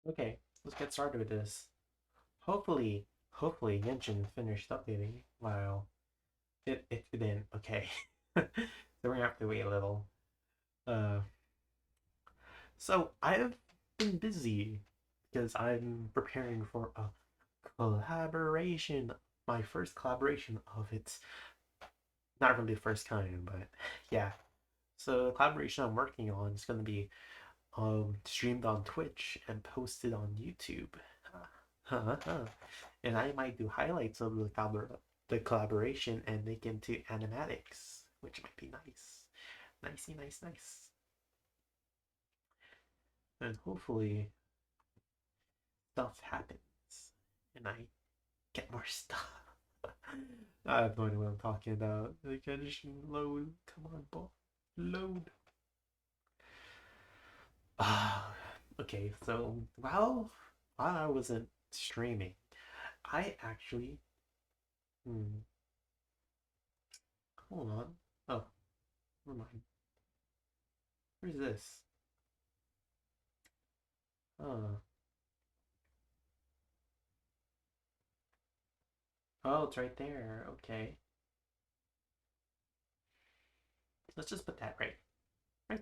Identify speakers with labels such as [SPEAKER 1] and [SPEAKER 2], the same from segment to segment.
[SPEAKER 1] Okay, let's get started with this. Hopefully Genshin finished updating. Wow. It didn't. Okay. So we're gonna have to wait a little. Uh, so I've been busy because I'm preparing for a collaboration. My first collaboration of its not really the first kind, but yeah. So the collaboration I'm working on is gonna be streamed on Twitch and posted on YouTube. And I might do highlights of the collaboration and make into animatics, which might be nice. Nicey, nice. And hopefully stuff happens and I get more stuff. I have no idea what I'm talking about. The condition load. Come on, ball. Load. Ah, okay, so while I wasn't streaming, I actually hmm, hold on. Oh, never mind. Where's this? Oh, oh, it's right there. Okay, let's just put that right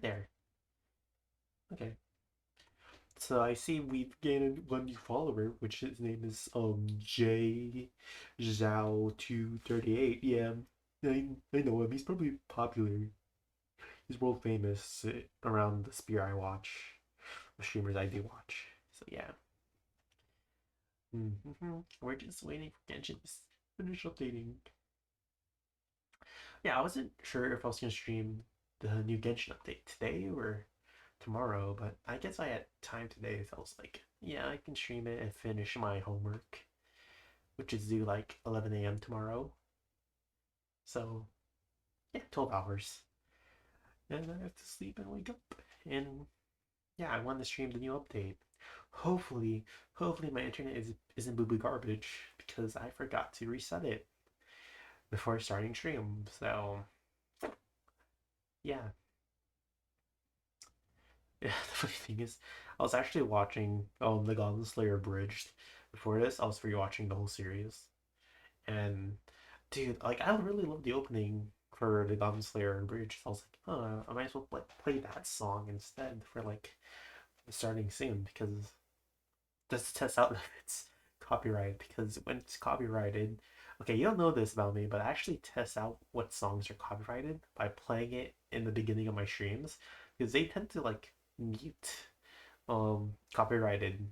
[SPEAKER 1] there. Okay. So I see we've gained one new follower, which his name is J Zhao 238. Yeah, I know him. He's probably popular. He's world famous around the sphere I watch, the streamers I do watch. So yeah. We're just waiting for Genshin to finish updating. Yeah, I wasn't sure if I was gonna stream the new Genshin update today or tomorrow, but I guess I had time today, so I was like, yeah, I can stream it and finish my homework, which is due like 11 a.m. tomorrow. So yeah, 12 hours. And I have to sleep and wake up. And yeah, I want to stream the new update. Hopefully, hopefully my internet isn't boo boo garbage because I forgot to reset it before starting stream. So yeah, yeah. The funny thing is, I was actually watching the Goblin Slayer Abridged before this. I was rewatching the whole series, and dude, like I really love the opening for the Goblin Slayer Abridged. So I was like, oh, I might as well play that song instead for like starting soon because just to test out if it's copyrighted. Because when it's copyrighted, okay, you don't know this about me, but I actually test out what songs are copyrighted by playing it in the beginning of my streams because they tend to like mute copyrighted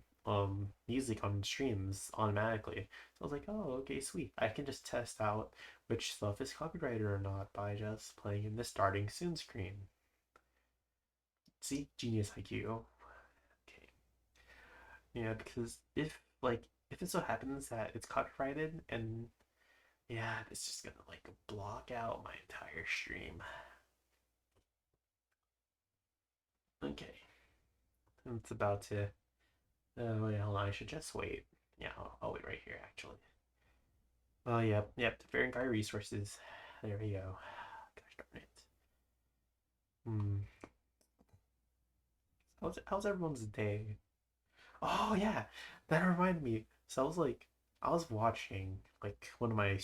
[SPEAKER 1] music on streams automatically. So I was like, oh, okay, sweet. I can just test out which stuff is copyrighted or not by just playing in the starting soon screen. See, genius IQ. Okay. Yeah, because if it so happens that it's copyrighted and yeah, it's just gonna like block out my entire stream. Okay. It's about to wait, hold on, I should just wait. Yeah, I'll wait right here actually. Oh yep, the Guy resources. There we go. Gosh darn it. Hmm. How's everyone's day? Oh yeah, that reminded me. So I was watching like one of my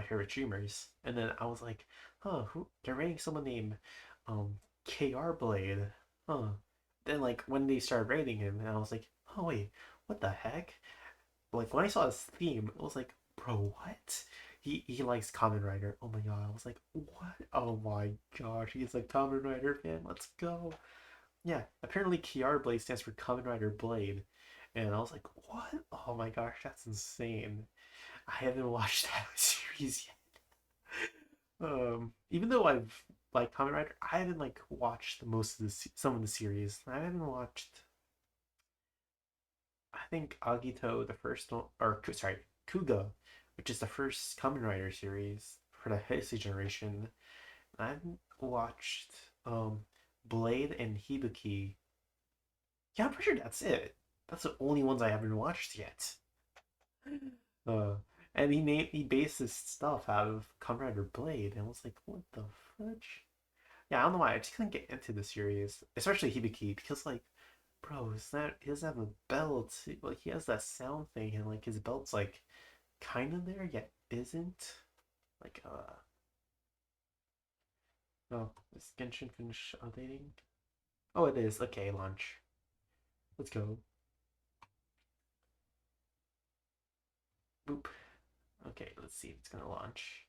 [SPEAKER 1] favorite streamers, and then I was like, huh, they're rating someone named KR Blade, huh? Then like when they started rating him, and I was like, oh wait, what the heck? Like when I saw his theme, it was like, bro, what? He likes Kamen Rider. Oh my god, I was like, what? Oh my gosh, he's a Kamen Rider fan. Let's go. Yeah, apparently Kiara Blade stands for Kamen Rider Blade. And I was like, what? Oh my gosh, that's insane. I haven't watched that series yet. Even though I've like Kamen Rider, I haven't like watched some of the series. I haven't watched. I think Agito, the first one, or sorry, Kuga, which is the first Kamen Rider series for the Heisei generation. I haven't watched Blade and Hibuki. Yeah, I'm pretty sure that's it. That's the only ones I haven't watched yet. Uh, and he based his stuff out of Comrade Blade, and I was like, what the fudge? Yeah, I don't know why. I just couldn't get into the series, especially Hibiki, because like Bro, is that he doesn't have a belt? Like he has that sound thing, and like his belt's like kind of there yet isn't. Like no, is Genshin finish updating? Oh, it is. Okay, launch. Let's go. Boop. Okay, let's see if it's gonna launch.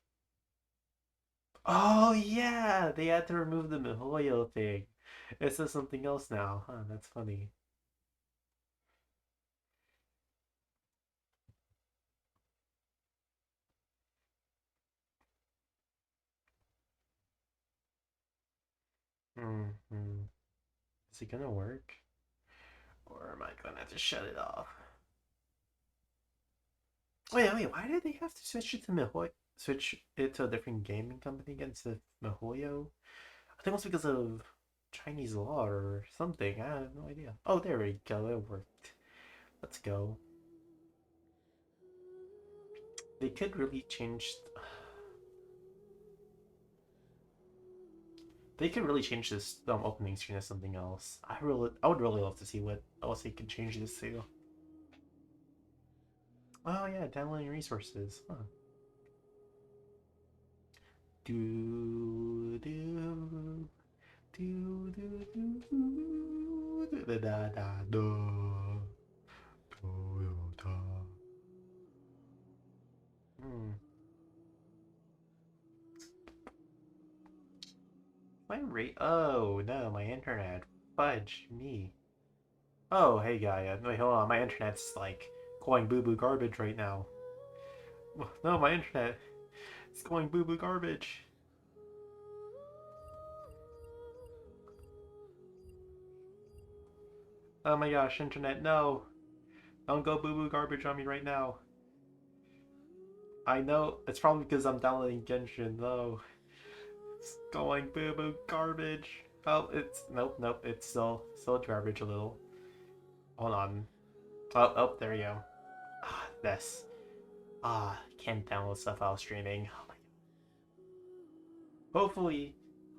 [SPEAKER 1] Oh yeah, they had to remove the MiHoYo thing. It says something else now. Huh, that's funny. Hmm. Is it gonna work? Or am I gonna have to shut it off? Wait, why did they have to switch it to MiHoYo? Switch it to a different gaming company against the MiHoYo? I think it was because of Chinese law or something. I have no idea. Oh, there we go. It worked. Let's go. They could really change. They could really change this opening screen as something else. I would really love to see what else they could change this to. Oh yeah, downloading resources. Huh. Do do do do do do da da da Toyota. Hmm. My rate. Oh no, my internet. Fudge me. Oh hey Gaia. Wait, hold on. My internet's like going boo boo garbage right now. No, my internet. It's going boo boo garbage. Oh my gosh, internet, no. Don't go boo boo garbage on me right now. I know it's probably because I'm downloading Genshin. No, it's going boo boo garbage. Oh, it's nope. It's still garbage a little. Hold on. Oh, there you go. Ah, this. Can't download stuff while streaming. Oh my god.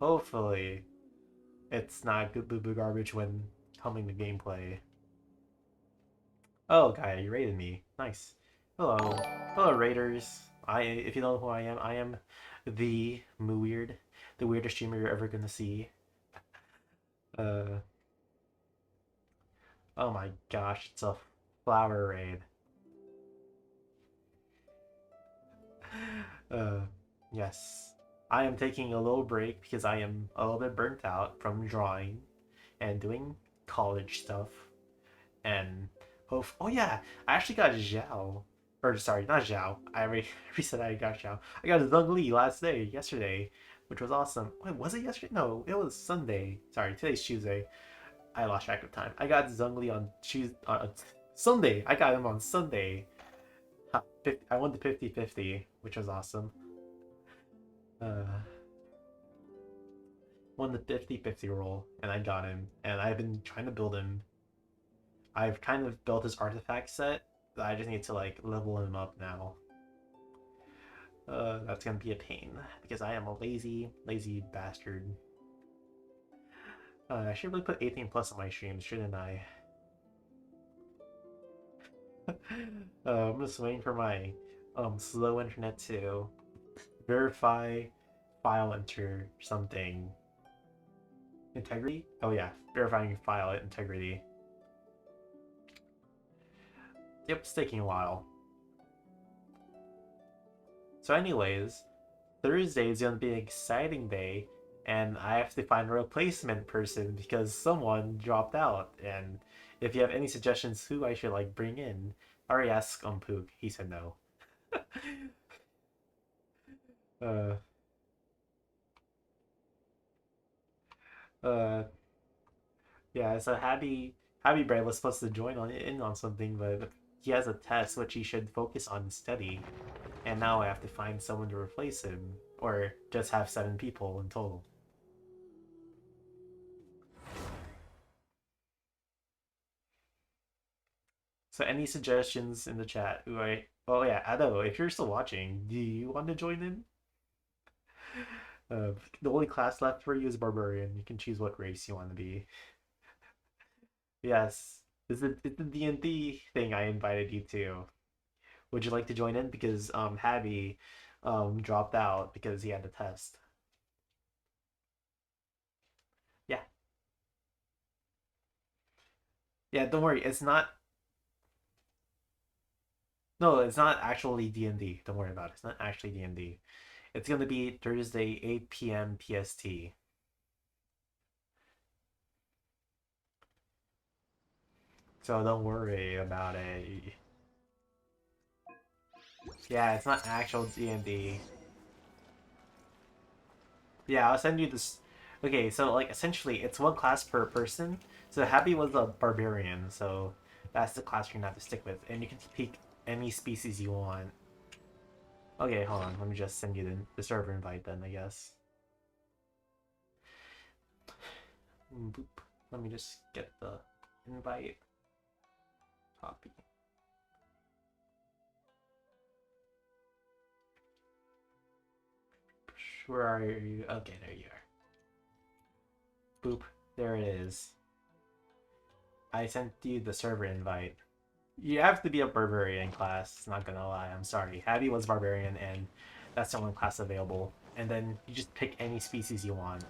[SPEAKER 1] Hopefully, it's not good boo boo garbage when coming to gameplay. Oh, Gaia, you raided me. Nice. Hello, raiders. If you don't know who I am the Weird, the weirdest streamer you're ever gonna see. Uh, oh my gosh, it's a flower raid. Uh, yes, I am taking a little break because I am a little bit burnt out from drawing and doing college stuff. And oh yeah, I actually got Zhao. Or sorry, not Zhao. I already said I got Zhao. I got Zhong Li yesterday, which was awesome. Wait, was it yesterday? No, it was Sunday. Sorry, today's Tuesday. I lost track of time. I got Zhong Li on Tuesday, Sunday. I got him on Sunday. I won the 50-50, which was awesome. Uh, won the 50-50 roll, and I got him. And I've been trying to build him. I've kind of built his artifact set. I just need to like level him up now. That's gonna be a pain because I am a lazy bastard. I should really put 18 plus on my streams, shouldn't I? I'm just waiting for my slow internet to verify file enter something. Integrity? Oh yeah, verifying file integrity. Yep, it's taking a while. So anyways, Thursday is gonna be an exciting day, and I have to find a replacement person because someone dropped out. And if you have any suggestions who I should like bring in, I already asked Pook. He said no. uh, uh, yeah. So Happy Brave was supposed to join on something, but he has a test which he should focus on and study. And now I have to find someone to replace him, or just have 7 people in total. So any suggestions in the chat? Who I Oh yeah, Ado, if you're still watching, do you want to join in? The only class left for you is Barbarian. You can choose what race you want to be. Yes. It's the D&D thing I invited you to. Would you like to join in? Because Habby dropped out because he had a test. Yeah. Yeah, don't worry. It's not No, it's not actually D&D. Don't worry about it. It's not actually D&D. It's going to be Thursday 8 p.m. PST. So don't worry about it. Yeah, it's not actual D&D. Yeah, I'll send you this. Okay, so like essentially it's one class per person. So Happy was a barbarian, so that's the class you're gonna have to stick with, and you can pick any species you want. Okay, hold on. Let me just send you the server invite then, I guess. Boop. Let me just get the invite. Copy. Where are you? Okay, there you are. Boop. There it is. I sent you the server invite. You have to be a barbarian class, not gonna lie. I'm sorry. Abby was barbarian, and that's the only class available. And then you just pick any species you want.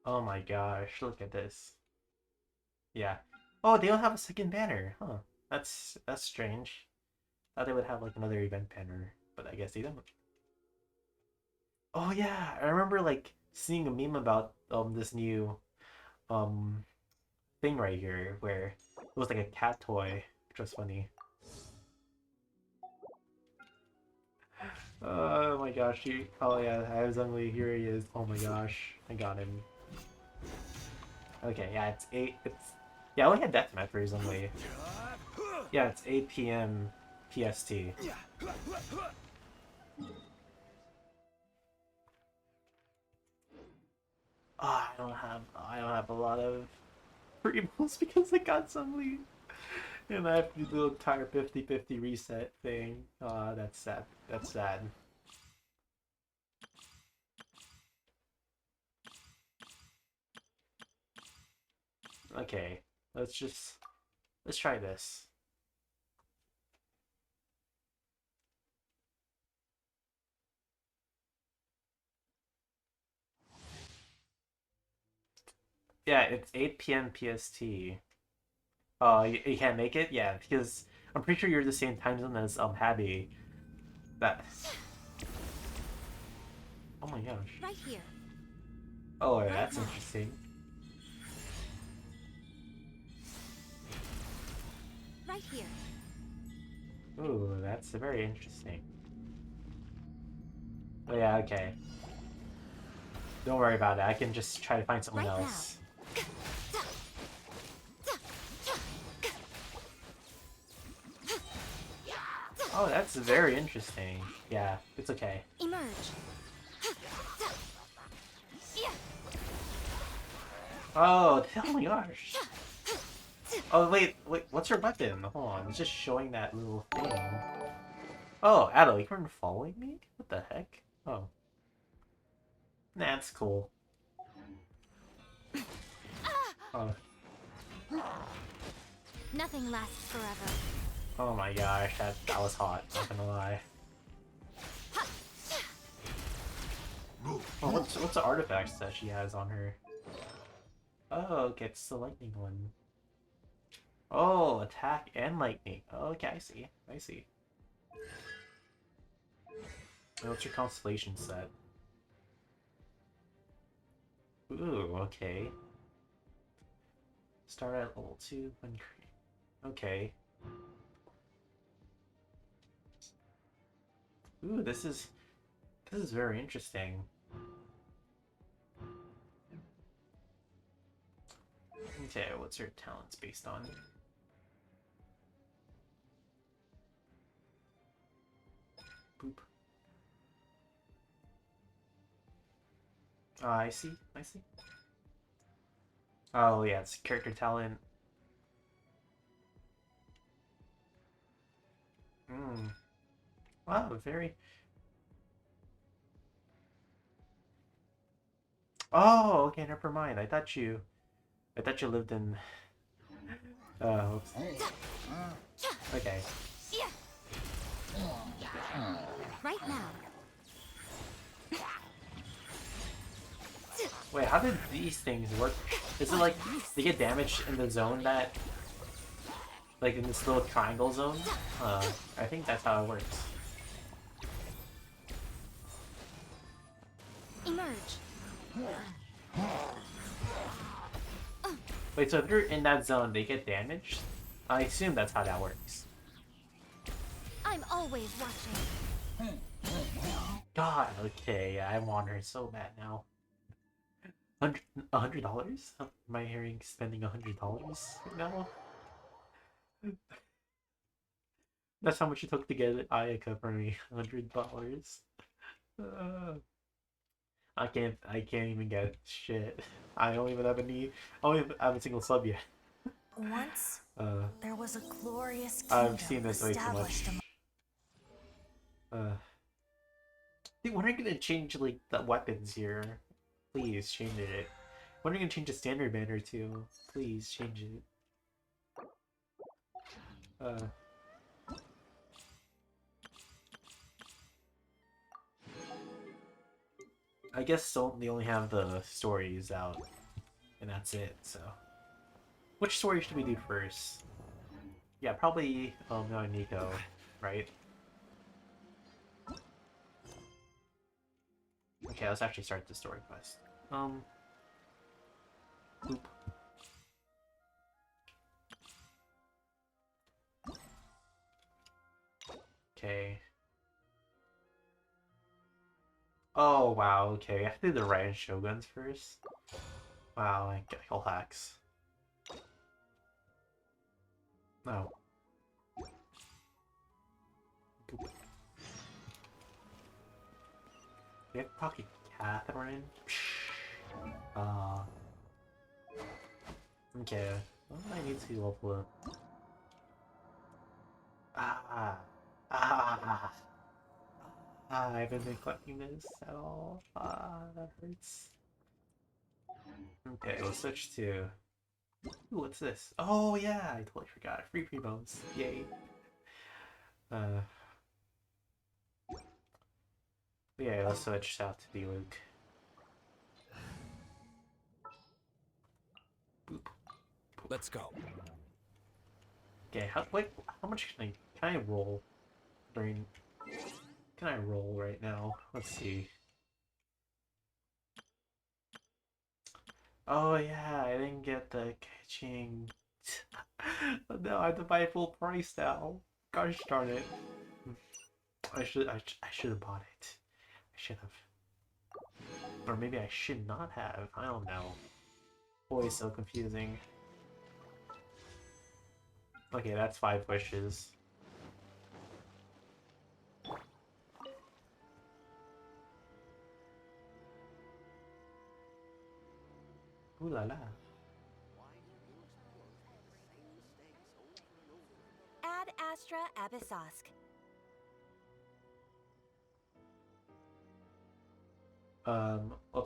[SPEAKER 1] Oh my gosh, look at this. Yeah. Oh, they don't have a second banner. Huh. That's strange. Thought they would have like another event banner, but I guess they don't. Oh yeah, I remember like seeing a meme about this new um thing right here where it was like a cat toy, which was funny. Oh my gosh, oh yeah, I was only here he is. Oh my gosh, I got him. Okay, yeah, it's 8, yeah, I only had deathmatch recently. Yeah, it's 8 p.m. PST. Oh, I don't have a lot of pre-rolls because I got some lead. And I have to do the entire 50-50 reset thing. That's sad. That's sad. Okay, let's try this. Yeah, it's 8 p.m. PST. Oh, you can't make it? Yeah, because I'm pretty sure you're the same time zone as Habby. That. Oh my gosh.
[SPEAKER 2] Right here.
[SPEAKER 1] Oh, yeah, that's interesting.
[SPEAKER 2] Right here.
[SPEAKER 1] Ooh, that's very interesting. Oh yeah, okay. Don't worry about it. I can just try to find someone
[SPEAKER 2] Right now.
[SPEAKER 1] else. Oh, that's very interesting. Yeah, it's okay.
[SPEAKER 2] Emerge.
[SPEAKER 1] Oh, oh my gosh. Oh, wait, what's your weapon? Hold on, it's just showing that little thing. Oh, Adel, you weren't following me? What the heck? Oh. That's cool. Oh,
[SPEAKER 2] Nothing lasts forever.
[SPEAKER 1] oh my gosh, that was hot, not gonna lie. Oh, what's the artifacts that she has on her? Oh, okay, it's the lightning one. Oh, attack and lightning. Oh, okay, I see. I see. What's your constellation set? Ooh, okay. Start at level 2 when create. Okay. Ooh, this is very interesting. Okay, what's your talents based on? Boop. I see. I see. Oh yeah, it's character talent. Hmm. Wow, very. Oh, okay, never mind. I thought you lived in. Oops. Okay.
[SPEAKER 2] Right now.
[SPEAKER 1] Wait, how did these things work? Is it like they get damaged in the zone that, like in this little triangle zone? I think that's how it works.
[SPEAKER 2] Emerge.
[SPEAKER 1] Wait, so if you're in that zone, they get damaged? I assume that's how that works.
[SPEAKER 2] I'm always watching.
[SPEAKER 1] God, okay, yeah, I'm wandering so bad now. $100? Am I hearing spending $100 right now? That's how much it took to get Ayaka for me. $100. Uh, I can't even get shit. I don't even have I don't even have a single sub yet.
[SPEAKER 3] Once
[SPEAKER 1] Uh,
[SPEAKER 3] there was a glorious
[SPEAKER 1] I've
[SPEAKER 3] kingdom
[SPEAKER 1] seen this way too
[SPEAKER 3] established
[SPEAKER 1] much. Dude, when are you gonna change like the weapons here? Please change it. When are you gonna change the standard banner too? Please change it. Uh, I guess they only have the stories out, and that's it. So, which story should we do first? Yeah, probably no Nico, right? Okay, let's actually start the story quest. Boop. Okay. Oh wow. Okay, we have to do the Ryan Shoguns first. Wow, I get all hacks. No. Boop. We have Pocket Catherine. Uh. Okay. What do I need to level up? Ah. Ah. I haven't been collecting this at all. Ah, that hurts. Okay, we'll switch to. Ooh, what's this? Oh yeah, I totally forgot. Free premos. Yay. Uh. Yeah, let's switch out to be Luke. Boop.
[SPEAKER 4] Let's go.
[SPEAKER 1] Okay, how much can I roll during can I roll right now? Let's see. Oh yeah, I didn't get the catching. No, I have to buy full price now. Gosh darn it. I should have bought it. I should have. Or maybe I should not have. I don't know. Always so confusing. Okay, that's 5 wishes. Ooh la la.
[SPEAKER 3] Ad Astra Abyssosk.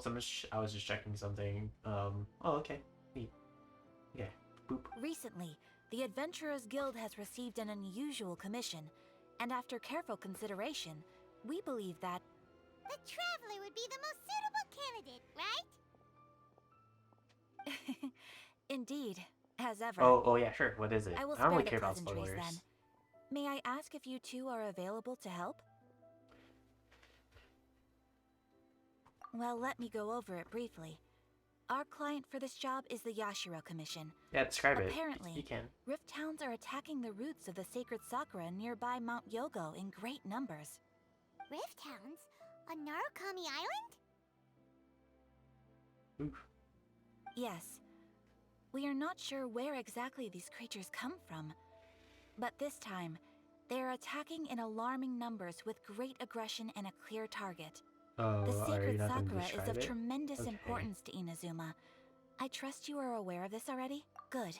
[SPEAKER 1] Oops, I was just checking something. Oh, okay. Neat. Yeah. Boop.
[SPEAKER 3] Recently, the Adventurers Guild has received an unusual commission, and after careful consideration, we believe that
[SPEAKER 2] The Traveler would be the most suitable candidate, right?
[SPEAKER 3] indeed, as ever.
[SPEAKER 1] Oh yeah, sure. What is it?
[SPEAKER 3] I will
[SPEAKER 1] I don't
[SPEAKER 3] spare
[SPEAKER 1] really
[SPEAKER 3] the
[SPEAKER 1] care about
[SPEAKER 3] pleasantries
[SPEAKER 1] spoilers.
[SPEAKER 3] then. May I ask if you two are available to help? Well, let me go over it briefly. Our client for this job is the Yashiro Commission.
[SPEAKER 1] Yeah, describe it.
[SPEAKER 3] Apparently,
[SPEAKER 1] You can.
[SPEAKER 3] Rift Towns are attacking the roots of the sacred Sakura nearby Mount Yogo in great numbers.
[SPEAKER 2] Rift Hounds? On Narukami Island?
[SPEAKER 1] Oof.
[SPEAKER 3] Yes. We are not sure where exactly these creatures come from, but this time, they are attacking in alarming numbers with great aggression and a clear target.
[SPEAKER 1] Oh,
[SPEAKER 3] The
[SPEAKER 1] are you
[SPEAKER 3] sacred
[SPEAKER 1] not going to
[SPEAKER 3] Sakura is
[SPEAKER 1] describe
[SPEAKER 3] of
[SPEAKER 1] it?
[SPEAKER 3] tremendous
[SPEAKER 1] Okay.
[SPEAKER 3] importance to Inazuma. I trust you are aware of this already? Good.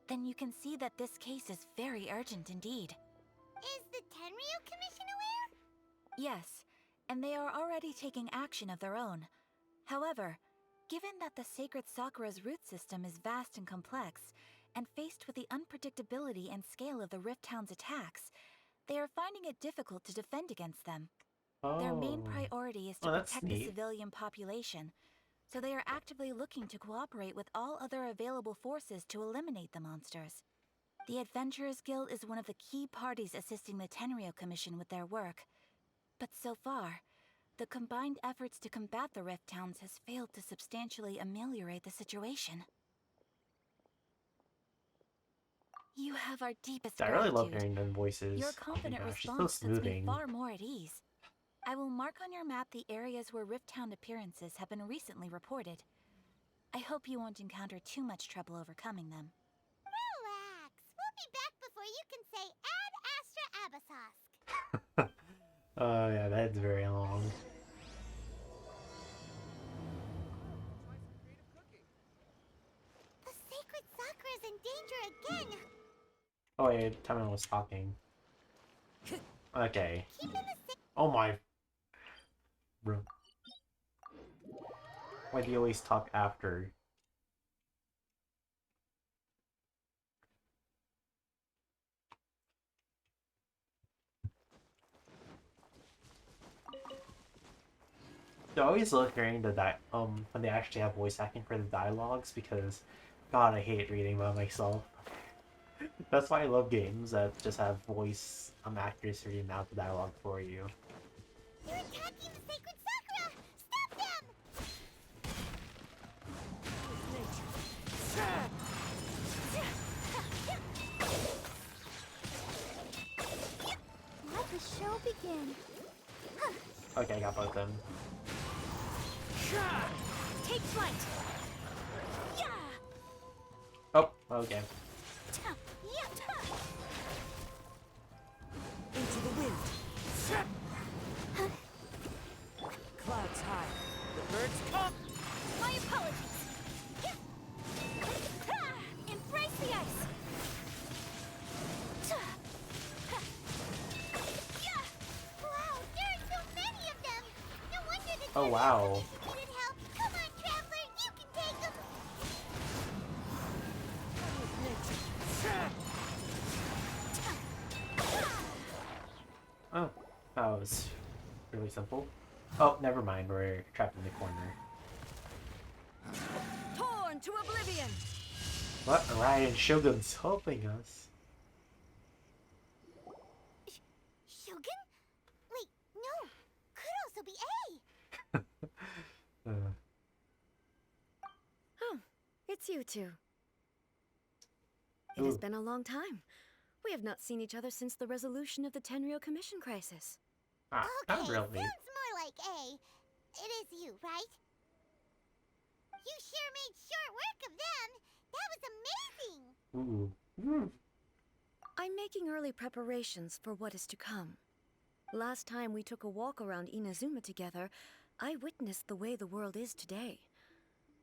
[SPEAKER 3] Then you can see that this case is very urgent indeed.
[SPEAKER 2] Is the Tenryu Commission aware?
[SPEAKER 3] Yes, and they are already taking action of their own. However, Given that the sacred Sakura's root system is vast and complex, and faced with the unpredictability and scale of the Rift Town's attacks, they are finding it difficult to defend against them. Their main
[SPEAKER 1] Oh.
[SPEAKER 3] priority is to
[SPEAKER 1] Oh, that's
[SPEAKER 3] protect the
[SPEAKER 1] neat.
[SPEAKER 3] civilian population, so they are actively looking to cooperate with all other available forces to eliminate the monsters. The Adventurers Guild is one of the key parties assisting the Tenryou Commission with their work. But so far, the combined efforts to combat the Rift Towns has failed to substantially ameliorate the situation. You have our deepest
[SPEAKER 1] I really love
[SPEAKER 3] gratitude.
[SPEAKER 1] hearing them voices.
[SPEAKER 3] Your
[SPEAKER 1] Oh my
[SPEAKER 3] confident
[SPEAKER 1] gosh, she's so
[SPEAKER 3] response puts me
[SPEAKER 1] smoothing.
[SPEAKER 3] far more at ease. I will mark on your map the areas where Rift Town appearances have been recently reported. I hope you won't encounter too much trouble overcoming them.
[SPEAKER 2] Relax. We'll be back before you can say Ad Astra Abasosk.
[SPEAKER 1] Oh yeah, that's very long.
[SPEAKER 2] The sacred Sakura is in danger again.
[SPEAKER 1] Oh wait, Tamino was talking. Okay.
[SPEAKER 2] Keep in the
[SPEAKER 1] Oh my. Bro. Why do you always talk after? I always love hearing the when they actually have voice acting for the dialogues because, God, I hate reading by myself. That's why I love games that just have voice actors reading out the dialogue for you.
[SPEAKER 2] You're attacking the sacred Sakura! Stop them! Let the show begin.
[SPEAKER 1] Okay, I got both of them.
[SPEAKER 3] Take flight! Yeah!
[SPEAKER 1] Oh, okay.
[SPEAKER 4] Into the wind. Clouds high. The birds come.
[SPEAKER 3] My apologies! Embrace the ice!
[SPEAKER 2] Wow, there are so many of them! No wonder the
[SPEAKER 1] Oh, wow.
[SPEAKER 2] needed help. Come on, Traveler, you can take them!
[SPEAKER 1] Oh, that was really simple. Oh, never mind. We're trapped in the corner.
[SPEAKER 4] Torn to oblivion.
[SPEAKER 1] What? Ryan Shogun's helping us.
[SPEAKER 2] Shogun? Wait, no. Could also be A.
[SPEAKER 4] Oh, it's you two. It has
[SPEAKER 1] Ooh.
[SPEAKER 4] been a long time. We have not seen each other since the resolution of the Tenryou Commission crisis.
[SPEAKER 1] Ah,
[SPEAKER 2] Okay,
[SPEAKER 1] not really.
[SPEAKER 2] sounds more like A. It is you, right? You sure made short work of them. That was amazing.
[SPEAKER 1] Ooh.
[SPEAKER 4] I'm making early preparations for what is to come. Last time we took a walk around Inazuma together, I witnessed the way the world is today.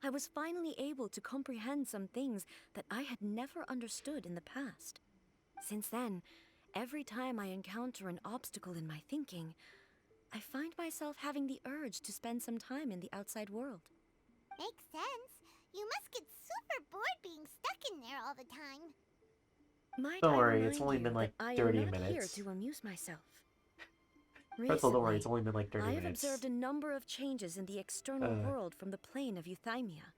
[SPEAKER 4] I was finally able to comprehend some things that I had never understood in the past. Since then, every time I encounter an obstacle in my thinking, I find myself having the urge to spend some time in the outside world.
[SPEAKER 2] Makes sense. You must get super bored being stuck in there all the time.
[SPEAKER 4] Might
[SPEAKER 1] Don't
[SPEAKER 4] I
[SPEAKER 1] worry,
[SPEAKER 4] remind
[SPEAKER 1] it's only
[SPEAKER 4] you
[SPEAKER 1] been like
[SPEAKER 4] that
[SPEAKER 1] 30
[SPEAKER 4] I am not
[SPEAKER 1] minutes.
[SPEAKER 4] here to amuse myself.
[SPEAKER 1] Pretzel, don't worry, it's
[SPEAKER 4] Recently,
[SPEAKER 1] only been like 30
[SPEAKER 4] I have
[SPEAKER 1] minutes.
[SPEAKER 4] observed a number of changes in the external world from the plane of Euthymia.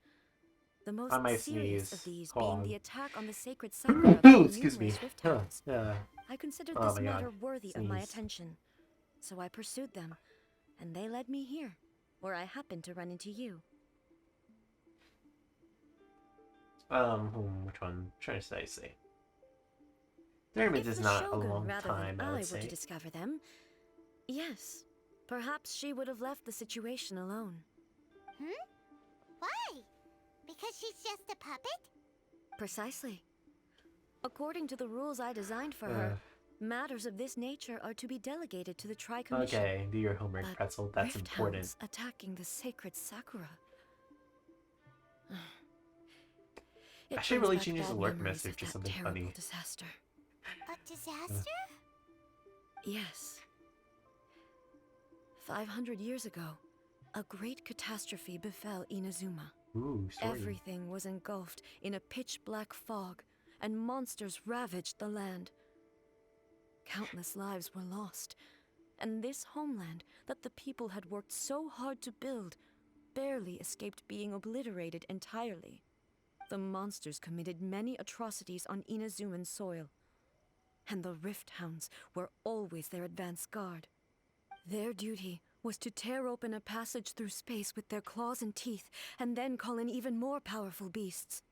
[SPEAKER 4] The most
[SPEAKER 1] I might
[SPEAKER 4] serious
[SPEAKER 1] sneeze.
[SPEAKER 4] of these
[SPEAKER 1] Hold
[SPEAKER 4] being
[SPEAKER 1] on.
[SPEAKER 4] the attack on the sacred Sakura by the
[SPEAKER 1] Excuse me.
[SPEAKER 4] numerous Rift Towns.
[SPEAKER 1] Yeah.
[SPEAKER 4] I considered
[SPEAKER 1] Oh
[SPEAKER 4] this
[SPEAKER 1] my God.
[SPEAKER 4] matter worthy of my
[SPEAKER 1] Sneeze.
[SPEAKER 4] attention, so I pursued them, and they led me here, where I happened to run into you.
[SPEAKER 1] Which one should I say? 30 minutes
[SPEAKER 4] If
[SPEAKER 1] is
[SPEAKER 4] the
[SPEAKER 1] not a
[SPEAKER 4] Shogun
[SPEAKER 1] long
[SPEAKER 4] rather
[SPEAKER 1] time,
[SPEAKER 4] than
[SPEAKER 1] I
[SPEAKER 4] I
[SPEAKER 1] would
[SPEAKER 4] were
[SPEAKER 1] say.
[SPEAKER 4] to discover them, yes, perhaps she would have left the situation alone.
[SPEAKER 2] Why? Because she's just a puppet?
[SPEAKER 4] Precisely. According to the rules I designed for her, matters of this nature are to be delegated to the Tri-Commission.
[SPEAKER 1] Okay, do your homework,
[SPEAKER 4] But
[SPEAKER 1] Pretzel. That's
[SPEAKER 4] Rift
[SPEAKER 1] important.
[SPEAKER 4] Hounds attacking the sacred Sakura. It
[SPEAKER 1] Actually,
[SPEAKER 4] brings
[SPEAKER 1] really
[SPEAKER 4] back
[SPEAKER 1] changes the
[SPEAKER 4] bad
[SPEAKER 1] alert
[SPEAKER 4] memories
[SPEAKER 1] message
[SPEAKER 4] of
[SPEAKER 1] to
[SPEAKER 4] that
[SPEAKER 1] something
[SPEAKER 4] terrible
[SPEAKER 1] funny.
[SPEAKER 4] disaster.
[SPEAKER 2] A disaster?
[SPEAKER 4] Yes. 500 years ago, a great catastrophe befell Inazuma.
[SPEAKER 1] Ooh, story.
[SPEAKER 4] Everything was engulfed in a pitch-black fog, and monsters ravaged the land. Countless lives were lost, and this homeland that the people had worked so hard to build barely escaped being obliterated entirely. The monsters committed many atrocities on Inazuman soil, and the Rift Hounds were always their advance guard. Their duty was to tear open a passage through space with their claws and teeth, and then call in even more powerful beasts.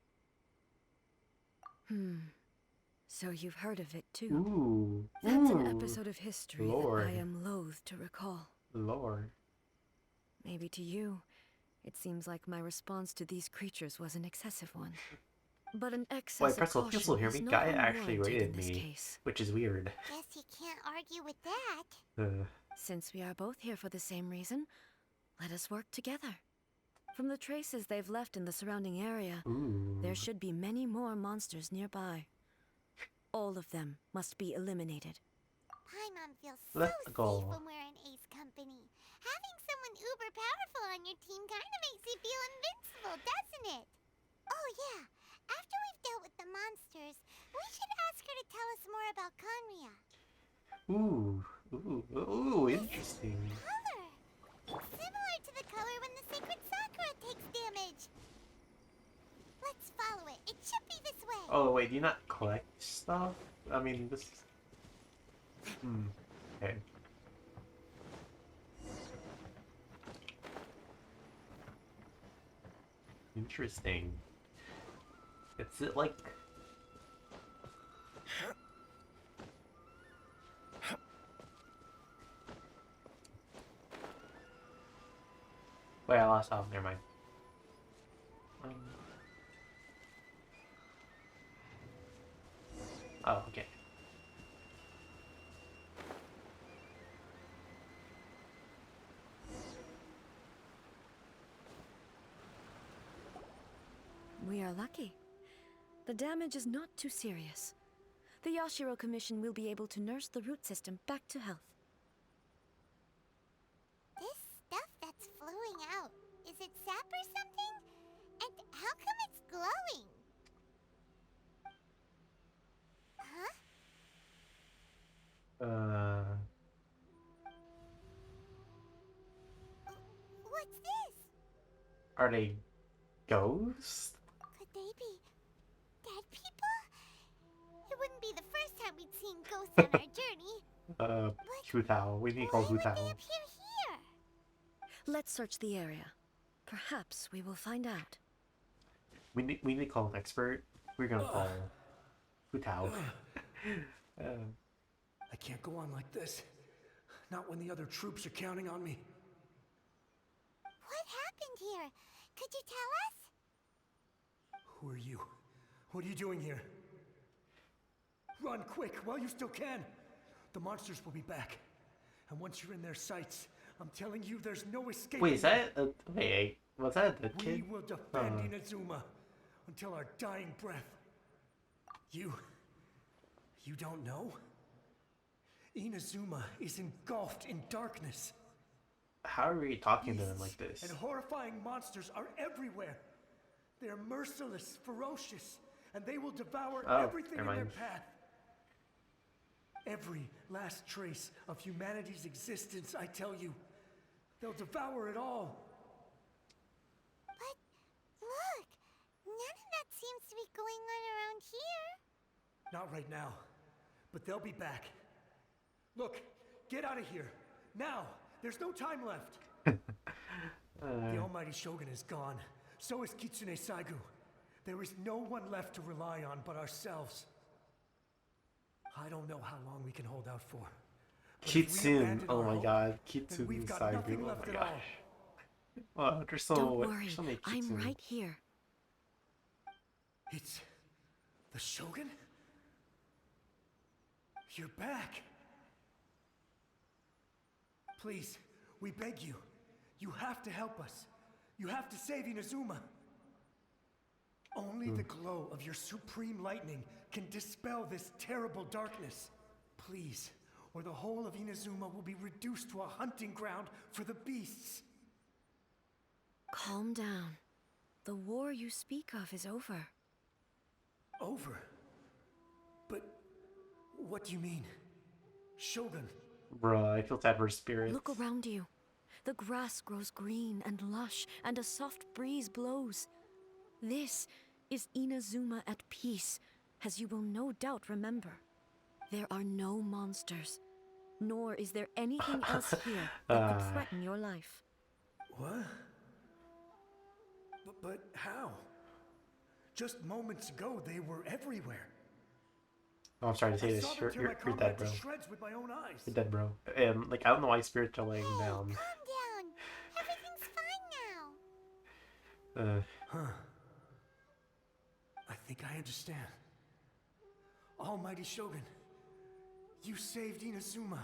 [SPEAKER 4] So you've heard of it too.
[SPEAKER 1] Ooh.
[SPEAKER 4] That's
[SPEAKER 1] Ooh.
[SPEAKER 4] an episode of history
[SPEAKER 1] Lord.
[SPEAKER 4] that I am loath to recall.
[SPEAKER 1] Lord.
[SPEAKER 4] Maybe to you, it seems like my response to these creatures was an excessive one. But an excess
[SPEAKER 1] Wait,
[SPEAKER 4] of
[SPEAKER 1] Pretzel, if you
[SPEAKER 4] caution
[SPEAKER 1] still hear
[SPEAKER 4] is
[SPEAKER 1] me,
[SPEAKER 4] not
[SPEAKER 1] Guy actually
[SPEAKER 4] unwarranted in
[SPEAKER 1] rated
[SPEAKER 4] this
[SPEAKER 1] me,
[SPEAKER 4] case.
[SPEAKER 1] which is weird.
[SPEAKER 2] Guess you can't argue with that.
[SPEAKER 4] Since we are both here for the same reason, let us work together. From the traces they've left in the surrounding area,
[SPEAKER 1] Ooh.
[SPEAKER 4] there should be many more monsters nearby. All of them must be eliminated.
[SPEAKER 2] Paimon feels so
[SPEAKER 1] Let's
[SPEAKER 2] safe
[SPEAKER 1] go.
[SPEAKER 2] when we're in Ace Company. Having someone uber powerful on your team kinda makes you feel invincible, doesn't it? Oh yeah, after we've dealt with the monsters, we should ask her to tell us more about Conria.
[SPEAKER 1] Ooh. Ooh. Ooh, interesting.
[SPEAKER 2] Color! It's similar to the color when the sacred Sakura takes damage. Let's follow it. It should be this way.
[SPEAKER 1] Oh, wait, do you not collect stuff? I mean, this... Okay. Interesting. Is it like... Wait, I lost... Oh, never mind. Oh, okay.
[SPEAKER 4] We are lucky. The damage is not too serious. The Yashiro Commission will be able to nurse the root system back to health.
[SPEAKER 2] This stuff that's flowing out, is it sap or something? And how come it's glowing? Huh? What's this?
[SPEAKER 1] Are they ghosts?
[SPEAKER 2] Could they be dead people? It wouldn't be the first time we'd seen ghosts on our journey.
[SPEAKER 1] Hutao. We need to
[SPEAKER 2] Why
[SPEAKER 1] call
[SPEAKER 2] would
[SPEAKER 1] Hutao.
[SPEAKER 2] they appear here?
[SPEAKER 4] Let's search the area. Perhaps we will find out.
[SPEAKER 1] We need to call an expert. We're gonna call Hutao.
[SPEAKER 5] I can't go on like this. Not when the other troops are counting on me.
[SPEAKER 2] What happened here? Could you tell us?
[SPEAKER 5] Who are you? What are you doing here? Run quick while you still can. The monsters will be back. And once you're in their sights, I'm telling you there's no escape.
[SPEAKER 1] Wait, is that a... Wait, was that the
[SPEAKER 5] We
[SPEAKER 1] kid?
[SPEAKER 5] will defend Inazuma until our dying breath. You don't know? Inazuma is engulfed in darkness.
[SPEAKER 1] How are we talking to them
[SPEAKER 5] Beasts
[SPEAKER 1] like this?
[SPEAKER 5] and horrifying monsters are everywhere. They're merciless, ferocious, and they will devour everything in
[SPEAKER 1] never
[SPEAKER 5] their
[SPEAKER 1] mind.
[SPEAKER 5] path. Every last trace of humanity's existence, I tell you. They'll devour it all.
[SPEAKER 2] But look, none of that seems to be going on around here.
[SPEAKER 5] Not right now, but they'll be back. Look, get out of here. Now! There's no time left. The almighty Shogun is gone. So is Kitsune Saigu. There is no one left to rely on but ourselves. I don't know how long we can hold out for. But if we
[SPEAKER 1] Kitsune.
[SPEAKER 5] abandon
[SPEAKER 1] Oh
[SPEAKER 5] our
[SPEAKER 1] my
[SPEAKER 5] hope,
[SPEAKER 1] god.
[SPEAKER 5] then
[SPEAKER 1] Kitsune
[SPEAKER 5] we've got
[SPEAKER 1] Saigu.
[SPEAKER 5] nothing
[SPEAKER 1] Oh
[SPEAKER 5] left
[SPEAKER 1] my
[SPEAKER 5] at all.
[SPEAKER 1] gosh. Oh, there's so,
[SPEAKER 4] Don't
[SPEAKER 1] there's
[SPEAKER 4] worry,
[SPEAKER 1] so many
[SPEAKER 4] I'm
[SPEAKER 1] Kitsune.
[SPEAKER 4] right here.
[SPEAKER 5] It's the Shogun? You're back. Please, we beg you. You have to help us. You have to save Inazuma. Only the glow of your supreme lightning can dispel this terrible darkness. Please, or the whole of Inazuma will be reduced to a hunting ground for the beasts.
[SPEAKER 4] Calm down. The war you speak of is over.
[SPEAKER 5] Over? But what do you mean? Shogun.
[SPEAKER 1] Bruh, I feel sad for spirits.
[SPEAKER 4] Look around you. The grass grows green and lush, and a soft breeze blows. This is Inazuma at peace, as you will no doubt remember. There are no monsters, nor is there anything else here that could threaten your life.
[SPEAKER 5] What? But how? Just moments ago, they were everywhere.
[SPEAKER 1] Oh, I'm sorry to say
[SPEAKER 5] I
[SPEAKER 1] this.
[SPEAKER 5] saw them tear my
[SPEAKER 1] You're dead,
[SPEAKER 5] comrade to
[SPEAKER 1] bro.
[SPEAKER 5] shreds with my own eyes.
[SPEAKER 1] You're dead, bro. And like, I don't know why spirits are laying
[SPEAKER 2] Hey,
[SPEAKER 1] down.
[SPEAKER 2] calm down. Everything's fine now.
[SPEAKER 5] Huh. I think I understand. Almighty Shogun, you saved Inazuma.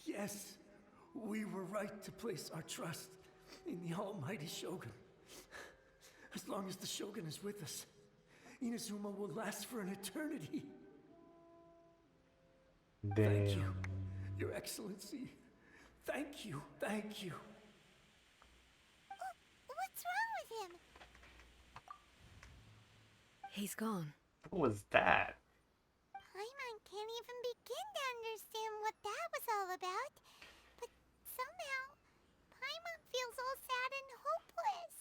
[SPEAKER 5] Yes, we were right to place our trust in the Almighty Shogun. As long as the Shogun is with us, Inazuma will last for an eternity. Thank you, Your Excellency. Thank you, thank you.
[SPEAKER 2] What's wrong with him?
[SPEAKER 4] He's gone.
[SPEAKER 1] What was that?
[SPEAKER 2] Paimon can't even begin to understand what that was all about. But somehow, Paimon feels all sad and hopeless.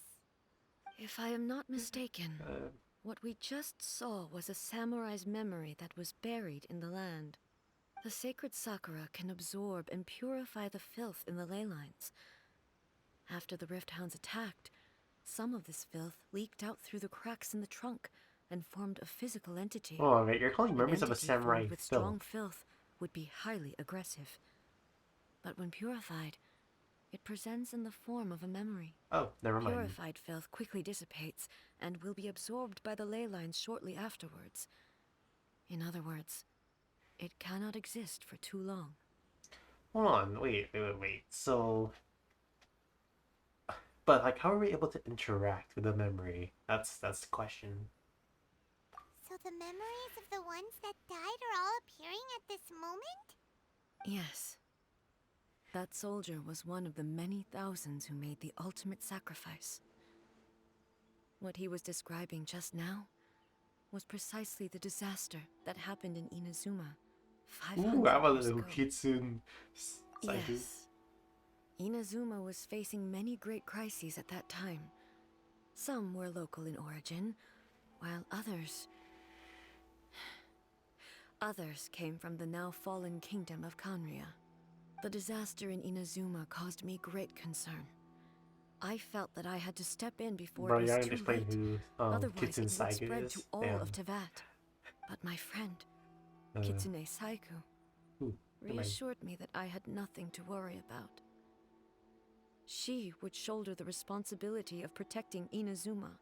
[SPEAKER 4] If I am not mistaken, what we just saw was a samurai's memory that was buried in the land. The sacred sakura can absorb and purify the filth in the ley lines. After the Rift Hounds attacked, some of this filth leaked out through the cracks in the trunk and formed a physical entity.
[SPEAKER 1] Oh, wait, you're calling
[SPEAKER 4] An
[SPEAKER 1] memories of a
[SPEAKER 4] entity formed
[SPEAKER 1] samurai
[SPEAKER 4] with
[SPEAKER 1] film.
[SPEAKER 4] strong filth would be highly aggressive. But when purified, it presents in the form of a memory.
[SPEAKER 1] Oh, never mind.
[SPEAKER 4] Purified filth quickly dissipates and will be absorbed by the ley lines shortly afterwards. In other words, it cannot exist for too long.
[SPEAKER 1] Hold on, wait. So, but like, how are we able to interact with the memory? That's the question.
[SPEAKER 2] So the memories of the ones that died are all appearing at this moment?
[SPEAKER 4] Yes. That soldier was one of the many thousands who made the ultimate sacrifice. What he was describing just now was precisely the disaster that happened in Inazuma 500
[SPEAKER 1] Ooh, I
[SPEAKER 4] years
[SPEAKER 1] was
[SPEAKER 4] ago.
[SPEAKER 1] Kitsune Saigu.
[SPEAKER 4] Yes. Inazuma was facing many great crises at that time. Some were local in origin, while others came from the now fallen kingdom of Kanria. The disaster in Inazuma caused me great concern. I felt that I had to step in before
[SPEAKER 1] Bro,
[SPEAKER 4] it
[SPEAKER 1] you
[SPEAKER 4] was
[SPEAKER 1] haven't
[SPEAKER 4] too
[SPEAKER 1] explained
[SPEAKER 4] late.
[SPEAKER 1] who
[SPEAKER 4] Otherwise,
[SPEAKER 1] Kitsune
[SPEAKER 4] it would
[SPEAKER 1] Saigu
[SPEAKER 4] spread
[SPEAKER 1] is.
[SPEAKER 4] to all
[SPEAKER 1] Damn.
[SPEAKER 4] of Tevat. But my friend,
[SPEAKER 1] Uh,
[SPEAKER 4] Kitsune Saiku,
[SPEAKER 1] ooh, never mind.
[SPEAKER 4] reassured me that I had nothing to worry about. She would shoulder the responsibility of protecting Inazuma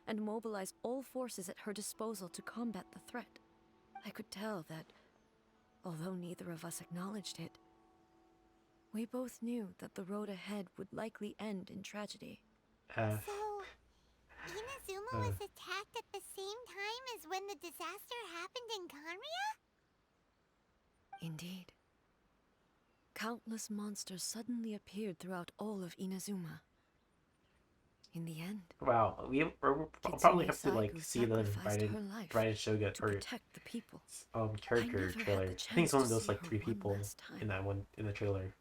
[SPEAKER 4] and mobilize all forces at her disposal to combat the threat. I could tell that, although neither of us acknowledged it, we both knew that the road ahead would likely end in tragedy.
[SPEAKER 2] So, Inazuma was attacked at the same time as when the disaster happened in Kanria?
[SPEAKER 4] Indeed. Countless monsters suddenly appeared throughout all of Inazuma. In the end,
[SPEAKER 1] Wow, I'll probably have to like see the Bride Shogun
[SPEAKER 4] to
[SPEAKER 1] or
[SPEAKER 4] protect the people.
[SPEAKER 1] character
[SPEAKER 4] never had the
[SPEAKER 1] trailer. I think it's
[SPEAKER 4] chance
[SPEAKER 1] only
[SPEAKER 4] to
[SPEAKER 1] those
[SPEAKER 4] see
[SPEAKER 1] like
[SPEAKER 4] her
[SPEAKER 1] 3
[SPEAKER 4] one
[SPEAKER 1] people
[SPEAKER 4] last time.
[SPEAKER 1] in that one in the trailer.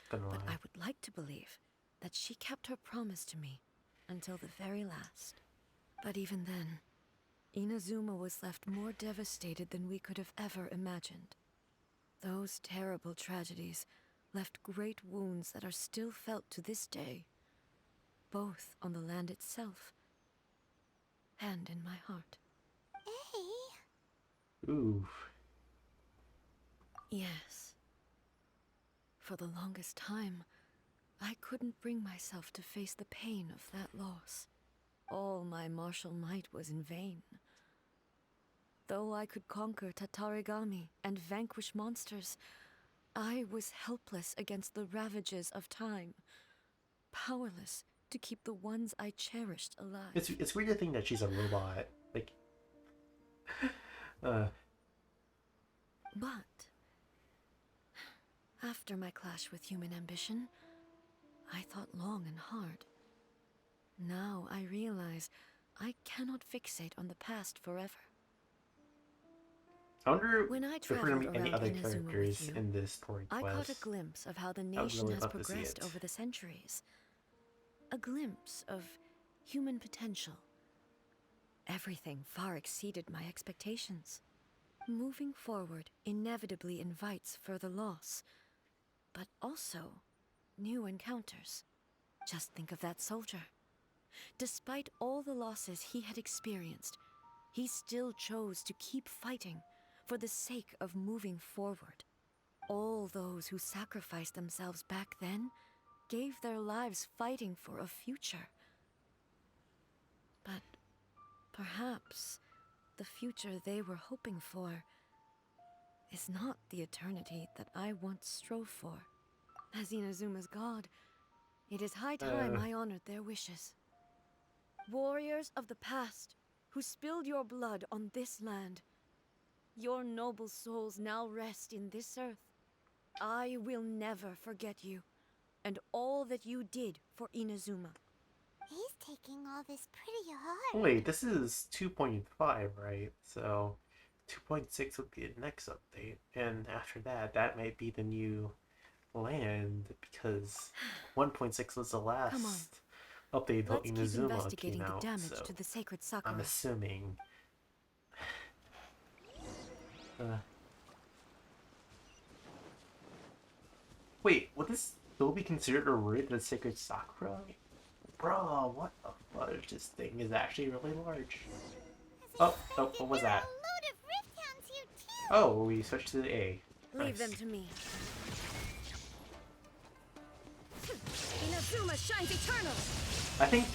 [SPEAKER 1] Gonna
[SPEAKER 4] But
[SPEAKER 1] lie.
[SPEAKER 4] I would like to believe that she kept her promise to me until the very last. But even then, Inazuma was left more devastated than we could have ever imagined. Those terrible tragedies left great wounds that are still felt to this day, both on the land itself and in my heart.
[SPEAKER 2] Hey,
[SPEAKER 1] Ooh.
[SPEAKER 4] Yes. For the longest time, I couldn't bring myself to face the pain of that loss. All my martial might was in vain. Though I could conquer Tatarigami and vanquish monsters, I was helpless against the ravages of time, powerless to keep the ones I cherished alive.
[SPEAKER 1] It's weird to think that she's a robot. Like
[SPEAKER 4] But after my clash with human ambition, I thought long and hard. Now I realize I cannot fixate on the past forever.
[SPEAKER 1] I wonder
[SPEAKER 4] When I
[SPEAKER 1] if we're
[SPEAKER 4] traveled
[SPEAKER 1] gonna meet any
[SPEAKER 4] around
[SPEAKER 1] other
[SPEAKER 4] Inazuma with
[SPEAKER 1] characters
[SPEAKER 4] you,
[SPEAKER 1] in this story
[SPEAKER 4] I caught a
[SPEAKER 1] quest.
[SPEAKER 4] glimpse of how the
[SPEAKER 1] I would
[SPEAKER 4] nation
[SPEAKER 1] really
[SPEAKER 4] has
[SPEAKER 1] love to see
[SPEAKER 4] progressed
[SPEAKER 1] it.
[SPEAKER 4] over the centuries. A glimpse of human potential. Everything far exceeded my expectations. Moving forward inevitably invites further loss, but also new encounters. Just think of that soldier. Despite all the losses he had experienced, he still chose to keep fighting for the sake of moving forward. All those who sacrificed themselves back then gave their lives fighting for a future. But perhaps the future they were hoping for is not the eternity that I once strove for. As Inazuma's god, it is high time I honored their wishes. Warriors of the past, who spilled your blood on this land, your noble souls now rest in this earth. I will never forget you, and all that you did for Inazuma.
[SPEAKER 2] He's taking all this pretty hard.
[SPEAKER 1] Wait, this is 2.5, right? So 2.6 would be the next update, and after that, that might be the new land because 1.6 was the last update until
[SPEAKER 4] Let's keep
[SPEAKER 1] Inazuma
[SPEAKER 4] investigating
[SPEAKER 1] came
[SPEAKER 4] the
[SPEAKER 1] out.
[SPEAKER 4] damage
[SPEAKER 1] So
[SPEAKER 4] to the sacred
[SPEAKER 1] I'm
[SPEAKER 4] Sakura.
[SPEAKER 1] assuming. Wait, would this still be considered a raid to the sacred Sakura? Bro, what the fudge? This thing is actually really large.
[SPEAKER 2] As
[SPEAKER 1] Oh,
[SPEAKER 2] expected,
[SPEAKER 1] what was
[SPEAKER 2] there are
[SPEAKER 1] that?
[SPEAKER 2] a load of rift hounds here too.
[SPEAKER 1] Oh, we switched to the A.
[SPEAKER 4] Leave them
[SPEAKER 1] Nice.
[SPEAKER 4] to me. Inazuma shines eternal!
[SPEAKER 1] I think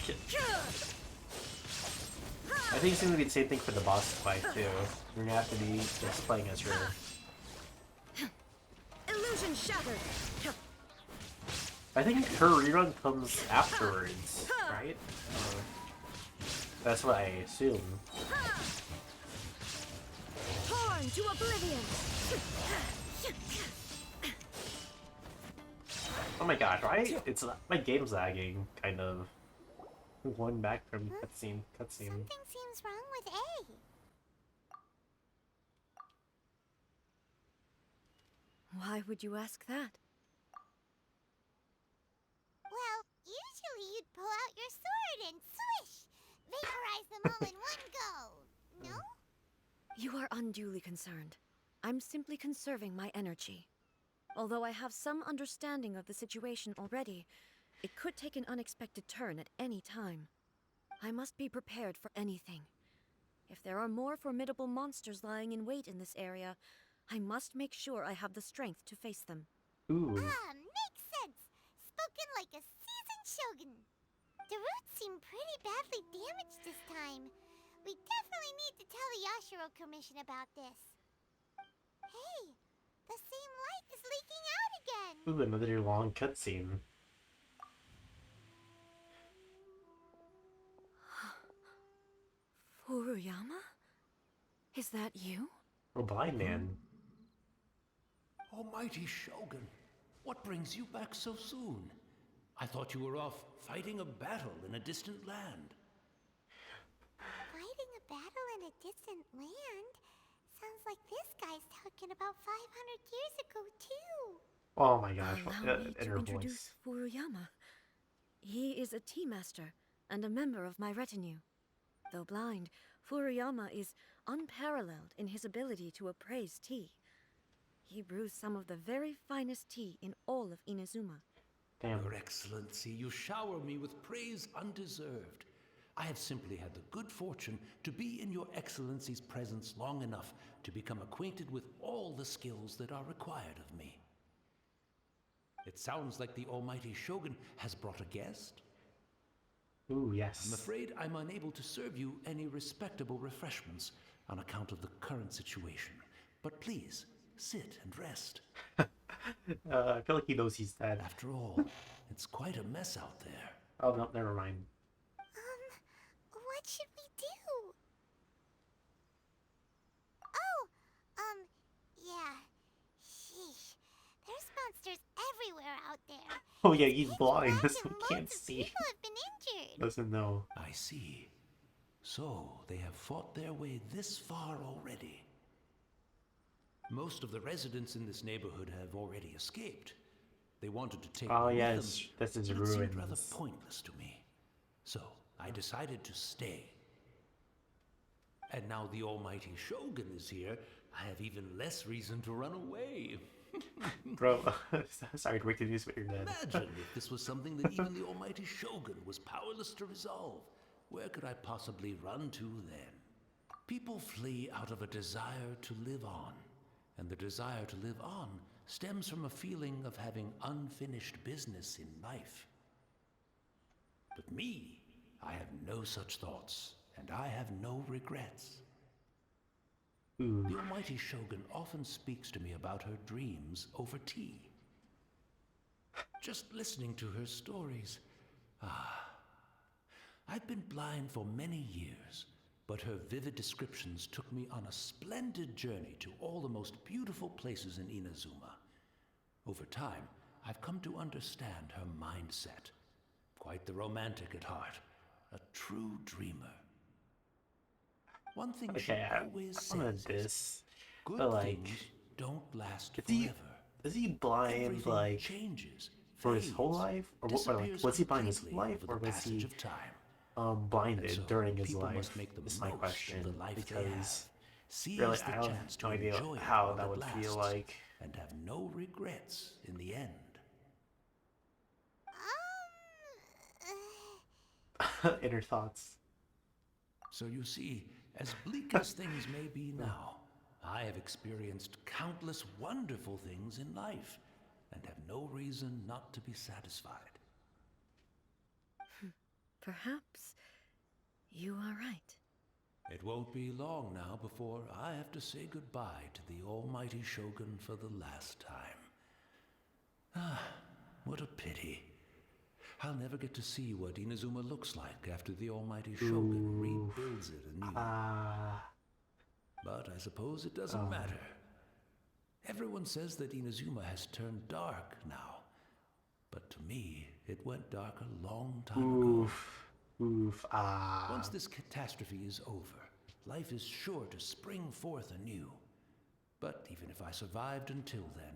[SPEAKER 1] it's gonna be the same thing for the boss fight too. You're gonna have to be just playing as her.
[SPEAKER 4] Illusion shattered!
[SPEAKER 1] I think her rerun comes afterwards, right? That's what I assume.
[SPEAKER 4] Torn to oblivion!
[SPEAKER 1] Oh my gosh, right? It's my game's lagging, kind of. Going back from cutscene.
[SPEAKER 2] Something seems wrong with A.
[SPEAKER 4] Why would you ask that?
[SPEAKER 2] Well, usually you'd pull out your sword and swish! Vaporize them all in one go! No?
[SPEAKER 4] You are unduly concerned. I'm simply conserving my energy. Although I have some understanding of the situation already, it could take an unexpected turn at any time. I must be prepared for anything. If there are more formidable monsters lying in wait in this area, I must make sure I have the strength to face them.
[SPEAKER 1] Ooh.
[SPEAKER 2] Ah, makes sense! Spoken like a seasoned shogun. The roots seem pretty badly damaged this time. We definitely need to tell the Yashiro Commission about this. Hey, the same light is leaking out again!
[SPEAKER 1] Ooh, another long cutscene.
[SPEAKER 4] Furuyama? Is that you?
[SPEAKER 1] Oh, blind man.
[SPEAKER 6] Almighty Shogun, what brings you back so soon? I thought you were off fighting a battle in a distant land.
[SPEAKER 2] Fighting a battle in a distant land? Sounds like this guy's talking about 500 years ago, too.
[SPEAKER 1] Oh my gosh,
[SPEAKER 4] Allow me
[SPEAKER 1] in
[SPEAKER 4] to
[SPEAKER 1] her
[SPEAKER 4] introduce
[SPEAKER 1] voice.
[SPEAKER 4] Furuyama. He is a tea master and a member of my retinue. Though blind, Furuyama is unparalleled in his ability to appraise tea. He brews some of the very finest tea in all of Inazuma.
[SPEAKER 1] Damn.
[SPEAKER 6] Your Excellency, you shower me with praise undeserved. I have simply had the good fortune to be in your Excellency's presence long enough to become acquainted with all the skills that are required of me. It sounds like the Almighty Shogun has brought a guest.
[SPEAKER 1] Ooh, yes.
[SPEAKER 6] I'm afraid I'm unable to serve you any respectable refreshments on account of the current situation. But please, sit and rest.
[SPEAKER 1] I feel like he knows he's dead.
[SPEAKER 6] After all, it's quite a mess out there.
[SPEAKER 1] Oh, no, never mind.
[SPEAKER 2] What should we do? Oh, yeah. Sheesh. There's bound monsters everywhere out there.
[SPEAKER 1] Oh yeah,
[SPEAKER 2] It's
[SPEAKER 1] he's
[SPEAKER 2] pitch
[SPEAKER 1] blind,
[SPEAKER 2] black
[SPEAKER 1] so
[SPEAKER 2] and
[SPEAKER 1] he can't
[SPEAKER 2] loads of
[SPEAKER 1] see.
[SPEAKER 2] people have been injured.
[SPEAKER 1] Doesn't know.
[SPEAKER 6] I see. So, they have fought their way this far already. Most of the residents in this neighborhood have already escaped. They wanted to take
[SPEAKER 1] Oh
[SPEAKER 6] me with
[SPEAKER 1] yes,
[SPEAKER 6] them,
[SPEAKER 1] this is
[SPEAKER 6] but it seemed rather
[SPEAKER 1] ruins.
[SPEAKER 6] pointless to me. So, I decided to stay. And now the almighty Shogun is here, I have even less reason to run away.
[SPEAKER 1] Bro, sorry to break the news, but you're dead.
[SPEAKER 6] Imagine if this was something that even the almighty Shogun was powerless to resolve. Where could I possibly run to then? People flee out of a desire to live on. And the desire to live on stems from a feeling of having unfinished business in life. But me, I have no such thoughts, and I have no regrets.
[SPEAKER 1] Ooh.
[SPEAKER 6] The almighty Shogun often speaks to me about her dreams over tea. Just listening to her stories. I've been blind for many years, but her vivid descriptions took me on a splendid journey to all the most beautiful places in Inazuma. Over time, I've come to understand her mindset. Quite the romantic at heart, a true dreamer. One thing she
[SPEAKER 1] Okay,
[SPEAKER 6] always
[SPEAKER 1] I'm gonna
[SPEAKER 6] says is,
[SPEAKER 1] diss.
[SPEAKER 6] good
[SPEAKER 1] But like,
[SPEAKER 6] things don't last
[SPEAKER 1] is he
[SPEAKER 6] forever.
[SPEAKER 1] blind
[SPEAKER 6] Everything
[SPEAKER 1] like
[SPEAKER 6] changes,
[SPEAKER 1] for his whole
[SPEAKER 6] fades,
[SPEAKER 1] life, or what? Or, like,
[SPEAKER 6] disappears
[SPEAKER 1] was he blind his whole
[SPEAKER 6] completely
[SPEAKER 1] life,
[SPEAKER 6] over
[SPEAKER 1] or
[SPEAKER 6] the
[SPEAKER 1] was
[SPEAKER 6] passage
[SPEAKER 1] he
[SPEAKER 6] of time.
[SPEAKER 1] blinded
[SPEAKER 6] And so
[SPEAKER 1] during his
[SPEAKER 6] people
[SPEAKER 1] life?
[SPEAKER 6] must make the
[SPEAKER 1] Is my
[SPEAKER 6] most
[SPEAKER 1] question
[SPEAKER 6] of the life they have.
[SPEAKER 1] because
[SPEAKER 6] Seize
[SPEAKER 1] really
[SPEAKER 6] the
[SPEAKER 1] I don't
[SPEAKER 6] chance
[SPEAKER 1] have
[SPEAKER 6] to
[SPEAKER 1] no idea
[SPEAKER 6] enjoy it
[SPEAKER 1] how
[SPEAKER 6] while
[SPEAKER 1] that
[SPEAKER 6] it
[SPEAKER 1] would feel
[SPEAKER 6] lasts,
[SPEAKER 1] like.
[SPEAKER 6] and have no regrets in the end.
[SPEAKER 1] Inner thoughts.
[SPEAKER 6] So you see, as bleak as things may be now, I have experienced countless wonderful things in life, and have no reason not to be satisfied.
[SPEAKER 4] Perhaps you are right.
[SPEAKER 6] It won't be long now before I have to say goodbye to the almighty Shogun for the last time. What a pity. I'll never get to see what Inazuma looks like after the almighty Shogun rebuilds it anew. But I suppose it doesn't matter. Everyone says that Inazuma has turned dark now. But to me, it went dark a long time ago. Once this catastrophe is over, life is sure to spring forth anew. But even if I survived until then,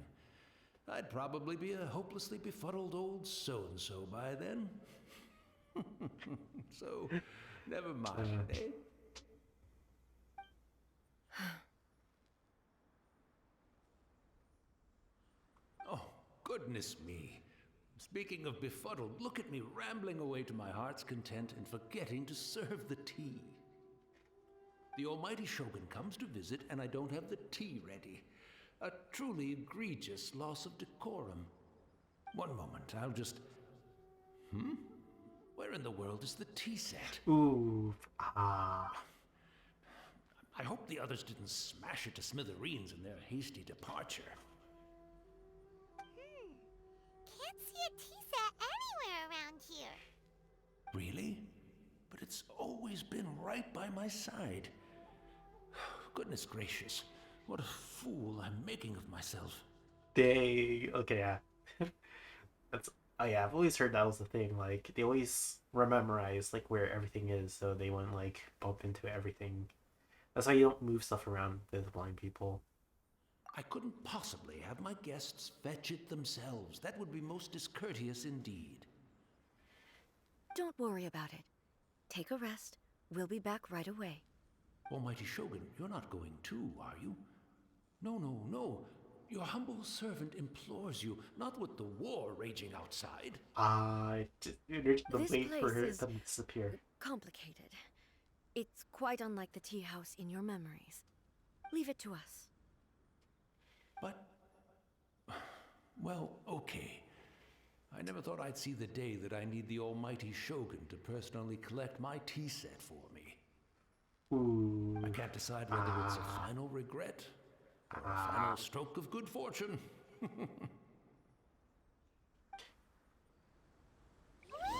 [SPEAKER 6] I'd probably be a hopelessly befuddled old so-and-so by then. So, never mind, eh? Oh, goodness me. Speaking of befuddled, look at me rambling away to my heart's content and forgetting to serve the tea. The almighty Shogun comes to visit and I don't have the tea ready. A truly egregious loss of decorum. One moment, I'll just... Where in the world is the tea set? I hope the others didn't smash it to smithereens in their hasty departure.
[SPEAKER 2] Can't see a tea set anywhere around here.
[SPEAKER 6] Really? But it's always been right by my side. Goodness gracious, what a fool I'm making of myself.
[SPEAKER 1] Okay, yeah. I've always heard that was the thing. Like, they always memorize like where everything is, so they wouldn't like bump into everything. That's why you don't move stuff around with blind people.
[SPEAKER 6] I couldn't possibly have my guests fetch it themselves. That would be most discourteous indeed.
[SPEAKER 4] Don't worry about it. Take a rest. We'll be back right away.
[SPEAKER 6] Almighty Shogun, you're not going too, are you? No. Your humble servant implores you, not with the war raging outside.
[SPEAKER 1] There's the
[SPEAKER 4] This
[SPEAKER 1] wait for
[SPEAKER 4] place
[SPEAKER 1] her
[SPEAKER 4] is
[SPEAKER 1] to disappear.
[SPEAKER 4] complicated. It's quite unlike the tea house in your memories. Leave it to us.
[SPEAKER 6] But... well, okay. I never thought I'd see the day that I need the almighty Shogun to personally collect my tea set for me. I can't decide whether it's a final regret or a final stroke of good fortune.
[SPEAKER 2] Where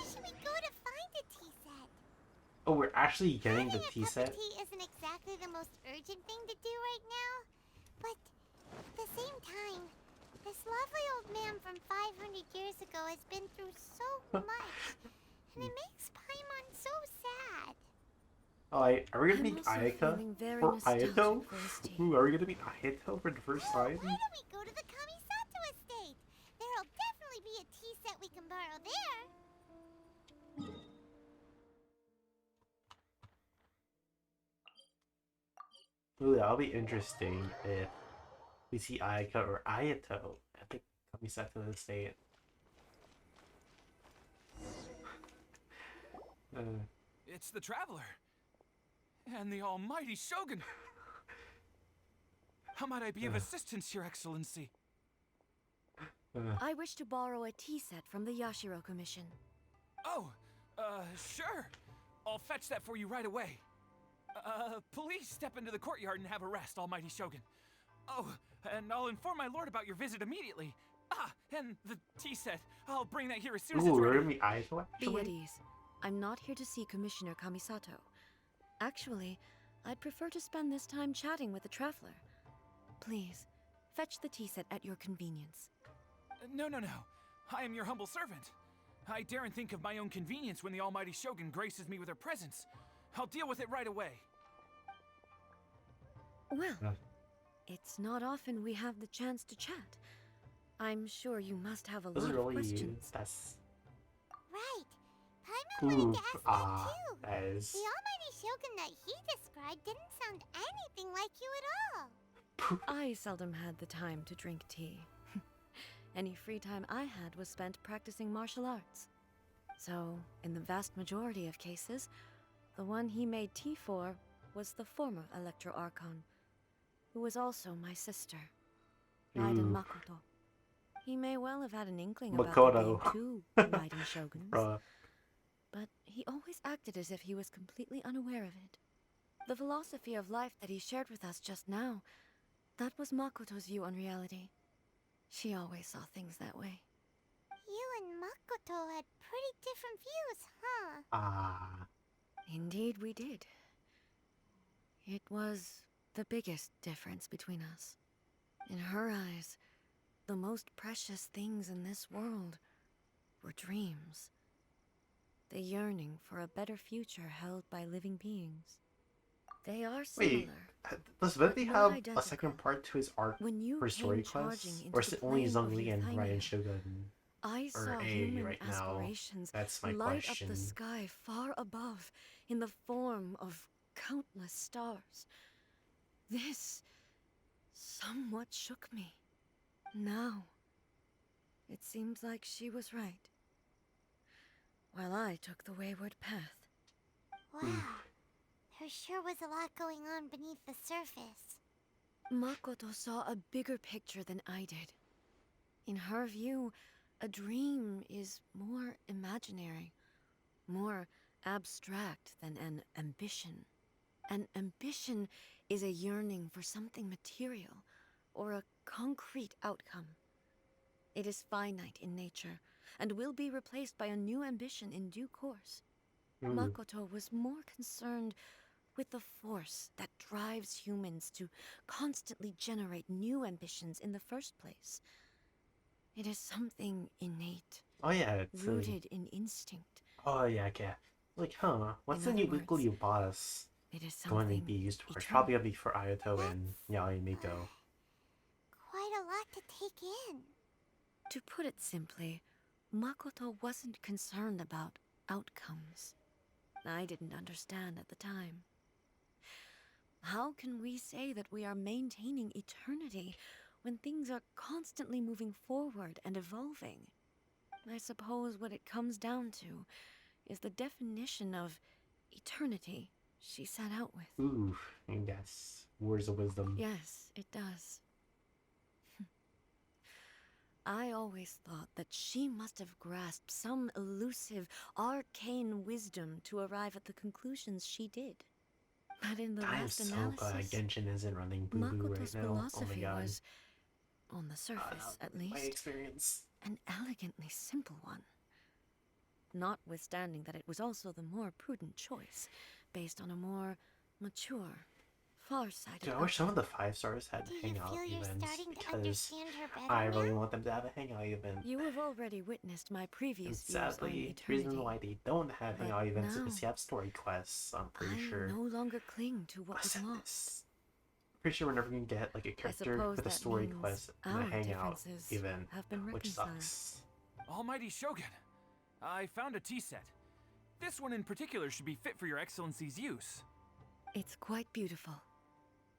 [SPEAKER 2] should we go to find a tea set?
[SPEAKER 1] Oh, we're actually getting the
[SPEAKER 2] Having
[SPEAKER 1] tea
[SPEAKER 2] a cup
[SPEAKER 1] set?
[SPEAKER 2] of tea isn't exactly the most urgent thing to do right now, but at the same time, This lovely old man from 500 years ago has been through so much, and it makes Paimon so sad.
[SPEAKER 1] Oh, are we gonna
[SPEAKER 4] I'm
[SPEAKER 1] meet
[SPEAKER 4] also
[SPEAKER 1] Ayaka
[SPEAKER 4] feeling very
[SPEAKER 1] for
[SPEAKER 4] nostalgic
[SPEAKER 1] Ayato?
[SPEAKER 4] for his tea.
[SPEAKER 1] Ooh, are we gonna meet Ayato for the first
[SPEAKER 2] Oh,
[SPEAKER 1] time?
[SPEAKER 2] why don't we go to the Kamisato estate? There'll definitely be a tea set we can borrow there.
[SPEAKER 1] Ooh, that'll be interesting if we see Ayaka or Ayato at the Kamisato estate.
[SPEAKER 7] It's the Traveler. And the almighty Shogun. How might I be of assistance, Your Excellency?
[SPEAKER 4] I wish to borrow a tea set from the Yashiro Commission.
[SPEAKER 7] Oh, sure. I'll fetch that for you right away. Please step into the courtyard and have a rest, almighty Shogun. Oh, and I'll inform my lord about your visit immediately. Ah, and the tea set. I'll bring that here as soon as
[SPEAKER 1] Ooh,
[SPEAKER 7] it's
[SPEAKER 1] we're
[SPEAKER 7] ready.
[SPEAKER 1] gonna meet Ayato
[SPEAKER 4] Be
[SPEAKER 1] actually?
[SPEAKER 4] at ease. I'm not here to see Commissioner Kamisato. Actually, I'd prefer to spend this time chatting with the Traveler. Please, fetch the tea set at your convenience.
[SPEAKER 7] No. I am your humble servant. I daren't think of my own convenience when the almighty Shogun graces me with her presence. I'll deal with it right away.
[SPEAKER 4] Well,
[SPEAKER 1] Yeah.
[SPEAKER 4] it's not often we have the chance to chat. I'm sure you must have a
[SPEAKER 1] Those
[SPEAKER 4] lot
[SPEAKER 1] are
[SPEAKER 4] of
[SPEAKER 1] really
[SPEAKER 4] questions.
[SPEAKER 1] that's
[SPEAKER 2] Right. Paimon wanted to ask
[SPEAKER 1] ah,
[SPEAKER 2] that too.
[SPEAKER 1] that is
[SPEAKER 2] The almighty Shogun that he described didn't sound anything like you at all.
[SPEAKER 4] I seldom had the time to drink tea. Any free time I had was spent practicing martial arts. So, in the vast majority of cases, the one he made tea for was the former Electro Archon, who was also my sister, Raiden
[SPEAKER 1] Ooh.
[SPEAKER 4] Makoto. He may well have had an inkling about there being
[SPEAKER 1] Makoto.
[SPEAKER 4] two Raiden Shoguns,
[SPEAKER 1] Bruh.
[SPEAKER 4] but he always acted as if he was completely unaware of it. The philosophy of life that he shared with us just now, that was Makoto's view on reality. She always saw things that way.
[SPEAKER 2] You and Makoto had pretty different views, huh?
[SPEAKER 1] Ah.
[SPEAKER 4] Indeed we did. It was the biggest difference between us. In her eyes, the most precious things in this world were dreams. The yearning for a better future held by living beings. They are similar.
[SPEAKER 1] Wait, does
[SPEAKER 4] but
[SPEAKER 1] Venti
[SPEAKER 4] not
[SPEAKER 1] have a
[SPEAKER 4] identical.
[SPEAKER 1] second part to his arc
[SPEAKER 4] When you
[SPEAKER 1] for story
[SPEAKER 4] came charging
[SPEAKER 1] quests?
[SPEAKER 4] into
[SPEAKER 1] Or is
[SPEAKER 4] the
[SPEAKER 1] it only
[SPEAKER 4] plane of
[SPEAKER 1] Zhongli and Ryan
[SPEAKER 4] Euthymia,
[SPEAKER 1] Shogun?
[SPEAKER 4] I
[SPEAKER 1] Or
[SPEAKER 4] saw
[SPEAKER 1] A
[SPEAKER 4] human
[SPEAKER 1] right now?
[SPEAKER 4] aspirations
[SPEAKER 1] That's my
[SPEAKER 4] light
[SPEAKER 1] question.
[SPEAKER 4] up the sky far above in the form of countless stars. This somewhat shook me. Now, it seems like she was right, while I took the wayward path.
[SPEAKER 2] Wow. There sure was a lot going on beneath the surface.
[SPEAKER 4] Makoto saw a bigger picture than I did. In her view, a dream is more imaginary, more abstract than an ambition. An ambition is a yearning for something material, or a concrete outcome. It is finite in nature, and will be replaced by a new ambition in due course.
[SPEAKER 1] Ooh.
[SPEAKER 4] Makoto was more concerned with the force that drives humans to constantly generate new ambitions in the first place. It is something innate,
[SPEAKER 1] Oh yeah, it's
[SPEAKER 4] rooted in instinct.
[SPEAKER 1] oh yeah, okay. Like, huh? What's the
[SPEAKER 4] In
[SPEAKER 1] new
[SPEAKER 4] other
[SPEAKER 1] weekly
[SPEAKER 4] words,
[SPEAKER 1] boss
[SPEAKER 4] it is
[SPEAKER 1] going to
[SPEAKER 4] something
[SPEAKER 1] be used for? It's
[SPEAKER 4] eternal.
[SPEAKER 1] probably gonna be for Ayato and Yaoi Miko.
[SPEAKER 2] Quite a lot to take in.
[SPEAKER 4] To put it simply, Makoto wasn't concerned about outcomes. I didn't understand at the time. How can we say that we are maintaining eternity when things are constantly moving forward and evolving? I suppose what it comes down to is the definition of eternity she set out with.
[SPEAKER 1] Ooh, I guess words of wisdom.
[SPEAKER 4] Yes, it does. I always thought that she must have grasped some elusive, arcane wisdom to arrive at the conclusions she did. But in the
[SPEAKER 1] I'm
[SPEAKER 4] last
[SPEAKER 1] so glad
[SPEAKER 4] analysis,
[SPEAKER 1] Genshin isn't running Boo Boo right
[SPEAKER 4] Makoto's
[SPEAKER 1] now. Oh my
[SPEAKER 4] philosophy
[SPEAKER 1] god.
[SPEAKER 4] was, on the surface at
[SPEAKER 1] My
[SPEAKER 4] least,
[SPEAKER 1] experience.
[SPEAKER 4] an elegantly simple one. Notwithstanding that it was also the more prudent choice, based on a more mature far sighted.
[SPEAKER 1] Dude, I wish some of the 5 stars had
[SPEAKER 2] Do you
[SPEAKER 1] hangout
[SPEAKER 2] feel you're
[SPEAKER 1] events
[SPEAKER 2] starting to
[SPEAKER 1] because
[SPEAKER 2] understand her better
[SPEAKER 1] I really
[SPEAKER 2] now?
[SPEAKER 1] want them to have a hangout event.
[SPEAKER 4] You have already witnessed my
[SPEAKER 1] And
[SPEAKER 4] previous views on
[SPEAKER 1] sadly, the
[SPEAKER 4] eternity.
[SPEAKER 1] reason why they don't have
[SPEAKER 4] But
[SPEAKER 1] hangout events is
[SPEAKER 4] now,
[SPEAKER 1] because you have story quests, I'm pretty
[SPEAKER 4] I
[SPEAKER 1] sure.
[SPEAKER 4] no longer cling to what was lost.
[SPEAKER 1] Sadness. Pretty sure we're never gonna get like a character
[SPEAKER 4] suppose
[SPEAKER 1] with a
[SPEAKER 4] that
[SPEAKER 1] story
[SPEAKER 4] means
[SPEAKER 1] quest in a
[SPEAKER 4] our
[SPEAKER 1] hangout
[SPEAKER 4] differences
[SPEAKER 1] event,
[SPEAKER 4] have been
[SPEAKER 1] which
[SPEAKER 4] reconciled.
[SPEAKER 1] sucks.
[SPEAKER 7] Almighty Shogun, I found a tea set. This one in particular should be fit for your excellency's use.
[SPEAKER 4] It's quite beautiful.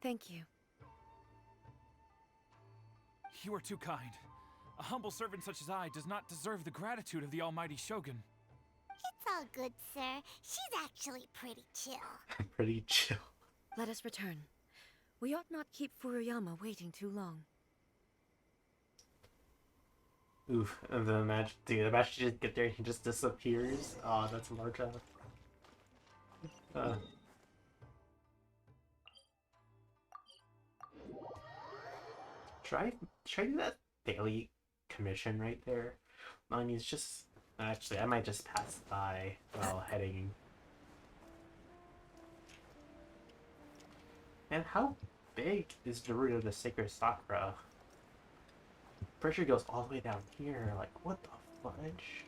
[SPEAKER 4] Thank you.
[SPEAKER 7] You are too kind. A humble servant such as I does not deserve the gratitude of the Almighty Shogun.
[SPEAKER 2] It's all good, sir. She's actually pretty chill.
[SPEAKER 1] Pretty chill.
[SPEAKER 4] Let us return. We ought not keep Furuyama waiting too long.
[SPEAKER 1] Oof, and then imagine, dude, imagine you just get there and he just disappears. Oh, that's a large out. Try do that daily commission right there. I mean, it's just actually I might just pass by while heading. And how big is the root of the sacred sakura? Pressure goes all the way down here. Like, what the fudge?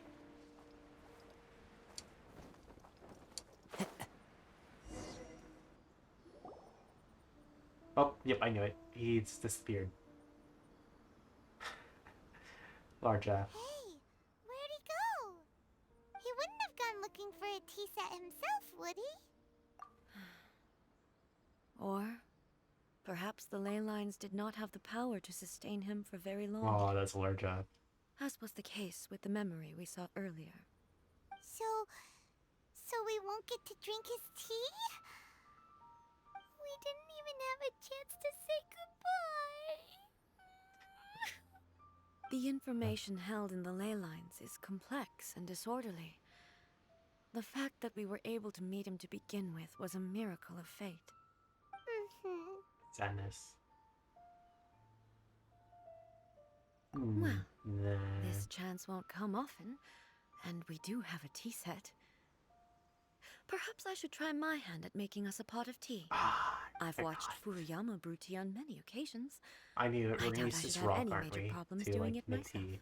[SPEAKER 1] Oh, yep, I knew it. He's disappeared. Large F.
[SPEAKER 2] Hey, where'd he go? He wouldn't have gone looking for a tea set himself, would he?
[SPEAKER 4] Or perhaps the ley lines did not have the power to sustain him for very long,
[SPEAKER 1] Oh, that's a large F.
[SPEAKER 4] as was the case with the memory we saw earlier.
[SPEAKER 2] So we won't get to drink his tea? We didn't even have a chance to say goodbye.
[SPEAKER 4] The information held in the ley lines is complex and disorderly. The fact that we were able to meet him to begin with was a miracle of fate.
[SPEAKER 1] Sadness.
[SPEAKER 4] Well,
[SPEAKER 1] Nah.
[SPEAKER 4] This chance won't come often, and we do have a tea set. Perhaps I should try my hand at making us a pot of tea.
[SPEAKER 1] Ah,
[SPEAKER 4] I've
[SPEAKER 1] my
[SPEAKER 4] watched
[SPEAKER 1] God.
[SPEAKER 4] Furuyama brew tea on many occasions.
[SPEAKER 1] I need to
[SPEAKER 4] I doubt I
[SPEAKER 1] release
[SPEAKER 4] should
[SPEAKER 1] this
[SPEAKER 4] have
[SPEAKER 1] rock,
[SPEAKER 4] any
[SPEAKER 1] aren't
[SPEAKER 4] major
[SPEAKER 1] we?
[SPEAKER 4] problems
[SPEAKER 1] To
[SPEAKER 4] doing
[SPEAKER 1] like
[SPEAKER 4] it
[SPEAKER 1] make
[SPEAKER 4] myself.
[SPEAKER 1] tea.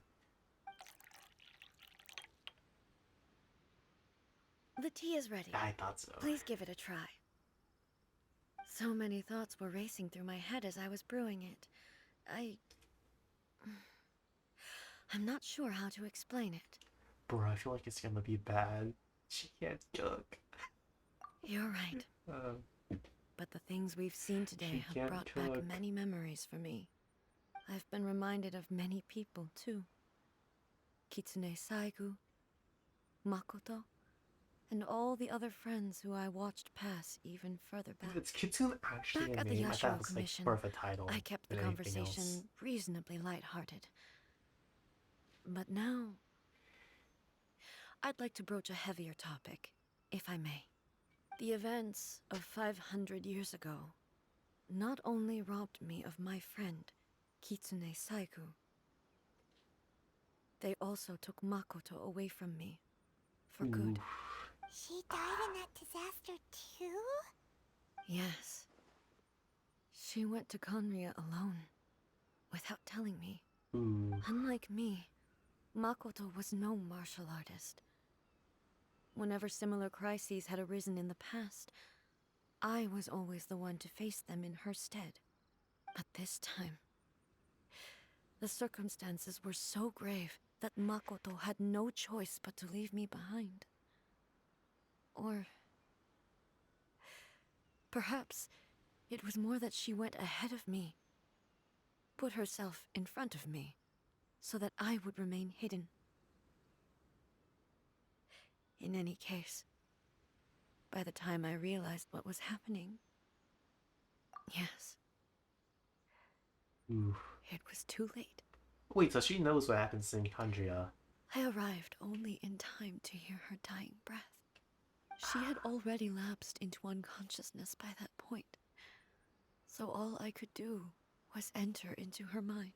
[SPEAKER 4] The tea is ready.
[SPEAKER 1] I thought so.
[SPEAKER 4] Please give it a try. So many thoughts were racing through my head as I was brewing it. I'm not sure how to explain it.
[SPEAKER 1] Bro, I feel like it's gonna be bad. She can't cook.
[SPEAKER 4] You're right.
[SPEAKER 1] But
[SPEAKER 4] The things we've seen today
[SPEAKER 1] She
[SPEAKER 4] have
[SPEAKER 1] can't
[SPEAKER 4] brought back
[SPEAKER 1] cook.
[SPEAKER 4] many memories for me. I've been reminded of many people, too. Kitsune Saigu, Makoto, and all the other friends who I watched pass even further back.
[SPEAKER 1] It's Kitsune actually
[SPEAKER 4] Back
[SPEAKER 1] a
[SPEAKER 4] at the
[SPEAKER 1] name? I thought
[SPEAKER 4] Yashiro
[SPEAKER 1] it was like
[SPEAKER 4] Commission,
[SPEAKER 1] more of a title.
[SPEAKER 4] I kept the
[SPEAKER 1] than anything
[SPEAKER 4] conversation
[SPEAKER 1] else.
[SPEAKER 4] reasonably lighthearted. But now, I'd like to broach a heavier topic, if I may. The events of 500 years ago not only robbed me of my friend, Kitsune Saigu, they also took Makoto away from me, for good.
[SPEAKER 2] She died in that disaster too?
[SPEAKER 4] Yes. She went to Conria alone, without telling me.
[SPEAKER 1] Ooh.
[SPEAKER 4] Unlike me, Makoto was no martial artist. Whenever similar crises had arisen in the past, I was always the one to face them in her stead. But this time, the circumstances were so grave that Makoto had no choice but to leave me behind. Or perhaps it was more that she went ahead of me, put herself in front of me, so that I would remain hidden. In any case, by the time I realized what was happening, yes,
[SPEAKER 1] Ooh.
[SPEAKER 4] it was too late.
[SPEAKER 1] Wait, so she knows what happens in Kandria.
[SPEAKER 4] I arrived only in time to hear her dying breath. She had already lapsed into unconsciousness by that point, so all I could do was enter into her mind.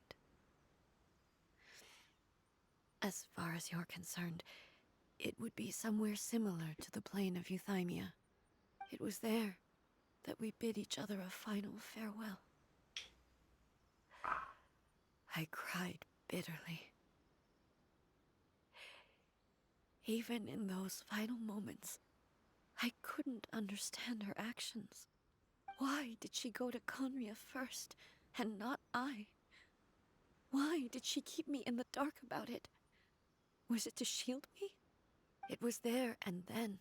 [SPEAKER 4] As far as you're concerned, it would be somewhere similar to the plane of Euthymia. It was there, that we bid each other a final farewell. I cried bitterly. Even in those final moments, I couldn't understand her actions. Why did she go to Conria first, and not I? Why did she keep me in the dark about it? Was it to shield me? It was there and then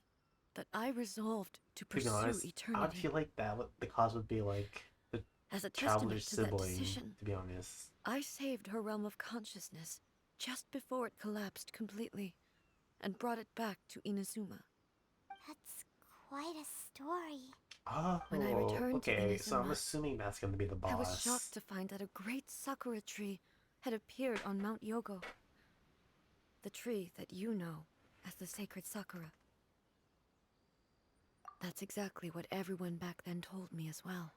[SPEAKER 4] that I resolved to
[SPEAKER 1] To be
[SPEAKER 4] pursue
[SPEAKER 1] honest, I would
[SPEAKER 4] eternity.
[SPEAKER 1] feel like the cause would be like the
[SPEAKER 4] As a
[SPEAKER 1] traveler's
[SPEAKER 4] testament to that
[SPEAKER 1] sibling,
[SPEAKER 4] decision,
[SPEAKER 1] to be honest.
[SPEAKER 4] I saved her realm of consciousness just before it collapsed completely, and brought it back to Inazuma.
[SPEAKER 2] That's quite a story.
[SPEAKER 1] Oh,
[SPEAKER 4] When I returned to
[SPEAKER 1] okay, so I'm
[SPEAKER 4] Inazuma,
[SPEAKER 1] assuming that's gonna be the
[SPEAKER 4] I was shocked
[SPEAKER 1] boss.
[SPEAKER 4] to find that a great sakura tree had appeared on Mount Yogo. The tree that you know as the sacred sakura. That's exactly what everyone back then told me as well.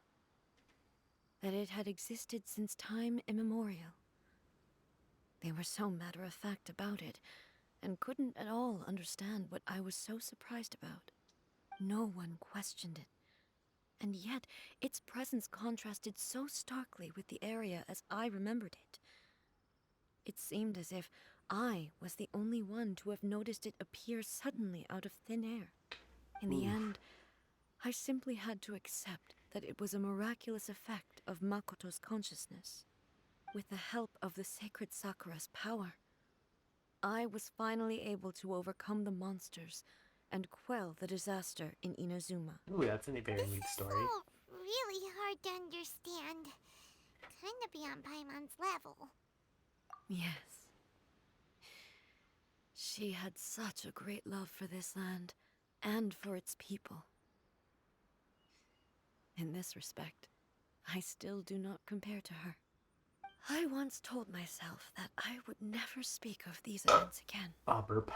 [SPEAKER 4] That it had existed since time immemorial. They were so matter-of-fact about it, and couldn't at all understand what I was so surprised about. No one questioned it. And yet, its presence contrasted so starkly with the area as I remembered it. It seemed as if I was the only one to have noticed it appear suddenly out of thin air. In the end, I simply had to accept that it was a miraculous effect of Makoto's consciousness. With the help of the sacred Sakura's power, I was finally able to overcome the monsters and quell the disaster in Inazuma.
[SPEAKER 1] Ooh, that's a very
[SPEAKER 2] This
[SPEAKER 1] neat
[SPEAKER 2] is
[SPEAKER 1] story.
[SPEAKER 2] all really hard to understand. Kinda beyond Paimon's level.
[SPEAKER 4] Yes. She had such a great love for this land and for its people. In this respect, I still do not compare to her. I once told myself that I would never speak of these events again.
[SPEAKER 1] Ah, burp.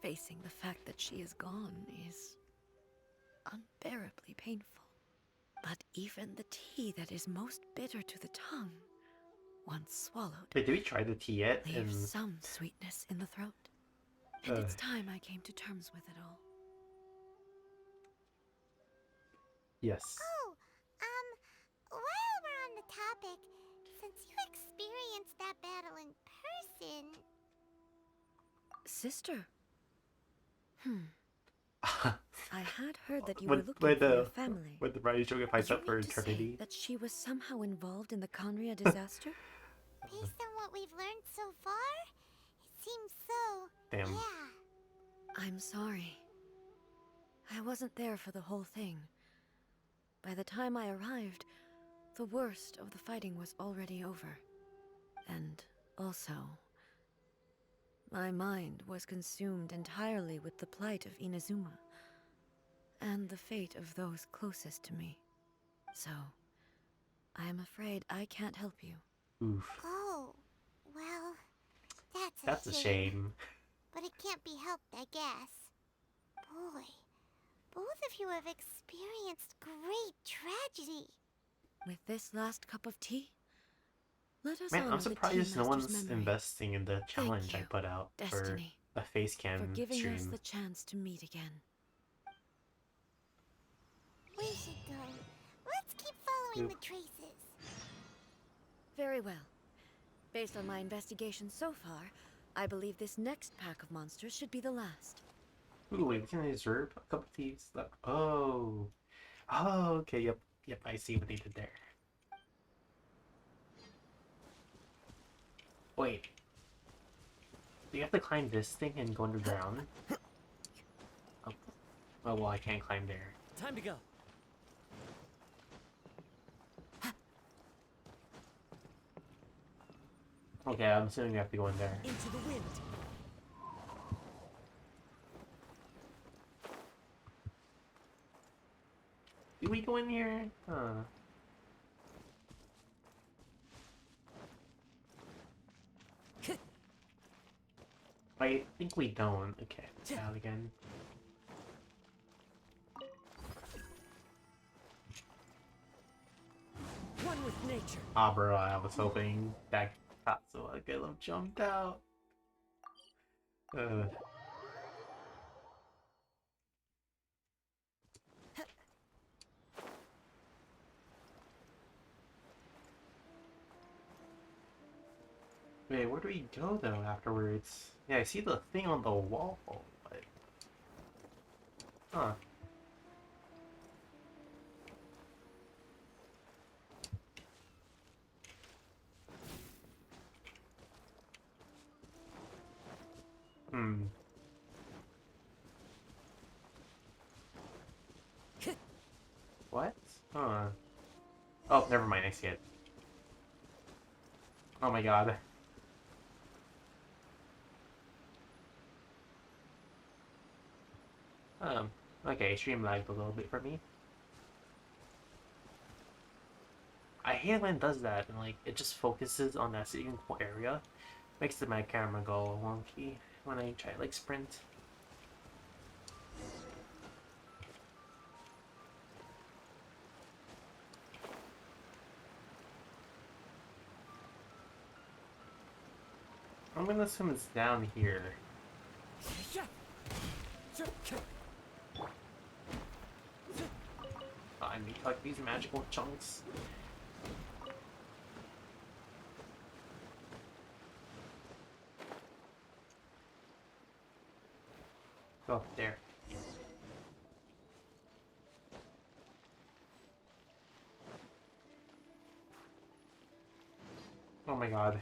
[SPEAKER 4] Facing the fact that she is gone is unbearably painful. But even the tea that is most bitter to the tongue, once swallowed,
[SPEAKER 1] Wait, did we try the tea yet?
[SPEAKER 4] leaves
[SPEAKER 1] And
[SPEAKER 4] some sweetness in the throat. And it's time I came to terms with it all.
[SPEAKER 1] yes.
[SPEAKER 2] Oh, while we're on the topic, since you experienced that battle in person,
[SPEAKER 4] Sister. I had heard that you
[SPEAKER 1] When-
[SPEAKER 4] were looking
[SPEAKER 1] when
[SPEAKER 4] for
[SPEAKER 1] the-
[SPEAKER 4] your family.
[SPEAKER 1] When the Bride Shogun fights
[SPEAKER 4] You
[SPEAKER 1] up for
[SPEAKER 4] mean to say
[SPEAKER 1] eternity.
[SPEAKER 4] that she was somehow involved in the Conria disaster?
[SPEAKER 2] based on what we've learned so far, it seems so.
[SPEAKER 1] Damn.
[SPEAKER 2] Yeah.
[SPEAKER 4] I'm sorry. I wasn't there for the whole thing. By the time I arrived, the worst of the fighting was already over. And also, my mind was consumed entirely with the plight of Inazuma and the fate of those closest to me. So, I am afraid I can't help you.
[SPEAKER 1] Oof.
[SPEAKER 2] Oh, well,
[SPEAKER 1] That's a shame.
[SPEAKER 2] But it can't be helped, I guess. Boy, both of you have experienced great tragedy.
[SPEAKER 4] With this last cup of tea, let us
[SPEAKER 1] Man,
[SPEAKER 4] honor
[SPEAKER 1] I'm
[SPEAKER 4] the
[SPEAKER 1] surprised
[SPEAKER 4] tea
[SPEAKER 1] no
[SPEAKER 4] master's
[SPEAKER 1] one's
[SPEAKER 4] memory
[SPEAKER 1] investing in the challenge I
[SPEAKER 4] you,
[SPEAKER 1] put out
[SPEAKER 4] Destiny,
[SPEAKER 1] for a face
[SPEAKER 4] for
[SPEAKER 1] cam
[SPEAKER 4] giving us
[SPEAKER 1] stream.
[SPEAKER 4] the chance to meet again.
[SPEAKER 2] We should go. Let's keep following
[SPEAKER 1] Oop.
[SPEAKER 2] the traces.
[SPEAKER 4] Very well. Based on my investigation so far, I believe this next pack of monsters should be the last.
[SPEAKER 1] Ooh, wait, can I reserve a couple of these? Oh. Oh, okay, yep. Yep, I see what they did there. Wait. Do you have to climb this thing and go underground? Oh, oh well, I can't climb there.
[SPEAKER 8] Time to go.
[SPEAKER 1] Okay, I'm assuming we have to go in there.
[SPEAKER 8] Into the wind.
[SPEAKER 1] Do we go in here? Huh. I think we don't. Okay, out again.
[SPEAKER 8] One with nature.
[SPEAKER 1] Ah, bro, I was hoping that Tatsuya could have jumped out. Wait, where do we go though afterwards? Yeah, I see the thing on the wall, but... Huh. Hmm. What? Huh. Oh, never mind, I see it. Oh my god. Okay, stream lagged a little bit for me. I hate when it does that, and like, it just focuses on that single area. Makes my camera go wonky when I try like sprint. I'm gonna assume it's down here. Oh, I need like these magical chunks. Oh, there. Oh my god.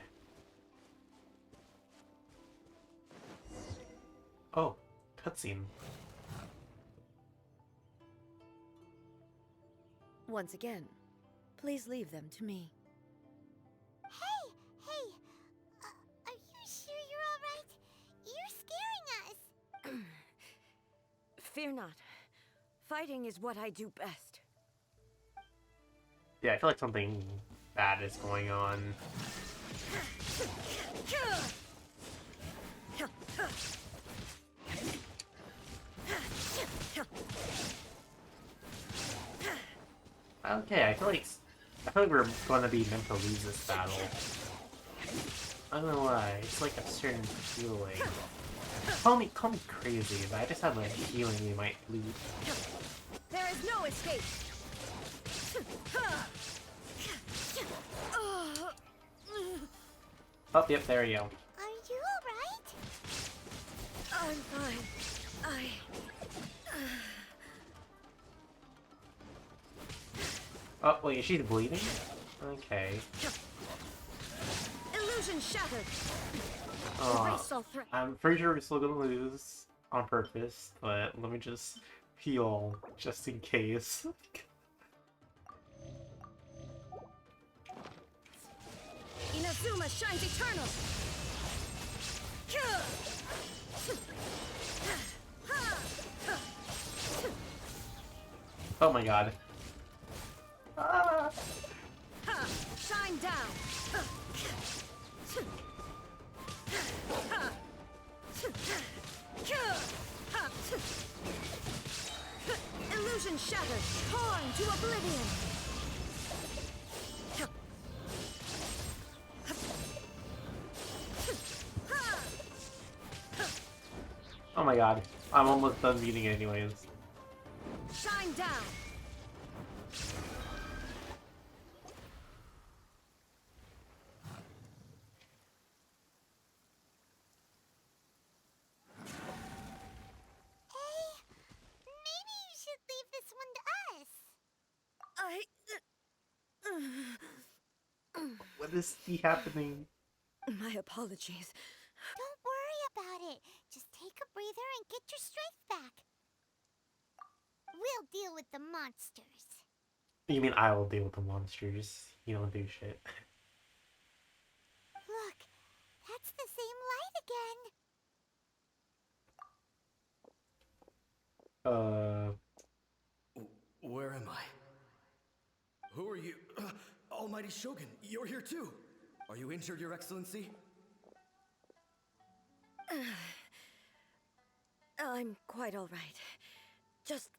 [SPEAKER 1] Oh, cutscene.
[SPEAKER 4] Once again, please leave them to me.
[SPEAKER 2] Hey, hey, are you sure you're all right? You're scaring us.
[SPEAKER 4] Fear not. Fighting is what I do best.
[SPEAKER 1] Yeah, I feel like something bad is going on. Okay, I feel like we're gonna be meant to lose this battle. I don't know why. It's like a certain feeling. Call me crazy, but I just have a feeling we might lose.
[SPEAKER 4] There is no escape.
[SPEAKER 1] Oh, yep, there we go.
[SPEAKER 2] Are you all right?
[SPEAKER 4] I'm fine.
[SPEAKER 1] Oh, wait, she's bleeding? Okay.
[SPEAKER 4] Illusion shattered.
[SPEAKER 1] Oh,
[SPEAKER 4] Erase all threat.
[SPEAKER 1] I'm pretty sure we're still gonna lose on purpose, but let me just heal just in case.
[SPEAKER 4] Inazuma shines eternal.
[SPEAKER 1] Oh my god. Ah!
[SPEAKER 4] Shine down. Illusion shattered, torn to oblivion.
[SPEAKER 1] Oh my god. I'm almost done beating it anyways.
[SPEAKER 4] Shine down.
[SPEAKER 2] Maybe you should leave this one to us.
[SPEAKER 1] What is happening?
[SPEAKER 4] My apologies.
[SPEAKER 2] Don't worry about it. Just take a breather and get your strength back. We'll deal with the monsters.
[SPEAKER 1] You mean I will deal with the monsters? You don't do shit.
[SPEAKER 2] Look, that's the same light again.
[SPEAKER 5] Where am I? Who are you? Almighty Shogun, you're here too. Are you injured, Your Excellency?
[SPEAKER 4] I'm quite all right. Just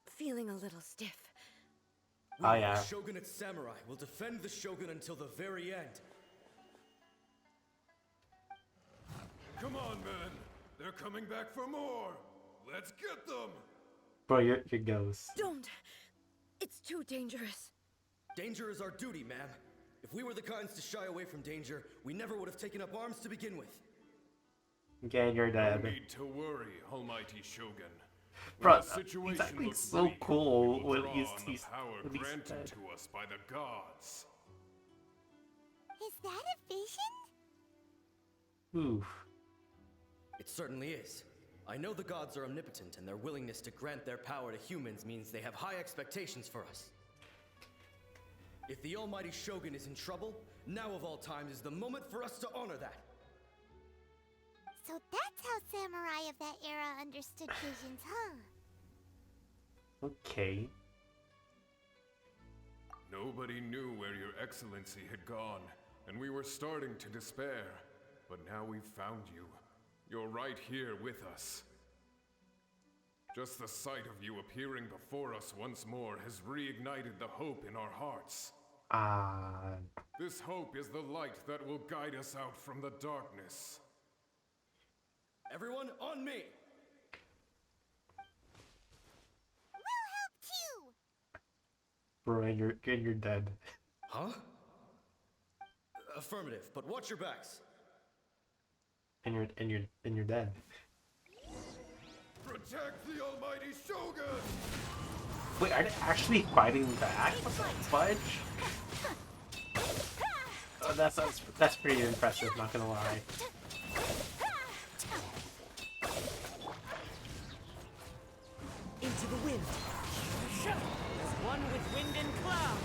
[SPEAKER 4] feeling a little stiff.
[SPEAKER 1] Oh yeah.
[SPEAKER 5] The Shogunate Samurai will defend the Shogun until the very end.
[SPEAKER 8] Come on, men. They're coming back for more. Let's get them.
[SPEAKER 1] Bro, you're ghost.
[SPEAKER 4] Don't! It's too dangerous.
[SPEAKER 5] Danger is our duty, ma'am.
[SPEAKER 9] If we were the kinds to shy away from danger, we never would have taken up arms to begin with.
[SPEAKER 1] Again, you're
[SPEAKER 8] No
[SPEAKER 1] dead.
[SPEAKER 8] need to worry, Almighty Shogun.
[SPEAKER 1] Bro,
[SPEAKER 8] When the situation
[SPEAKER 1] he's acting
[SPEAKER 8] looks
[SPEAKER 1] so
[SPEAKER 8] bleak,
[SPEAKER 1] cool
[SPEAKER 8] we will
[SPEAKER 1] when
[SPEAKER 8] draw
[SPEAKER 1] he's
[SPEAKER 8] on the power
[SPEAKER 1] when he's
[SPEAKER 8] granted
[SPEAKER 1] dead.
[SPEAKER 8] to us by the gods.
[SPEAKER 2] Is that a vision?
[SPEAKER 1] Oof.
[SPEAKER 9] It certainly is. I know the gods are omnipotent, and their willingness to grant their power to humans means they have high expectations for us. If the Almighty Shogun is in trouble, now of all times is the moment for us to honor that.
[SPEAKER 2] So that's how samurai of that era understood visions, huh?
[SPEAKER 1] Okay.
[SPEAKER 8] Nobody knew where your excellency had gone, and we were starting to despair. But now we've found you. You're right here with us. Just the sight of you appearing before us once more has reignited the hope in our hearts. This hope is the light that will guide us out from the darkness.
[SPEAKER 9] Everyone, on me!
[SPEAKER 2] We'll help too!
[SPEAKER 1] Bro, and you're dead.
[SPEAKER 9] Huh? Affirmative, but watch your backs.
[SPEAKER 1] And you're dead.
[SPEAKER 8] Protect the Almighty Shogun!
[SPEAKER 1] Wait, are they actually fighting back? What the fudge? Oh, that's pretty impressive, not gonna lie.
[SPEAKER 4] Into the wind. As one with wind and cloud.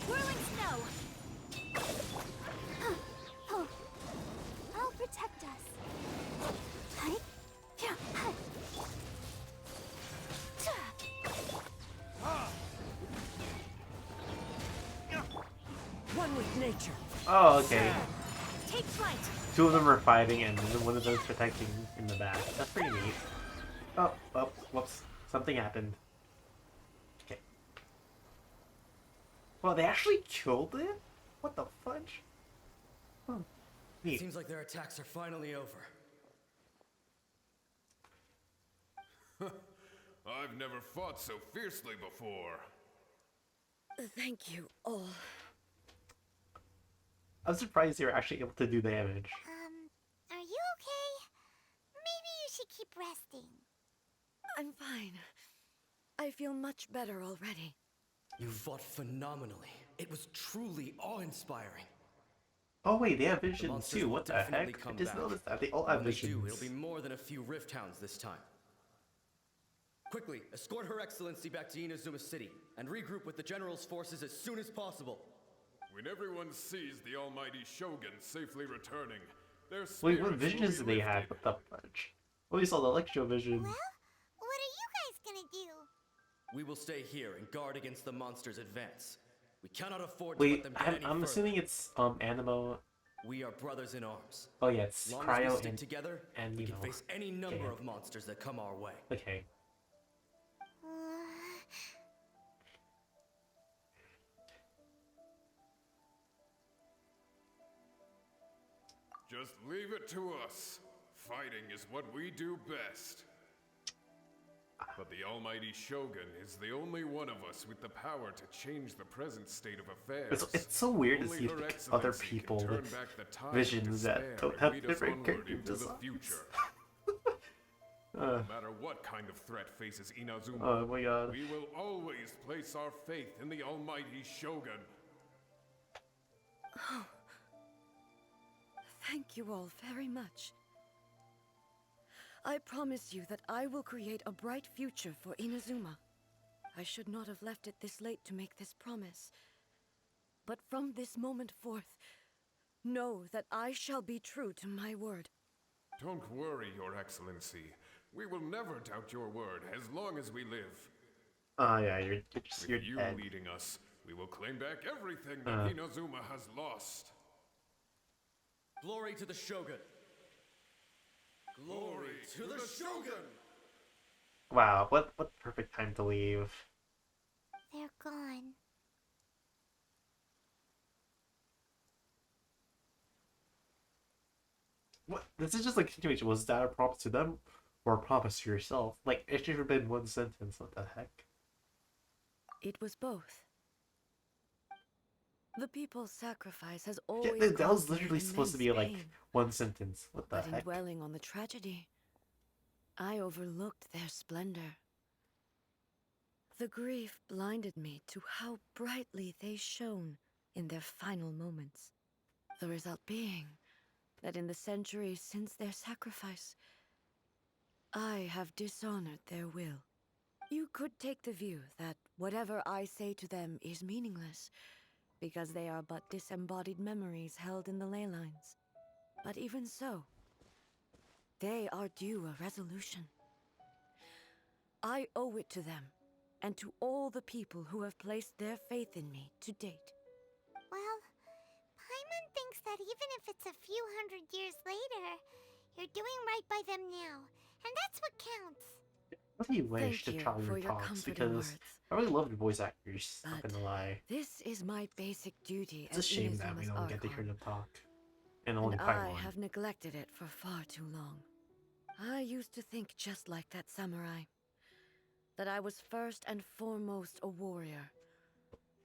[SPEAKER 3] Whirling snow!
[SPEAKER 2] I'll protect us. Hi. Yeah.
[SPEAKER 4] One with nature.
[SPEAKER 1] Oh, okay.
[SPEAKER 3] Take flight!
[SPEAKER 1] Two of them are fighting, and one of them is protecting in the back. That's pretty neat. Oh, whoops. Something happened. Okay. Well, they actually killed it? What the fudge? Hmm. Neat.
[SPEAKER 9] Seems like their attacks are finally over.
[SPEAKER 8] I've never fought so fiercely before.
[SPEAKER 4] Thank you all.
[SPEAKER 1] I'm surprised they were actually able to do damage.
[SPEAKER 2] Are you okay? Maybe you should keep resting.
[SPEAKER 4] I'm fine. I feel much better already.
[SPEAKER 9] You fought phenomenally. It was truly awe-inspiring.
[SPEAKER 1] Oh wait, they have
[SPEAKER 9] The
[SPEAKER 1] visions
[SPEAKER 9] monsters
[SPEAKER 1] too.
[SPEAKER 9] will
[SPEAKER 1] What the
[SPEAKER 9] definitely
[SPEAKER 1] heck? I
[SPEAKER 9] come
[SPEAKER 1] just
[SPEAKER 9] back.
[SPEAKER 1] noticed that they all have
[SPEAKER 9] When they
[SPEAKER 1] visions.
[SPEAKER 9] do, it'll be more than a few Rift Hounds this time. Quickly, escort Her Excellency back to Inazuma City, and regroup with the General's forces as soon as possible.
[SPEAKER 8] When everyone sees the Almighty Shogun safely returning, their
[SPEAKER 1] Wait, what
[SPEAKER 8] spirits will
[SPEAKER 1] visions
[SPEAKER 8] be
[SPEAKER 1] did they have?
[SPEAKER 8] lifted.
[SPEAKER 1] What the fudge? Oh, we saw the Electro vision.
[SPEAKER 2] Well, what are you guys gonna do?
[SPEAKER 9] We will stay here and guard against the monsters' advance. We cannot afford to let
[SPEAKER 1] Wait,
[SPEAKER 9] them get any
[SPEAKER 1] I'm
[SPEAKER 9] further.
[SPEAKER 1] assuming it's Animo.
[SPEAKER 9] We are brothers in arms.
[SPEAKER 1] Oh yeah, it's
[SPEAKER 9] As long as we
[SPEAKER 1] Cryo
[SPEAKER 9] stick
[SPEAKER 1] and
[SPEAKER 9] together,
[SPEAKER 1] and,
[SPEAKER 9] we
[SPEAKER 1] you
[SPEAKER 9] can
[SPEAKER 1] know,
[SPEAKER 9] face any number
[SPEAKER 1] okay.
[SPEAKER 9] of monsters that come our way.
[SPEAKER 1] Okay.
[SPEAKER 8] Just leave it to us. Fighting is what we do best. But the Almighty Shogun is the only one of us with the power to change the present state of affairs.
[SPEAKER 1] It's so weird to
[SPEAKER 8] Only
[SPEAKER 1] see
[SPEAKER 8] Her
[SPEAKER 1] other
[SPEAKER 8] Excellency can
[SPEAKER 1] people
[SPEAKER 8] turn
[SPEAKER 1] with
[SPEAKER 8] back the tide of
[SPEAKER 1] visions that
[SPEAKER 8] despair
[SPEAKER 1] don't
[SPEAKER 8] and
[SPEAKER 1] have
[SPEAKER 8] lead us
[SPEAKER 1] different
[SPEAKER 8] onward
[SPEAKER 1] character
[SPEAKER 8] into the
[SPEAKER 1] designs.
[SPEAKER 8] future.
[SPEAKER 1] Uh,
[SPEAKER 8] No matter what kind of threat faces Inazuma,
[SPEAKER 1] oh my god.
[SPEAKER 8] we will always place our faith in the Almighty Shogun.
[SPEAKER 4] Thank you all very much. I promise you that I will create a bright future for Inazuma. I should not have left it this late to make this promise. But from this moment forth, know that I shall be true to my word.
[SPEAKER 8] Don't worry, Your Excellency. We will never doubt your word as long as we live.
[SPEAKER 1] Oh yeah, you're
[SPEAKER 8] With you
[SPEAKER 1] dead.
[SPEAKER 8] leading us, we will claim back everything that Inazuma has lost.
[SPEAKER 9] Glory to the Shogun! Glory to the Shogun!
[SPEAKER 1] Wow, what perfect time to leave.
[SPEAKER 2] They're gone.
[SPEAKER 1] What? This is just like a continuation. Was that a promise to them or a promise to yourself? Like, it should have been one sentence. What the heck?
[SPEAKER 4] It was both. The people's sacrifice has
[SPEAKER 1] Yeah,
[SPEAKER 4] always
[SPEAKER 1] that was
[SPEAKER 4] caused me
[SPEAKER 1] literally supposed to be
[SPEAKER 4] immense
[SPEAKER 1] like
[SPEAKER 4] pain.
[SPEAKER 1] one sentence. What the
[SPEAKER 4] But in
[SPEAKER 1] heck?
[SPEAKER 4] dwelling on the tragedy, I overlooked their splendor. The grief blinded me to how brightly they shone in their final moments. The result being that in the centuries since their sacrifice, I have dishonored their will. You could take the view that whatever I say to them is meaningless, because they are but disembodied memories held in the ley lines. But even so, they are due a resolution. I owe it to them, and to all the people who have placed their faith in me to date.
[SPEAKER 2] Well, Paimon thinks that even if it's a few hundred years later, you're doing right by them now, and that's what counts.
[SPEAKER 1] I really wish
[SPEAKER 4] Thank
[SPEAKER 1] to
[SPEAKER 4] you
[SPEAKER 1] try
[SPEAKER 4] for
[SPEAKER 1] your
[SPEAKER 4] your
[SPEAKER 1] talks
[SPEAKER 4] comforting
[SPEAKER 1] because
[SPEAKER 4] words.
[SPEAKER 1] I really love the voice actors. Not
[SPEAKER 4] But
[SPEAKER 1] gonna lie,
[SPEAKER 4] this is my basic duty
[SPEAKER 1] it's a
[SPEAKER 4] as
[SPEAKER 1] shame that we
[SPEAKER 4] Inazuma's
[SPEAKER 1] don't get to hear
[SPEAKER 4] Archon,
[SPEAKER 1] them talk. And
[SPEAKER 4] and
[SPEAKER 1] only
[SPEAKER 4] I
[SPEAKER 1] Paimon.
[SPEAKER 4] have neglected it for far too long. I used to think just like that samurai, that I was first and foremost a warrior,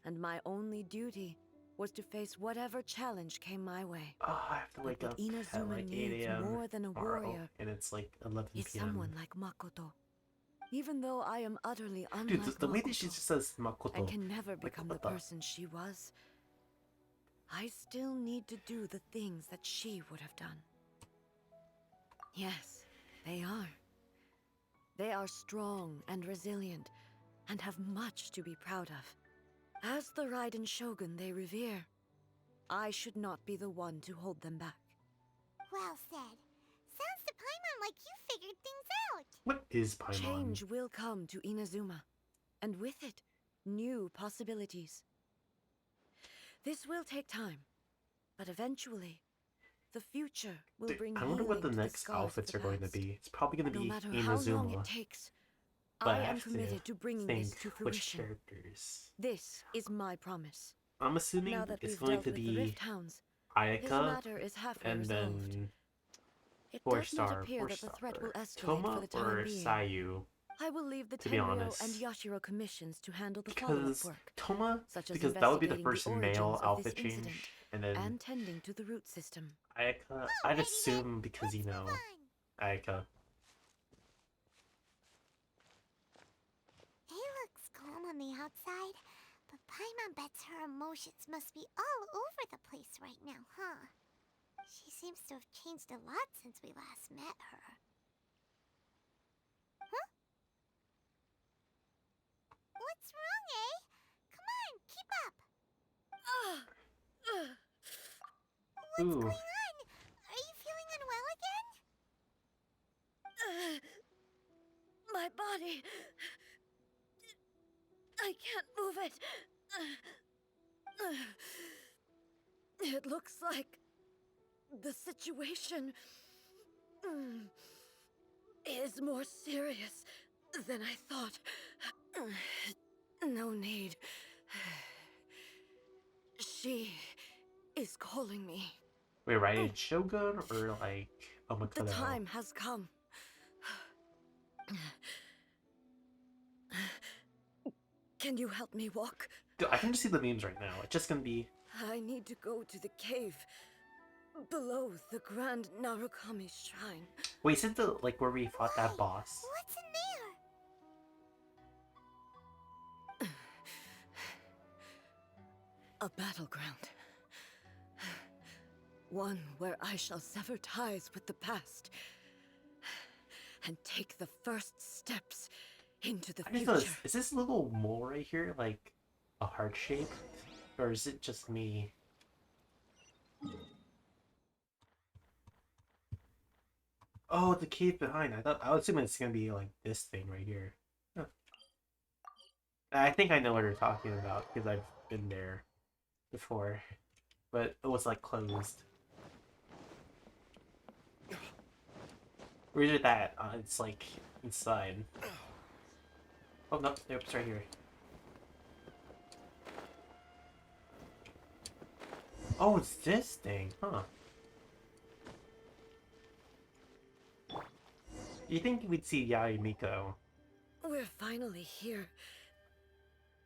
[SPEAKER 4] and my only duty was to face whatever challenge came my way.
[SPEAKER 1] Oh, I have to
[SPEAKER 4] But
[SPEAKER 1] wake
[SPEAKER 4] what
[SPEAKER 1] up at
[SPEAKER 4] Inazuma
[SPEAKER 1] like 8
[SPEAKER 4] needs
[SPEAKER 1] a.m.
[SPEAKER 4] more than a
[SPEAKER 1] tomorrow,
[SPEAKER 4] warrior
[SPEAKER 1] and it's like 11
[SPEAKER 4] is
[SPEAKER 1] p.m.
[SPEAKER 4] someone like Makoto. Even though I am utterly
[SPEAKER 1] Dude,
[SPEAKER 4] unlike
[SPEAKER 1] the way that she
[SPEAKER 4] Makoto
[SPEAKER 1] just says
[SPEAKER 4] and
[SPEAKER 1] Makoto,
[SPEAKER 4] can never
[SPEAKER 1] like
[SPEAKER 4] become the
[SPEAKER 1] what the?
[SPEAKER 4] person she was, I still need to do the things that she would have done. Yes, they are. They are strong and resilient, and have much to be proud of. As the Raiden Shogun they revere, I should not be the one to hold them back.
[SPEAKER 2] Well said. Sounds to Paimon like you figured things out.
[SPEAKER 1] What is Paimon?
[SPEAKER 4] Change will come to Inazuma, and with it, new possibilities. This will take time, but eventually, the future will
[SPEAKER 1] Dude,
[SPEAKER 4] bring
[SPEAKER 1] I wonder what
[SPEAKER 4] healing
[SPEAKER 1] the
[SPEAKER 4] to the
[SPEAKER 1] next
[SPEAKER 4] scars of
[SPEAKER 1] outfits
[SPEAKER 4] the
[SPEAKER 1] are going to
[SPEAKER 4] past.
[SPEAKER 1] be. It's probably going to
[SPEAKER 4] No
[SPEAKER 1] be
[SPEAKER 4] matter how long
[SPEAKER 1] Inazuma,
[SPEAKER 4] it takes,
[SPEAKER 1] but
[SPEAKER 4] I
[SPEAKER 1] I
[SPEAKER 4] am
[SPEAKER 1] have to
[SPEAKER 4] committed to bringing this
[SPEAKER 1] think
[SPEAKER 4] to
[SPEAKER 1] which
[SPEAKER 4] fruition.
[SPEAKER 1] characters.
[SPEAKER 4] This is my promise.
[SPEAKER 1] I'm assuming
[SPEAKER 4] Now that
[SPEAKER 1] it's
[SPEAKER 4] we've
[SPEAKER 1] going
[SPEAKER 4] dealt
[SPEAKER 1] to
[SPEAKER 4] with the
[SPEAKER 1] be
[SPEAKER 4] Rift Hounds, this
[SPEAKER 1] Ayaka,
[SPEAKER 4] matter is halfway
[SPEAKER 1] and
[SPEAKER 4] resolved.
[SPEAKER 1] then
[SPEAKER 4] It
[SPEAKER 1] four
[SPEAKER 4] does not
[SPEAKER 1] star,
[SPEAKER 4] appear that the threat will escalate
[SPEAKER 1] Toma
[SPEAKER 4] for the time
[SPEAKER 1] or
[SPEAKER 4] being.
[SPEAKER 1] Sayu,
[SPEAKER 4] I will leave the
[SPEAKER 1] to be
[SPEAKER 4] Tenryo
[SPEAKER 1] honest.
[SPEAKER 4] and Yashiro commissions to handle the follow-up
[SPEAKER 1] because
[SPEAKER 4] work,
[SPEAKER 1] Toma,
[SPEAKER 4] such as
[SPEAKER 1] because that would be the
[SPEAKER 4] investigating
[SPEAKER 1] first
[SPEAKER 4] the
[SPEAKER 1] male
[SPEAKER 4] origins of
[SPEAKER 1] outfit
[SPEAKER 4] this incident
[SPEAKER 1] change, and then
[SPEAKER 4] and tending to the root system.
[SPEAKER 1] Ayaka, I'd
[SPEAKER 2] Alrighty
[SPEAKER 1] assume
[SPEAKER 2] then,
[SPEAKER 1] because you
[SPEAKER 2] let's
[SPEAKER 1] know
[SPEAKER 2] move on.
[SPEAKER 1] Ayaka.
[SPEAKER 2] He looks calm on the outside, but Paimon bets her emotions must be all over the place right now, huh? She seems to have changed a lot since we last met her. Huh? What's wrong, eh? Come on, keep up! What's
[SPEAKER 1] Ooh,
[SPEAKER 2] going on? Are you feeling unwell again?
[SPEAKER 4] My body... I can't move it. It looks like the situation is more serious than I thought. No need. She is calling me.
[SPEAKER 1] wait, Raiden Shogun or like Omakoto?
[SPEAKER 4] The time has come. Can you help me walk?
[SPEAKER 1] Dude, I can just see the memes right now. It's just gonna be
[SPEAKER 4] I need to go to the cave below the Grand Narukami Shrine.
[SPEAKER 1] wait, is it the like where we fought that
[SPEAKER 2] Why?
[SPEAKER 1] boss?
[SPEAKER 2] What's in there?
[SPEAKER 4] A battleground. One where I shall sever ties with the past and take the first steps into the
[SPEAKER 1] I just
[SPEAKER 4] future.
[SPEAKER 1] noticed, is this little mole right here like a heart shape, or is it just me? Oh, the cave behind. I would assume it's gonna be like this thing right here. Huh. I think I know what you're talking about because I've been there before, but it was like closed. Or is it that? It's like inside. Oh no, nope, it's right here. Oh, it's this thing, huh? You think we'd see Yai Miko?
[SPEAKER 4] We're finally here.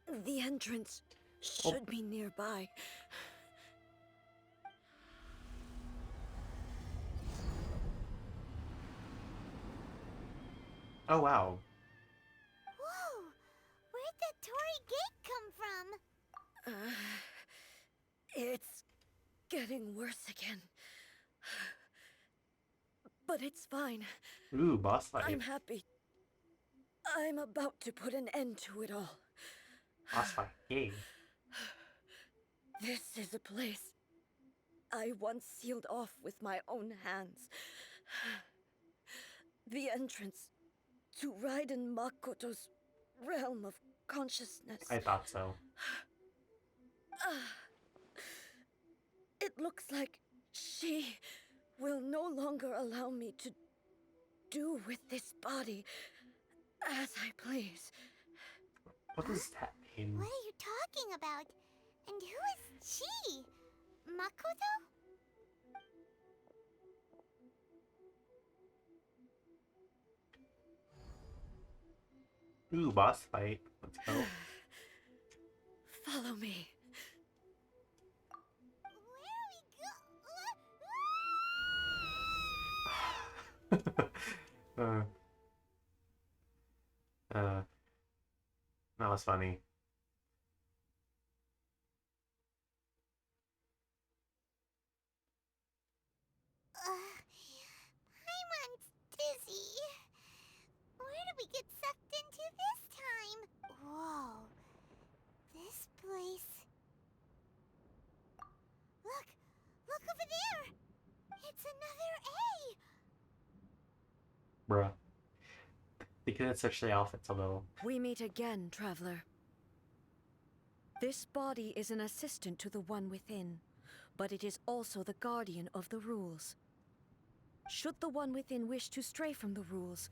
[SPEAKER 4] The entrance should be nearby.
[SPEAKER 1] Oh wow.
[SPEAKER 2] Whoa! Where'd that Torii gate come from?
[SPEAKER 4] It's getting worse again. But it's fine.
[SPEAKER 1] Ooh, boss fight.
[SPEAKER 4] I'm happy. I'm about to put an end to it all.
[SPEAKER 1] Boss fight. Yay.
[SPEAKER 4] This is a place I once sealed off with my own hands. The entrance to Raiden Makoto's realm of consciousness.
[SPEAKER 1] I thought so.
[SPEAKER 4] It looks like she will no longer allow me to do with this body as I please.
[SPEAKER 1] What does that mean?
[SPEAKER 2] What are you talking about? And who is she? Makoto?
[SPEAKER 1] Ooh, boss fight. Let's go.
[SPEAKER 4] Follow me.
[SPEAKER 2] Where are we go?
[SPEAKER 1] That was funny.
[SPEAKER 2] Paimon's dizzy. Where did we get sucked into this time? Whoa. This place. Look! Look over there! It's another A!
[SPEAKER 1] Bruh. They couldn't switch their outfits a little.
[SPEAKER 4] We meet again, traveler. This body is an assistant to the one within, but it is also the guardian of the rules. Should the one within wish to stray from the rules,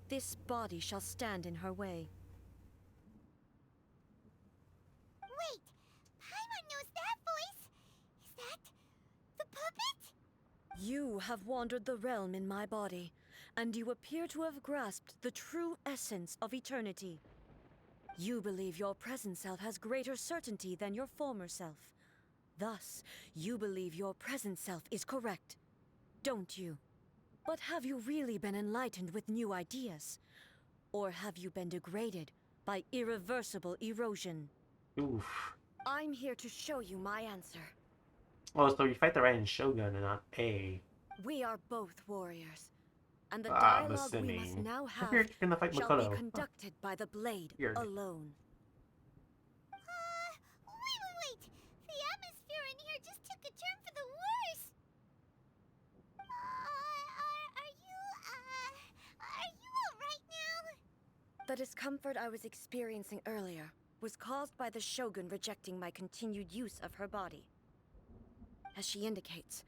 [SPEAKER 4] this body shall stand in her way.
[SPEAKER 2] Wait! Paimon knows that voice! Is that the puppet?
[SPEAKER 4] You have wandered the realm in my body, and you appear to have grasped the true essence of eternity. You believe your present self has greater certainty than your former self. Thus, you believe your present self is correct, don't you? But have you really been enlightened with new ideas? Or have you been degraded by irreversible erosion?
[SPEAKER 1] Oof.
[SPEAKER 4] I'm here to show you my answer.
[SPEAKER 1] Oh, so you fight the Raiden Shogun and not A.
[SPEAKER 4] We are both warriors, and the
[SPEAKER 1] I'm
[SPEAKER 4] dialogue we must
[SPEAKER 1] assuming.
[SPEAKER 4] now
[SPEAKER 1] I
[SPEAKER 4] have
[SPEAKER 1] figured you're gonna fight
[SPEAKER 4] shall
[SPEAKER 1] Makoto.
[SPEAKER 4] be conducted by the blade
[SPEAKER 1] Weird.
[SPEAKER 4] alone.
[SPEAKER 2] Wait! The atmosphere in here just took a turn for the worse! Are you alright now?
[SPEAKER 4] The discomfort I was experiencing earlier was caused by the Shogun rejecting my continued use of her body. As she indicates,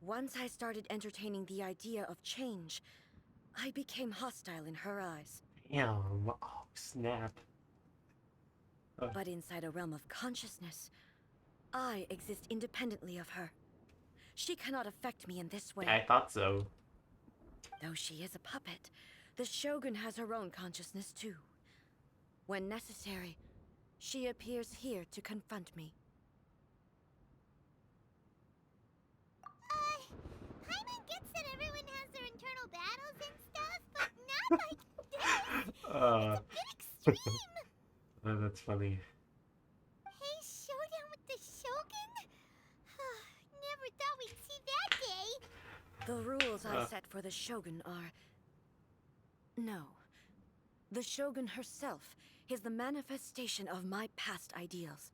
[SPEAKER 4] once I started entertaining the idea of change, I became hostile in her eyes.
[SPEAKER 1] Damn. Oh, snap.
[SPEAKER 4] But inside a realm of consciousness, I exist independently of her. She cannot affect me in this way.
[SPEAKER 1] I thought so.
[SPEAKER 4] Though she is a puppet, the Shogun has her own consciousness too. When necessary, she appears here to confront me.
[SPEAKER 2] Paimon gets that everyone has their internal battles and stuff, but not like this! It's a bit extreme!
[SPEAKER 1] That's funny.
[SPEAKER 2] Hey, showdown with the Shogun? Never thought we'd see that day!
[SPEAKER 4] The rules I set for the Shogun are... No. The Shogun herself is the manifestation of my past ideals.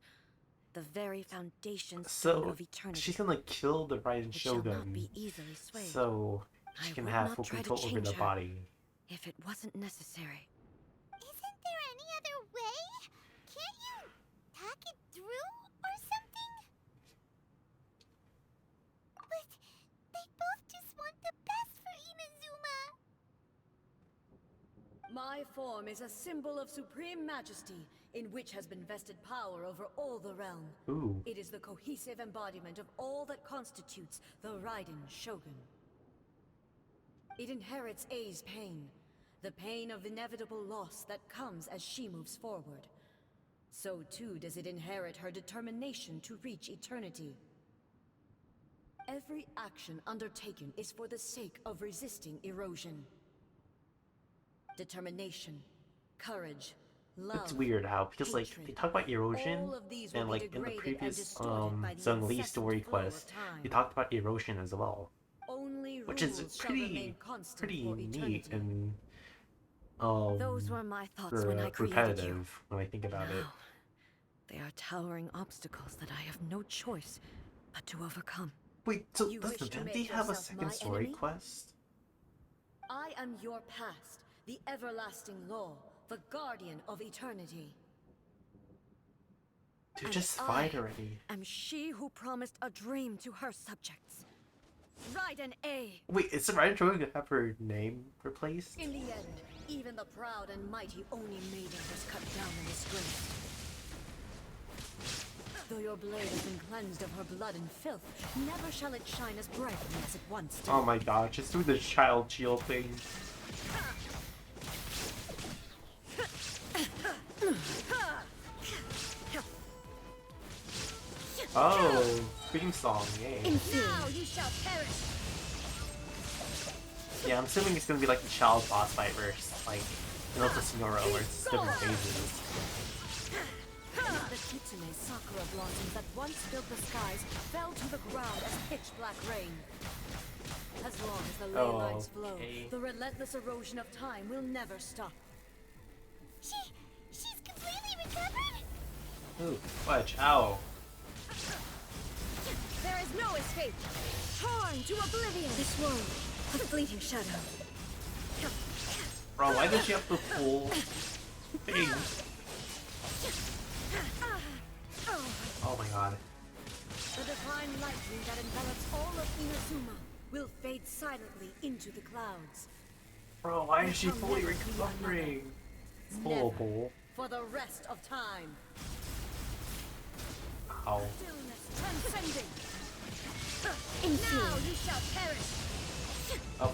[SPEAKER 4] The very foundation stone
[SPEAKER 1] So
[SPEAKER 4] of eternity.
[SPEAKER 1] she's gonna kill the Raiden
[SPEAKER 4] It shall not
[SPEAKER 1] Shogun,
[SPEAKER 4] be easily swayed.
[SPEAKER 1] so she
[SPEAKER 4] I
[SPEAKER 1] can
[SPEAKER 4] would
[SPEAKER 1] have
[SPEAKER 4] not
[SPEAKER 1] full
[SPEAKER 4] try to
[SPEAKER 1] control over the
[SPEAKER 4] change her.
[SPEAKER 1] body.
[SPEAKER 4] If it wasn't necessary.
[SPEAKER 2] Isn't there any other way? Can't you talk it through or something? But they both just want the best for Inazuma.
[SPEAKER 4] My form is a symbol of supreme majesty, in which has been vested power over all the realm.
[SPEAKER 1] Ooh.
[SPEAKER 4] It is the cohesive embodiment of all that constitutes the Raiden Shogun. It inherits A's pain, the pain of inevitable loss that comes as she moves forward. So too does it inherit her determination to reach eternity. Every action undertaken is for the sake of resisting erosion. Determination, courage, love.
[SPEAKER 1] It's weird how because like
[SPEAKER 4] hatred,
[SPEAKER 1] they talk about erosion
[SPEAKER 4] all of these will
[SPEAKER 1] and
[SPEAKER 4] be
[SPEAKER 1] like in the
[SPEAKER 4] degraded and
[SPEAKER 1] previous
[SPEAKER 4] distorted by the
[SPEAKER 1] Zhongli
[SPEAKER 4] incessant
[SPEAKER 1] story
[SPEAKER 4] flow of
[SPEAKER 1] quest,
[SPEAKER 4] time.
[SPEAKER 1] they talked about erosion as well,
[SPEAKER 4] Only
[SPEAKER 1] which is
[SPEAKER 4] rules shall remain constant for
[SPEAKER 1] neat
[SPEAKER 4] eternity.
[SPEAKER 1] and
[SPEAKER 4] Those were my thoughts when I created you.
[SPEAKER 1] repetitive when I think about it.
[SPEAKER 4] Now, they are towering obstacles that I have no choice but to overcome.
[SPEAKER 1] Wait, so
[SPEAKER 4] You
[SPEAKER 1] does
[SPEAKER 4] wish to
[SPEAKER 1] Venti
[SPEAKER 4] make
[SPEAKER 1] have a
[SPEAKER 4] yourself
[SPEAKER 1] second
[SPEAKER 4] my
[SPEAKER 1] story
[SPEAKER 4] enemy?
[SPEAKER 1] quest?
[SPEAKER 4] I am your past, the everlasting law, the guardian of eternity.
[SPEAKER 1] Dude,
[SPEAKER 4] And
[SPEAKER 1] just
[SPEAKER 4] I
[SPEAKER 1] fight already.
[SPEAKER 4] am she who promised a dream to her subjects. Ride an A.
[SPEAKER 1] Wait, is the writer going to have her name replaced?
[SPEAKER 4] In the end, even the proud and mighty Oni maiden was cut down and disgraced. Though your blade has been cleansed of her blood and filth, never shall it shine as brightly as it once did.
[SPEAKER 1] Oh my god, just do the child shield thing. Oh, theme song, yay.
[SPEAKER 4] Now you shall perish.
[SPEAKER 1] Yeah, I'm assuming it's gonna be like the child boss fight versus like Milta Sonora where it's different phases.
[SPEAKER 4] The Kitsune sakura blossoms that once filled the skies fell to the ground as pitch-black rain. As long as the ley lines flow,
[SPEAKER 1] okay.
[SPEAKER 4] the relentless erosion of time will never stop.
[SPEAKER 2] She's completely recovered?
[SPEAKER 1] Ooh, fudge, ow.
[SPEAKER 4] There is no escape. Torn to oblivion. This world, a fleeting shadow.
[SPEAKER 1] Bro, why did she have the full thing? Oh my god.
[SPEAKER 4] The divine lightning that envelops all of Inazuma will fade silently into the clouds.
[SPEAKER 1] Bro, why is she
[SPEAKER 4] Shall
[SPEAKER 1] fully
[SPEAKER 4] never be
[SPEAKER 1] recovering?
[SPEAKER 4] Never.
[SPEAKER 1] Full.
[SPEAKER 4] For the rest of time.
[SPEAKER 1] Ow.
[SPEAKER 4] Stillness transcending. Now you shall perish.
[SPEAKER 1] Oh.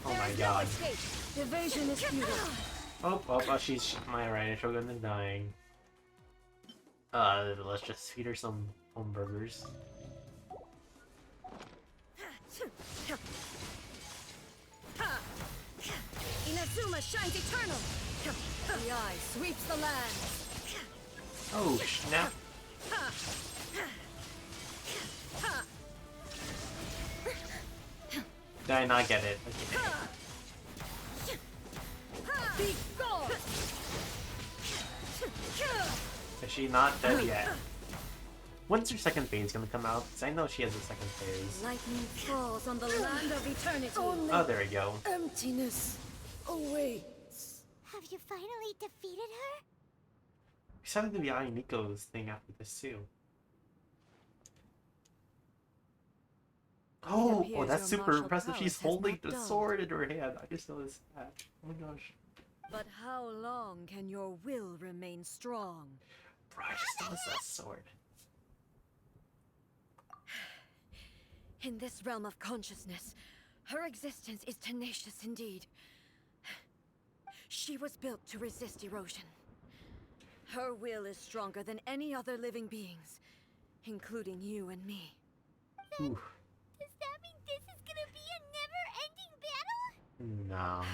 [SPEAKER 1] Oh my god.
[SPEAKER 4] Evasion is futile.
[SPEAKER 1] Oh, my right Shogun is dying. Let's just feed her some home burgers.
[SPEAKER 4] Inazuma shines eternal. The eye sweeps the land.
[SPEAKER 1] Oh, snap. Did I not get it? Okay.
[SPEAKER 4] Be gone.
[SPEAKER 1] Is she not dead yet? When's her second phase gonna come out? Because I know she has a second phase.
[SPEAKER 4] Lightning falls on the land of eternity.
[SPEAKER 1] Oh, there we go.
[SPEAKER 4] Emptiness awaits.
[SPEAKER 2] Have you finally defeated her?
[SPEAKER 1] We still have to be eyeing Nico's thing after this too. Oh,
[SPEAKER 4] appears
[SPEAKER 1] that's
[SPEAKER 4] your
[SPEAKER 1] super
[SPEAKER 4] martial
[SPEAKER 1] impressive. She's
[SPEAKER 4] prowess has
[SPEAKER 1] holding
[SPEAKER 4] not
[SPEAKER 1] the
[SPEAKER 4] dulled.
[SPEAKER 1] sword in her hand. I just noticed that. Oh my gosh.
[SPEAKER 4] But how long can your will remain strong?
[SPEAKER 1] Bro, I just noticed that sword.
[SPEAKER 4] In this realm of consciousness, her existence is tenacious indeed. She was built to resist erosion. Her will is stronger than any other living beings, including you and me.
[SPEAKER 1] Ooh.
[SPEAKER 2] Does that mean this is gonna be a never-ending battle?
[SPEAKER 1] Nah.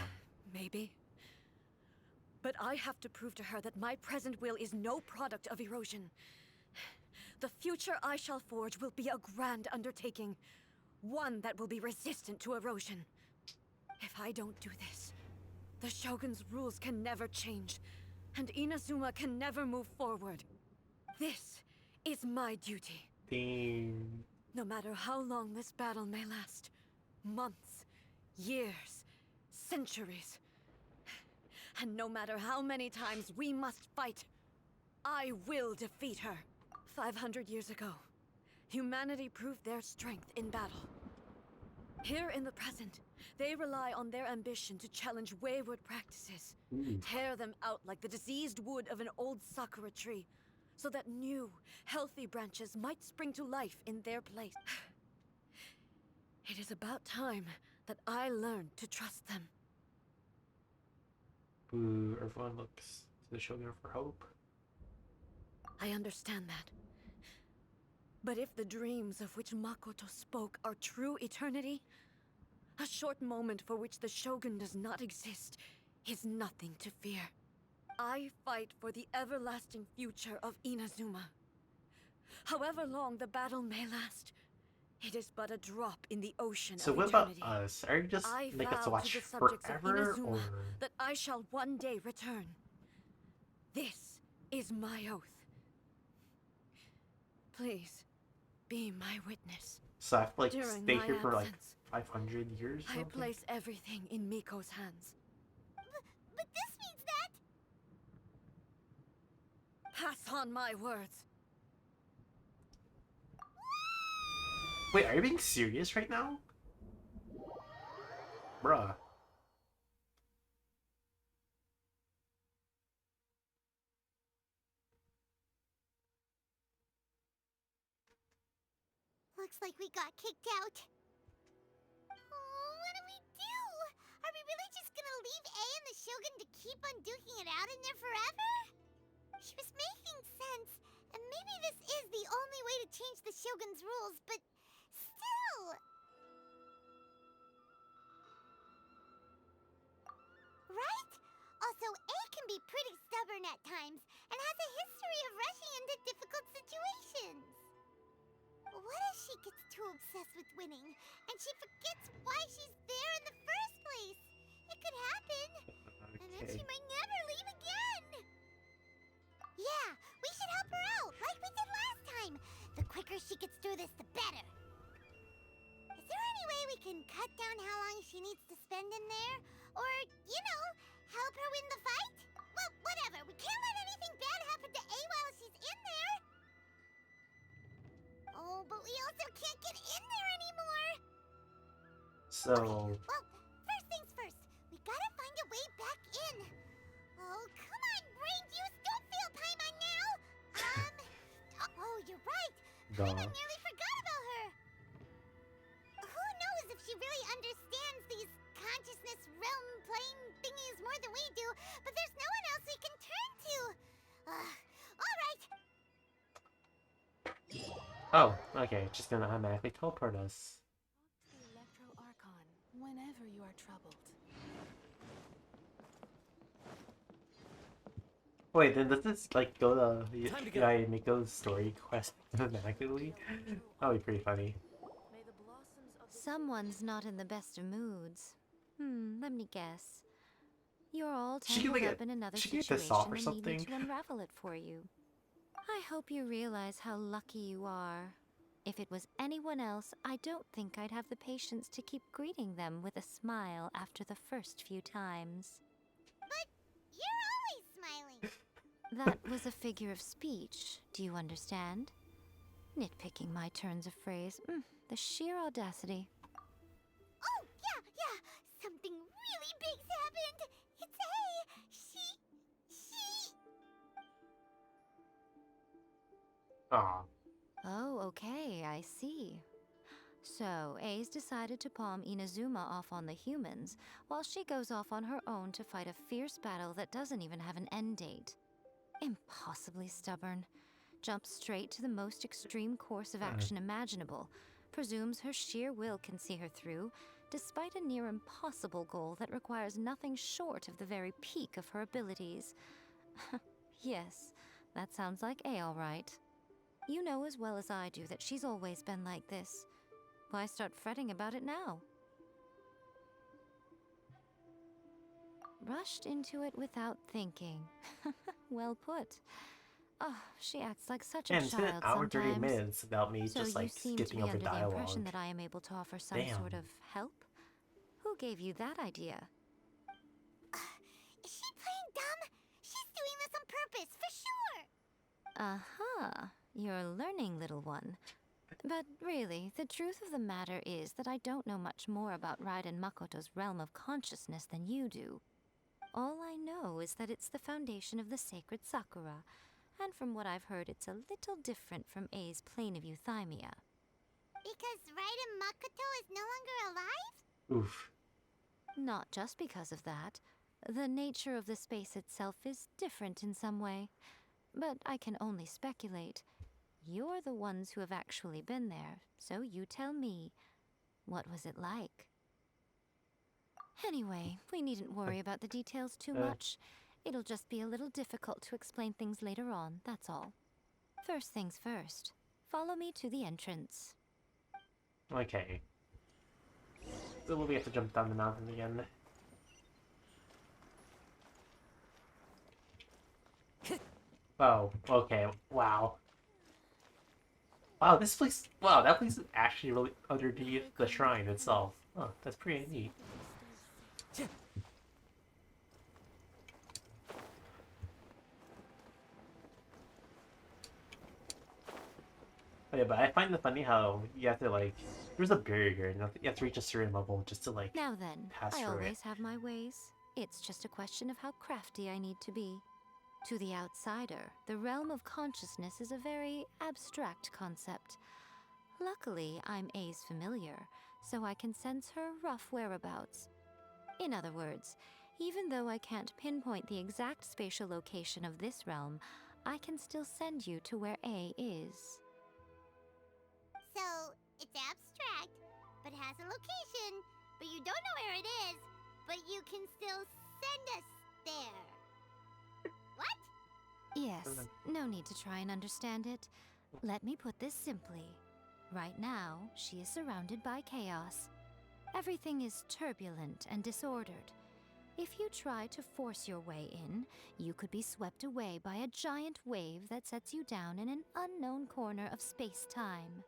[SPEAKER 4] Maybe. But I have to prove to her that my present will is no product of erosion. The future I shall forge will be a grand undertaking. One that will be resistant to erosion. If I don't do this, the Shogun's rules can never change, and Inazuma can never move forward. This is my duty.
[SPEAKER 1] Ding.
[SPEAKER 4] No matter how long this battle may last. Months, years, centuries. And no matter how many times we must fight, I will defeat her. 500 years ago, humanity proved their strength in battle. Here in the present, they rely on their ambition to challenge wayward practices.
[SPEAKER 1] Ooh.
[SPEAKER 4] Tear them out like the diseased wood of an old sakura tree, so that new, healthy branches might spring to life in their place. It is about time that I learned to trust them.
[SPEAKER 1] Boo, everyone looks to the Shogun for hope.
[SPEAKER 4] I understand that. But if the dreams of which Makoto spoke are true eternity, a short moment for which the Shogun does not exist is nothing to fear. I fight for the everlasting future of Inazuma. However long the battle may last, it is but a drop in the ocean
[SPEAKER 1] So
[SPEAKER 4] of
[SPEAKER 1] what
[SPEAKER 4] eternity.
[SPEAKER 1] about us? Are you just
[SPEAKER 4] I
[SPEAKER 1] make us
[SPEAKER 4] vow
[SPEAKER 1] watch
[SPEAKER 4] to the subjects of
[SPEAKER 1] forever,
[SPEAKER 4] Inazuma
[SPEAKER 1] or
[SPEAKER 4] that I shall one day return. This is my oath. Please, be my witness.
[SPEAKER 1] so I have to like
[SPEAKER 4] During
[SPEAKER 1] stay
[SPEAKER 4] my
[SPEAKER 1] here for like
[SPEAKER 4] absence,
[SPEAKER 1] 500 years? Or
[SPEAKER 4] I
[SPEAKER 1] something?
[SPEAKER 4] place everything in Miko's hands.
[SPEAKER 2] But this means that...
[SPEAKER 4] Pass on my words.
[SPEAKER 1] Wait, are you being serious right now? Bruh.
[SPEAKER 2] Looks like we got kicked out. Oh, what do we do? Are we really just gonna leave A and the Shogun to keep on duking it out in there forever? She was making sense, and maybe this is the only way to change the Shogun's rules, but still... Right? Also, A can be pretty stubborn at times, and has a history of rushing into difficult situations. What if she gets too obsessed with winning, and she forgets why she's there in the first place? It could happen. And then she might never leave again. Yeah, we should help her out, like we did last time. The quicker she gets through this, the better. Is there any way we can cut down how long she needs to spend in there? Or, you know, help her win the fight? Well, whatever. We can't let anything bad happen to A while she's in there. Oh, but we also can't get in there anymore.
[SPEAKER 1] So
[SPEAKER 2] Well, first things first. We gotta find a way back in. Oh, come on, brain juice. Don't feel Paimon now. Oh, you're right. Paimon
[SPEAKER 1] Duh.
[SPEAKER 2] nearly forgot about her. Who knows if she really understands these consciousness realm plane thingies more than we do, but there's no one else we can turn to. All right.
[SPEAKER 1] oh, okay, just gonna automatically teleport us.
[SPEAKER 10] The Electro Archon, whenever you are troubled.
[SPEAKER 1] Wait, then does this like go to
[SPEAKER 9] Time to
[SPEAKER 1] should
[SPEAKER 9] go.
[SPEAKER 1] I make those story quests automatically? That'd be pretty funny.
[SPEAKER 10] May the blossoms of the
[SPEAKER 11] Someone's not in the best of moods. Let me guess. You're all
[SPEAKER 1] She can
[SPEAKER 11] tangled
[SPEAKER 1] like
[SPEAKER 11] up in another
[SPEAKER 1] she can
[SPEAKER 11] situation
[SPEAKER 1] get this off or
[SPEAKER 11] and need me
[SPEAKER 1] something.
[SPEAKER 11] to unravel it for you. I hope you realize how lucky you are. If it was anyone else, I don't think I'd have the patience to keep greeting them with a smile after the first few times.
[SPEAKER 2] But you're always smiling.
[SPEAKER 11] That was a figure of speech, do you understand? Nitpicking my turns of phrase. The sheer audacity.
[SPEAKER 2] Oh, yeah. Something really big's happened. It's A. She...
[SPEAKER 1] Aw.
[SPEAKER 11] Oh, okay, I see. So, A's decided to palm Inazuma off on the humans, while she goes off on her own to fight a fierce battle that doesn't even have an end date. Impossibly stubborn. Jumps straight to the most extreme course of action imaginable. Presumes her sheer will can see her through, despite a near impossible goal that requires nothing short of the very peak of her abilities. Yes, that sounds like A all right. You know as well as I do that she's always been like this. Why start fretting about it now? Rushed into it without thinking. Well put. Oh, she acts like such a
[SPEAKER 1] And it's been an
[SPEAKER 11] child
[SPEAKER 1] hour 30
[SPEAKER 11] sometimes.
[SPEAKER 1] minutes without me
[SPEAKER 11] So
[SPEAKER 1] just like
[SPEAKER 11] you seem to
[SPEAKER 1] skipping
[SPEAKER 11] be
[SPEAKER 1] over
[SPEAKER 11] under the
[SPEAKER 1] dialogue.
[SPEAKER 11] impression that I am able to offer some sort
[SPEAKER 1] Damn.
[SPEAKER 11] of help? Who gave you that idea?
[SPEAKER 2] Is she playing dumb? She's doing this on purpose, for sure.
[SPEAKER 11] Aha, you're learning, little one. But really, the truth of the matter is that I don't know much more about Raiden Makoto's realm of consciousness than you do. All I know is that it's the foundation of the sacred Sakura, and from what I've heard, it's a little different from A's plane of euthymia.
[SPEAKER 2] Because Raiden Makoto is no longer alive?
[SPEAKER 1] Oof.
[SPEAKER 11] Not just because of that. The nature of the space itself is different in some way. But I can only speculate. You're the ones who have actually been there, so you tell me. What was it like? Anyway, we needn't worry about the details too much. It'll just be a little difficult to explain things later on, that's all. First things first. Follow me to the entrance.
[SPEAKER 1] Okay. So we have to jump down the mountain again. Oh, okay. Wow. Wow, this place... Wow, that place is actually really underneath the shrine itself. Oh, that's pretty neat. Oh, yeah, but I find it funny how you have to, like... There's a barrier, and you have to reach a certain level just to, like,
[SPEAKER 11] Now then,
[SPEAKER 1] pass
[SPEAKER 11] I
[SPEAKER 1] through it.
[SPEAKER 11] always have my ways. It's just a question of how crafty I need to be. To the outsider, the realm of consciousness is a very abstract concept. Luckily, I'm A's familiar, so I can sense her rough whereabouts. In other words, even though I can't pinpoint the exact spatial location of this realm, I can still send you to where A is.
[SPEAKER 2] So, it's abstract, but has a location, but you don't know where it is, but you can still send us there. What?
[SPEAKER 11] Yes, no need to try and understand it. Let me put this simply. Right now, she is surrounded by chaos. Everything is turbulent and disordered. If you try to force your way in, you could be swept away by a giant wave that sets you down in an unknown corner of space-time.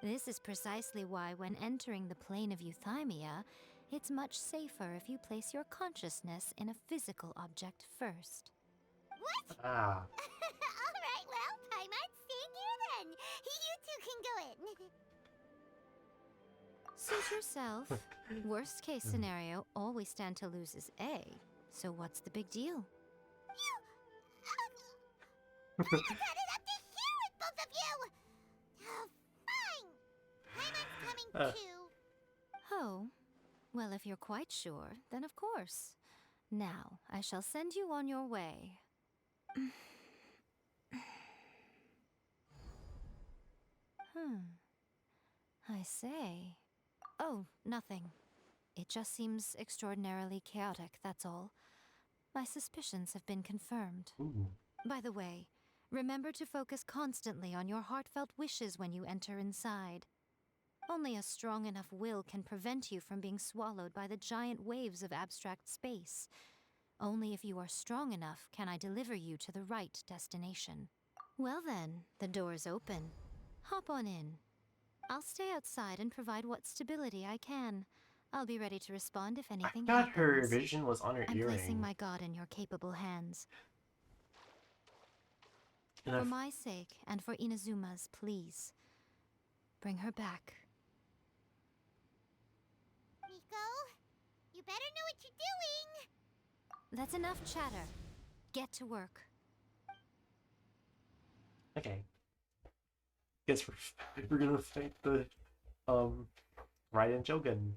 [SPEAKER 11] This is precisely why when entering the plane of euthymia, it's much safer if you place your consciousness in a physical object first.
[SPEAKER 2] What?
[SPEAKER 1] Ah.
[SPEAKER 2] Alright, well, Paimon's staying here then. You two can go in.
[SPEAKER 11] Suit yourself. Worst case scenario, all we stand to lose is A. So what's the big deal?
[SPEAKER 2] Paimon's had it up to here with both of you! Oh, fine! Paimon's coming too.
[SPEAKER 11] Oh, well, if you're quite sure, then of course. Now, I shall send you on your way. I say. Oh, nothing. It just seems extraordinarily chaotic, that's all. My suspicions have been confirmed.
[SPEAKER 1] Ooh.
[SPEAKER 11] By the way, remember to focus constantly on your heartfelt wishes when you enter inside. Only a strong enough will can prevent you from being swallowed by the giant waves of abstract space. Only if you are strong enough can I deliver you to the right destination. Well then, the door's open. Hop on in. I'll stay outside and provide what stability I can. I'll be ready to respond if anything
[SPEAKER 1] I thought
[SPEAKER 11] happens.
[SPEAKER 1] her vision was on her
[SPEAKER 11] I'm
[SPEAKER 1] earring.
[SPEAKER 11] placing my god in your capable hands.
[SPEAKER 1] And
[SPEAKER 11] For my sake, and for Inazuma's, please. Bring her back.
[SPEAKER 2] Nico, you better know what you're doing!
[SPEAKER 11] That's enough chatter. Get to work.
[SPEAKER 1] Okay. Guess we're gonna fight the Raiden Shogun.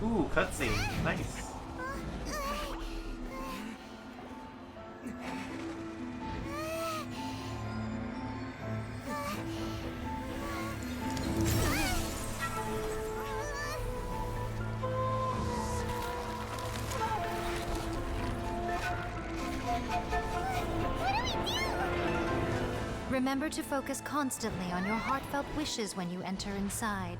[SPEAKER 1] Ooh, cutscene. Nice.
[SPEAKER 11] Remember to focus constantly on your heartfelt wishes when you enter inside.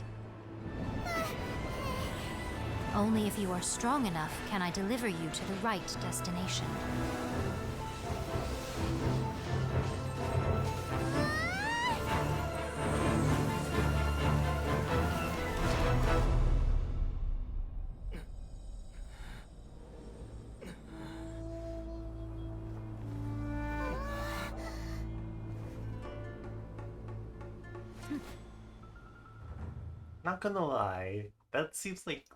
[SPEAKER 11] Only if you are strong enough can I deliver you to the right destination.
[SPEAKER 1] Not gonna lie, that seems like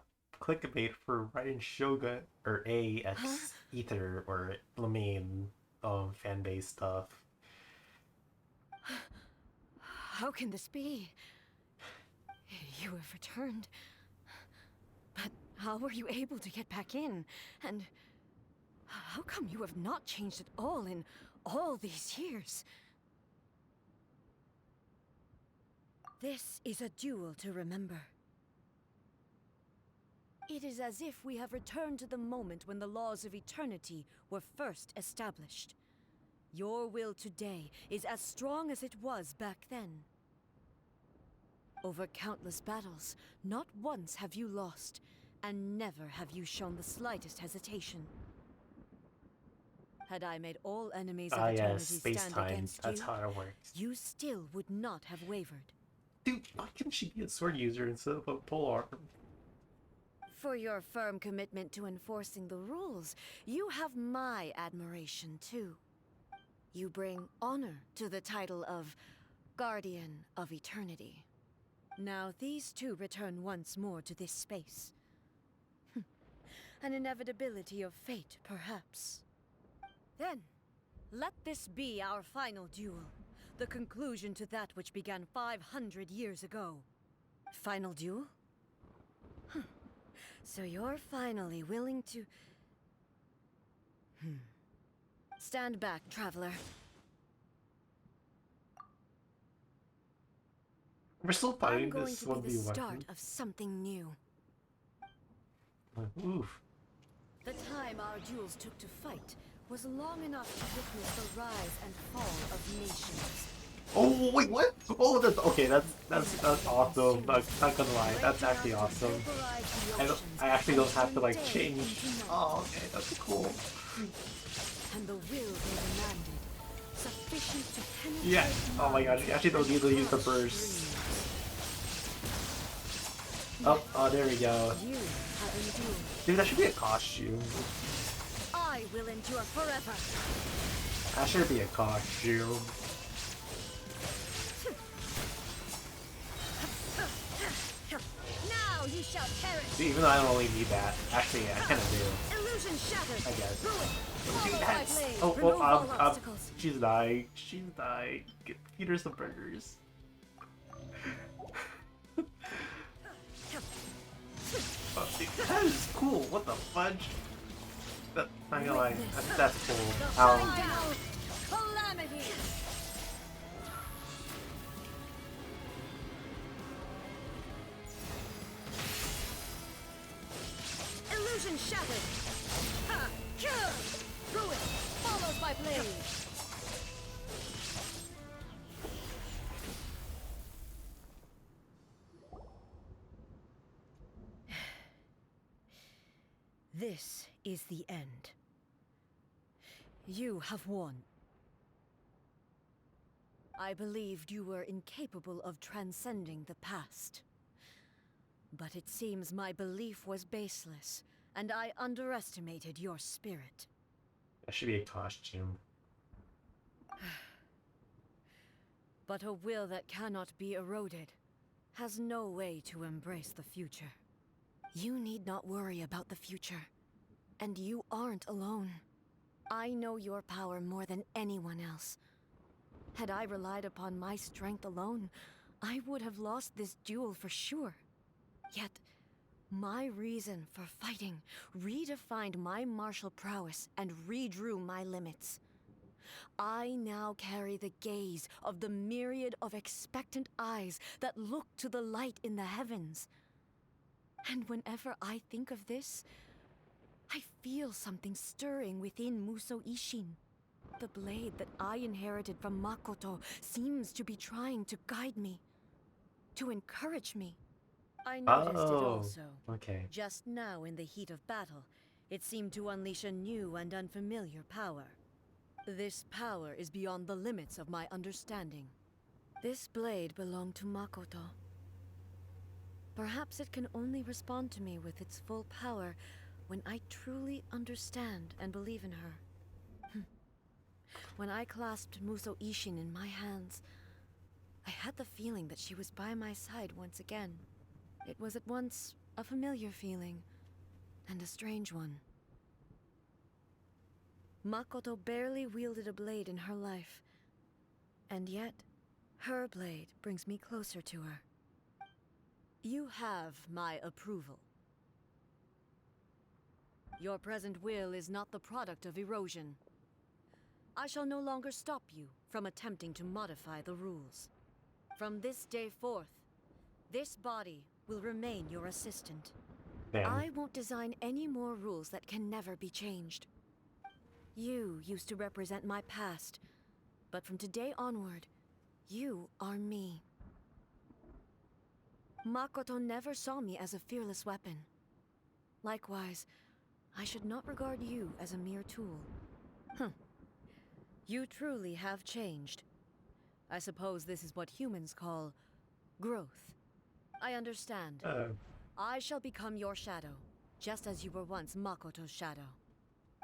[SPEAKER 1] clickbait for Raiden Shogun or AX Ether or the main fan base stuff.
[SPEAKER 4] How can this be? You have returned. How were you able to get back in? And how come you have not changed at all in all these years? This is a duel to remember. It is as if we have returned to the moment when the laws of eternity were first established. Your will today is as strong as it was back then. Over countless battles, not once have you lost, and never have you shown the slightest hesitation. Had I made all enemies of
[SPEAKER 1] Ah, yeah,
[SPEAKER 4] eternity stand
[SPEAKER 1] space-time.
[SPEAKER 4] against
[SPEAKER 1] That's
[SPEAKER 4] you,
[SPEAKER 1] how it works.
[SPEAKER 4] you still would not have wavered.
[SPEAKER 1] Dude, why couldn't she be a sword user instead of a polearm?
[SPEAKER 4] For your firm commitment to enforcing the rules, you have my admiration too. You bring honor to the title of Guardian of Eternity. Now these two return once more to this space. An inevitability of fate, perhaps. Then, let this be our final duel. The conclusion to that which began 500 years ago. Final duel? So you're finally willing to... Stand back, traveler.
[SPEAKER 1] We're still
[SPEAKER 4] I'm
[SPEAKER 1] fighting
[SPEAKER 4] going
[SPEAKER 1] this
[SPEAKER 4] to be the
[SPEAKER 1] 1v1.
[SPEAKER 4] start of something new.
[SPEAKER 1] Oof.
[SPEAKER 4] The time our duels took to fight was long enough to witness the rise and fall of nations.
[SPEAKER 1] Oh wait, what? Oh, that's okay. That's awesome. Not gonna lie, that's actually awesome. I actually don't have to like change. Oh, okay, that's cool.
[SPEAKER 4] And the will they demanded, sufficient to penetrate.
[SPEAKER 1] Yeah. Oh my god, you actually don't need to use the burst. Oh, there we go.
[SPEAKER 4] You have endured.
[SPEAKER 1] Dude, that should be a costume.
[SPEAKER 4] I will endure forever.
[SPEAKER 1] That should be a costume.
[SPEAKER 4] Now you shall perish.
[SPEAKER 1] Dude, even though I don't really need that. Actually, I kind of do.
[SPEAKER 4] Illusion shattered.
[SPEAKER 1] I guess.
[SPEAKER 4] Ruin.
[SPEAKER 1] Dude,
[SPEAKER 4] Follow
[SPEAKER 1] that's...
[SPEAKER 4] my blade.
[SPEAKER 1] Oh,
[SPEAKER 4] Remove all
[SPEAKER 1] oh,
[SPEAKER 4] obstacles.
[SPEAKER 1] she's dying. She's dying. Get Peter some burgers. Oh, dude, that is cool. What the fudge? That, not gonna lie, that's cool.
[SPEAKER 4] Down. Calamity. Illusion shattered. Ha! Ruin follows my blade. This is the end. You have won. I believed you were incapable of transcending the past. But it seems my belief was baseless, and I underestimated your spirit.
[SPEAKER 1] That should be a costume.
[SPEAKER 4] But a will that cannot be eroded has no way to embrace the future. You need not worry about the future. And you aren't alone. I know your power more than anyone else. Had I relied upon my strength alone, I would have lost this duel for sure. Yet, my reason for fighting redefined my martial prowess and redrew my limits. I now carry the gaze of the myriad of expectant eyes that look to the light in the heavens. And whenever I think of this, I feel something stirring within Muso Ishin. The blade that I inherited from Makoto seems to be trying to guide me, to encourage me. I noticed it also.
[SPEAKER 1] Okay.
[SPEAKER 4] Just now in the heat of battle, it seemed to unleash a new and unfamiliar power. This power is beyond the limits of my understanding. This blade belonged to Makoto. Perhaps it can only respond to me with its full power when I truly understand and believe in her. When I clasped Muso Ishin in my hands, I had the feeling that she was by my side once again. It was at once a familiar feeling and a strange one. Makoto barely wielded a blade in her life, and yet her blade brings me closer to her. You have my approval. Your present will is not the product of erosion. I shall no longer stop you from attempting to modify the rules. From this day forth, this body will remain your assistant.
[SPEAKER 1] Damn.
[SPEAKER 4] I won't design any more rules that can never be changed. You used to represent my past, but from today onward, you are me. Makoto never saw me as a fearless weapon. Likewise, I should not regard you as a mere tool. You truly have changed. I suppose this is what humans call growth. I understand. I shall become your shadow, just as you were once Makoto's shadow.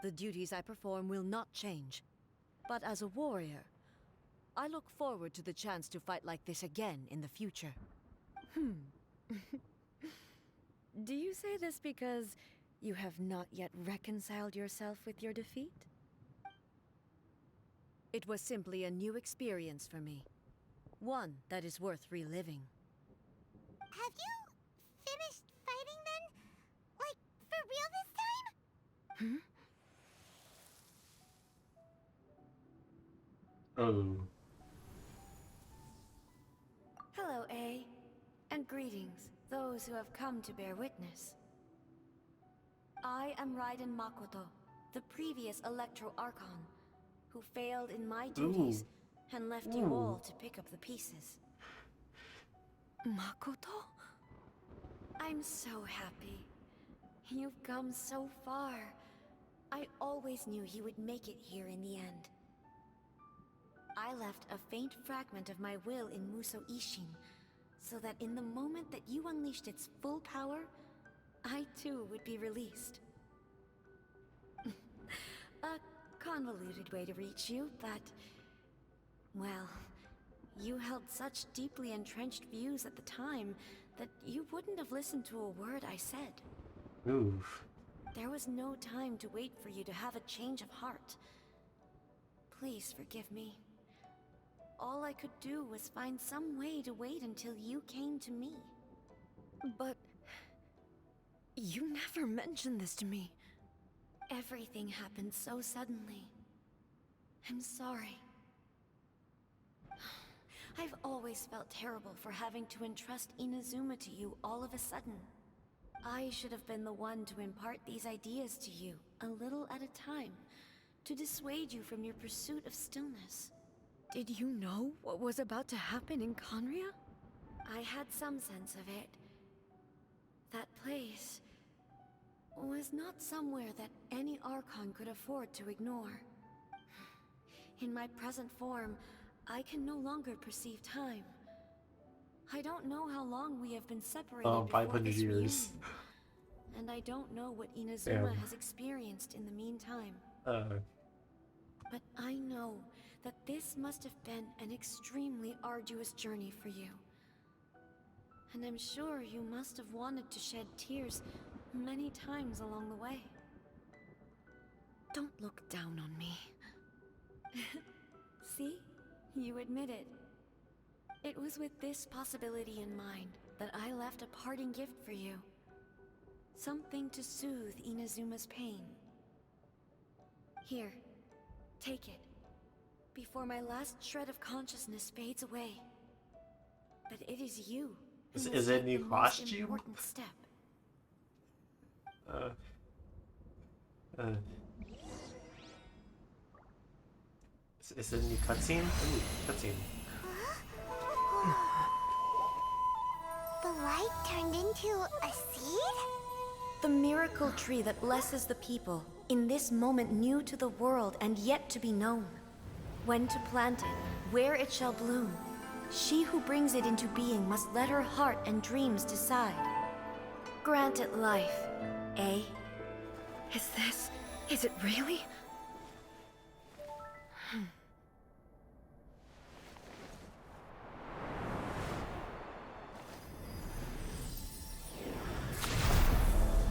[SPEAKER 4] The duties I perform will not change. But as a warrior, I look forward to the chance to fight like this again in the future. Do you say this because you have not yet reconciled yourself with your defeat? It was simply a new experience for me. One that is worth reliving.
[SPEAKER 2] Have you finished fighting then? Like, for real this time?
[SPEAKER 1] Oh.
[SPEAKER 4] Hello, A. And greetings, those who have come to bear witness. I am Raiden Makoto, the previous Electro Archon, who failed in my duties and left you all to pick up the pieces. Makoto? I'm so happy. You've come so far. I always knew you would make it here in the end. I left a faint fragment of my will in Muso Ishin, so that in the moment that you unleashed its full power, I too would be released. A convoluted way to reach you, but... well, you held such deeply entrenched views at the time that you wouldn't have listened to a word I said.
[SPEAKER 1] Oof.
[SPEAKER 4] There was no time to wait for you to have a change of heart. Please forgive me. All I could do was find some way to wait until you came to me. But... you never mentioned this to me. Everything happened so suddenly. I'm sorry. I've always felt terrible for having to entrust Inazuma to you all of a sudden. I should have been the one to impart these ideas to you, a little at a time, to dissuade you from your pursuit of stillness. Did you know what was about to happen in Conria? I had some sense of it. That place was not somewhere that any Archon could afford to ignore. In my present form, I can no longer perceive time. I don't know how long we have been separated before
[SPEAKER 1] 500
[SPEAKER 4] this
[SPEAKER 1] years.
[SPEAKER 4] reunion, and I don't know what Inazuma has experienced in the meantime. But I know that this must have been an extremely arduous journey for you. And I'm sure you must have wanted to shed tears many times along the way. Don't look down on me. See? You admit it. It was with this possibility in mind that I left a parting gift for you. Something to soothe Inazuma's pain. Here, take it, before my last shred of consciousness fades away. But it is you who must
[SPEAKER 1] Is it a
[SPEAKER 4] take
[SPEAKER 1] new
[SPEAKER 4] the most
[SPEAKER 1] costume?
[SPEAKER 4] important step.
[SPEAKER 1] Is it a new cutscene? Ooh, cutscene.
[SPEAKER 2] The light turned into a seed?
[SPEAKER 4] The miracle tree that blesses the people, in this moment new to the world and yet to be known. When to plant it, where it shall bloom. She who brings it into being must let her heart and dreams decide. Grant it life, eh? Is it really?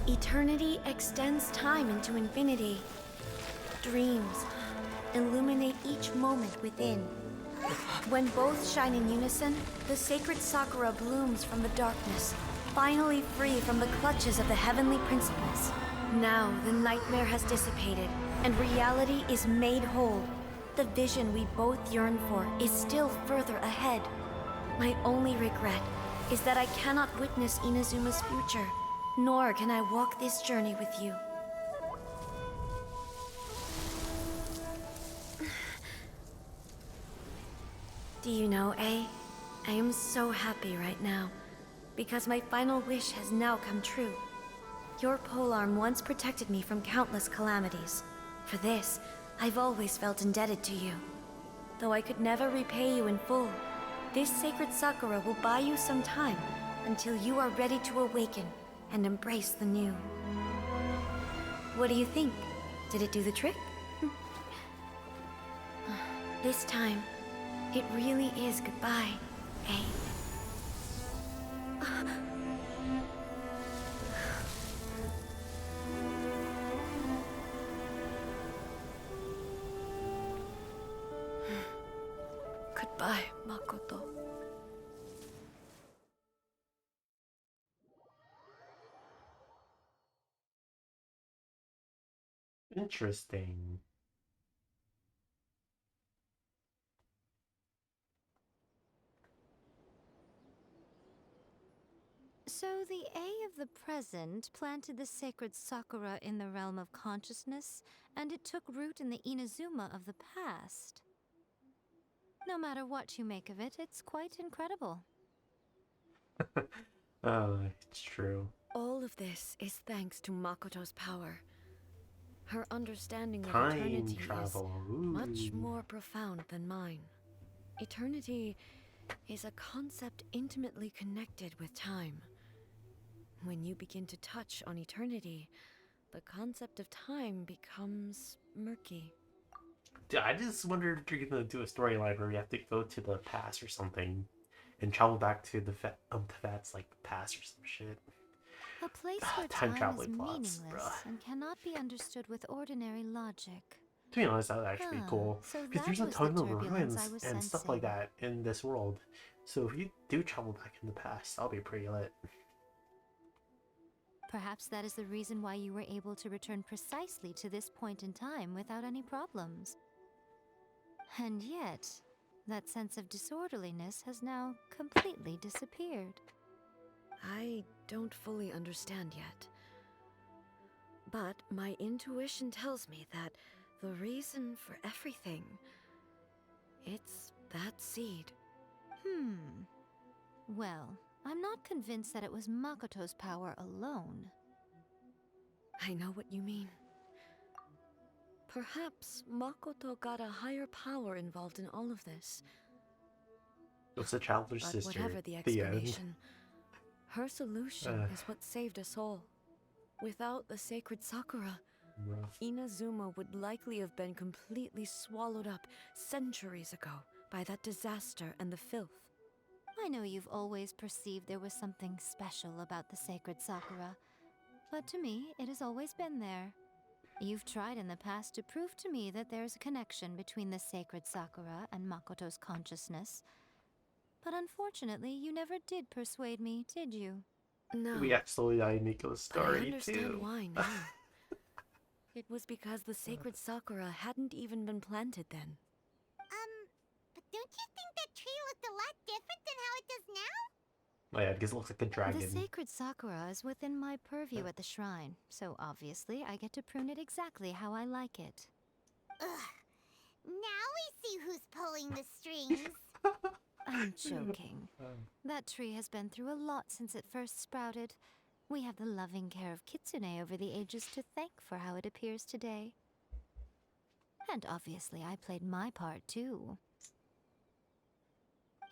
[SPEAKER 4] Eternity extends time into infinity. Dreams illuminate each moment within. When both shine in unison, the sacred Sakura blooms from the darkness, finally free from the clutches of the heavenly principles. Now the nightmare has dissipated, and reality is made whole. The vision we both yearn for is still further ahead. My only regret is that I cannot witness Inazuma's future, nor can I walk this journey with you. Do you know, A? I am so happy right now, because my final wish has now come true. Your polearm once protected me from countless calamities. For this, I've always felt indebted to you. Though I could never repay you in full, this sacred Sakura will buy you some time until you are ready to awaken and embrace the new. What do you think? Did it do the trick? This time, it really is goodbye, eh? Goodbye, Makoto.
[SPEAKER 1] Interesting.
[SPEAKER 11] So the A of the present planted the sacred Sakura in the realm of consciousness, and it took root in the Inazuma of the past. No matter what you make of it, it's quite incredible.
[SPEAKER 1] Oh, it's true.
[SPEAKER 4] All of this is thanks to Makoto's power. Her understanding of
[SPEAKER 1] Time
[SPEAKER 4] eternity
[SPEAKER 1] travel.
[SPEAKER 4] is much more profound than mine. Eternity is a concept intimately connected with time. When you begin to touch on eternity, the concept of time becomes murky.
[SPEAKER 1] Dude, I just wonder if you're gonna do a storyline where you have to go to the past or something and travel back to the Tibet's like past or some shit.
[SPEAKER 11] A place where
[SPEAKER 1] Time
[SPEAKER 11] time is
[SPEAKER 1] traveling plots,
[SPEAKER 11] meaningless
[SPEAKER 1] bruh.
[SPEAKER 11] and cannot be understood with ordinary logic.
[SPEAKER 1] To be honest, that would actually be cool.
[SPEAKER 11] So
[SPEAKER 1] Because
[SPEAKER 11] that
[SPEAKER 1] there's a
[SPEAKER 11] was the
[SPEAKER 1] ton of
[SPEAKER 11] turbulence I
[SPEAKER 1] ruins
[SPEAKER 11] was
[SPEAKER 1] and stuff like
[SPEAKER 11] sensing.
[SPEAKER 1] that in this world. So if you do travel back in the past, that'll be pretty lit.
[SPEAKER 11] Perhaps that is the reason why you were able to return precisely to this point in time without any problems. And yet, that sense of disorderliness has now completely disappeared.
[SPEAKER 4] I don't fully understand yet. But my intuition tells me that the reason for everything, it's that seed.
[SPEAKER 11] Well, I'm not convinced that it was Makoto's power alone.
[SPEAKER 4] I know what you mean. Perhaps Makoto got a higher power involved in all of this.
[SPEAKER 1] It was a childish
[SPEAKER 4] But
[SPEAKER 1] sister.
[SPEAKER 4] whatever the
[SPEAKER 1] The end.
[SPEAKER 4] explanation, her solution is what saved us all. Without the sacred Sakura,
[SPEAKER 1] Rough.
[SPEAKER 4] Inazuma would likely have been completely swallowed up centuries ago by that disaster and the filth.
[SPEAKER 11] I know you've always perceived there was something special about the sacred Sakura, but to me, it has always been there. You've tried in the past to prove to me that there's a connection between the sacred Sakura and Makoto's consciousness, but unfortunately, you never did persuade me, did you?
[SPEAKER 4] No,
[SPEAKER 1] We actually died Nico's
[SPEAKER 4] but I
[SPEAKER 1] story
[SPEAKER 4] understand
[SPEAKER 1] too.
[SPEAKER 4] why now. It was because the sacred Sakura hadn't even been planted then.
[SPEAKER 2] But don't you think that tree looked a lot different than how it does now?
[SPEAKER 1] Oh yeah, because it looks like a dragon.
[SPEAKER 11] The sacred Sakura is within my purview at the shrine, so obviously I get to prune it exactly how I like it.
[SPEAKER 2] Ugh. Now we see who's pulling the strings.
[SPEAKER 11] I'm joking. That tree has been through a lot since it first sprouted. We have the loving care of Kitsune over the ages to thank for how it appears today. And obviously I played my part too.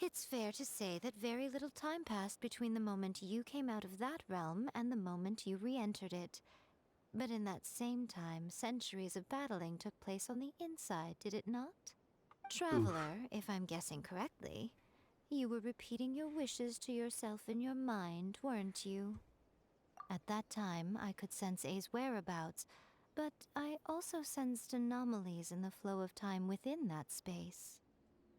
[SPEAKER 11] It's fair to say that very little time passed between the moment you came out of that realm and the moment you re-entered it. But in that same time, centuries of battling took place on the inside, did it not? Traveler, if I'm guessing correctly, you were repeating your wishes to yourself in your mind, weren't you? At that time, I could sense A's whereabouts, but I also sensed anomalies in the flow of time within that space.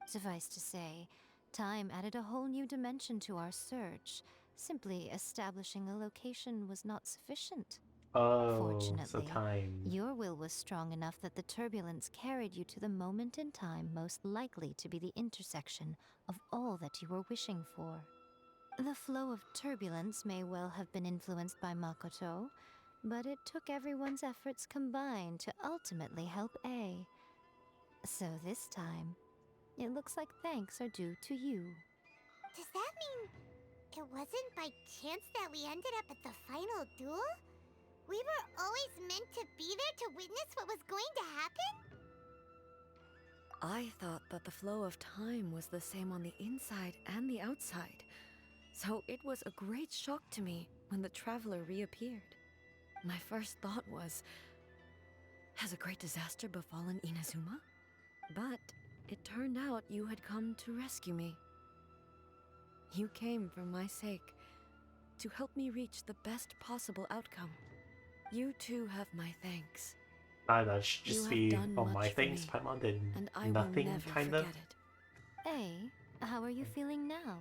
[SPEAKER 11] Suffice to say, time added a whole new dimension to our search. Simply establishing a location was not sufficient.
[SPEAKER 1] Oh, so
[SPEAKER 11] Fortunately,
[SPEAKER 1] time.
[SPEAKER 11] your will was strong enough that the turbulence carried you to the moment in time most likely to be the intersection of all that you were wishing for. The flow of turbulence may well have been influenced by Makoto, but it took everyone's efforts combined to ultimately help A. So this time, it looks like thanks are due to you.
[SPEAKER 2] Does that mean it wasn't by chance that we ended up at the final duel? We were always meant to be there to witness what was going to happen?
[SPEAKER 4] I thought that the flow of time was the same on the inside and the outside, so it was a great shock to me when the traveler reappeared. My first thought was, has a great disaster befallen Inazuma? But it turned out you had come to rescue me. You came for my sake, to help me reach the best possible outcome. You too have my thanks.
[SPEAKER 1] That should
[SPEAKER 4] You
[SPEAKER 1] just
[SPEAKER 4] have
[SPEAKER 1] be,
[SPEAKER 4] done
[SPEAKER 1] oh, my
[SPEAKER 4] much for
[SPEAKER 1] thanks,
[SPEAKER 4] me,
[SPEAKER 1] Paimon did
[SPEAKER 4] and I will
[SPEAKER 1] nothing,
[SPEAKER 4] never
[SPEAKER 1] kind
[SPEAKER 4] forget
[SPEAKER 1] of.
[SPEAKER 4] it.
[SPEAKER 11] A, how are you feeling now?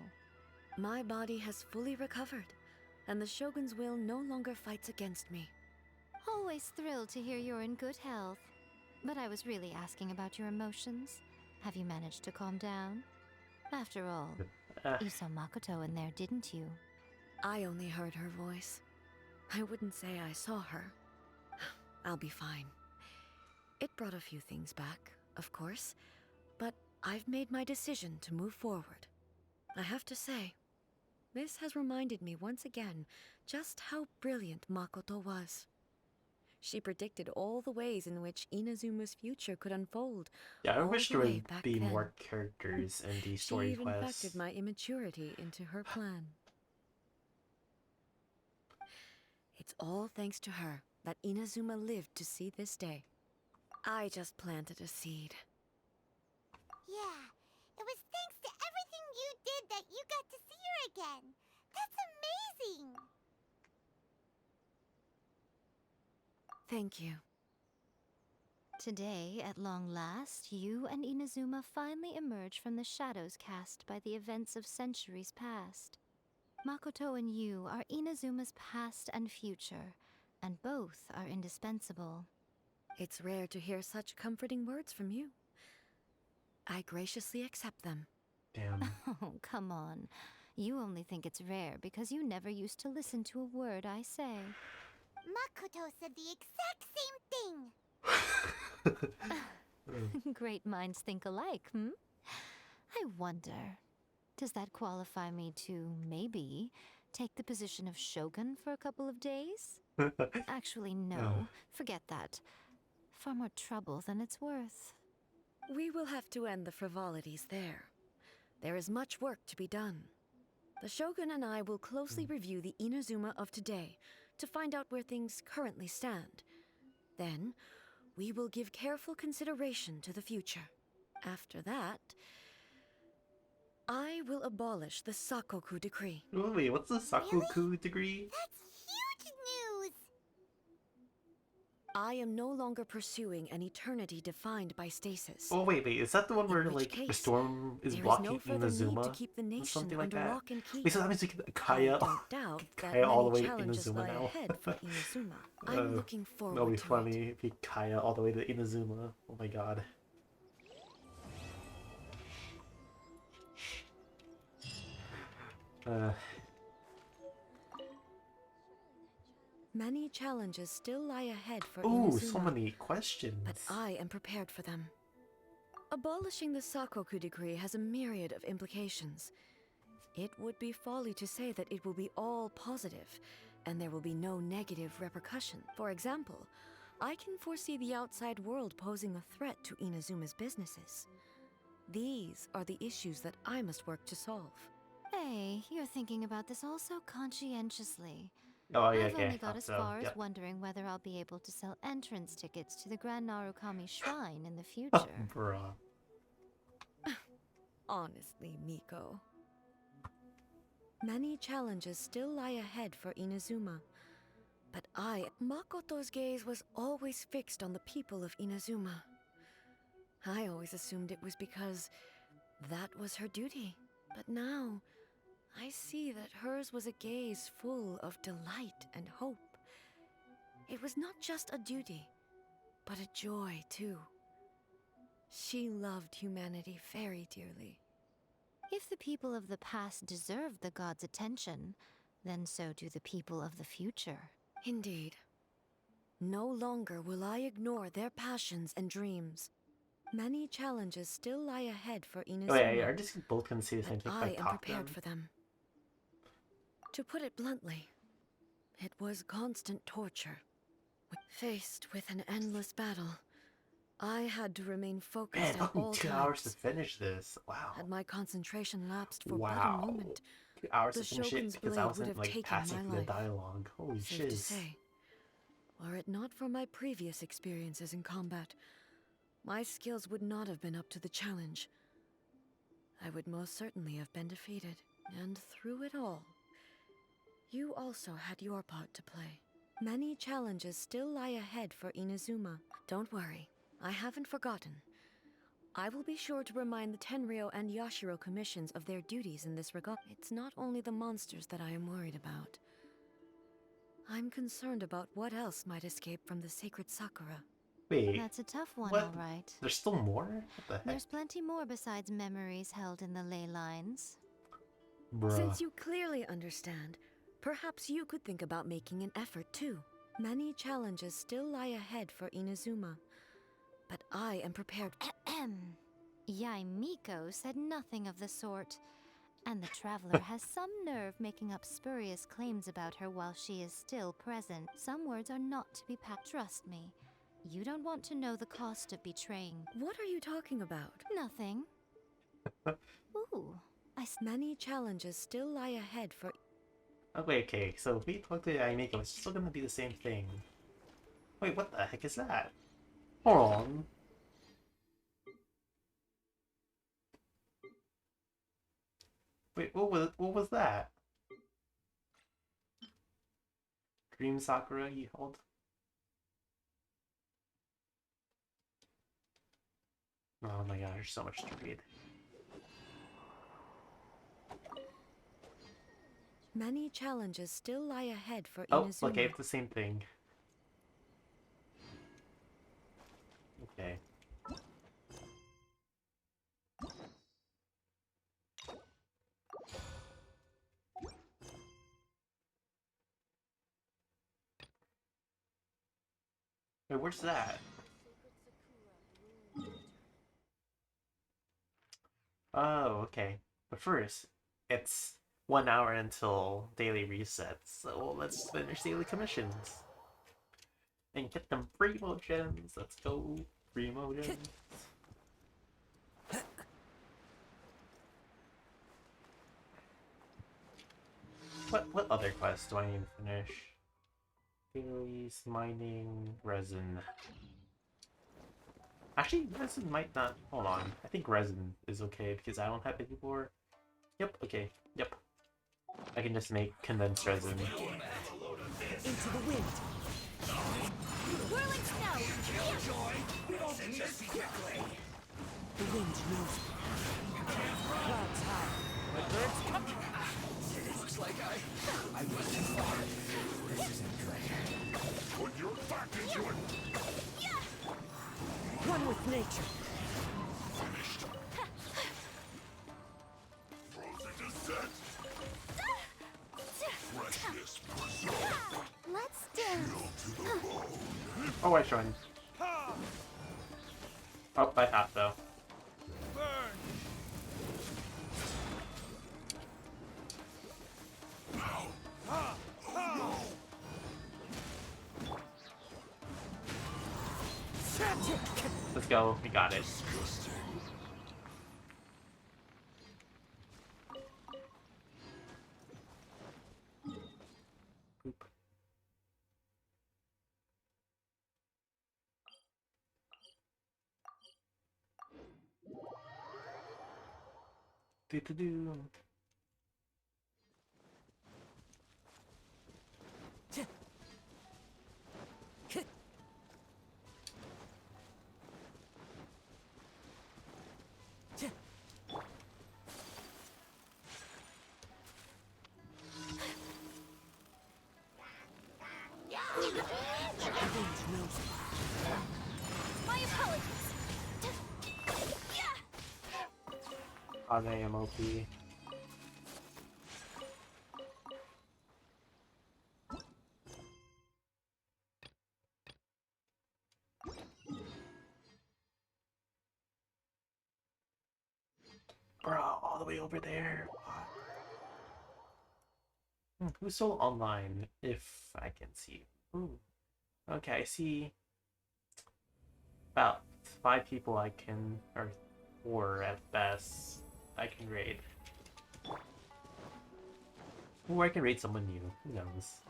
[SPEAKER 4] My body has fully recovered, and the Shogun's will no longer fights against me.
[SPEAKER 11] Always thrilled to hear you're in good health. But I was really asking about your emotions. Have you managed to calm down? After all, you saw Makoto in there, didn't you?
[SPEAKER 4] I only heard her voice. I wouldn't say I saw her. I'll be fine. It brought a few things back, of course, but I've made my decision to move forward. I have to say, this has reminded me once again just how brilliant Makoto was. She predicted all the ways in which Inazuma's future could unfold.
[SPEAKER 1] Yeah, I
[SPEAKER 4] all
[SPEAKER 1] wish
[SPEAKER 4] the
[SPEAKER 1] there
[SPEAKER 4] way
[SPEAKER 1] would
[SPEAKER 4] back
[SPEAKER 1] be
[SPEAKER 4] then.
[SPEAKER 1] more characters in these
[SPEAKER 4] She
[SPEAKER 1] story
[SPEAKER 4] even
[SPEAKER 1] quests.
[SPEAKER 4] factored my immaturity into her plan. It's all thanks to her that Inazuma lived to see this day. I just planted a seed.
[SPEAKER 2] Yeah, it was thanks to everything you did that you got to see her again. That's amazing!
[SPEAKER 4] Thank you.
[SPEAKER 11] Today, at long last, you and Inazuma finally emerge from the shadows cast by the events of centuries past. Makoto and you are Inazuma's past and future, and both are indispensable.
[SPEAKER 4] It's rare to hear such comforting words from you. I graciously accept them.
[SPEAKER 1] Damn.
[SPEAKER 11] Oh, come on. You only think it's rare because you never used to listen to a word I say.
[SPEAKER 2] Makoto said the exact same thing!
[SPEAKER 11] Great minds think alike, hmm? I wonder, does that qualify me to, maybe, take the position of Shogun for a couple of days? Actually, no. Forget that. Far more trouble than it's worth.
[SPEAKER 4] We will have to end the frivolities there. There is much work to be done. The Shogun and I will closely review the Inazuma of today to find out where things currently stand. Then, we will give careful consideration to the future. After that, I will abolish the Sakoku decree.
[SPEAKER 1] Oh, wait, what's the Sakoku degree?
[SPEAKER 2] That's huge news!
[SPEAKER 4] I am no longer pursuing an eternity defined by stasis.
[SPEAKER 1] Oh, wait, is that the one where,
[SPEAKER 4] In which
[SPEAKER 1] like, the
[SPEAKER 4] case,
[SPEAKER 1] storm is
[SPEAKER 4] there
[SPEAKER 1] blocking
[SPEAKER 4] is no further need to
[SPEAKER 1] Inazuma?
[SPEAKER 4] keep the
[SPEAKER 1] Or
[SPEAKER 4] nation
[SPEAKER 1] something like
[SPEAKER 4] under
[SPEAKER 1] that?
[SPEAKER 4] lock and key.
[SPEAKER 1] Wait, so that means we can
[SPEAKER 4] I
[SPEAKER 1] Kaya,
[SPEAKER 4] don't doubt that
[SPEAKER 1] Kaya all the
[SPEAKER 4] many
[SPEAKER 1] way to
[SPEAKER 4] challenges
[SPEAKER 1] Inazuma
[SPEAKER 4] lie
[SPEAKER 1] now.
[SPEAKER 4] ahead for Inazuma. I'm looking forward
[SPEAKER 1] That'll be
[SPEAKER 4] to
[SPEAKER 1] funny
[SPEAKER 4] it.
[SPEAKER 1] if you Kaya all the way to Inazuma. Oh my god.
[SPEAKER 4] Many challenges still lie ahead for
[SPEAKER 1] Ooh,
[SPEAKER 4] Inazuma,
[SPEAKER 1] so many questions.
[SPEAKER 4] but I am prepared for them. Abolishing the Sakoku decree has a myriad of implications. It would be folly to say that it will be all positive, and there will be no negative repercussion. For example, I can foresee the outside world posing a threat to Inazuma's businesses. These are the issues that I must work to solve.
[SPEAKER 11] Hey, you're thinking about this all so conscientiously.
[SPEAKER 1] Oh yeah,
[SPEAKER 11] I've
[SPEAKER 1] okay.
[SPEAKER 11] only got as
[SPEAKER 1] So,
[SPEAKER 11] far as
[SPEAKER 1] yep.
[SPEAKER 11] wondering whether I'll be able to sell entrance tickets to the Grand Narukami Shrine in the future.
[SPEAKER 1] Bruh.
[SPEAKER 4] Honestly, Miko. Many challenges still lie ahead for Inazuma. But Makoto's gaze was always fixed on the people of Inazuma. I always assumed it was because that was her duty. But now, I see that hers was a gaze full of delight and hope. It was not just a duty, but a joy, too. She loved humanity very dearly.
[SPEAKER 11] If the people of the past deserve the gods' attention, then so do the people of the future.
[SPEAKER 4] Indeed. No longer will I ignore their passions and dreams. Many challenges still lie ahead for Inazuma.
[SPEAKER 1] Oh, wait, are just both gonna say the same
[SPEAKER 4] but
[SPEAKER 1] thing?
[SPEAKER 4] I
[SPEAKER 1] Like,
[SPEAKER 4] am
[SPEAKER 1] talk
[SPEAKER 4] prepared
[SPEAKER 1] them?
[SPEAKER 4] for them. To put it bluntly, it was constant torture. Faced with an endless battle, I had to remain
[SPEAKER 1] Man,
[SPEAKER 4] focused
[SPEAKER 1] it
[SPEAKER 4] at
[SPEAKER 1] took me
[SPEAKER 4] all
[SPEAKER 1] 2 hours to
[SPEAKER 4] times.
[SPEAKER 1] finish this. Wow.
[SPEAKER 4] Had my concentration lapsed for but a
[SPEAKER 1] Wow.
[SPEAKER 4] moment,
[SPEAKER 1] 2 hours
[SPEAKER 4] the
[SPEAKER 1] to finish it
[SPEAKER 4] Shogun's
[SPEAKER 1] because I
[SPEAKER 4] blade would
[SPEAKER 1] wasn't
[SPEAKER 4] have
[SPEAKER 1] like
[SPEAKER 4] taken
[SPEAKER 1] passing
[SPEAKER 4] my
[SPEAKER 1] through the
[SPEAKER 4] life.
[SPEAKER 1] dialogue. Holy
[SPEAKER 4] Safe
[SPEAKER 1] shiz.
[SPEAKER 4] to say. Were it not for my previous experiences in combat, my skills would not have been up to the challenge. I would most certainly have been defeated. And through it all, you also had your part to play. Many challenges still lie ahead for Inazuma. Don't worry, I haven't forgotten. I will be sure to remind the Tenryo and Yashiro commissions of their duties in this regard. It's not only the monsters that I am worried about. I'm concerned about what else might escape from the sacred Sakura.
[SPEAKER 1] Wait,
[SPEAKER 11] That's a tough one,
[SPEAKER 1] what?
[SPEAKER 11] all right.
[SPEAKER 1] There's still more? What the heck?
[SPEAKER 11] There's plenty more besides memories held in the ley lines.
[SPEAKER 1] Bruh.
[SPEAKER 4] Since you clearly understand, perhaps you could think about making an effort too. Many challenges still lie ahead for Inazuma, but I am prepared.
[SPEAKER 11] Yaimiko said nothing of the sort, and the traveler has some nerve making up spurious claims about her while she is still present. Some words are not to be packed. Trust me, you don't want to know the cost of betraying.
[SPEAKER 4] What are you talking about?
[SPEAKER 11] Nothing. Ooh,
[SPEAKER 4] Many challenges still lie ahead for.
[SPEAKER 1] Oh, wait, okay, so if we talk to Aimiko, it's still gonna be the same thing. Wait, what the heck is that? Hold on. Wait, what was that? Dream Sakura you held? Oh my gosh, there's so much to read.
[SPEAKER 4] Many challenges still lie ahead for
[SPEAKER 1] Oh,
[SPEAKER 4] Inazuma.
[SPEAKER 1] okay, it's the same thing. Okay. Wait, where's that? Oh, okay. But first, it's 1 hour until daily resets, so let's finish daily commissions. And get them primo gems. Let's go, primo gems. What other quests do I need to finish? Dailies, mining, resin. Actually, resin might not. Hold on. I think resin is okay because I don't have any more. Yep, okay. Yep. I can just make condensed resin.
[SPEAKER 4] Into the wind.
[SPEAKER 10] Whirling snow!
[SPEAKER 4] The wind knows me.
[SPEAKER 7] Clouds high. The birds come. Looks like I went too far. This isn't good.
[SPEAKER 8] Put your back into it!
[SPEAKER 4] One with nature.
[SPEAKER 8] Frozen descent! Freshness preserved!
[SPEAKER 2] Let's dance.
[SPEAKER 8] Chill to the bone!
[SPEAKER 1] Oh, I joined. Oh, I have though.
[SPEAKER 7] Burn!
[SPEAKER 1] Let's go. We got it. Oop. Do. God, I am OP. Bro, all the way over there. Who's still online? If I can see. Ooh. Okay, I see about 5 people I can, or 4 at best, I can raid. Or I can raid someone new. Who knows?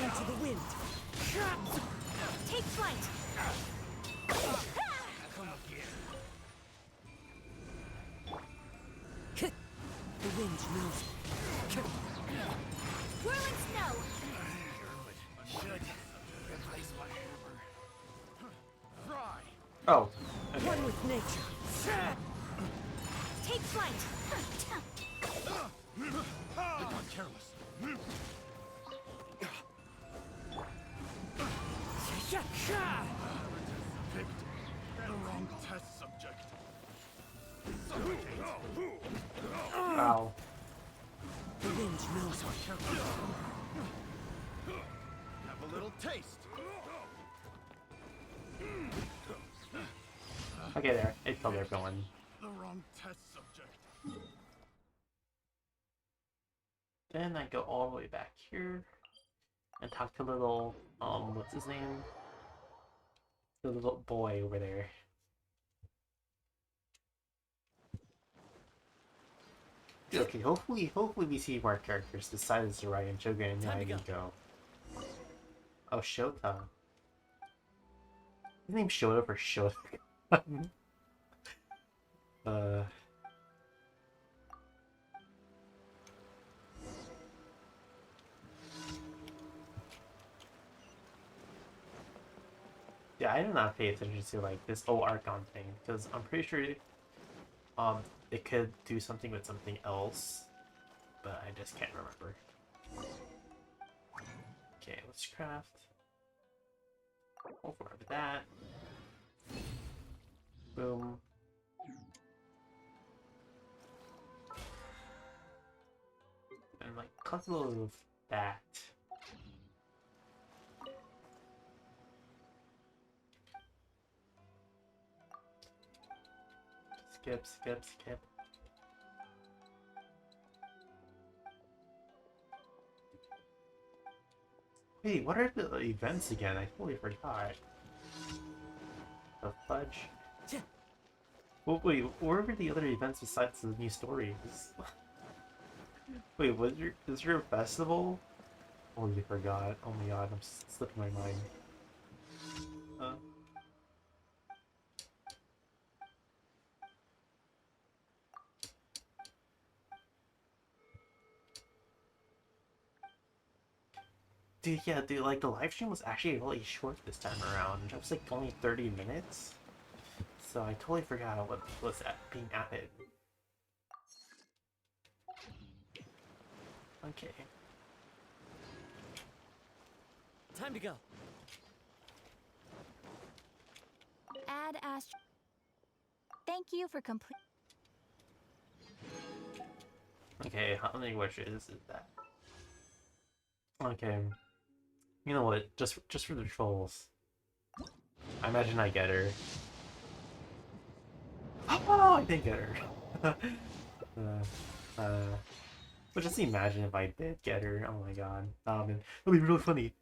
[SPEAKER 5] Into the wind.
[SPEAKER 3] Take flight!
[SPEAKER 5] Come again. The wind knows.
[SPEAKER 3] Whirling snow!
[SPEAKER 5] Should replace my hammer. Fry.
[SPEAKER 1] Oh, okay.
[SPEAKER 5] One with nature.
[SPEAKER 3] Take flight!
[SPEAKER 5] I'm careless. Picked the wrong test subject.
[SPEAKER 1] Wow.
[SPEAKER 5] The wind knows our careless. Have a little taste.
[SPEAKER 1] Okay, there. It killed everyone.
[SPEAKER 5] The wrong test subject.
[SPEAKER 1] Then I go all the way back here and talk to little, what's his name? The little boy over there. Okay, hopefully we see more characters besides Ryan, Shogun, and Nico. Oh, Shota. His name's Shota for Shota. Yeah, I did not pay attention to like this whole Archon thing because I'm pretty sure it could do something with something else, but I just can't remember. Okay, let's craft. Go for that. Boom. And like collect a little of that. Skip, skip, skip. Wait, what are the events again? I totally forgot. The fudge. Well, wait, what were the other events besides the new stories? Wait, is there a festival? Oh, you forgot. Oh my god, I'm slipping my mind. Dude, yeah, dude, like, the live stream was actually really short this time around. It was, like, only 30 minutes. So I totally forgot what was being added. Okay.
[SPEAKER 9] Time to go.
[SPEAKER 3] Add Astro. Thank you for complete.
[SPEAKER 1] Okay, how many wishes is that? Okay. You know what? Just for the trolls. I imagine I get her. Oh, I did get her. But just imagine if I did get her. Oh my god. Man, it'll be really funny.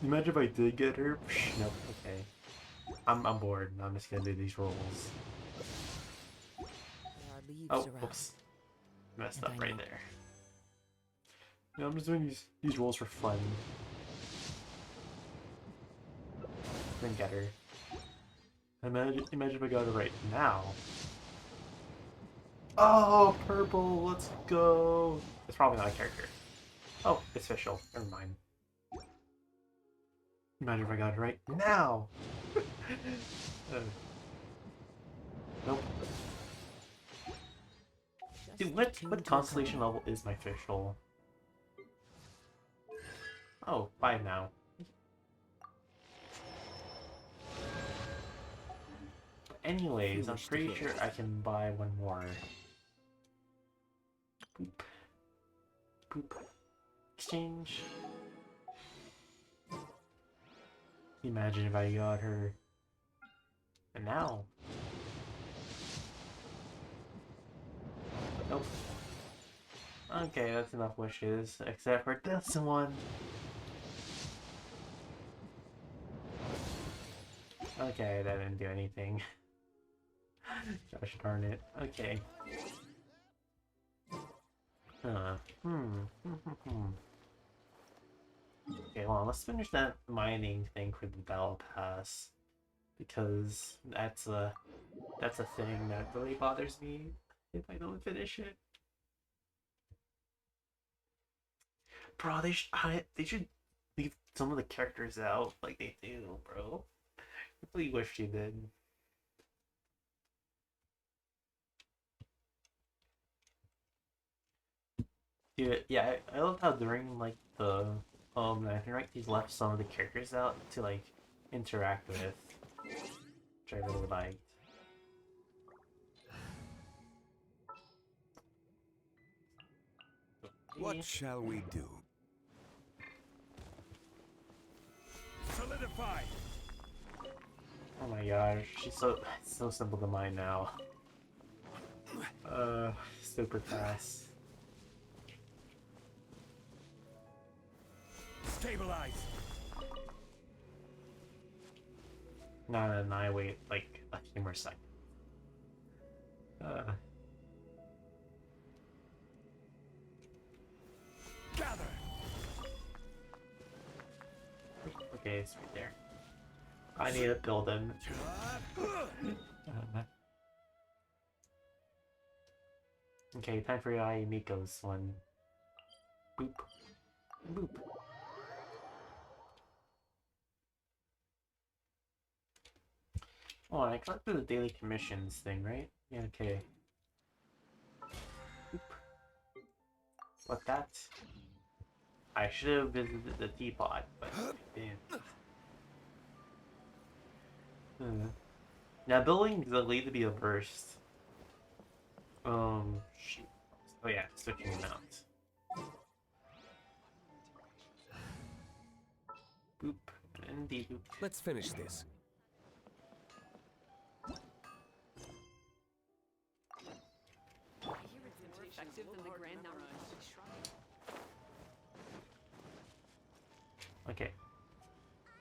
[SPEAKER 1] Imagine if I did get her. Nope. Okay. I'm bored. I'm just gonna do these rolls.
[SPEAKER 4] There are leaves
[SPEAKER 1] Oh,
[SPEAKER 4] around.
[SPEAKER 1] oops. Messed
[SPEAKER 4] And
[SPEAKER 1] up
[SPEAKER 4] I
[SPEAKER 1] right
[SPEAKER 4] know.
[SPEAKER 1] there. Yeah, I'm just doing these rolls for fun. Then get her. Imagine if I got it right now. Oh, purple, let's go. It's probably not a character. Oh, it's official. Never mind. Imagine if I got it right now! Nope. Dude, what constellation level is my official? Oh, 5 now. Anyways, I'm pretty sure I can buy one more. Boop. Boop. Exchange. Imagine if I got her. And now. Nope. Okay, that's enough wishes. Except for this one. Okay, that didn't do anything. Gosh darn it. Okay. Okay, well, let's finish that mining thing for the battle pass. Because that's a thing that really bothers me if I don't finish it. Bro, they should leave some of the characters out like they do, bro. I really wish they did. Dude, yeah, I love how during like the right, he's left some of the characters out to like interact with, which I really liked.
[SPEAKER 12] What shall we do? Solidify.
[SPEAKER 1] Oh my gosh, she's so simple to mine now. Super fast.
[SPEAKER 12] Stabilize.
[SPEAKER 1] No, I wait like a few more seconds.
[SPEAKER 12] Gather.
[SPEAKER 1] Okay, it's right there. I need to build him. Okay, time for Miko's one. Boop. Boop. Oh, I collected the daily commissions thing, right? Yeah, okay. Boop. What that? I should have visited the teapot, but I didn't. Now building is likely to be a burst. Shoot. Oh yeah, switching them out. Boop, and boop.
[SPEAKER 12] Let's finish this.
[SPEAKER 1] Okay.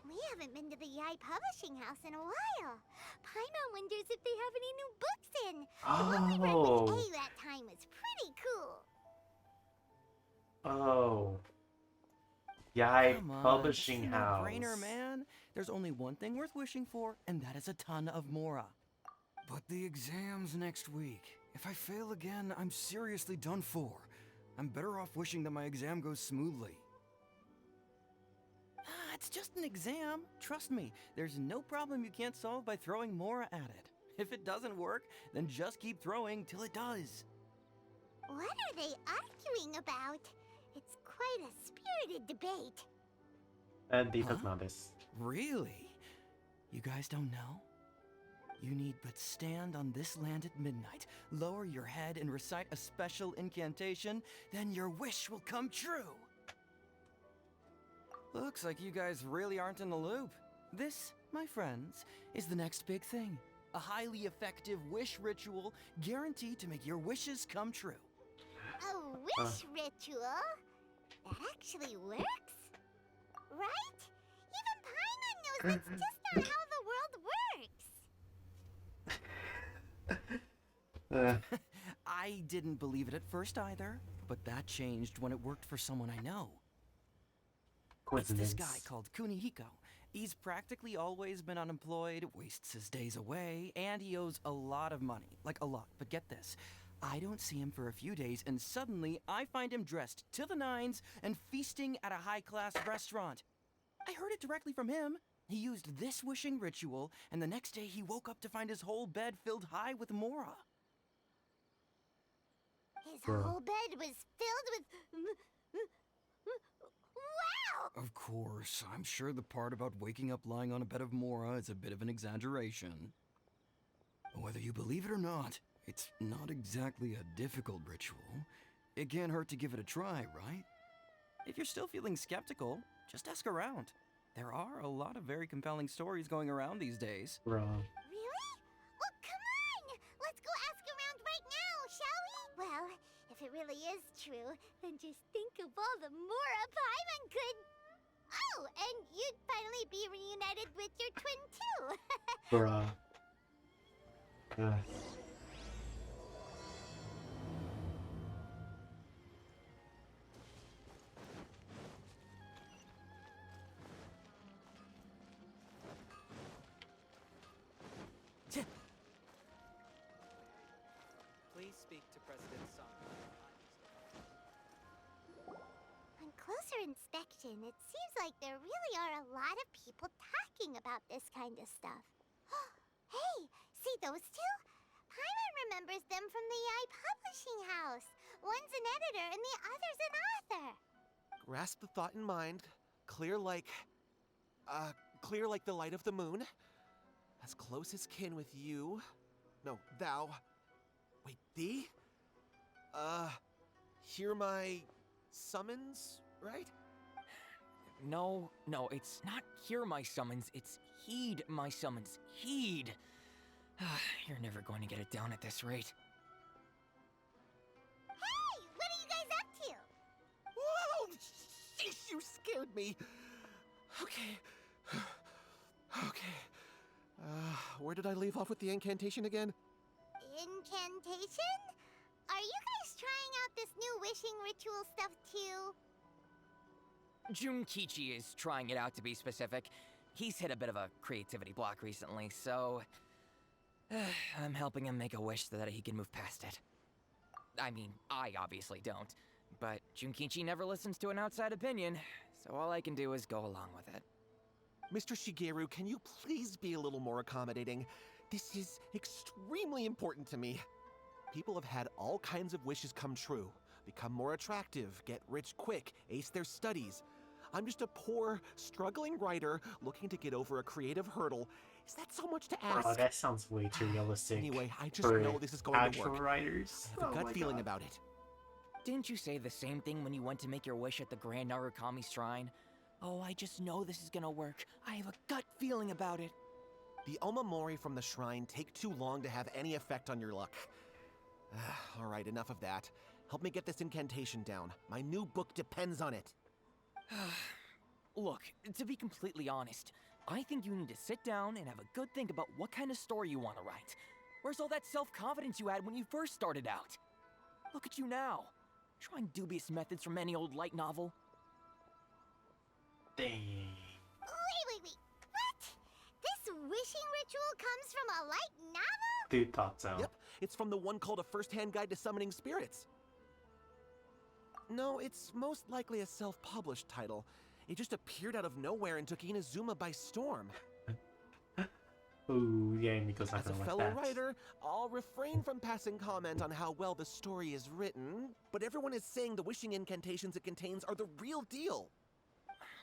[SPEAKER 2] We haven't been to the Yai Publishing House in a while. Paimon wonders if they have any new books in. The one we read with A that time was pretty cool.
[SPEAKER 1] Oh. Yai
[SPEAKER 13] Come on,
[SPEAKER 1] Publishing
[SPEAKER 13] this is a
[SPEAKER 1] House.
[SPEAKER 13] no-brainer, man. There's only one thing worth wishing for, and that is a ton of Mora.
[SPEAKER 14] But the exam's next week. If I fail again, I'm seriously done for. I'm better off wishing that my exam goes smoothly.
[SPEAKER 13] It's just an exam. Trust me, there's no problem you can't solve by throwing Mora at it. If it doesn't work, then just keep throwing till it does.
[SPEAKER 2] What are they arguing about? It's quite a spirited debate.
[SPEAKER 1] And because this.
[SPEAKER 13] Really? You guys don't know? You need but stand on this land at midnight, lower your head and recite a special incantation, then your wish will come true. Looks like you guys really aren't in the loop. This, my friends, is the next big thing. A highly effective wish ritual guaranteed to make your wishes come true.
[SPEAKER 2] A wish ritual? That actually works? Right? Even Paimon knows that's just not how the world works.
[SPEAKER 13] I didn't believe it at first either, but that changed when it worked for someone I know. It's this guy called Kunihiko. He's practically always been unemployed, wastes his days away, and he owes a lot of money. Like a lot. But get this. I don't see him for a few days, and suddenly I find him dressed to the nines and feasting at a high-class restaurant. I heard it directly from him. He used this wishing ritual, and the next day he woke up to find his whole bed filled high with Mora.
[SPEAKER 2] His whole bed was filled with... Wow!
[SPEAKER 14] Of course, I'm sure the part about waking up lying on a bed of Mora is a bit of an exaggeration. Whether you believe it or not, it's not exactly a difficult ritual. It can't hurt to give it a try, right?
[SPEAKER 13] If you're still feeling skeptical, just ask around. There are a lot of very compelling stories going around these days.
[SPEAKER 1] Bruh.
[SPEAKER 2] Really? Well, come on! Let's go ask around right now, shall we? Well, if it really is true, then just think of all the Mora Paimon could... Oh, and you'd finally be reunited with your twin, too.
[SPEAKER 1] Bruh.
[SPEAKER 13] Please speak to President Sung.
[SPEAKER 2] On closer inspection, it seems like there really are a lot of people talking about this kind of stuff. Hey, see those two? Paimon remembers them from the AI publishing house. One's an editor and the other's an author.
[SPEAKER 15] Grasp the thought in mind. Clear like the light of the moon. As close as kin with you. No, thou. Wait, thee? Hear my summons, right?
[SPEAKER 16] No, it's not hear my summons, it's heed my summons. Heed! You're never going to get it down at this rate.
[SPEAKER 2] Hey, what are you guys up to?
[SPEAKER 15] Whoa! Sheesh, you scared me. Okay. Where did I leave off with the incantation again?
[SPEAKER 2] Incantation? Are you guys trying out this new wishing ritual stuff too?
[SPEAKER 16] Junkichi is trying it out, to be specific. He's hit a bit of a creativity block recently, so... I'm helping him make a wish so that he can move past it. I mean, I obviously don't, but Junkichi never listens to an outside opinion, so all I can do is go along with it.
[SPEAKER 15] Mr. Shigeru, can you please be a little more accommodating? This is extremely important to me. People have had all kinds of wishes come true. Become more attractive, get rich quick, ace their studies. I'm just a poor, struggling writer looking to get over a creative hurdle. Is that so much to ask?
[SPEAKER 1] Oh, that sounds way too realistic.
[SPEAKER 15] Anyway, I just
[SPEAKER 1] for
[SPEAKER 15] know this is going to
[SPEAKER 1] actual
[SPEAKER 15] work.
[SPEAKER 1] writers.
[SPEAKER 15] I have a gut feeling
[SPEAKER 1] God.
[SPEAKER 15] about it.
[SPEAKER 16] Didn't you say the same thing when you went to make your wish at the Grand Narukami Shrine? Oh, I just know this is gonna work. I have a gut feeling about it.
[SPEAKER 15] The Omamori from the shrine take too long to have any effect on your luck. Alright, enough of that. Help me get this incantation down. My new book depends on it.
[SPEAKER 16] Look, to be completely honest, I think you need to sit down and have a good think about what kind of story you want to write. Where's all that self-confidence you had when you first started out? Look at you now, trying dubious methods from any old light novel.
[SPEAKER 1] Dang.
[SPEAKER 2] Wait. What? This wishing ritual comes from a light novel?
[SPEAKER 1] Dude thought so.
[SPEAKER 15] Yep, it's from the one called A First-Hand Guide to Summoning Spirits. No, it's most likely a self-published title. It just appeared out of nowhere and took Inazuma by storm.
[SPEAKER 1] Ooh, yeah, Nico's not
[SPEAKER 15] As a
[SPEAKER 1] gonna like
[SPEAKER 15] fellow
[SPEAKER 1] that.
[SPEAKER 15] writer, I'll refrain from passing comment on how well the story is written, but everyone is saying the wishing incantations it contains are the real deal.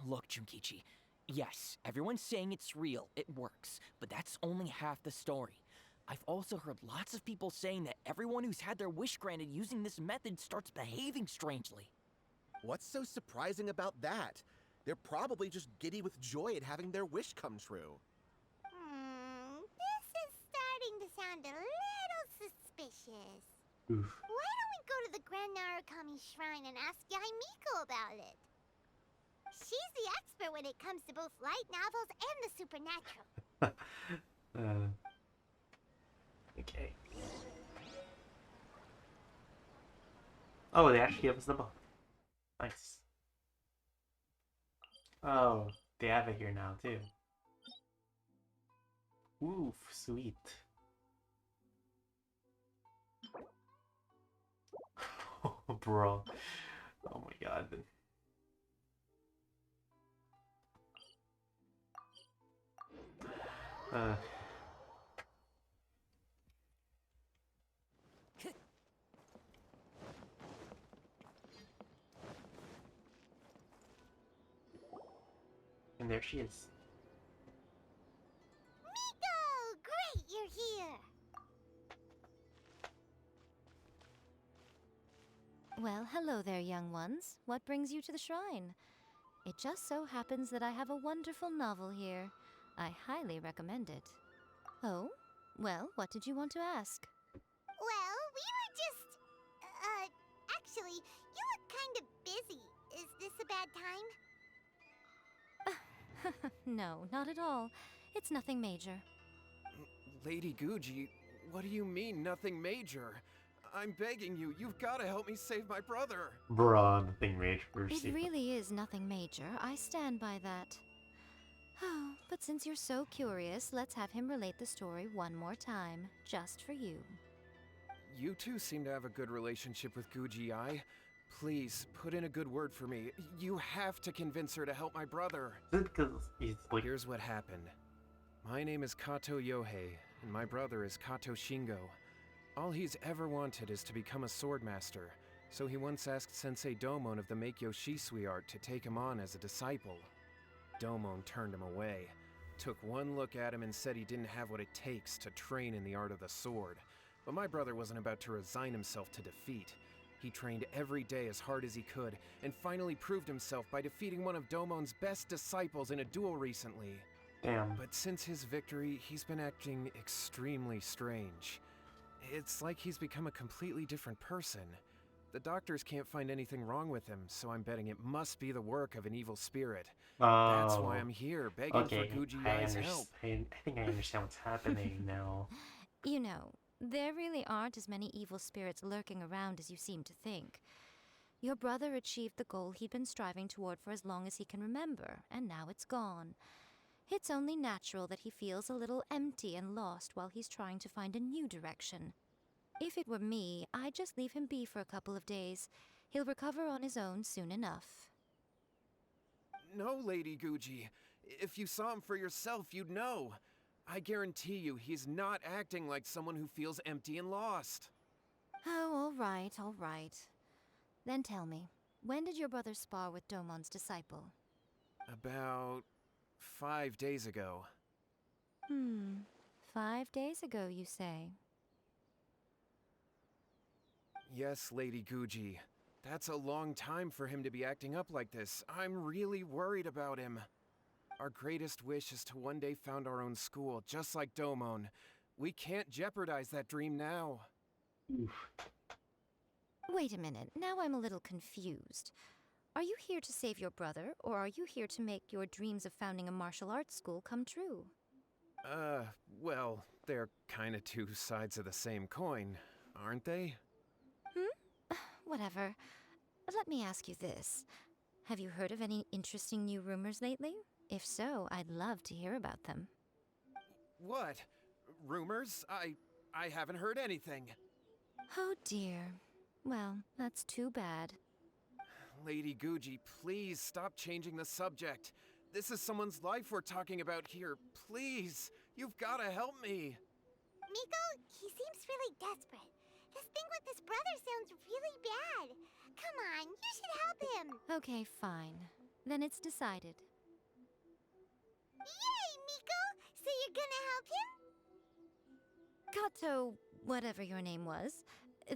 [SPEAKER 16] Look, Junkichi, yes, everyone's saying it's real, it works, but that's only half the story. I've also heard lots of people saying that everyone who's had their wish granted using this method starts behaving strangely.
[SPEAKER 15] What's so surprising about that? They're probably just giddy with joy at having their wish come true.
[SPEAKER 2] This is starting to sound a little suspicious.
[SPEAKER 1] Oof.
[SPEAKER 2] Why don't we go to the Grand Narukami Shrine and ask Yaimiko about it? She's the expert when it comes to both light novels and the supernatural.
[SPEAKER 1] Okay. Oh, they actually gave us the book. Nice. Oh, they have it here now, too. Oof, sweet. Oh, bro. Oh my god. Uh, and there she is.
[SPEAKER 2] Miko! Great, you're here!
[SPEAKER 11] Well, hello there, young ones. What brings you to the shrine? It just so happens that I have a wonderful novel here. I highly recommend it. Oh? Well, what did you want to ask?
[SPEAKER 2] Well, we were just... actually, you look kind of busy. Is this a bad time?
[SPEAKER 11] No, not at all. It's nothing major.
[SPEAKER 17] Lady Guji, what do you mean, nothing major? I'm begging you, you've got to help me save my brother.
[SPEAKER 1] Bruh, nothing major.
[SPEAKER 11] It really is nothing major. I stand by that. Oh, but since you're so curious, let's have him relate the story one more time, just for you.
[SPEAKER 17] You two seem to have a good relationship with Guji-ai. Please, put in a good word for me. You have to convince her to help my brother. Here's what happened. My name is Kato Yohei, and my brother is Kato Shingo. All he's ever wanted is to become a swordmaster, so he once asked Sensei Domon of the Meikyo Shisui art to take him on as a disciple. Domon turned him away, took one look at him and said he didn't have what it takes to train in the art of the sword. But my brother wasn't about to resign himself to defeat. He trained every day as hard as he could, and finally proved himself by defeating one of Domon's best disciples in a duel recently.
[SPEAKER 1] Damn.
[SPEAKER 17] But since his victory, he's been acting extremely strange. It's like he's become a completely different person. The doctors can't find anything wrong with him, so I'm betting it must be the work of an evil spirit. That's why I'm here, begging for Guji-ai's help.
[SPEAKER 1] I think I understand what's happening now.
[SPEAKER 11] You know, there really aren't as many evil spirits lurking around as you seem to think. Your brother achieved the goal he'd been striving toward for as long as he can remember, and now it's gone. It's only natural that he feels a little empty and lost while he's trying to find a new direction. If it were me, I'd just leave him be for a couple of days. He'll recover on his own soon enough.
[SPEAKER 17] No, Lady Guji. If you saw him for yourself, you'd know. I guarantee you, he's not acting like someone who feels empty and lost.
[SPEAKER 11] Oh, all right, all right. Then tell me, when did your brother spar with Domon's disciple?
[SPEAKER 17] About 5 days ago.
[SPEAKER 11] 5 days ago, you say?
[SPEAKER 17] Yes, Lady Guji. That's a long time for him to be acting up like this. I'm really worried about him. Our greatest wish is to one day found our own school, just like Domon. We can't jeopardize that dream now.
[SPEAKER 11] Wait a minute, now I'm a little confused. Are you here to save your brother, or are you here to make your dreams of founding a martial arts school come true?
[SPEAKER 17] Well, they're kinda two sides of the same coin, aren't they?
[SPEAKER 11] Whatever. Let me ask you this. Have you heard of any interesting new rumors lately? If so, I'd love to hear about them.
[SPEAKER 17] What? Rumors? I haven't heard anything.
[SPEAKER 11] Oh dear. Well, that's too bad.
[SPEAKER 17] Lady Guji, please stop changing the subject. This is someone's life we're talking about here. Please, you've gotta help me.
[SPEAKER 2] Miko, he seems really desperate. This thing with his brother sounds really bad. Come on, you should help him.
[SPEAKER 11] Okay, fine. Then it's decided.
[SPEAKER 2] Yay, Miko! So you're gonna help him?
[SPEAKER 11] Kato, whatever your name was,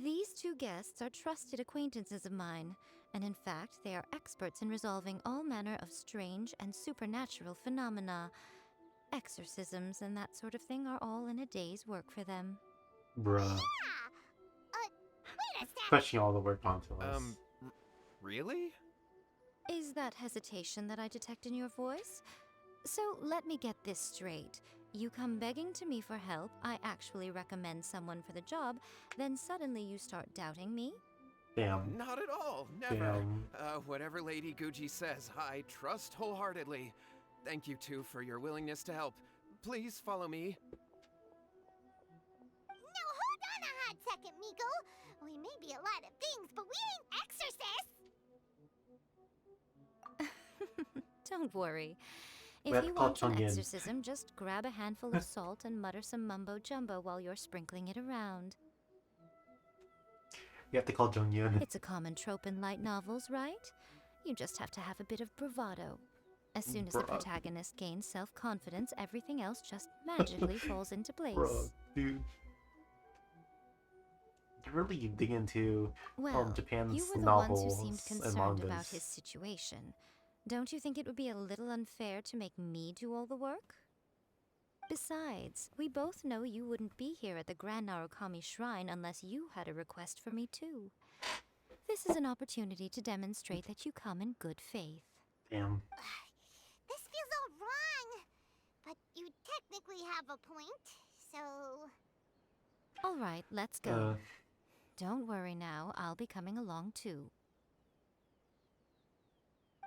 [SPEAKER 11] these two guests are trusted acquaintances of mine, and in fact, they are experts in resolving all manner of strange and supernatural phenomena. Exorcisms and that sort of thing are all in a day's work for them.
[SPEAKER 1] Bruh.
[SPEAKER 2] Yeah! Wait a sec!
[SPEAKER 1] Pushing all the work onto us.
[SPEAKER 17] Really?
[SPEAKER 11] Is that hesitation that I detect in your voice? So let me get this straight. You come begging to me for help, I actually recommend someone for the job, then suddenly you start doubting me?
[SPEAKER 1] Damn.
[SPEAKER 17] Not at all, never.
[SPEAKER 1] Damn.
[SPEAKER 17] Whatever Lady Guji says, I trust wholeheartedly. Thank you two for your willingness to help. Please follow me.
[SPEAKER 2] No, hold on a hot second, Miko. We may be a lot of things, but we ain't exorcists.
[SPEAKER 11] Don't worry.
[SPEAKER 1] We
[SPEAKER 11] If
[SPEAKER 1] have to
[SPEAKER 11] you
[SPEAKER 1] call
[SPEAKER 11] want some
[SPEAKER 1] Chung-yin.
[SPEAKER 11] exorcism, just grab a handful of salt and mutter some mumbo-jumbo while you're sprinkling it around.
[SPEAKER 1] We have to call Jung-yun.
[SPEAKER 11] It's a common trope in light novels, right? You just have to have a bit of bravado. As soon as the protagonist gains self-confidence, everything else just magically falls into place.
[SPEAKER 1] Bruh, dude. You really dig into Japan's
[SPEAKER 11] you were the
[SPEAKER 1] novels
[SPEAKER 11] ones who seemed
[SPEAKER 1] and
[SPEAKER 11] concerned about
[SPEAKER 1] mangas.
[SPEAKER 11] his situation. Don't you think it would be a little unfair to make me do all the work? Besides, we both know you wouldn't be here at the Grand Narukami Shrine unless you had a request for me too. This is an opportunity to demonstrate that you come in good faith.
[SPEAKER 1] Damn.
[SPEAKER 2] This feels all wrong. But you technically have a point, so...
[SPEAKER 11] Alright, let's go. Don't worry now, I'll be coming along too.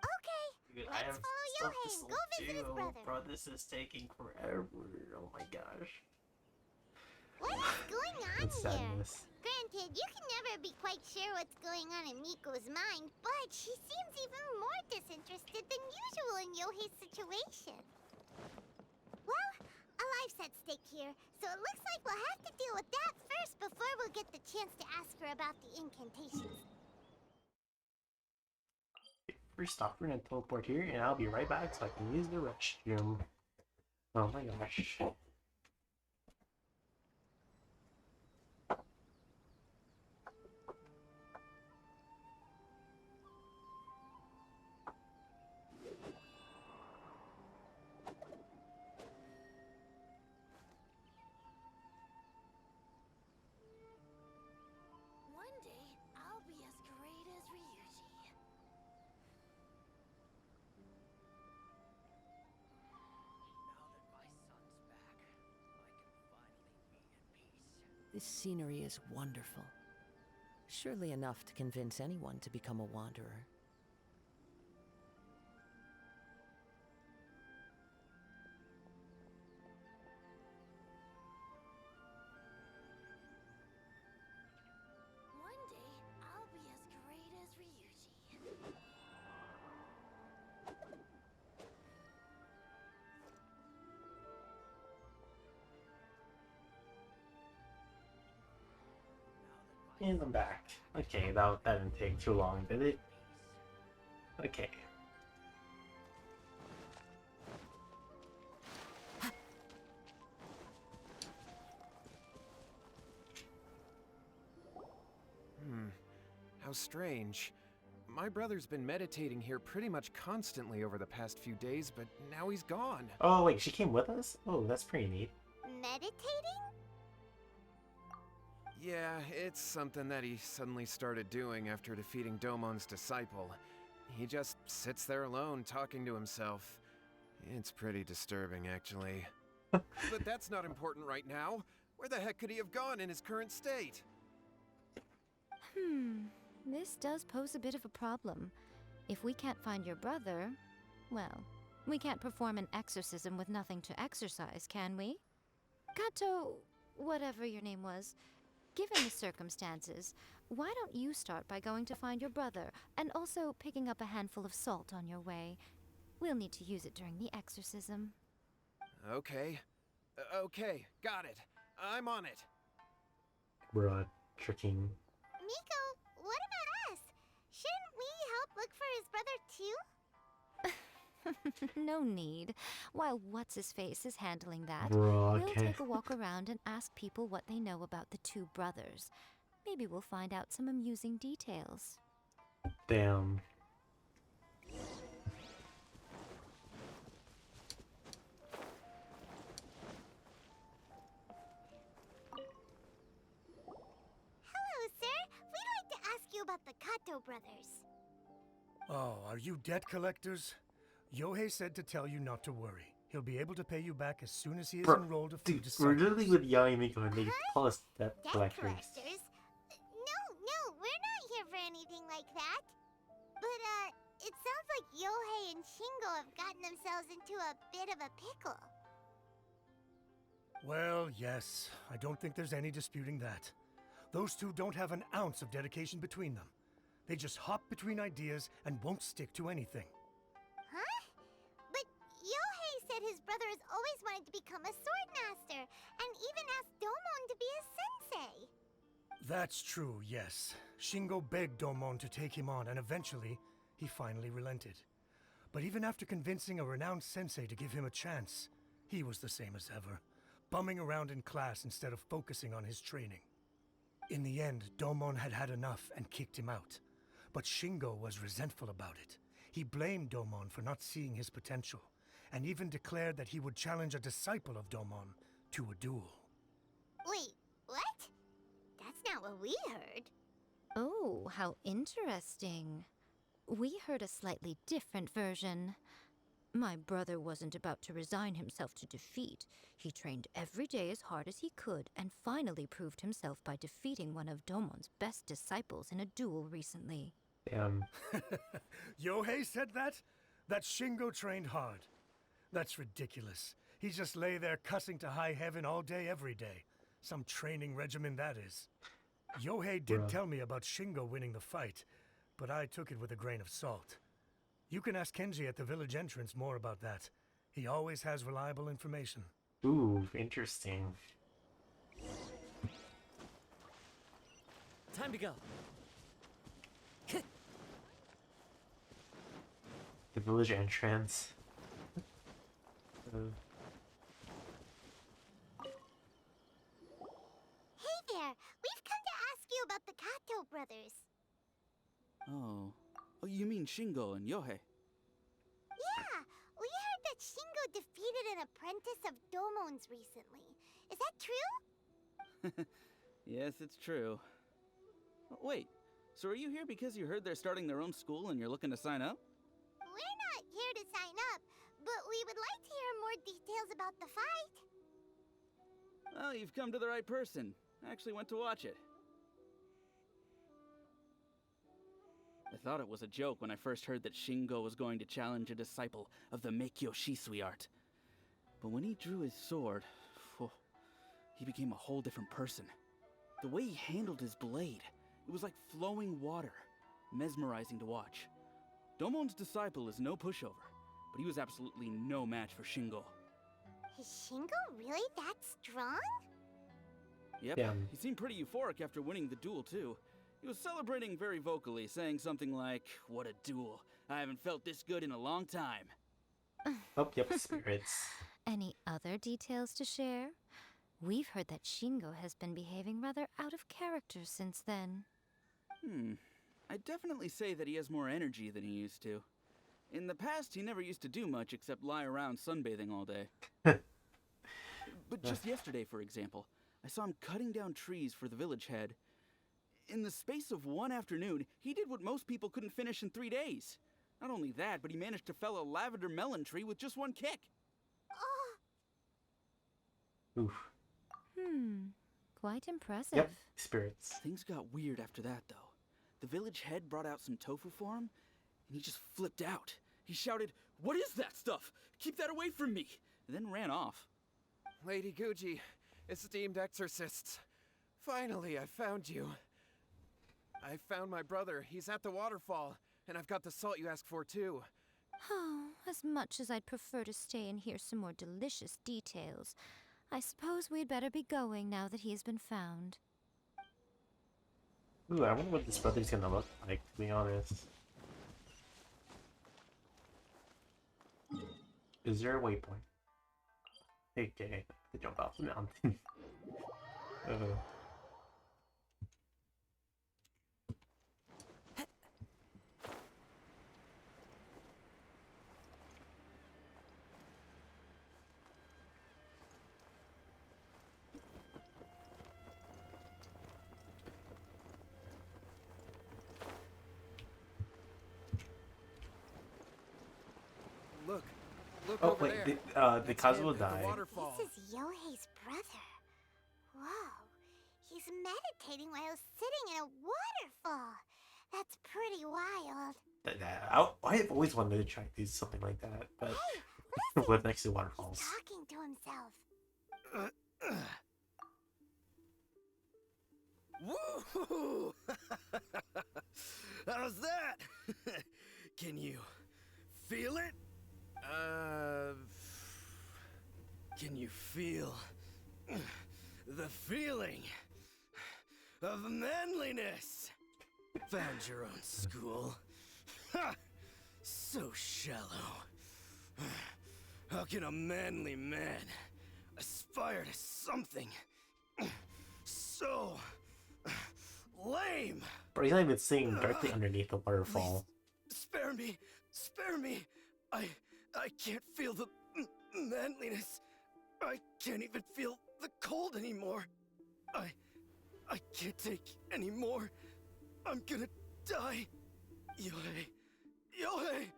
[SPEAKER 2] Okay, let's follow Yohei and go visit his brother.
[SPEAKER 1] Bro, this is taking forever. Oh my gosh.
[SPEAKER 2] What is going on
[SPEAKER 1] That's
[SPEAKER 2] here?
[SPEAKER 1] sadness.
[SPEAKER 2] Granted, you can never be quite sure what's going on in Miko's mind, but she seems even more disinterested than usual in Yohei's situation. Well, a life's at stake here, so it looks like we'll have to deal with that first before we'll get the chance to ask her about the incantations.
[SPEAKER 1] First off, we're gonna teleport here, and I'll be right back so I can use the restroom. Oh my gosh.
[SPEAKER 10] One day, I'll be as great as Ryuji.
[SPEAKER 18] This scenery is wonderful. Surely enough to convince anyone to become a wanderer.
[SPEAKER 10] One day, I'll be as great as Ryuji.
[SPEAKER 1] And I'm back. Okay, that didn't take too long, did it? Okay.
[SPEAKER 17] How strange. My brother's been meditating here pretty much constantly over the past few days, but now he's gone.
[SPEAKER 1] Oh wait, she came with us? Oh, that's pretty neat.
[SPEAKER 2] Meditating?
[SPEAKER 17] Yeah, it's something that he suddenly started doing after defeating Domon's disciple. He just sits there alone, talking to himself. It's pretty disturbing, actually. But that's not important right now. Where the heck could he have gone in his current state?
[SPEAKER 11] This does pose a bit of a problem. If we can't find your brother, well, we can't perform an exorcism with nothing to exorcise, can we? Kato, whatever your name was, given the circumstances, why don't you start by going to find your brother, and also picking up a handful of salt on your way? We'll need to use it during the exorcism.
[SPEAKER 17] Okay. Okay, got it. I'm on it.
[SPEAKER 1] Bruh, tricking.
[SPEAKER 2] Miko, what about us? Shouldn't we help look for his brother too?
[SPEAKER 11] No need. While What's-His-Face is handling that,
[SPEAKER 1] Bruh,
[SPEAKER 11] we'll
[SPEAKER 1] okay.
[SPEAKER 11] take a walk around and ask people what they know about the two brothers. Maybe we'll find out some amusing details.
[SPEAKER 1] Damn.
[SPEAKER 2] Hello, sir. We'd like to ask you about the Kato brothers.
[SPEAKER 5] Oh, are you debt collectors? Yohei said to tell you not to worry. He'll be able to pay you back as soon as he is enrolled a few
[SPEAKER 1] Dude,
[SPEAKER 5] disciples.
[SPEAKER 1] we're literally with Yai and Miko and they call us debt
[SPEAKER 2] Debt
[SPEAKER 1] collectors.
[SPEAKER 2] collectors? No, we're not here for anything like that. But, it sounds like Yohei and Shingo have gotten themselves into a bit of a pickle.
[SPEAKER 5] Well, yes. I don't think there's any disputing that. Those two don't have an ounce of dedication between them. They just hop between ideas and won't stick to anything.
[SPEAKER 2] Huh? But Yohei said his brother has always wanted to become a sword master, and even asked Domon to be his sensei.
[SPEAKER 5] That's true, yes. Shingo begged Domon to take him on, and eventually, he finally relented. But even after convincing a renowned sensei to give him a chance, he was the same as ever, bumming around in class instead of focusing on his training. In the end, Domon had had enough and kicked him out. But Shingo was resentful about it. He blamed Domon for not seeing his potential, and even declared that he would challenge a disciple of Domon to a duel.
[SPEAKER 2] Wait, what? That's not what we heard.
[SPEAKER 11] Oh, how interesting. We heard a slightly different version. My brother wasn't about to resign himself to defeat. He trained every day as hard as he could and finally proved himself by defeating one of Domon's best disciples in a duel recently.
[SPEAKER 1] Damn.
[SPEAKER 5] Yohei said that? That Shingo trained hard. That's ridiculous. He just lay there cussing to high heaven all day, every day. Some training regimen, that is. Yohei did tell me about Shingo winning the fight, but I took it with a grain of salt. You can ask Kenji at the village entrance more about that. He always has reliable information.
[SPEAKER 1] Ooh, interesting.
[SPEAKER 9] Time to go.
[SPEAKER 1] The village entrance.
[SPEAKER 2] Hey there, we've come to ask you about the Kato brothers.
[SPEAKER 19] Oh, you mean Shingo and Yohei?
[SPEAKER 2] Yeah, we heard that Shingo defeated an apprentice of Domon's recently. Is that true?
[SPEAKER 19] Yes, it's true. Wait, so are you here because you heard they're starting their own school and you're looking to sign up?
[SPEAKER 2] We're not here to sign up, but we would like to hear more details about the fight.
[SPEAKER 19] Well, you've come to the right person. I actually went to watch it. I thought it was a joke when I first heard that Shingo was going to challenge a disciple of the Meikyo Shisui art. But when he drew his sword, he became a whole different person. The way he handled his blade, it was like flowing water, mesmerizing to watch. Domon's disciple is no pushover, but he was absolutely no match for Shingo.
[SPEAKER 2] Is Shingo really that strong?
[SPEAKER 19] Yep, he seemed pretty euphoric after winning the duel too. He was celebrating very vocally, saying something like, "What a duel. I haven't felt this good in a long time."
[SPEAKER 1] Oh, yep, spirits.
[SPEAKER 11] Any other details to share? We've heard that Shingo has been behaving rather out of character since then.
[SPEAKER 19] I'd definitely say that he has more energy than he used to. In the past, he never used to do much except lie around sunbathing all day. But just yesterday, for example, I saw him cutting down trees for the village head. In the space of one afternoon, he did what most people couldn't finish in 3 days. Not only that, but he managed to fell a lavender melon tree with just one kick.
[SPEAKER 1] Oof.
[SPEAKER 11] Quite impressive.
[SPEAKER 1] Yep, spirits.
[SPEAKER 19] Things got weird after that, though. The village head brought out some tofu for him, and he just flipped out. He shouted, "What is that stuff? Keep that away from me!" and then ran off.
[SPEAKER 17] Lady Guji, esteemed exorcists, finally I found you. I found my brother. He's at the waterfall, and I've got the salt you asked for too.
[SPEAKER 11] Oh, as much as I'd prefer to stay and hear some more delicious details, I suppose we'd better be going now that he's been found.
[SPEAKER 1] Ooh, I wonder what this brother's gonna look like, to be honest. Is there a waypoint? Okay, to jump off the mountain.
[SPEAKER 17] Look
[SPEAKER 1] Oh
[SPEAKER 17] over
[SPEAKER 1] wait,
[SPEAKER 17] there.
[SPEAKER 1] the Kazuo died.
[SPEAKER 2] This is Yohei's brother. Whoa, he's meditating while sitting in a waterfall. That's pretty wild.
[SPEAKER 1] I have always wanted to try to do something like that, but live next to waterfalls.
[SPEAKER 2] He's talking to himself.
[SPEAKER 9] Woohoo! How's that? Can you feel it? Can you feel the feeling of manliness? Found your own school. Ha! So shallow. How can a manly man aspire to something so lame?
[SPEAKER 1] Bro, he's not even sitting directly underneath the waterfall.
[SPEAKER 9] Please, spare me! Spare me! I can't feel the manliness. I can't even feel the cold anymore. I can't take any more. I'm gonna die. Yohei! Yohei!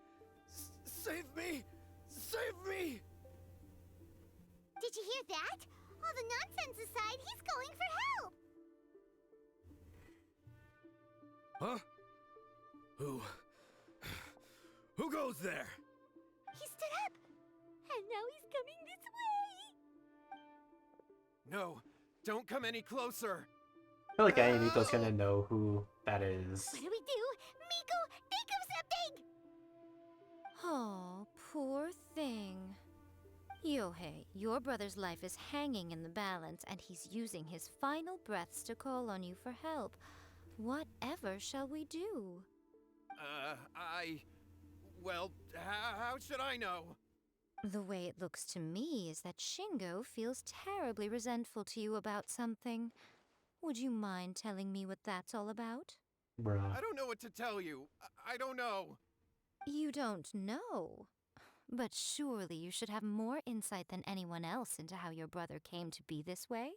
[SPEAKER 9] Save me! Save me!
[SPEAKER 2] Did you hear that? All the nonsense aside, he's going for help!
[SPEAKER 9] Huh? Who goes there?
[SPEAKER 2] He stood up! And now he's coming this way!
[SPEAKER 17] No, don't come any closer.
[SPEAKER 1] I feel like Ayanito's gonna know who that is.
[SPEAKER 2] What do we do? Miko, think of something!
[SPEAKER 11] Oh, poor thing. Yohei, your brother's life is hanging in the balance, and he's using his final breaths to call on you for help. Whatever shall we do?
[SPEAKER 17] Well, how should I know?
[SPEAKER 11] The way it looks to me is that Shingo feels terribly resentful to you about something. Would you mind telling me what that's all about?
[SPEAKER 1] Bruh.
[SPEAKER 17] I don't know what to tell you. I don't know.
[SPEAKER 11] You don't know? But surely you should have more insight than anyone else into how your brother came to be this way?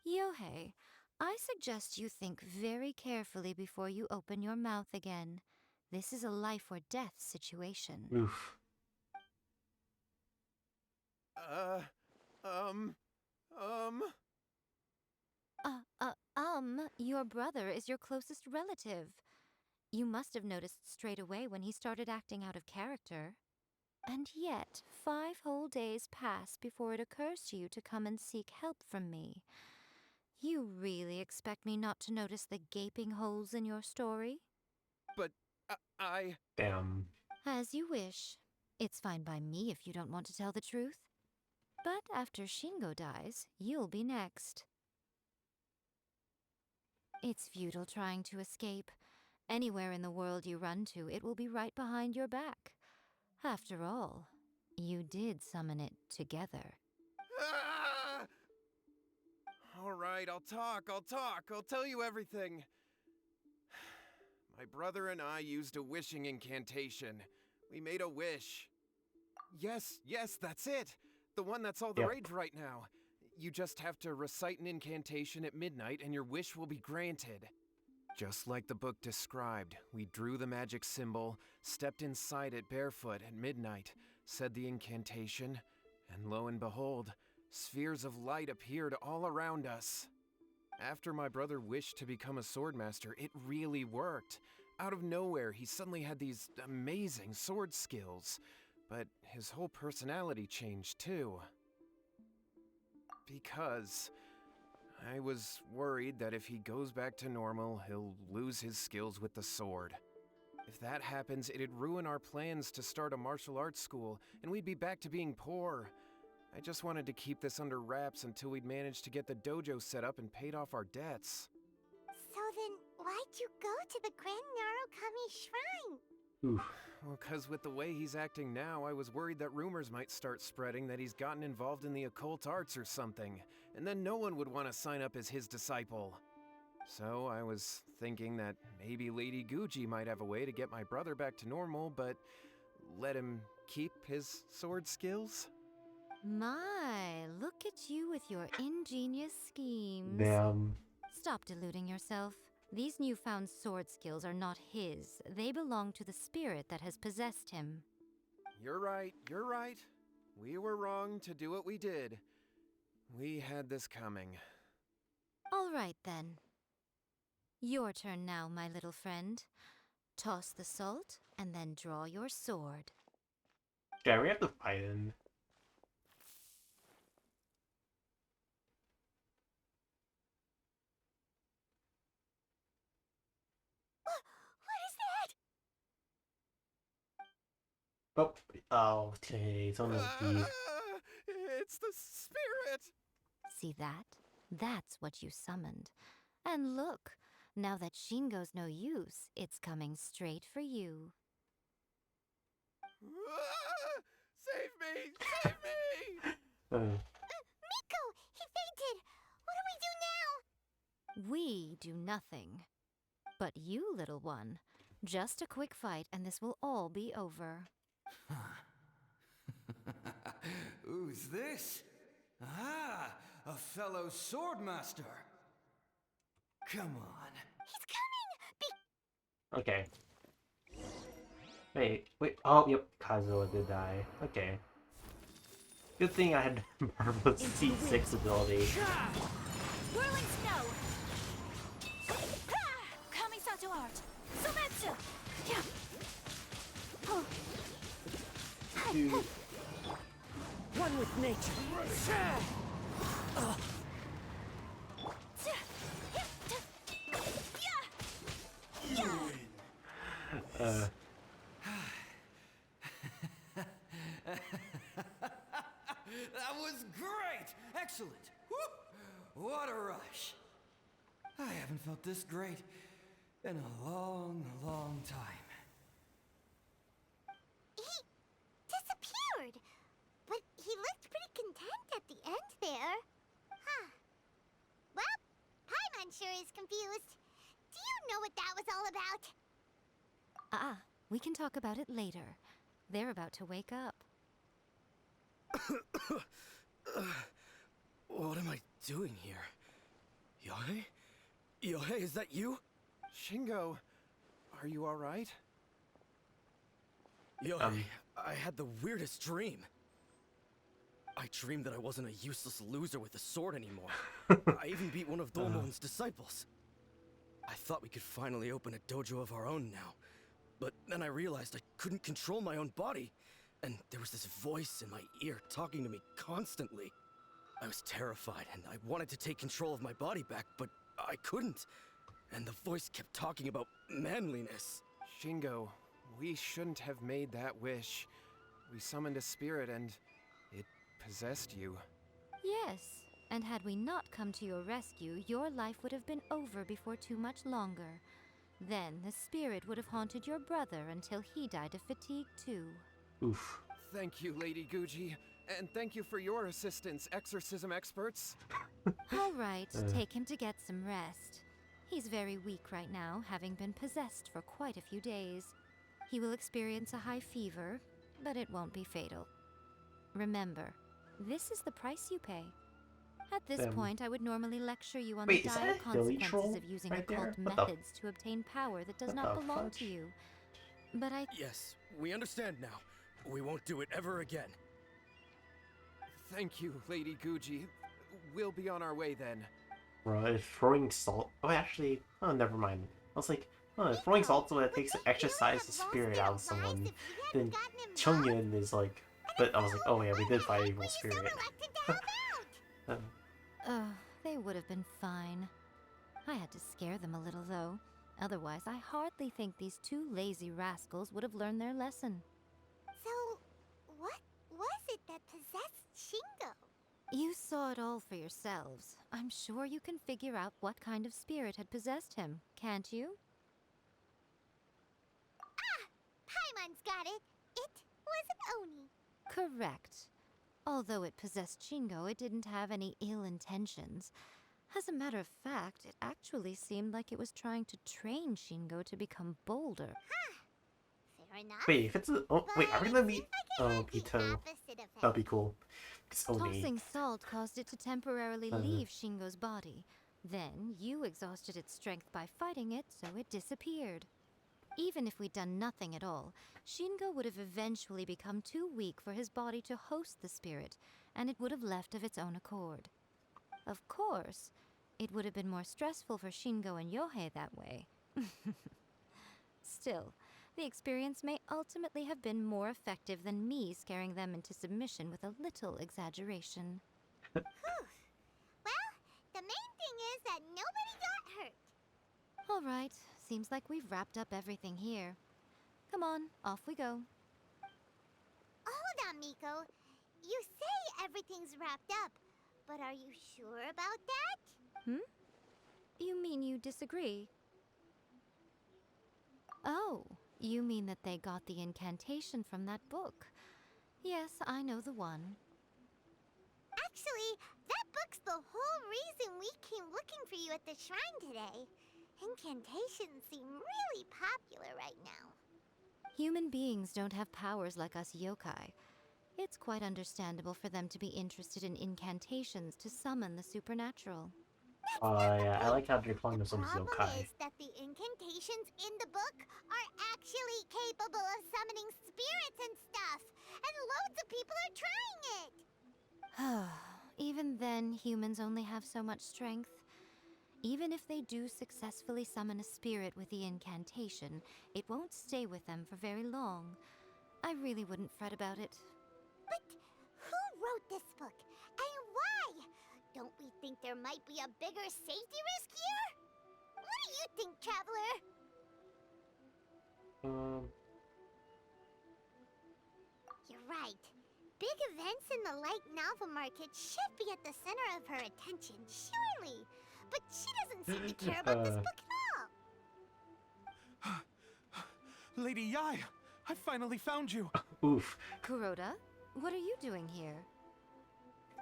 [SPEAKER 11] Yohei, I suggest you think very carefully before you open your mouth again. This is a life or death situation.
[SPEAKER 1] Oof.
[SPEAKER 11] Your brother is your closest relative. You must have noticed straight away when he started acting out of character. And yet, 5 whole days pass before it occurs to you to come and seek help from me. You really expect me not to notice the gaping holes in your story?
[SPEAKER 17] But
[SPEAKER 1] Damn.
[SPEAKER 11] As you wish. It's fine by me if you don't want to tell the truth. But after Shingo dies, you'll be next. It's futile trying to escape. Anywhere in the world you run to, it will be right behind your back. After all, you did summon it together.
[SPEAKER 17] All right, I'll talk. I'll tell you everything. My brother and I used a wishing incantation. We made a wish. Yes, that's it. The one that's all the rage right now. You just have to recite an incantation at midnight and your wish will be granted. Just like the book described, we drew the magic symbol, stepped inside it barefoot at midnight, said the incantation, and lo and behold, spheres of light appeared all around us. After my brother wished to become a swordmaster, it really worked. Out of nowhere, he suddenly had these amazing sword skills, but his whole personality changed too. Because I was worried that if he goes back to normal, he'll lose his skills with the sword. If that happens, it'd ruin our plans to start a martial arts school, and we'd be back to being poor. I just wanted to keep this under wraps until we'd managed to get the dojo set up and paid off our debts.
[SPEAKER 2] So then, why'd you go to the Grand Narukami Shrine?
[SPEAKER 1] Oof.
[SPEAKER 17] Well, 'cause with the way he's acting now, I was worried that rumors might start spreading that he's gotten involved in the occult arts or something, and then no one would want to sign up as his disciple. So I was thinking that maybe Lady Guji might have a way to get my brother back to normal, but let him keep his sword skills?
[SPEAKER 11] My, look at you with your ingenious schemes.
[SPEAKER 1] Damn.
[SPEAKER 11] Stop deluding yourself. These newfound sword skills are not his. They belong to the spirit that has possessed him.
[SPEAKER 17] You're right. We were wrong to do what we did. We had this coming.
[SPEAKER 11] All right, then. Your turn now, my little friend. Toss the salt, and then draw your sword.
[SPEAKER 1] Yeah, we have to fight him. Oh, okay, it's on the
[SPEAKER 17] It's the spirit!
[SPEAKER 11] See that? That's what you summoned. And look, now that Shingo's no use, it's coming straight for you.
[SPEAKER 17] Save me! Save me!
[SPEAKER 2] Miko! He fainted! What do we do now?
[SPEAKER 11] We do nothing. But you, little one, just a quick fight and this will all be over.
[SPEAKER 14] Who's this? Ah, a fellow swordmaster. Come on.
[SPEAKER 2] He's coming!
[SPEAKER 1] Okay. Wait. Oh, yep. Kazuo did die. Okay. Good thing I had Marvel's C6 ability.
[SPEAKER 3] Whirling snow! Kamisato art! Sumetsu! Yeah! Oh.
[SPEAKER 1] Dude.
[SPEAKER 18] One with nature.
[SPEAKER 14] That was great! Excellent! Woo! What a rush! I haven't felt this great in a long, long time.
[SPEAKER 2] He disappeared! But he looked pretty content at the end there. Huh. Well, Paimon sure is confused. Do you know what that was all about?
[SPEAKER 11] We can talk about it later. They're about to wake up.
[SPEAKER 9] What am I doing here? Yohei? Yohei, is that you?
[SPEAKER 17] Shingo, are you alright?
[SPEAKER 9] Yohei, I had the weirdest dream. I dreamed that I wasn't a useless loser with a sword anymore. I even beat one of Dolmon's disciples. I thought we could finally open a dojo of our own now. But then I realized I couldn't control my own body. And there was this voice in my ear talking to me constantly. I was terrified and I wanted to take control of my body back, but I couldn't. And the voice kept talking about manliness.
[SPEAKER 17] Shingo, we shouldn't have made that wish. We summoned a spirit and it possessed you.
[SPEAKER 11] Yes, and had we not come to your rescue, your life would have been over before too much longer. Then the spirit would have haunted your brother until he died of fatigue too.
[SPEAKER 1] Oof.
[SPEAKER 17] Thank you, Lady Guji. And thank you for your assistance, exorcism experts.
[SPEAKER 11] All right, take him to get some rest. He's very weak right now, having been possessed for quite a few days. He will experience a high fever, but it won't be fatal. Remember, this is the price you pay. At this point, I would normally lecture you on the dire consequences of using occult methods to obtain power that does not belong to you. But
[SPEAKER 9] Yes, we understand now. We won't do it ever again.
[SPEAKER 17] Thank you, Lady Guji. We'll be on our way then.
[SPEAKER 1] Right, throwing salt. Oh, actually, never mind. I was like, throwing salt so that takes exercise the spirit out of someone. Then Chongyun is like, but I was like, oh yeah, we did fight evil spirit.
[SPEAKER 11] they would have been fine. I had to scare them a little though. Otherwise, I hardly think these two lazy rascals would have learned their lesson.
[SPEAKER 2] So, what was it that possessed Shingo?
[SPEAKER 11] You saw it all for yourselves. I'm sure you can figure out what kind of spirit had possessed him, can't you?
[SPEAKER 2] Paimon's got it. It was an Oni.
[SPEAKER 11] Correct. Although it possessed Shingo, it didn't have any ill intentions. As a matter of fact, it actually seemed like it was trying to train Shingo to become bolder.
[SPEAKER 2] Fair enough.
[SPEAKER 1] Wait, if it's a... Oh, wait, are we gonna meet... Oh, Pito. That'd be cool. It's Oni.
[SPEAKER 11] Tossing salt caused it to temporarily leave Shingo's body. Then, you exhausted its strength by fighting it, so it disappeared. Even if we'd done nothing at all, Shingo would have eventually become too weak for his body to host the spirit, and it would have left of its own accord. Of course, it would have been more stressful for Shingo and Yohei that way. Still, the experience may ultimately have been more effective than me scaring them into submission with a little exaggeration.
[SPEAKER 2] Well, the main thing is that nobody got hurt.
[SPEAKER 11] All right, seems like we've wrapped up everything here. Come on, off we go.
[SPEAKER 2] Hold on, Miko. You say everything's wrapped up, but are you sure about that?
[SPEAKER 11] Hmm? You mean you disagree? Oh, you mean that they got the incantation from that book. Yes, I know the one.
[SPEAKER 2] Actually, that book's the whole reason we came looking for you at the shrine today. Incantations seem really popular right now.
[SPEAKER 11] Human beings don't have powers like us yokai. It's quite understandable for them to be interested in incantations to summon the supernatural.
[SPEAKER 1] Yeah, I like how they're calling themselves
[SPEAKER 2] Problem
[SPEAKER 1] yokai.
[SPEAKER 2] is that the incantations in the book are actually capable of summoning spirits and stuff, and loads of people are trying it.
[SPEAKER 11] Even then, humans only have so much strength. Even if they do successfully summon a spirit with the incantation, it won't stay with them for very long. I really wouldn't fret about it.
[SPEAKER 2] But who wrote this book, and why? Don't we think there might be a bigger safety risk here? What do you think, Traveler? You're right. Big events in the light novel market should be at the center of her attention, surely. But she doesn't seem to care about this book at all.
[SPEAKER 7] Lady Yai, I finally found you.
[SPEAKER 1] Oof.
[SPEAKER 11] Kuroda, what are you doing here?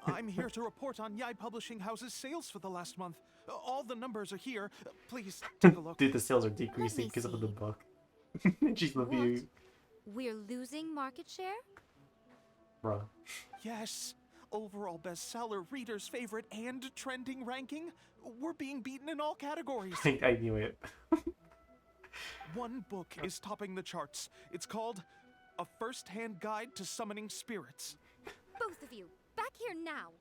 [SPEAKER 7] I'm here to report on Yai Publishing House's sales for the last month. All the numbers are here. Please take a look.
[SPEAKER 1] Dude, the sales are decreasing because of the book. She's reviewing.
[SPEAKER 11] We're losing market share?
[SPEAKER 1] Bruh.
[SPEAKER 7] Yes. Overall bestseller, reader's favorite, and trending ranking. We're being beaten in all categories.
[SPEAKER 1] I knew it.
[SPEAKER 7] One book is topping the charts. It's called A First-Hand Guide to Summoning Spirits.
[SPEAKER 11] Both of you, back here now.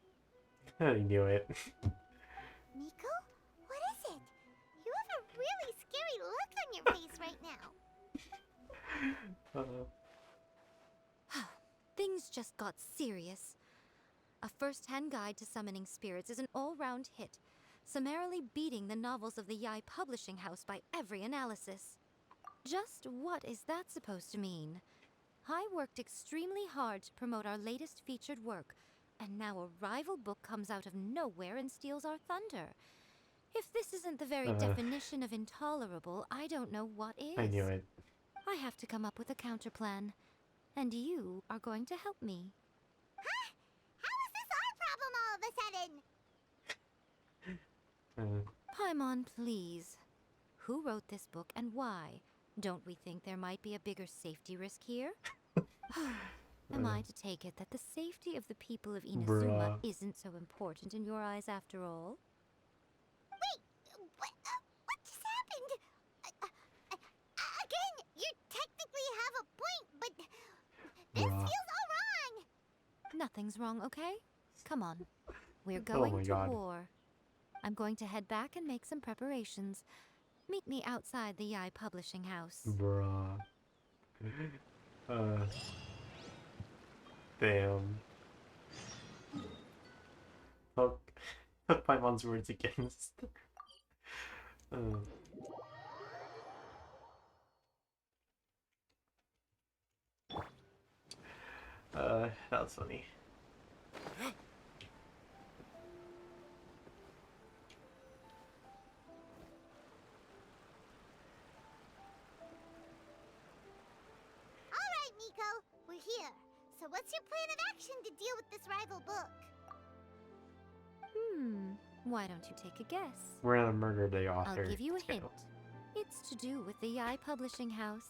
[SPEAKER 1] I knew it.
[SPEAKER 2] Nico? What is it? You have a really scary look on your face right now.
[SPEAKER 11] Things just got serious. A First-Hand Guide to Summoning Spirits is an all-round hit, summarily beating the novels of the Yai Publishing House by every analysis. Just what is that supposed to mean? I worked extremely hard to promote our latest featured work, and now a rival book comes out of nowhere and steals our thunder. If this isn't the very definition of intolerable, I don't know what is.
[SPEAKER 1] I knew it.
[SPEAKER 11] I have to come up with a counterplan, and you are going to help me.
[SPEAKER 2] Huh? How is this our problem all of a sudden?
[SPEAKER 11] Paimon, please. Who wrote this book and why? Don't we think there might be a bigger safety risk here? Am I to take it that the safety of the people of Inazuma isn't so important in your eyes after all?
[SPEAKER 2] Wait, what just happened? Again, you technically have a point, but this feels all wrong.
[SPEAKER 11] Nothing's wrong, okay? Come on. We're going to war. I'm going to head back and make some preparations. Meet me outside the Yai Publishing House.
[SPEAKER 1] Bruh. Damn. Fuck. Paimon's words against. That was funny.
[SPEAKER 2] Alright, Miko, we're here. So what's your plan of action to deal with this rival book?
[SPEAKER 11] Why don't you take a guess?
[SPEAKER 1] We're gonna murder the author.
[SPEAKER 11] I'll give you a
[SPEAKER 1] too.
[SPEAKER 11] hint. It's to do with the Yai Publishing House.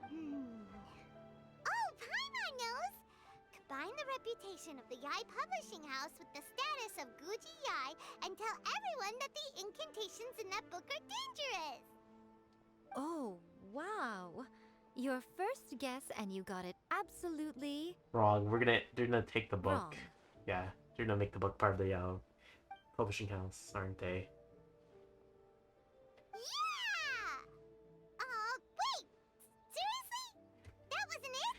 [SPEAKER 2] Oh, Paimon knows! Combine the reputation of the Yai Publishing House with the status of Guji Yai and tell everyone that the incantations in that book are dangerous!
[SPEAKER 11] Oh, wow. Your first guess and you got it absolutely
[SPEAKER 1] wrong. They're gonna take the book.
[SPEAKER 11] wrong.
[SPEAKER 1] Yeah, they're gonna make the book part of the publishing house, aren't they?
[SPEAKER 2] Yeah! Wait! Seriously? That wasn't it?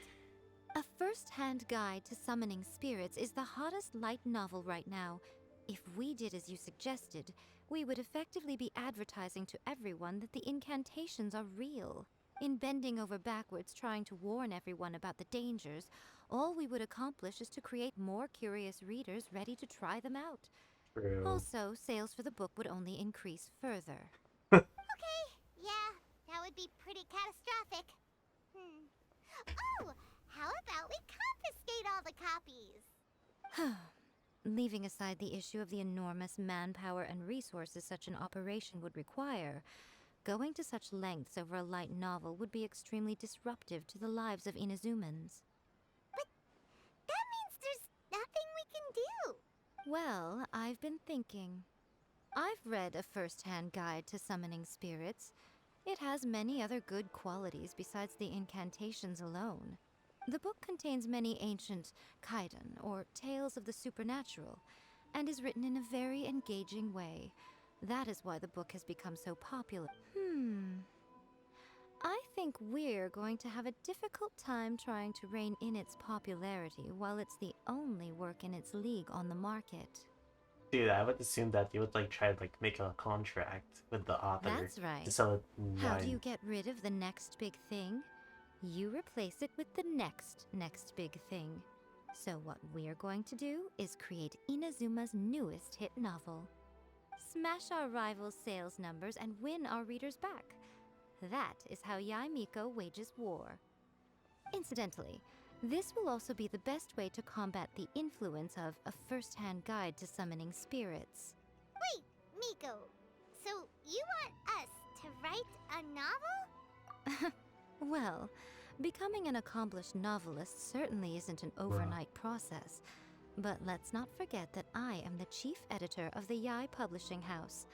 [SPEAKER 11] A first-hand guide to summoning spirits is the hottest light novel right now. If we did as you suggested, we would effectively be advertising to everyone that the incantations are real. In bending over backwards trying to warn everyone about the dangers, all we would accomplish is to create more curious readers ready to try them out.
[SPEAKER 1] True.
[SPEAKER 11] Also, sales for the book would only increase further.
[SPEAKER 2] Okay, yeah, that would be pretty catastrophic. Oh, how about we confiscate all the copies?
[SPEAKER 11] Leaving aside the issue of the enormous manpower and resources such an operation would require, going to such lengths over a light novel would be extremely disruptive to the lives of Inazumans.
[SPEAKER 2] But that means there's nothing we can do.
[SPEAKER 11] Well, I've been thinking. I've read a first-hand guide to summoning spirits. It has many other good qualities besides the incantations alone. The book contains many ancient kaidan, or tales of the supernatural, and is written in a very engaging way. That is why the book has become so popular. I think we're going to have a difficult time trying to rein in its popularity while it's the only work in its league on the market.
[SPEAKER 1] Dude, I would assume that they would like try to like make a contract with the author.
[SPEAKER 11] That's right.
[SPEAKER 1] To sell it
[SPEAKER 11] How do you get rid of the next big thing? You replace it with the next big thing. So what we're going to do is create Inazuma's newest hit novel. Smash our rivals' sales numbers and win our readers back. That is how Yae Miko wages war. Incidentally, this will also be the best way to combat the influence of a first-hand guide to summoning spirits.
[SPEAKER 2] Wait, Miko, so you want us to write a novel?
[SPEAKER 11] Well, becoming an accomplished novelist certainly isn't an overnight process. But let's not forget that I am the chief editor of the Yae Publishing House.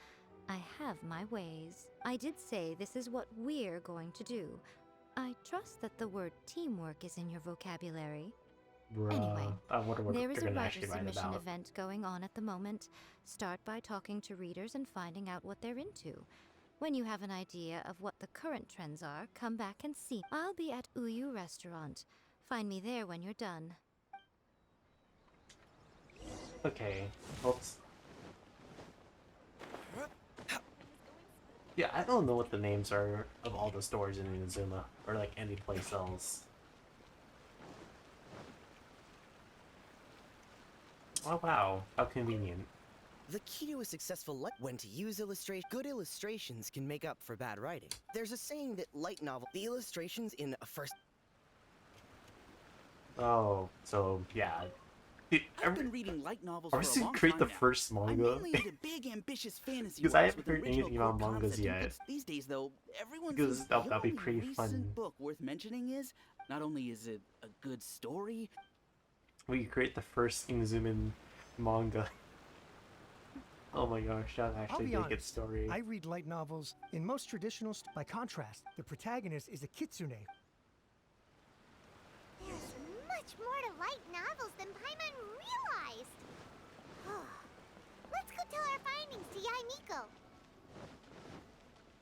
[SPEAKER 11] I have my ways. I did say this is what we're going to do. I trust that the word teamwork is in your vocabulary. Anyway,
[SPEAKER 1] I wonder what
[SPEAKER 11] there is
[SPEAKER 1] they're
[SPEAKER 11] a
[SPEAKER 1] gonna
[SPEAKER 11] writer
[SPEAKER 1] actually write
[SPEAKER 11] submission
[SPEAKER 1] about.
[SPEAKER 11] event going on at the moment. Start by talking to readers and finding out what they're into. When you have an idea of what the current trends are, come back and see. I'll be at Uyu Restaurant. Find me there when you're done.
[SPEAKER 1] Okay, oops. Yeah, I don't know what the names are of all the stores in Inazuma, or like any place else. Oh wow, how convenient.
[SPEAKER 9] The key to a successful when to use good illustrations can make up for bad writing. There's a saying that light novel, the illustrations in a first...
[SPEAKER 1] Oh, so yeah. Dude,
[SPEAKER 19] I've been reading light novels
[SPEAKER 1] are we
[SPEAKER 19] for a
[SPEAKER 1] going
[SPEAKER 19] long
[SPEAKER 1] to create
[SPEAKER 19] time
[SPEAKER 1] the
[SPEAKER 19] now.
[SPEAKER 1] first
[SPEAKER 19] I'm
[SPEAKER 1] manga?
[SPEAKER 19] mainly into big, ambitious fantasy
[SPEAKER 1] Because I
[SPEAKER 19] works
[SPEAKER 1] haven't
[SPEAKER 19] with
[SPEAKER 1] heard
[SPEAKER 19] original
[SPEAKER 1] anything
[SPEAKER 19] core
[SPEAKER 1] about mangas
[SPEAKER 19] concepts and
[SPEAKER 1] yet.
[SPEAKER 19] books. These days, though, everyone
[SPEAKER 1] Because
[SPEAKER 19] seems
[SPEAKER 1] that'll be
[SPEAKER 19] the
[SPEAKER 1] pretty
[SPEAKER 19] only
[SPEAKER 1] fun.
[SPEAKER 19] recent book worth mentioning is not only is it a good story,
[SPEAKER 1] We create the first Inazuman manga. Oh my gosh, that'd
[SPEAKER 5] I'll
[SPEAKER 1] actually
[SPEAKER 5] be
[SPEAKER 1] be a
[SPEAKER 5] honest,
[SPEAKER 1] good story.
[SPEAKER 5] I read light novels. In most traditional by contrast, the protagonist is a kitsune.
[SPEAKER 2] There's much more to light novels than Paimon realized. Let's go tell our findings to Yae Miko.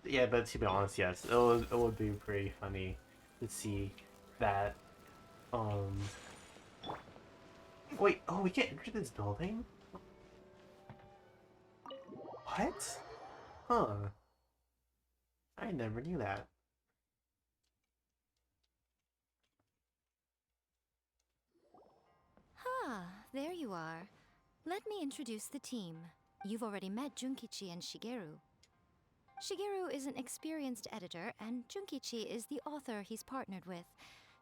[SPEAKER 1] Yeah, but to be honest, yes, it would be pretty funny to see that. Wait, oh, we can't enter this building? What? Huh. I never knew that.
[SPEAKER 11] There you are. Let me introduce the team. You've already met Junkichi and Shigeru. Shigeru is an experienced editor, and Junkichi is the author he's partnered with.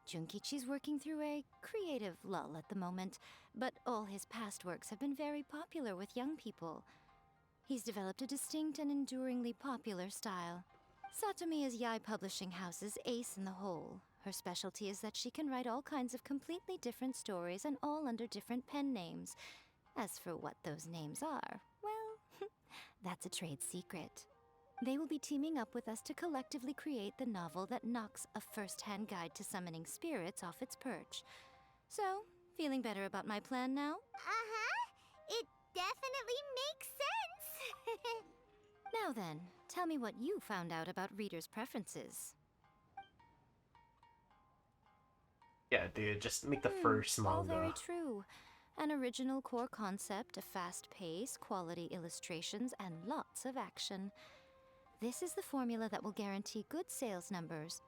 [SPEAKER 11] Junkichi's working through a creative lull at the moment, but all his past works have been very popular with young people. He's developed a distinct and enduringly popular style. Satomi is Yae Publishing House's ace in the hole. Her specialty is that she can write all kinds of completely different stories and all under different pen names. As for what those names are, well, that's a trade secret. They will be teaming up with us to collectively create the novel that knocks a first-hand guide to summoning spirits off its perch. So, feeling better about my plan now?
[SPEAKER 2] It definitely makes sense.
[SPEAKER 11] Now then, tell me what you found out about readers' preferences.
[SPEAKER 1] Yeah, dude, just make the first
[SPEAKER 11] All
[SPEAKER 1] manga.
[SPEAKER 11] very true. An original core concept, a fast pace, quality illustrations, and lots of action. This is the formula that will guarantee good sales numbers.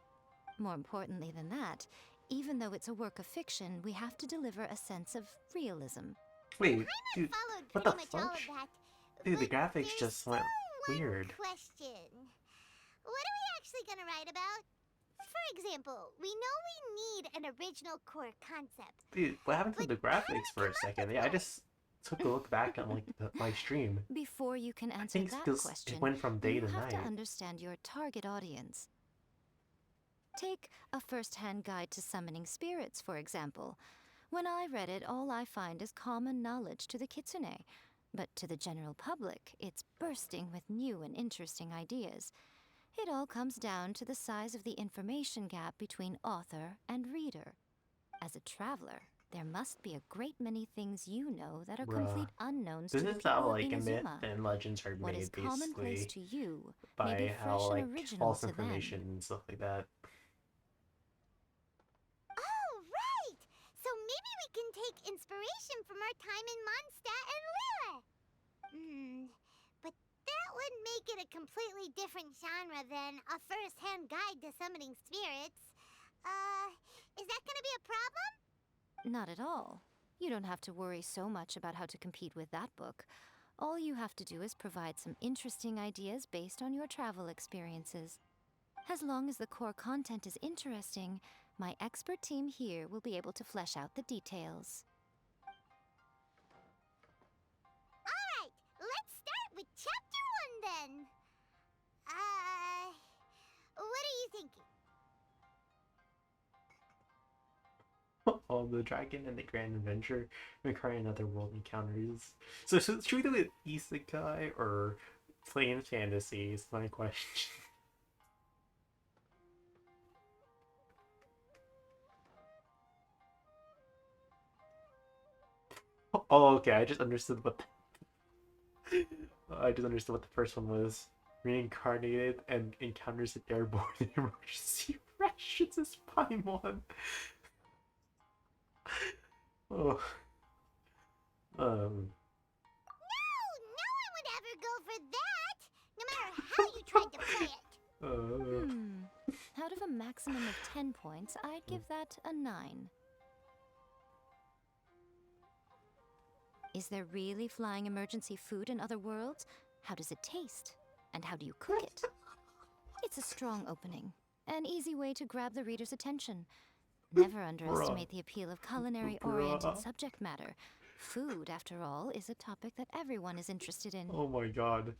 [SPEAKER 11] More importantly than that, even though it's a work of fiction, we have to deliver a sense of realism.
[SPEAKER 1] Wait, dude, what the
[SPEAKER 2] Pretty much all
[SPEAKER 1] fuck?
[SPEAKER 2] of that.
[SPEAKER 1] Dude, the
[SPEAKER 2] But
[SPEAKER 1] graphics
[SPEAKER 2] there's
[SPEAKER 1] just went
[SPEAKER 2] still
[SPEAKER 1] weird.
[SPEAKER 2] one question. What are we actually gonna write about? For example, we know we need an original core concept.
[SPEAKER 1] Dude, what happened to the graphics for a second? Yeah, I just took a look back on like my stream.
[SPEAKER 11] Before you can
[SPEAKER 1] I
[SPEAKER 11] answer
[SPEAKER 1] think
[SPEAKER 11] that
[SPEAKER 1] because
[SPEAKER 11] question,
[SPEAKER 1] it went from day
[SPEAKER 11] you
[SPEAKER 1] to
[SPEAKER 11] have to
[SPEAKER 1] night.
[SPEAKER 11] understand your target audience. Take a first-hand guide to summoning spirits, for example. When I read it, all I find is common knowledge to the kitsune. But to the general public, it's bursting with new and interesting ideas. It all comes down to the size of the information gap between author and reader. As a traveler, there must be a great many things you know that are complete unknowns to
[SPEAKER 1] This
[SPEAKER 11] the
[SPEAKER 1] is
[SPEAKER 11] people
[SPEAKER 1] how
[SPEAKER 11] of
[SPEAKER 1] like myth
[SPEAKER 11] Inazuma.
[SPEAKER 1] and legends are
[SPEAKER 11] What is
[SPEAKER 1] made,
[SPEAKER 11] commonplace
[SPEAKER 1] basically,
[SPEAKER 11] to you may
[SPEAKER 1] by
[SPEAKER 11] be
[SPEAKER 1] how
[SPEAKER 11] fresh
[SPEAKER 1] like
[SPEAKER 11] and original
[SPEAKER 1] false
[SPEAKER 11] to them.
[SPEAKER 1] information and stuff like that.
[SPEAKER 2] Oh, right! So maybe we can take inspiration from our time in Mondstadt and Lille. But that would make it a completely different genre than a first-hand guide to summoning spirits. Is that gonna be a problem?
[SPEAKER 11] Not at all. You don't have to worry so much about how to compete with that book. All you have to do is provide some interesting ideas based on your travel experiences. As long as the core content is interesting, my expert team here will be able to flesh out the details.
[SPEAKER 2] Alright, let's start with Chapter 1 then. What are you thinking?
[SPEAKER 1] Oh, the dragon and the grand adventure require another world encounters. So should we do it isekai or plain fantasy is my question. Oh, okay, I just understood what I just understood what the first one was. Reincarnated and encounters an airborne emergency rations is Paimon. Oh.
[SPEAKER 2] No one would ever go for that, no matter how you tried to play it.
[SPEAKER 11] Out of a maximum of 10 points, I'd give that a 9. Is there really flying emergency food in other worlds? How does it taste? And how do you cook it? It's a strong opening. An easy way to grab the reader's attention. Never underestimate the appeal of culinary-oriented subject matter. Food, after all, is a topic that everyone is interested in.
[SPEAKER 1] Oh my god.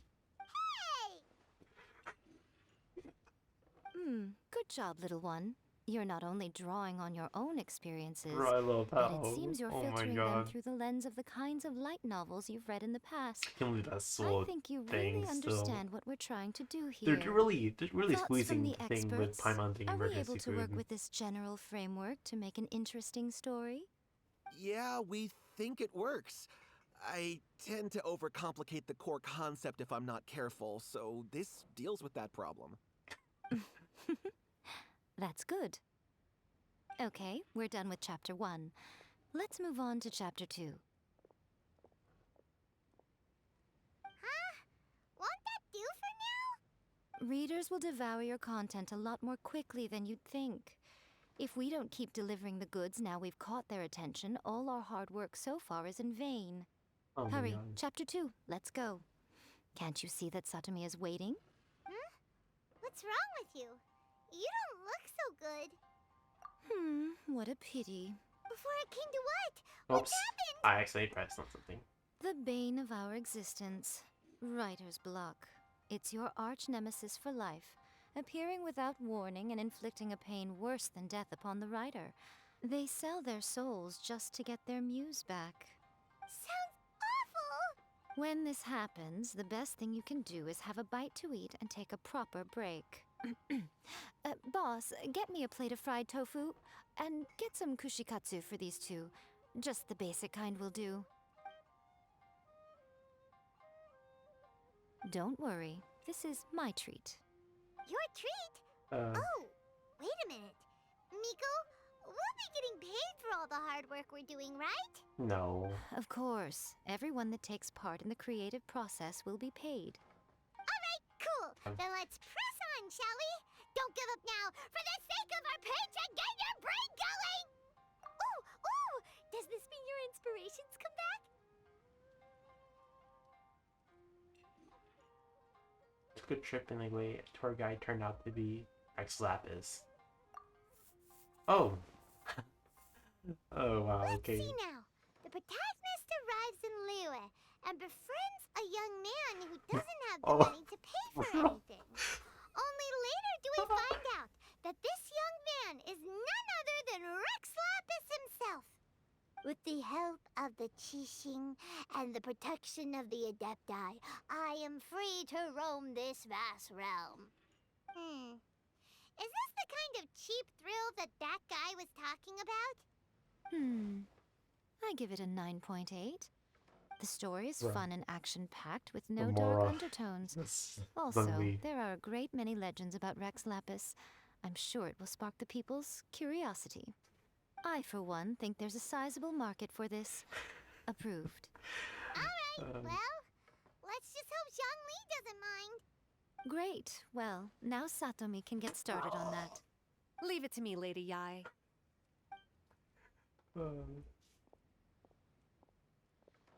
[SPEAKER 11] Good job, little one. You're not only drawing on your own experiences,
[SPEAKER 1] Bro, I love
[SPEAKER 11] but
[SPEAKER 1] how.
[SPEAKER 11] it seems you're
[SPEAKER 1] Oh my
[SPEAKER 11] filtering them
[SPEAKER 1] god.
[SPEAKER 11] through the lens of the kinds of light novels you've read in the past.
[SPEAKER 1] I can't believe that
[SPEAKER 11] I
[SPEAKER 1] sword
[SPEAKER 11] think you
[SPEAKER 1] thing
[SPEAKER 11] really
[SPEAKER 1] still.
[SPEAKER 11] understand what we're trying to do here.
[SPEAKER 1] They're really
[SPEAKER 11] Thoughts
[SPEAKER 1] squeezing
[SPEAKER 11] from the
[SPEAKER 1] the thing with
[SPEAKER 11] experts?
[SPEAKER 1] Paimon being
[SPEAKER 11] Are we
[SPEAKER 1] emergency
[SPEAKER 11] able to work
[SPEAKER 1] food.
[SPEAKER 11] with this general framework to make an interesting story?
[SPEAKER 15] Yeah, we think it works. I tend to overcomplicate the core concept if I'm not careful, so this deals with that problem.
[SPEAKER 11] That's good. Okay, we're done with Chapter 1. Let's move on to Chapter 2.
[SPEAKER 2] Won't that do for now?
[SPEAKER 11] Readers will devour your content a lot more quickly than you'd think. If we don't keep delivering the goods now we've caught their attention, all our hard work so far is in vain.
[SPEAKER 1] Oh my
[SPEAKER 11] Hurry,
[SPEAKER 1] God.
[SPEAKER 11] Chapter 2, let's go. Can't you see that Satomi is waiting?
[SPEAKER 2] What's wrong with you? You don't look so good.
[SPEAKER 11] What a pity.
[SPEAKER 2] Before it came to what?
[SPEAKER 1] Oops. I accidentally pressed on something.
[SPEAKER 11] The bane of our existence. Writer's block. It's your arch nemesis for life, appearing without warning and inflicting a pain worse than death upon the writer. They sell their souls just to get their muse back.
[SPEAKER 2] Sounds awful!
[SPEAKER 11] When this happens, the best thing you can do is have a bite to eat and take a proper break. Boss, get me a plate of fried tofu, and get some kushikatsu for these two. Just the basic kind will do. Don't worry, this is my treat.
[SPEAKER 2] Your treat? Oh, wait a minute. Miko, we'll be getting paid for all the hard work we're doing, right?
[SPEAKER 1] No.
[SPEAKER 11] Of course, everyone that takes part in the creative process will be paid.
[SPEAKER 2] Alright, cool. Then let's press on, shall we? Don't give up now, for the sake of our
[SPEAKER 1] first good trip anyway, tour guide turned out to be Rex Lapis. Oh! Oh wow, okay.
[SPEAKER 2] Let's see now. The protagonist arrives in Liyue and befriends a young man who doesn't have the money to pay for anything. Only later do we find out that this young man is none other than Rex Lapis himself. With the help of the Qixing and the protection of the Adepti, I am free to roam this vast realm. Is this the kind of cheap thrill that guy was talking about?
[SPEAKER 11] I give it a 9.8. The story is
[SPEAKER 1] Right.
[SPEAKER 11] fun and action-packed with no
[SPEAKER 1] more,
[SPEAKER 11] dark undertones. Also, there are a great many legends about Rex Lapis. I'm sure it will spark the people's curiosity. I, for one, think there's a sizable market for this. Approved.
[SPEAKER 2] Alright, well, let's just hope Zhongli doesn't mind.
[SPEAKER 11] Great. Well, now Satomi can get started on that.
[SPEAKER 4] Leave it to me, Lady Yai.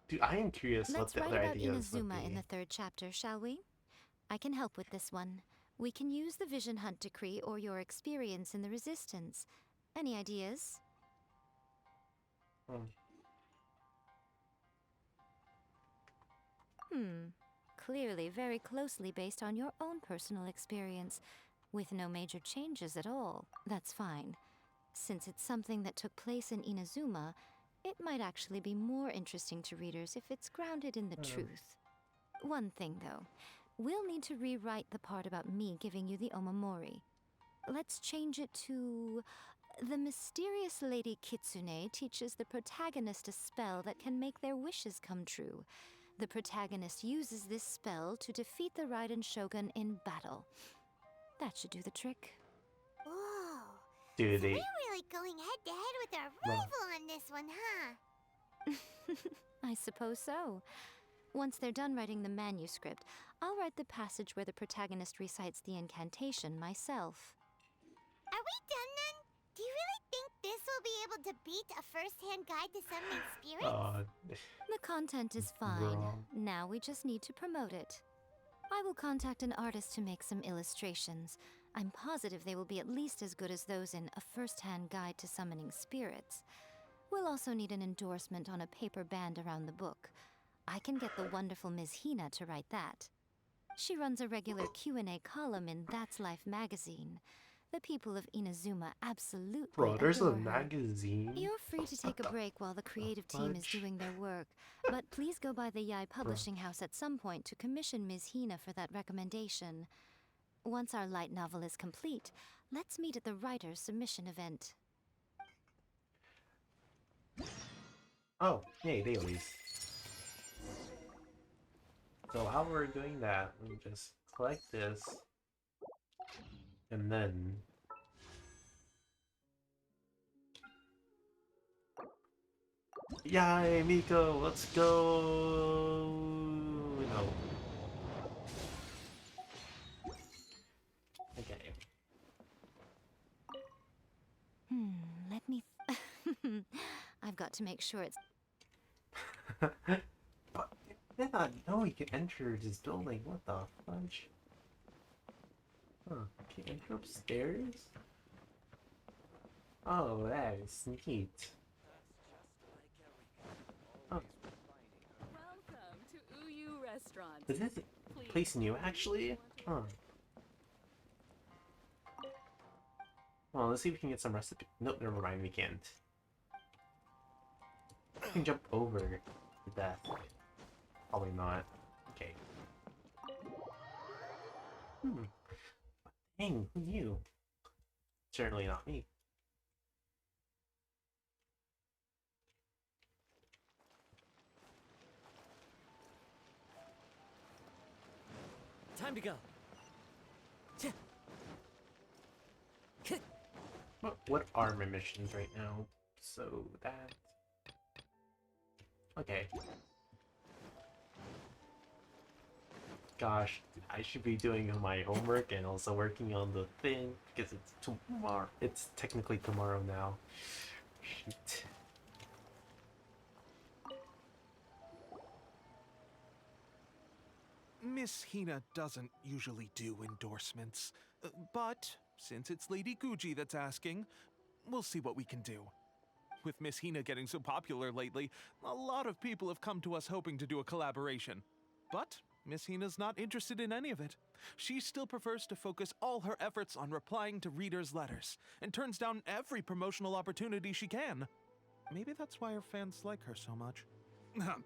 [SPEAKER 1] Dude, I am curious what
[SPEAKER 11] Let's
[SPEAKER 1] the
[SPEAKER 11] write
[SPEAKER 1] other
[SPEAKER 11] about
[SPEAKER 1] ideas would
[SPEAKER 11] Inazuma in
[SPEAKER 1] be.
[SPEAKER 11] the 3rd chapter, shall we? I can help with this one. We can use the Vision Hunt Decree or your experience in the Resistance. Any ideas? Clearly very closely based on your own personal experience, with no major changes at all. That's fine. Since it's something that took place in Inazuma, it might actually be more interesting to readers if it's grounded in the truth. One thing, though. We'll need to rewrite the part about me giving you the Omamori. Let's change it to... The mysterious Lady Kitsune teaches the protagonist a spell that can make their wishes come true. The protagonist uses this spell to defeat the Raiden Shogun in battle. That should do the trick.
[SPEAKER 2] Whoa.
[SPEAKER 1] Dude,
[SPEAKER 2] So we're really going head-to-head with our rival on this one, huh?
[SPEAKER 11] I suppose so. Once they're done writing the manuscript, I'll write the passage where the protagonist recites the incantation myself.
[SPEAKER 2] Are we done then? Do you really think this will be able to beat a first-hand guide to summoning spirits?
[SPEAKER 11] The content is fine. Now we just need to promote it. I will contact an artist to make some illustrations. I'm positive they will be at least as good as those in A First-Hand Guide to Summoning Spirits. We'll also need an endorsement on a paper band around the book. I can get the wonderful Ms. Hina to write that. She runs a regular Q&A column in That's Life magazine. The people of Inazuma absolutely
[SPEAKER 1] Bro, there's a
[SPEAKER 11] adore her.
[SPEAKER 1] magazine?
[SPEAKER 11] You're free to take a break while the creative team is doing their work, but please go by the Yai Publishing House at some point to commission Ms. Hina for that recommendation. Once our light novel is complete, let's meet at the writer's submission event.
[SPEAKER 1] Oh, yay, dailies. So how we're doing that, we just collect this, and then... Yay, Miko, let's go! No. Okay.
[SPEAKER 11] Let me... I've got to make sure it's...
[SPEAKER 1] But I did not know he could enter this building. What the fudge? Huh, can you enter upstairs? Oh, that is neat. Oh.
[SPEAKER 10] Welcome to Uyu Restaurant.
[SPEAKER 1] Is this a place new, actually? Huh. Well, let's see if we can get some recipe. Nope, never mind, we can't. We can jump over to death. Probably not. Okay. Dang, who knew? Certainly not me.
[SPEAKER 9] Time to go.
[SPEAKER 1] What are my missions right now? So that... Okay. Gosh, I should be doing my homework and also working on the thing because it's tomorrow. It's technically tomorrow now. Shoot.
[SPEAKER 15] Miss Hina doesn't usually do endorsements, but since it's Lady Guji that's asking, we'll see what we can do. With Miss Hina getting so popular lately, a lot of people have come to us hoping to do a collaboration. But Miss Hina's not interested in any of it. She still prefers to focus all her efforts on replying to readers' letters, and turns down every promotional opportunity she can. Maybe that's why her fans like her so much.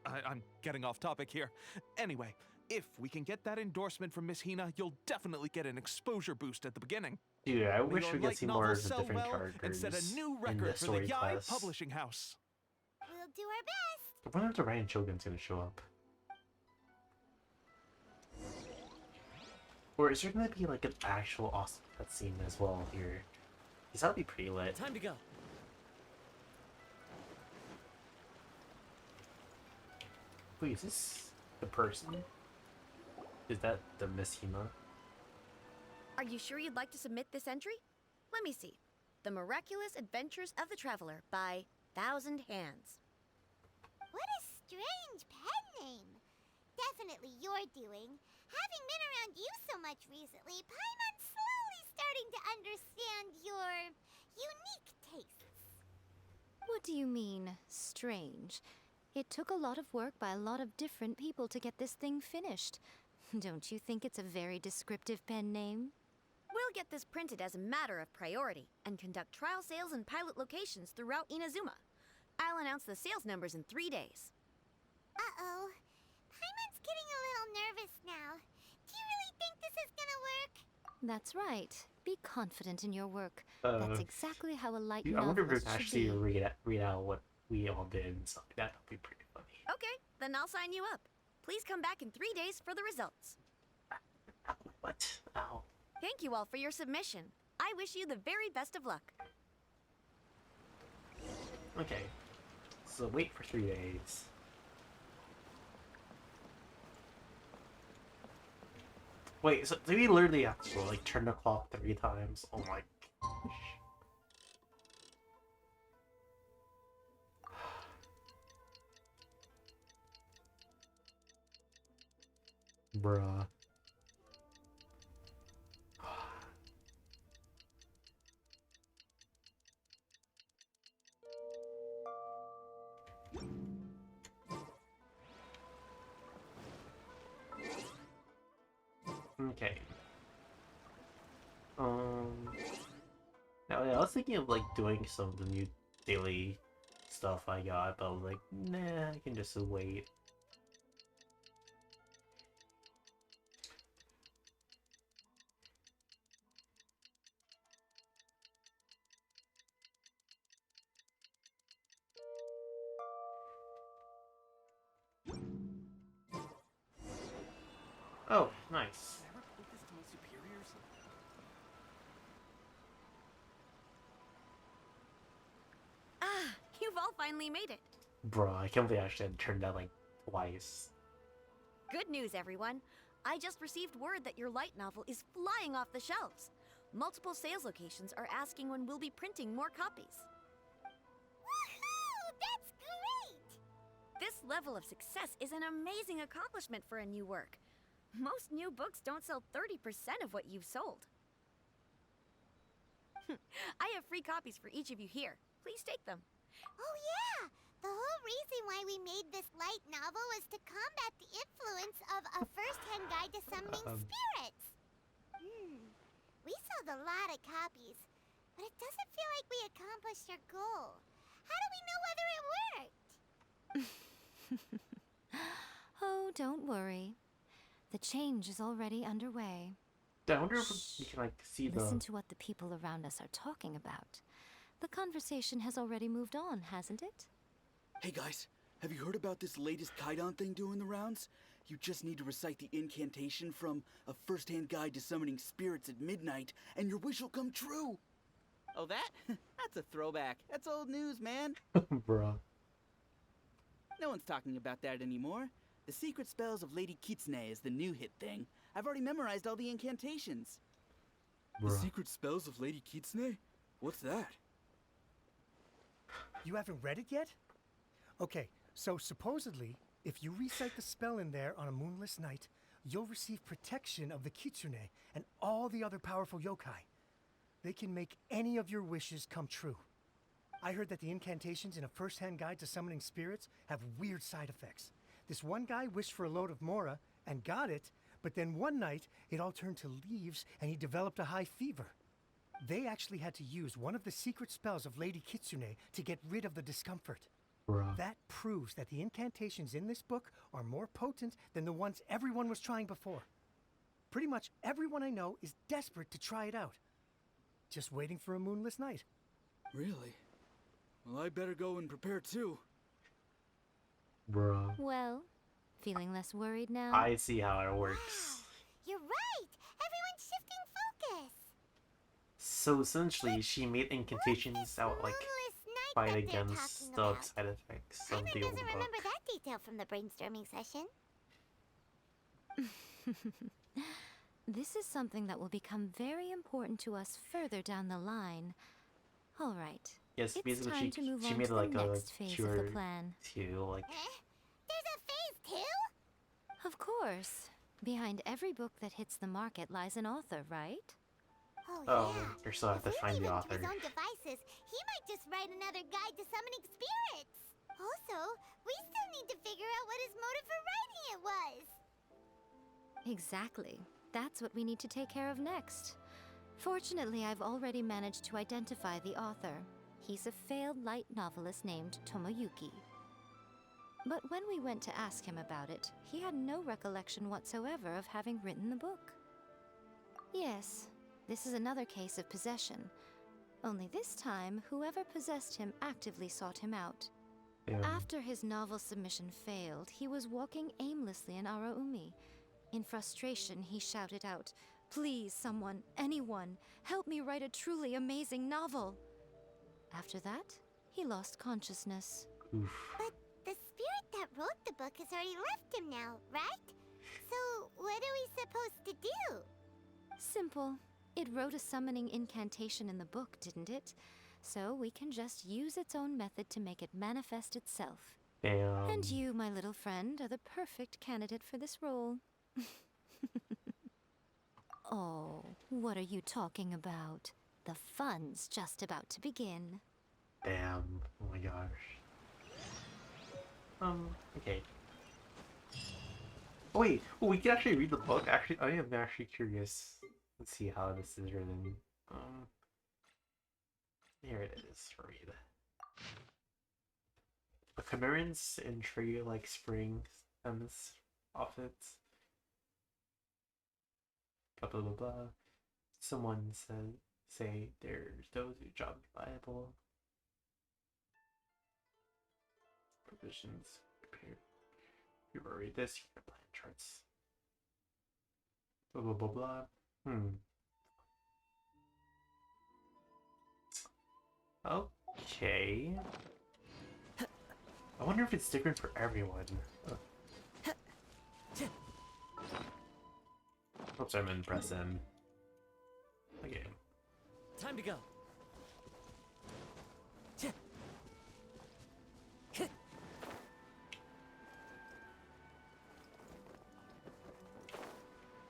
[SPEAKER 15] I'm getting off topic here. Anyway, if we can get that endorsement from Miss Hina, you'll definitely get an exposure boost at the beginning.
[SPEAKER 1] Dude, I
[SPEAKER 15] May
[SPEAKER 1] wish
[SPEAKER 15] your
[SPEAKER 1] we could
[SPEAKER 15] light
[SPEAKER 1] see more
[SPEAKER 15] novels
[SPEAKER 1] of the
[SPEAKER 15] sell
[SPEAKER 1] different
[SPEAKER 15] well and set
[SPEAKER 1] characters
[SPEAKER 15] a new
[SPEAKER 1] in
[SPEAKER 15] record
[SPEAKER 1] the
[SPEAKER 15] for the
[SPEAKER 1] story
[SPEAKER 15] Yai
[SPEAKER 1] class.
[SPEAKER 15] Publishing House.
[SPEAKER 2] We'll do our best.
[SPEAKER 1] I wonder if the Ryan Shogun's gonna show up. Or is there gonna be like an actual awesome cutscene as well here? Because that'd be pretty lit.
[SPEAKER 9] Time to go.
[SPEAKER 1] Wait, is this the person? Is that the Miss Hina?
[SPEAKER 4] Are you sure you'd like to submit this entry? Let me see. The Miraculous Adventures of the Traveler by Thousand Hands.
[SPEAKER 2] What a strange pen name. Definitely your doing. Having been around you so much recently, Paimon's slowly starting to understand your unique tastes.
[SPEAKER 11] What do you mean, strange? It took a lot of work by a lot of different people to get this thing finished. Don't you think it's a very descriptive pen name?
[SPEAKER 4] We'll get this printed as a matter of priority and conduct trial sales in pilot locations throughout Inazuma. I'll announce the sales numbers in 3 days.
[SPEAKER 2] Uh-oh. Paimon's getting a little nervous now. Do you really think this is gonna work?
[SPEAKER 11] That's right. Be confident in your work.
[SPEAKER 1] Uh,
[SPEAKER 11] That's exactly how a light
[SPEAKER 1] I wonder if we
[SPEAKER 11] novelist
[SPEAKER 1] can
[SPEAKER 11] should
[SPEAKER 1] actually
[SPEAKER 11] be.
[SPEAKER 1] read out what we all did and stuff like that. That'd be pretty funny.
[SPEAKER 4] Okay, then I'll sign you up. Please come back in 3 days for the results.
[SPEAKER 1] What? Ow.
[SPEAKER 4] Thank you all for your submission. I wish you the very best of luck.
[SPEAKER 1] Okay. So wait for 3 days. Wait, so do we literally have to like turn the clock 3 times? Oh my gosh. Bruh. Okay. Now, yeah, I was thinking of like doing some of the new daily stuff I got, but I was like, nah, I can just wait. Oh, nice.
[SPEAKER 4] Ah, you've all finally made it.
[SPEAKER 1] Bruh, I can't believe I actually had to turn that like twice.
[SPEAKER 4] Good news, everyone. I just received word that your light novel is flying off the shelves. Multiple sales locations are asking when we'll be printing more copies.
[SPEAKER 2] Woohoo! That's great!
[SPEAKER 4] This level of success is an amazing accomplishment for a new work. Most new books don't sell 30% of what you've sold. I have free copies for each of you here. Please take them.
[SPEAKER 2] Oh yeah! The whole reason why we made this light novel was to combat the influence of a first-hand guide to summoning spirits. We sold a lot of copies, but it doesn't feel like we accomplished our goal. How do we know whether it worked?
[SPEAKER 11] Oh, don't worry. The change is already underway.
[SPEAKER 1] I wonder if you can like see the.
[SPEAKER 11] Listen to what the people around us are talking about. The conversation has already moved on, hasn't it?
[SPEAKER 13] Hey guys, have you heard about this latest Kaidan thing doing the rounds? You just need to recite the incantation from A First-Hand Guide to Summoning Spirits at midnight, and your wish will come true!
[SPEAKER 19] Oh, that? That's a throwback. That's old news, man.
[SPEAKER 1] Bruh.
[SPEAKER 19] No one's talking about that anymore. The Secret Spells of Lady Kitsune is the new hit thing. I've already memorized all the incantations.
[SPEAKER 13] The Secret Spells of Lady Kitsune? What's that?
[SPEAKER 5] You haven't read it yet? Okay, so supposedly, if you recite the spell in there on a moonless night, you'll receive protection of the Kitsune and all the other powerful yokai. They can make any of your wishes come true. I heard that the incantations in a first-hand guide to summoning spirits have weird side effects. This one guy wished for a load of mora and got it, but then one night it all turned to leaves and he developed a high fever. They actually had to use one of the secret spells of Lady Kitsune to get rid of the discomfort.
[SPEAKER 1] Bruh.
[SPEAKER 5] That proves that the incantations in this book are more potent than the ones everyone was trying before. Pretty much everyone I know is desperate to try it out. Just waiting for a moonless night.
[SPEAKER 19] Really? Well, I better go and prepare too.
[SPEAKER 1] Bruh.
[SPEAKER 11] Well, feeling less worried now?
[SPEAKER 1] I see how it works.
[SPEAKER 2] You're right! Everyone's shifting focus!
[SPEAKER 1] So essentially, she made incantations that would, like, fight against the side effects of the old
[SPEAKER 2] doesn't
[SPEAKER 1] book.
[SPEAKER 2] remember that detail from the brainstorming session.
[SPEAKER 11] This is something that will become very important to us further down the line. All right.
[SPEAKER 1] Yes,
[SPEAKER 11] it's
[SPEAKER 1] basically
[SPEAKER 11] time to move
[SPEAKER 1] she
[SPEAKER 11] on
[SPEAKER 1] made
[SPEAKER 11] to
[SPEAKER 1] like
[SPEAKER 11] the
[SPEAKER 1] a
[SPEAKER 11] next phase of
[SPEAKER 1] cure
[SPEAKER 11] the plan.
[SPEAKER 1] to like.
[SPEAKER 2] There's a phase 2?
[SPEAKER 11] Of course. Behind every book that hits the market lies an author, right?
[SPEAKER 1] Oh, you still have to find the author.
[SPEAKER 2] His own devices, he might just write another guide to summoning spirits. Also, we still need to figure out what his motive for writing it was.
[SPEAKER 11] Exactly. That's what we need to take care of next. Fortunately, I've already managed to identify the author. He's a failed light novelist named Tomoyuki. But when we went to ask him about it, he had no recollection whatsoever of having written the book. Yes, this is another case of possession. Only this time, whoever possessed him actively sought him out. After his novel submission failed, he was walking aimlessly in Araumi. In frustration, he shouted out, "Please, someone, anyone, help me write a truly amazing novel." After that, he lost consciousness.
[SPEAKER 2] But the spirit that wrote the book has already left him now, right? So, what are we supposed to do?
[SPEAKER 11] Simple. It wrote a summoning incantation in the book, didn't it? So we can just use its own method to make it manifest itself.
[SPEAKER 1] Damn.
[SPEAKER 11] And you, my little friend, are the perfect candidate for this role. Oh, what are you talking about? The fun's just about to begin.
[SPEAKER 1] Damn. Oh my gosh. Okay. Oh wait, we can actually read the book? Actually, I am actually curious. Let's see how this is written. Here it is. Read. The Chimerans in tree like spring stems off it. Blah blah blah blah. Someone say there's those who job the Bible. Provisions. Prepare. You will read this. You can plan charts. Blah blah blah blah. Okay. I wonder if it's different for everyone. Oops, I'm gonna press M. Okay.
[SPEAKER 9] Time to go.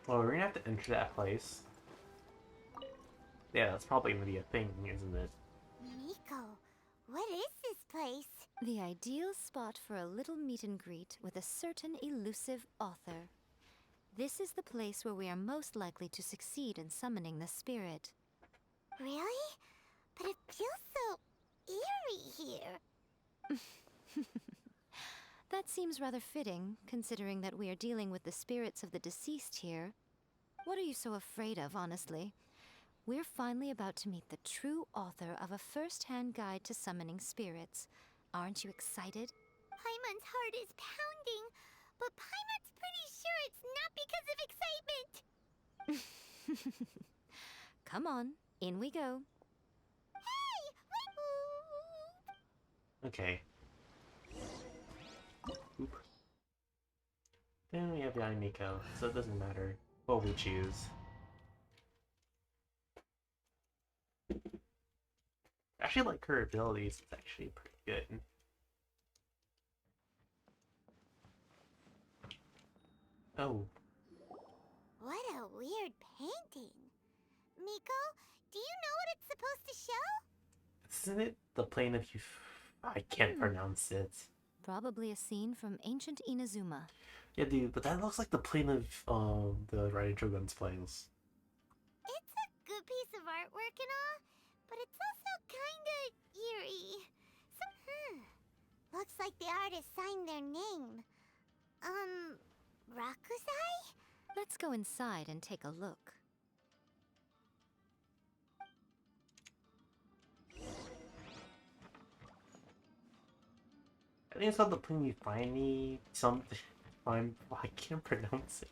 [SPEAKER 1] Well, we're gonna have to enter that place. Yeah, that's probably gonna be a thing, isn't it?
[SPEAKER 2] Miko, what is this place?
[SPEAKER 11] The ideal spot for a little meet and greet with a certain elusive author. This is the place where we are most likely to succeed in summoning the spirit.
[SPEAKER 2] Really? But it feels so eerie here.
[SPEAKER 11] That seems rather fitting, considering that we are dealing with the spirits of the deceased here. What are you so afraid of, honestly? We're finally about to meet the true author of a first-hand guide to summoning spirits. Aren't you excited?
[SPEAKER 2] Paimon's heart is pounding, but Paimon's pretty sure it's not because of excitement.
[SPEAKER 11] Come on, in we go.
[SPEAKER 2] Hey,
[SPEAKER 1] Okay. Oop. Then we have Miko, so it doesn't matter what we choose. I actually like her abilities, it's actually pretty good. Oh.
[SPEAKER 2] Nico? Do you know what it's supposed to show?
[SPEAKER 1] Isn't it the plane of you? I can't pronounce it.
[SPEAKER 11] Probably a scene from ancient Inazuma.
[SPEAKER 1] Yeah, dude, but that looks like the plane of the Riding Shogun's planes.
[SPEAKER 2] It's a good piece of artwork and all, but it's also kinda eerie. Looks like the artist signed their name. Rakusai?
[SPEAKER 11] Let's go inside and take a look.
[SPEAKER 1] I think it's called the plane you find something. I can't pronounce it.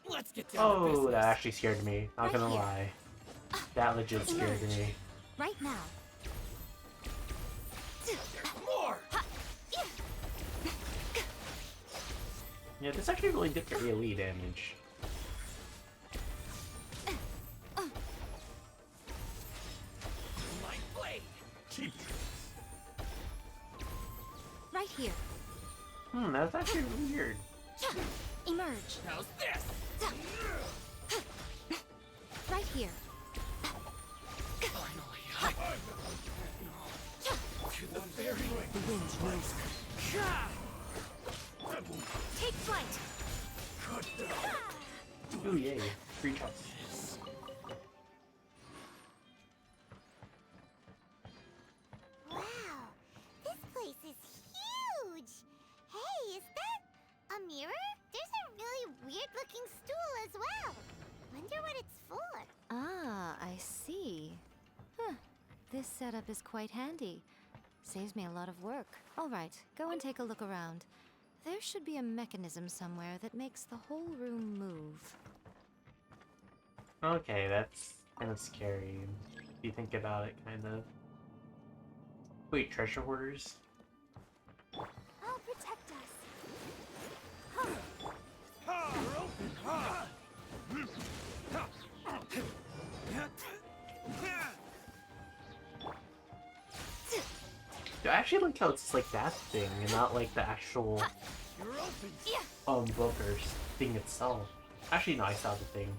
[SPEAKER 18] Let's get down to business.
[SPEAKER 1] That actually scared me. Not gonna lie. That legit scared me.
[SPEAKER 11] Right now.
[SPEAKER 18] More!
[SPEAKER 1] Yeah, this actually really did the AoE damage.
[SPEAKER 18] My blade!
[SPEAKER 11] Right here.
[SPEAKER 1] That's actually weird.
[SPEAKER 11] Emerge.
[SPEAKER 18] How's this?
[SPEAKER 11] Right here.
[SPEAKER 18] Finally, to the very wind knows.
[SPEAKER 11] Take flight.
[SPEAKER 1] Ooh, yay. Free choice.
[SPEAKER 2] Wow, this place is huge! Hey, is that a mirror? There's a really weird-looking stool as well. Wonder what it's for.
[SPEAKER 11] Ah, I see. Huh. This setup is quite handy. Saves me a lot of work. All right, go and take a look around. There should be a mechanism somewhere that makes the whole room move.
[SPEAKER 1] Okay, that's kind of scary. If you think about it, kind of. Wait, treasure hoarders?
[SPEAKER 10] I'll protect us.
[SPEAKER 1] I actually like how it's like that thing and not like the actual broker thing itself. Actually, no, I saw the thing.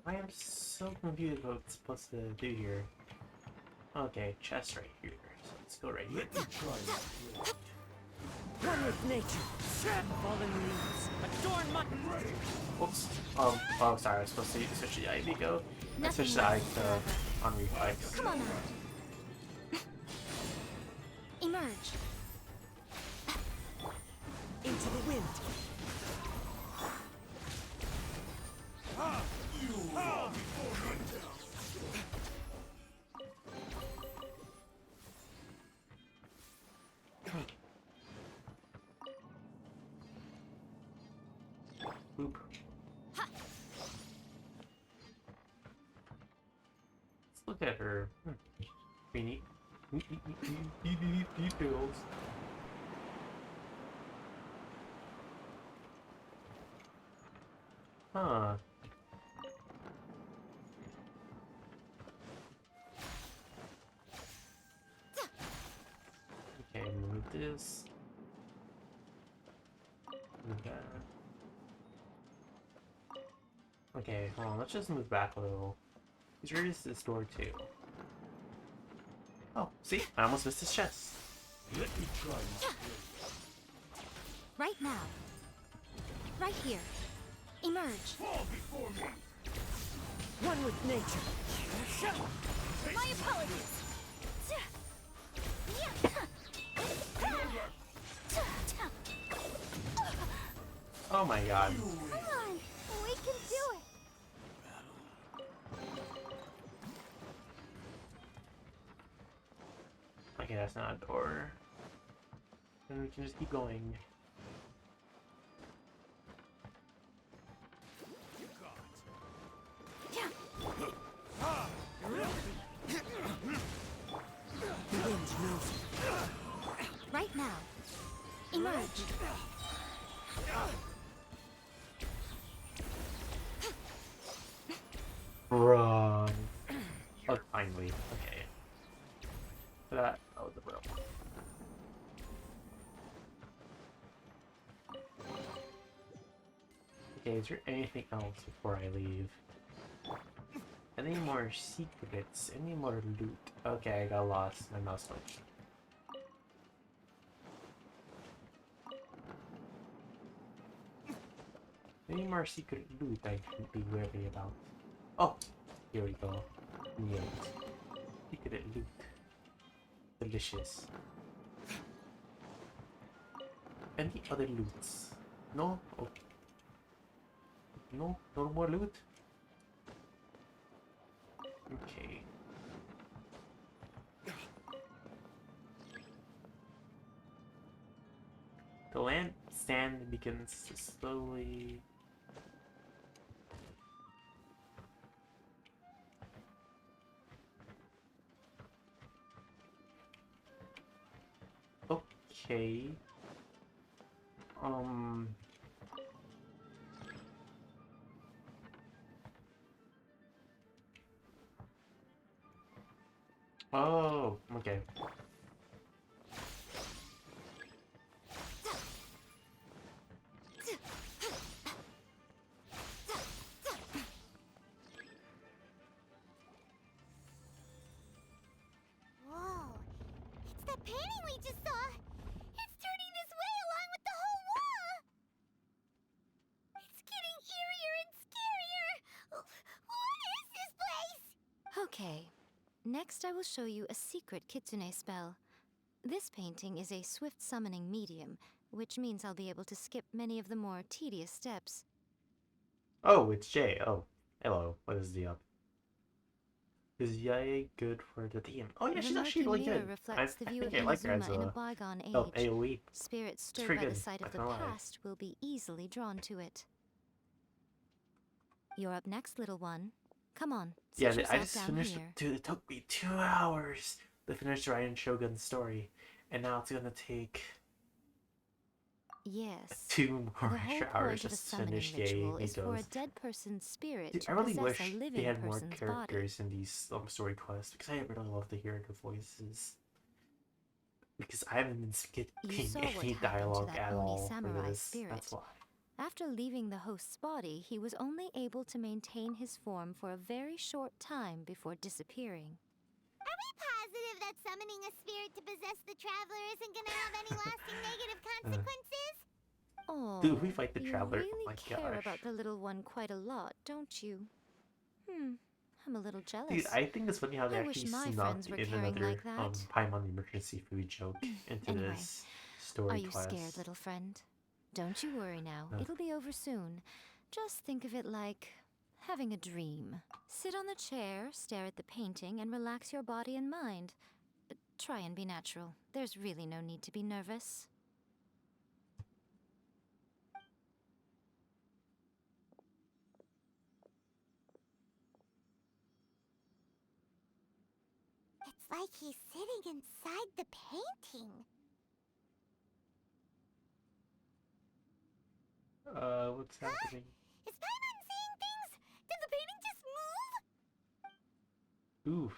[SPEAKER 1] I am so confused what it's supposed to do here. Okay, chest right here. So let's go right here.
[SPEAKER 18] One with nature. Fallen leaves. Adorn my...
[SPEAKER 1] Oops. Oh, sorry. I was supposed to switch the eye to go. I switched the eye to on reflex.
[SPEAKER 11] Come on now. Emerge.
[SPEAKER 18] Into the wind.
[SPEAKER 1] Boop. Let's look at her. Pretty neat. Details. Huh. Okay, move this. Move that. Okay, hold on, let's just move back a little. Where is this door too? Oh, see? I almost missed his chest.
[SPEAKER 18] Let me try my
[SPEAKER 11] Right now. Right here. Emerge.
[SPEAKER 18] fall before me. One with nature.
[SPEAKER 10] My apologies.
[SPEAKER 1] Oh my god.
[SPEAKER 2] Come on, we can do it.
[SPEAKER 1] Okay, that's not a door. Then we can just keep going.
[SPEAKER 18] The wind knows it.
[SPEAKER 11] Right now. Emerge.
[SPEAKER 1] Run. Oh, finally. Okay. That was the problem. Okay, is there anything else before I leave? Any more secrets? Any more loot? Okay, I got lost. My mouse went. Any more secret loot I should be wary about? Oh! Here we go. Yes. Secret loot. Delicious. Any other loots? No? Okay. No? No more loot? Okay. The land sand begins to slowly... Okay. Oh, okay.
[SPEAKER 2] Whoa. It's that painting we just saw. It's turning this way along with the whole wall. It's getting eerier and scarier. What is this place?
[SPEAKER 11] Okay. Next, I will show you a secret kitsune spell. This painting is a swift summoning medium, which means I'll be able to skip many of the more tedious steps.
[SPEAKER 1] Oh, it's Jay. Oh, hello. What is the up? Is Yae good for the team? Oh yeah, she's actually really good.
[SPEAKER 11] Reflects the view
[SPEAKER 1] think
[SPEAKER 11] of
[SPEAKER 1] I like her as
[SPEAKER 11] Inazuma in a
[SPEAKER 1] a
[SPEAKER 11] bygone age.
[SPEAKER 1] AoE.
[SPEAKER 11] Spirits
[SPEAKER 1] It's
[SPEAKER 11] stirred
[SPEAKER 1] pretty
[SPEAKER 11] by the
[SPEAKER 1] good,
[SPEAKER 11] sight of
[SPEAKER 1] not
[SPEAKER 11] the
[SPEAKER 1] gonna lie.
[SPEAKER 11] past will be easily drawn to it. You're up next, little one. Come on,
[SPEAKER 1] Yeah,
[SPEAKER 11] sit
[SPEAKER 1] I
[SPEAKER 11] yourself
[SPEAKER 1] just
[SPEAKER 11] down
[SPEAKER 1] finished.
[SPEAKER 11] here.
[SPEAKER 1] Dude, it took me 2 hours to finish Ryan Shogun's story, and now it's gonna take
[SPEAKER 11] Yes.
[SPEAKER 1] 2 more
[SPEAKER 11] The whole
[SPEAKER 1] extra hours
[SPEAKER 11] point of a
[SPEAKER 1] just to
[SPEAKER 11] summoning
[SPEAKER 1] finish
[SPEAKER 11] ritual
[SPEAKER 1] Yae
[SPEAKER 11] is for a
[SPEAKER 1] Miko's.
[SPEAKER 11] dead person's spirit
[SPEAKER 1] Dude,
[SPEAKER 11] to
[SPEAKER 1] I really
[SPEAKER 11] possess
[SPEAKER 1] wish
[SPEAKER 11] a
[SPEAKER 1] they
[SPEAKER 11] living
[SPEAKER 1] had more
[SPEAKER 11] person's body.
[SPEAKER 1] characters in these story quests because I really love to hear the voices. Because I haven't been
[SPEAKER 11] You saw
[SPEAKER 1] skipping
[SPEAKER 11] what
[SPEAKER 1] any
[SPEAKER 11] happened to
[SPEAKER 1] dialogue
[SPEAKER 11] that
[SPEAKER 1] at
[SPEAKER 11] Oni
[SPEAKER 1] all for
[SPEAKER 11] samurai
[SPEAKER 1] this.
[SPEAKER 11] spirit.
[SPEAKER 1] That's why.
[SPEAKER 11] After leaving the host's body, he was only able to maintain his form for a very short time before disappearing.
[SPEAKER 2] Are we positive that summoning a spirit to possess the traveler isn't gonna have any lasting negative consequences?
[SPEAKER 11] Oh,
[SPEAKER 1] Dude, we fight the
[SPEAKER 11] you
[SPEAKER 1] Traveler.
[SPEAKER 11] really
[SPEAKER 1] Oh my
[SPEAKER 11] care
[SPEAKER 1] gosh.
[SPEAKER 11] about the little one quite a lot, don't you? I'm a little jealous.
[SPEAKER 1] Dude, I think it's funny how they
[SPEAKER 11] I
[SPEAKER 1] actually
[SPEAKER 11] wish my
[SPEAKER 1] snuck
[SPEAKER 11] friends were
[SPEAKER 1] in
[SPEAKER 11] caring
[SPEAKER 1] another
[SPEAKER 11] like that.
[SPEAKER 1] Paimon emergency food joke into
[SPEAKER 11] Anyway,
[SPEAKER 1] this story
[SPEAKER 11] Are you
[SPEAKER 1] quest.
[SPEAKER 11] scared, little friend? Don't you worry now.
[SPEAKER 1] No.
[SPEAKER 11] It'll be over soon. Just think of it like having a dream. Sit on the chair, stare at the painting, and relax your body and mind. Try and be natural. There's really no need to be nervous.
[SPEAKER 2] It's like he's sitting inside the painting.
[SPEAKER 1] What's happening?
[SPEAKER 2] Is Paimon seeing things? Did the painting just move?
[SPEAKER 1] Oof.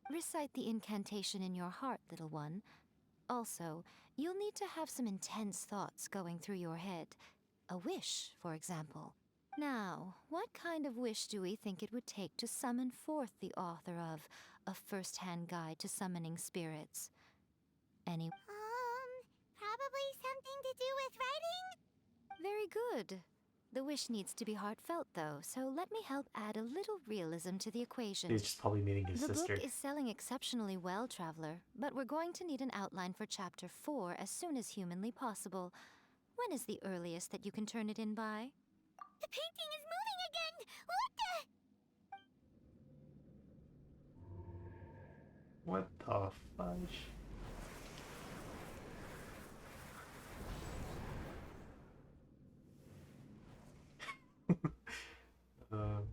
[SPEAKER 11] Recite the incantation in your heart, little one. Also, you'll need to have some intense thoughts going through your head. A wish, for example. Now, what kind of wish do we think it would take to summon forth the author of A First-Hand Guide to Summoning Spirits? Any...
[SPEAKER 2] Probably something to do with writing?
[SPEAKER 11] Very good. The wish needs to be heartfelt, though, so let me help add a little realism to the equation.
[SPEAKER 1] He's just probably meeting his
[SPEAKER 11] The
[SPEAKER 1] sister.
[SPEAKER 11] book is selling exceptionally well, Traveler, but we're going to need an outline for Chapter 4 as soon as humanly possible. When is the earliest that you can turn it in by?
[SPEAKER 2] The painting is moving again! What the...
[SPEAKER 1] What the fudge? um...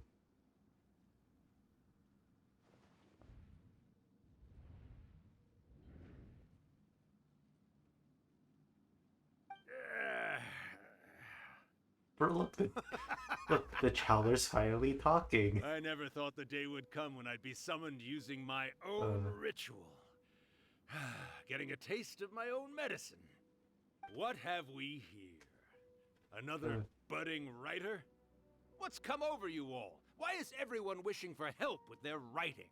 [SPEAKER 1] Bro, look, the Chowder's finally talking.
[SPEAKER 20] I never thought the day would come when I'd be summoned using my own ritual. Getting a taste of my own medicine. What have we here? Another budding writer? What's come over you all? Why is everyone wishing for help with their writing?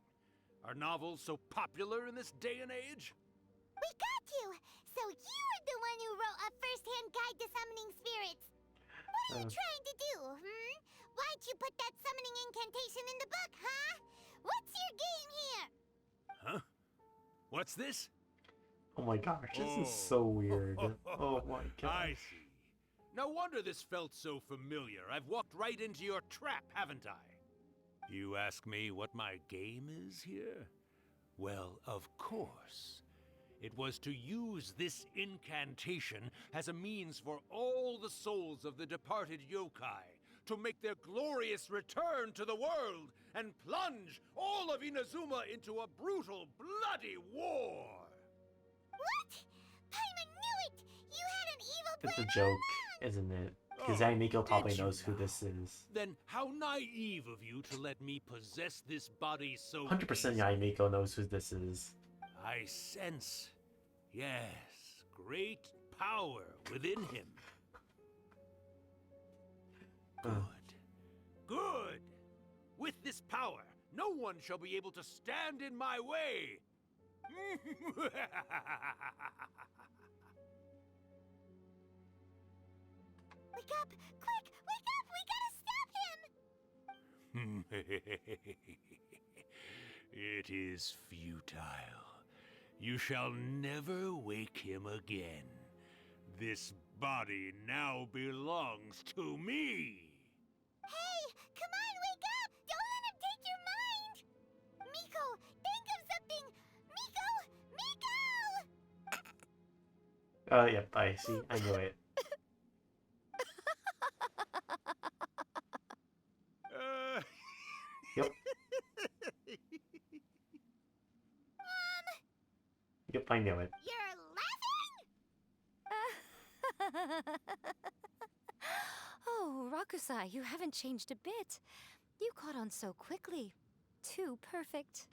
[SPEAKER 20] Are novels so popular in this day and age?
[SPEAKER 2] We got you! So you were the one who wrote a first-hand guide to summoning spirits! What are you trying to do, Why'd you put that summoning incantation in the book, huh? What's your game here?
[SPEAKER 20] Huh? What's this?
[SPEAKER 1] Oh my gosh, this is so weird. Oh my gosh.
[SPEAKER 20] I see. No wonder this felt so familiar. I've walked right into your trap, haven't I? You ask me what my game is here? Well, of course. It was to use this incantation as a means for all the souls of the departed yokai to make their glorious return to the world and plunge all of Inazuma into a brutal, bloody war.
[SPEAKER 2] What? Paimon knew it! You had an evil
[SPEAKER 1] It's
[SPEAKER 2] plan
[SPEAKER 1] a joke, isn't it? Because Miko probably knows who this is.
[SPEAKER 20] Then how naive of you to let me possess this body so
[SPEAKER 1] 100%
[SPEAKER 20] easily.
[SPEAKER 1] Miko knows who this is.
[SPEAKER 20] I sense, yes, great power within him. Good. Good! With this power, no one shall be able to stand in my way!
[SPEAKER 2] Wake up! Quick! Wake up! We gotta stop him!
[SPEAKER 20] It is futile. You shall never wake him again. This body now belongs to me!
[SPEAKER 2] Hey! Come on, wake up! Don't let him take your mind! Miko, think of something! Miko! Miko!
[SPEAKER 1] Yep, I see. I knew it. Yep. Yep, I knew it.
[SPEAKER 2] You're laughing?
[SPEAKER 11] Oh, Rakusai, you haven't changed a bit. You caught on so quickly. Too perfect.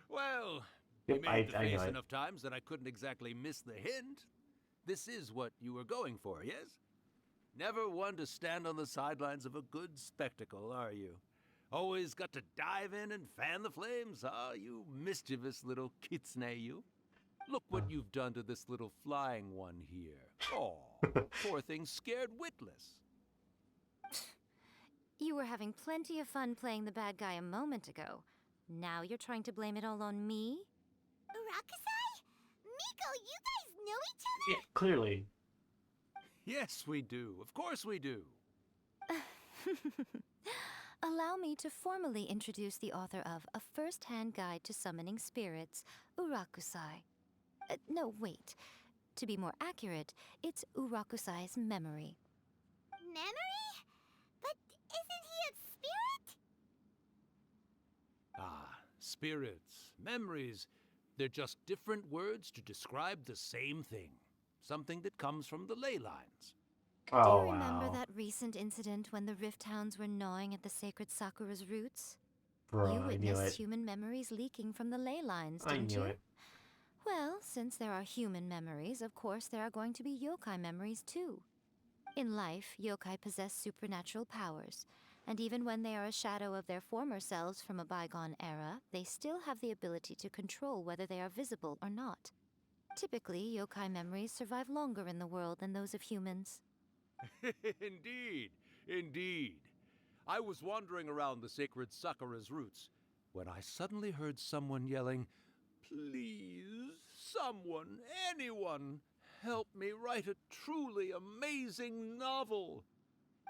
[SPEAKER 20] Well,
[SPEAKER 1] Yep,
[SPEAKER 20] you made the
[SPEAKER 1] I
[SPEAKER 20] face
[SPEAKER 1] know it.
[SPEAKER 20] enough times that I couldn't exactly miss the hint. This is what you were going for, yes? Never one to stand on the sidelines of a good spectacle, are you? Always got to dive in and fan the flames, huh? You mischievous little kitsune, you. Look what you've done to this little flying one here. Oh, poor thing scared witless.
[SPEAKER 11] You were having plenty of fun playing the bad guy a moment ago. Now you're trying to blame it all on me?
[SPEAKER 2] Rakusai? Miko, you guys know each other?
[SPEAKER 1] Yeah, clearly.
[SPEAKER 20] Yes, we do. Of course we do.
[SPEAKER 11] Allow me to formally introduce the author of A First-Hand Guide to Summoning Spirits, Urakusai. No, wait. To be more accurate, it's Urakusai's memory.
[SPEAKER 2] Memory? But isn't he a spirit?
[SPEAKER 20] Ah, spirits, memories. They're just different words to describe the same thing. Something that comes from the ley lines.
[SPEAKER 1] Oh,
[SPEAKER 11] Do you remember
[SPEAKER 1] wow.
[SPEAKER 11] that recent incident when the Rift Hounds were gnawing at the sacred Sakura's roots?
[SPEAKER 1] Bro,
[SPEAKER 11] You
[SPEAKER 1] I knew
[SPEAKER 11] witnessed
[SPEAKER 1] it.
[SPEAKER 11] human memories leaking from the ley lines,
[SPEAKER 1] I
[SPEAKER 11] didn't
[SPEAKER 1] knew
[SPEAKER 11] you?
[SPEAKER 1] it.
[SPEAKER 11] Well, since there are human memories, of course there are going to be yokai memories too. In life, yokai possess supernatural powers, and even when they are a shadow of their former selves from a bygone era, they still have the ability to control whether they are visible or not. Typically, yokai memories survive longer in the world than those of humans.
[SPEAKER 20] Indeed, indeed. I was wandering around the sacred Sakura's roots when I suddenly heard someone yelling, "Please, someone, anyone, help me write a truly amazing novel."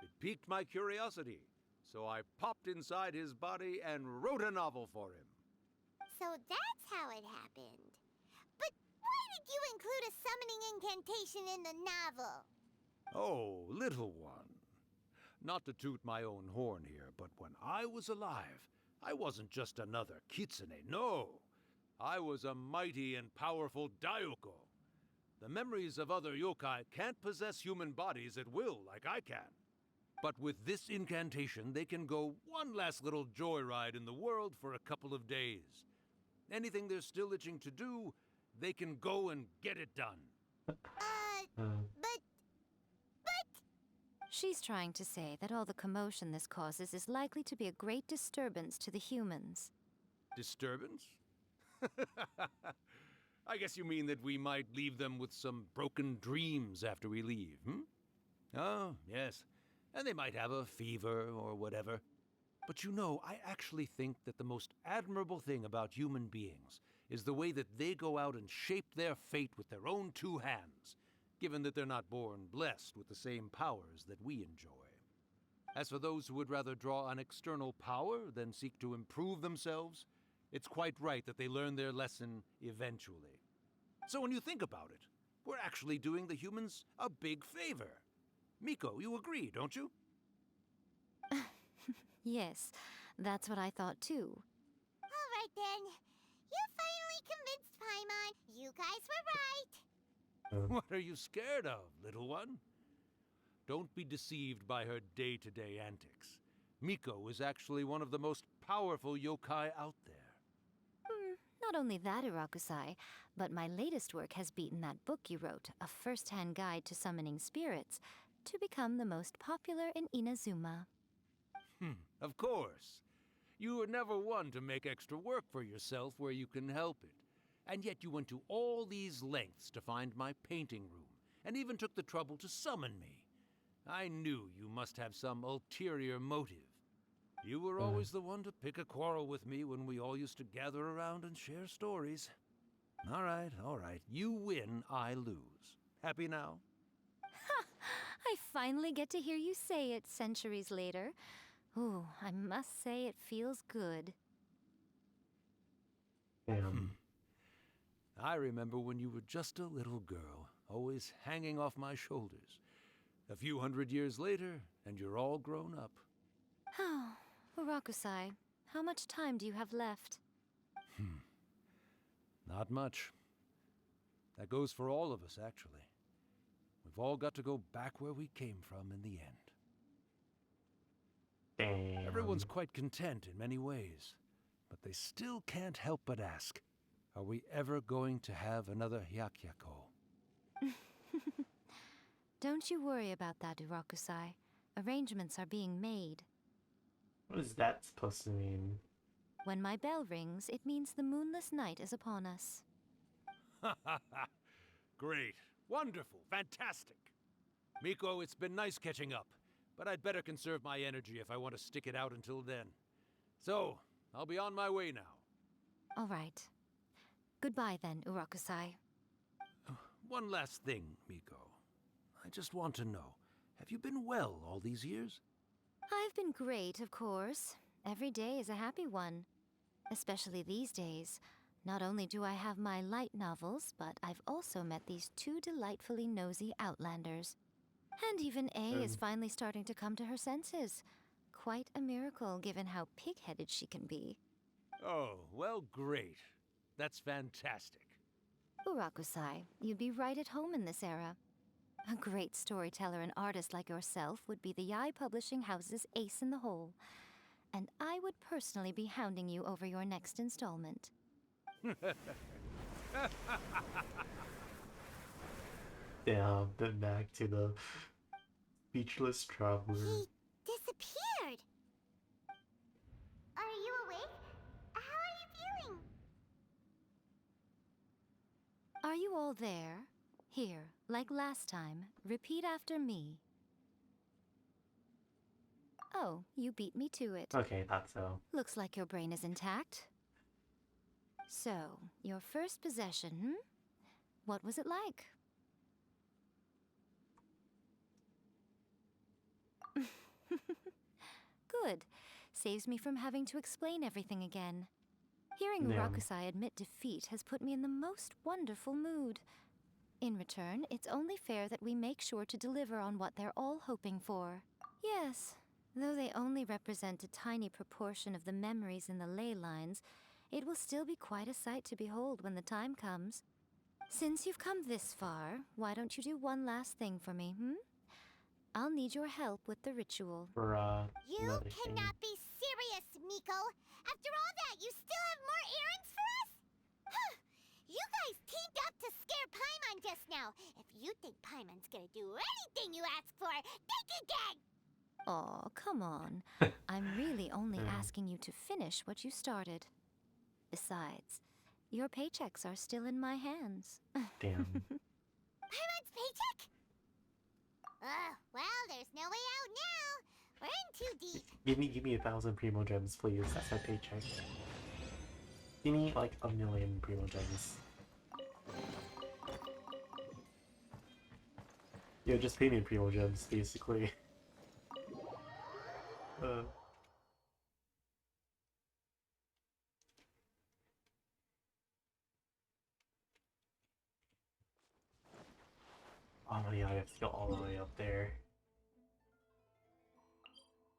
[SPEAKER 20] It piqued my curiosity, so I popped inside his body and wrote a novel for him.
[SPEAKER 2] So that's how it happened. But why did you include a summoning incantation in the novel?
[SPEAKER 20] Oh, little one. Not to toot my own horn here, but when I was alive, I wasn't just another kitsune, no. I was a mighty and powerful Daioko. The memories of other yokai can't possess human bodies at will like I can. But with this incantation, they can go one last little joyride in the world for a couple of days. Anything they're still itching to do, they can go and get it done.
[SPEAKER 2] But...
[SPEAKER 11] She's trying to say that all the commotion this causes is likely to be a great disturbance to the humans.
[SPEAKER 20] Disturbance? I guess you mean that we might leave them with some broken dreams after we leave, hmm? Oh, yes. And they might have a fever or whatever. But you know, I actually think that the most admirable thing about human beings is the way that they go out and shape their fate with their own two hands, given that they're not born blessed with the same powers that we enjoy. As for those who would rather draw on external power than seek to improve themselves, it's quite right that they learn their lesson eventually. So when you think about it, we're actually doing the humans a big favor. Miko, you agree, don't you?
[SPEAKER 11] Yes, that's what I thought too.
[SPEAKER 2] Alright then. You finally convinced Paimon. You guys were right.
[SPEAKER 20] What are you scared of, little one? Don't be deceived by her day-to-day antics. Miko is actually one of the most powerful yokai out there.
[SPEAKER 11] Not only that, Irakusai, but my latest work has beaten that book you wrote, A First-Hand Guide to Summoning Spirits, to become the most popular in Inazuma.
[SPEAKER 20] Of course. You were never one to make extra work for yourself where you can help it. And yet you went to all these lengths to find my painting room, and even took the trouble to summon me. I knew you must have some ulterior motive. You were always the one to pick a quarrel with me when we all used to gather around and share stories. All right. You win, I lose. Happy now?
[SPEAKER 11] Ha! I finally get to hear you say it centuries later. Ooh, I must say it feels good.
[SPEAKER 20] I remember when you were just a little girl, always hanging off my shoulders. A few hundred years later, and you're all grown up.
[SPEAKER 11] Oh, Urakusai, how much time do you have left?
[SPEAKER 20] Not much. That goes for all of us, actually. We've all got to go back where we came from in the end.
[SPEAKER 1] Damn.
[SPEAKER 20] Everyone's quite content in many ways, but they still can't help but ask, are we ever going to have another Hyakyako?
[SPEAKER 11] Don't you worry about that, Urakusai. Arrangements are being made.
[SPEAKER 1] What is that supposed to mean?
[SPEAKER 11] When my bell rings, it means the moonless night is upon us.
[SPEAKER 20] Great. Wonderful. Fantastic. Miko, it's been nice catching up, but I'd better conserve my energy if I want to stick it out until then. So, I'll be on my way now.
[SPEAKER 11] All right. Goodbye then, Urakusai.
[SPEAKER 20] One last thing, Miko. I just want to know, have you been well all these years?
[SPEAKER 11] I've been great, of course. Every day is a happy one. Especially these days. Not only do I have my light novels, but I've also met these two delightfully nosy outlanders. And even A is finally starting to come to her senses. Quite a miracle, given how pig-headed she can be.
[SPEAKER 20] Oh, well, great. That's fantastic.
[SPEAKER 11] Urakusai, you'd be right at home in this era. A great storyteller and artist like yourself would be the Yae Publishing House's ace in the hole. And I would personally be hounding you over your next installment.
[SPEAKER 1] Damn, then back to the speechless traveler.
[SPEAKER 2] He disappeared. Are you awake? How are you feeling?
[SPEAKER 11] Are you all there? Here, like last time, repeat after me. Oh, you beat me to it.
[SPEAKER 1] Okay, thought so.
[SPEAKER 11] Looks like your brain is intact. So, your first possession, What was it like? Good. Saves me from having to explain everything again. Hearing Urakusai admit defeat has put me in the most wonderful mood. In return, it's only fair that we make sure to deliver on what they're all hoping for. Yes, though they only represent a tiny proportion of the memories in the ley lines, it will still be quite a sight to behold when the time comes. Since you've come this far, why don't you do one last thing for me, hmm? I'll need your help with the ritual.
[SPEAKER 1] For
[SPEAKER 2] You
[SPEAKER 1] another thing.
[SPEAKER 2] cannot be serious, Miko! After all that, you still have more errands for us? Huh. You guys teamed up to scare Paimon just now. If you think Paimon's gonna do anything you ask for, think again!
[SPEAKER 11] Aw, come on. I'm really only asking you to finish what you started. Besides, your paychecks are still in my hands.
[SPEAKER 1] Damn.
[SPEAKER 2] Paimon's paycheck? Well, there's no way out now. We're in too deep.
[SPEAKER 1] Give me 1,000 Primo Gems, please. That's my paycheck. Give me like 1,000,000 Primo Gems. Yeah, just pay me in Primo Gems, basically. Oh yeah, I have to go all the way up there.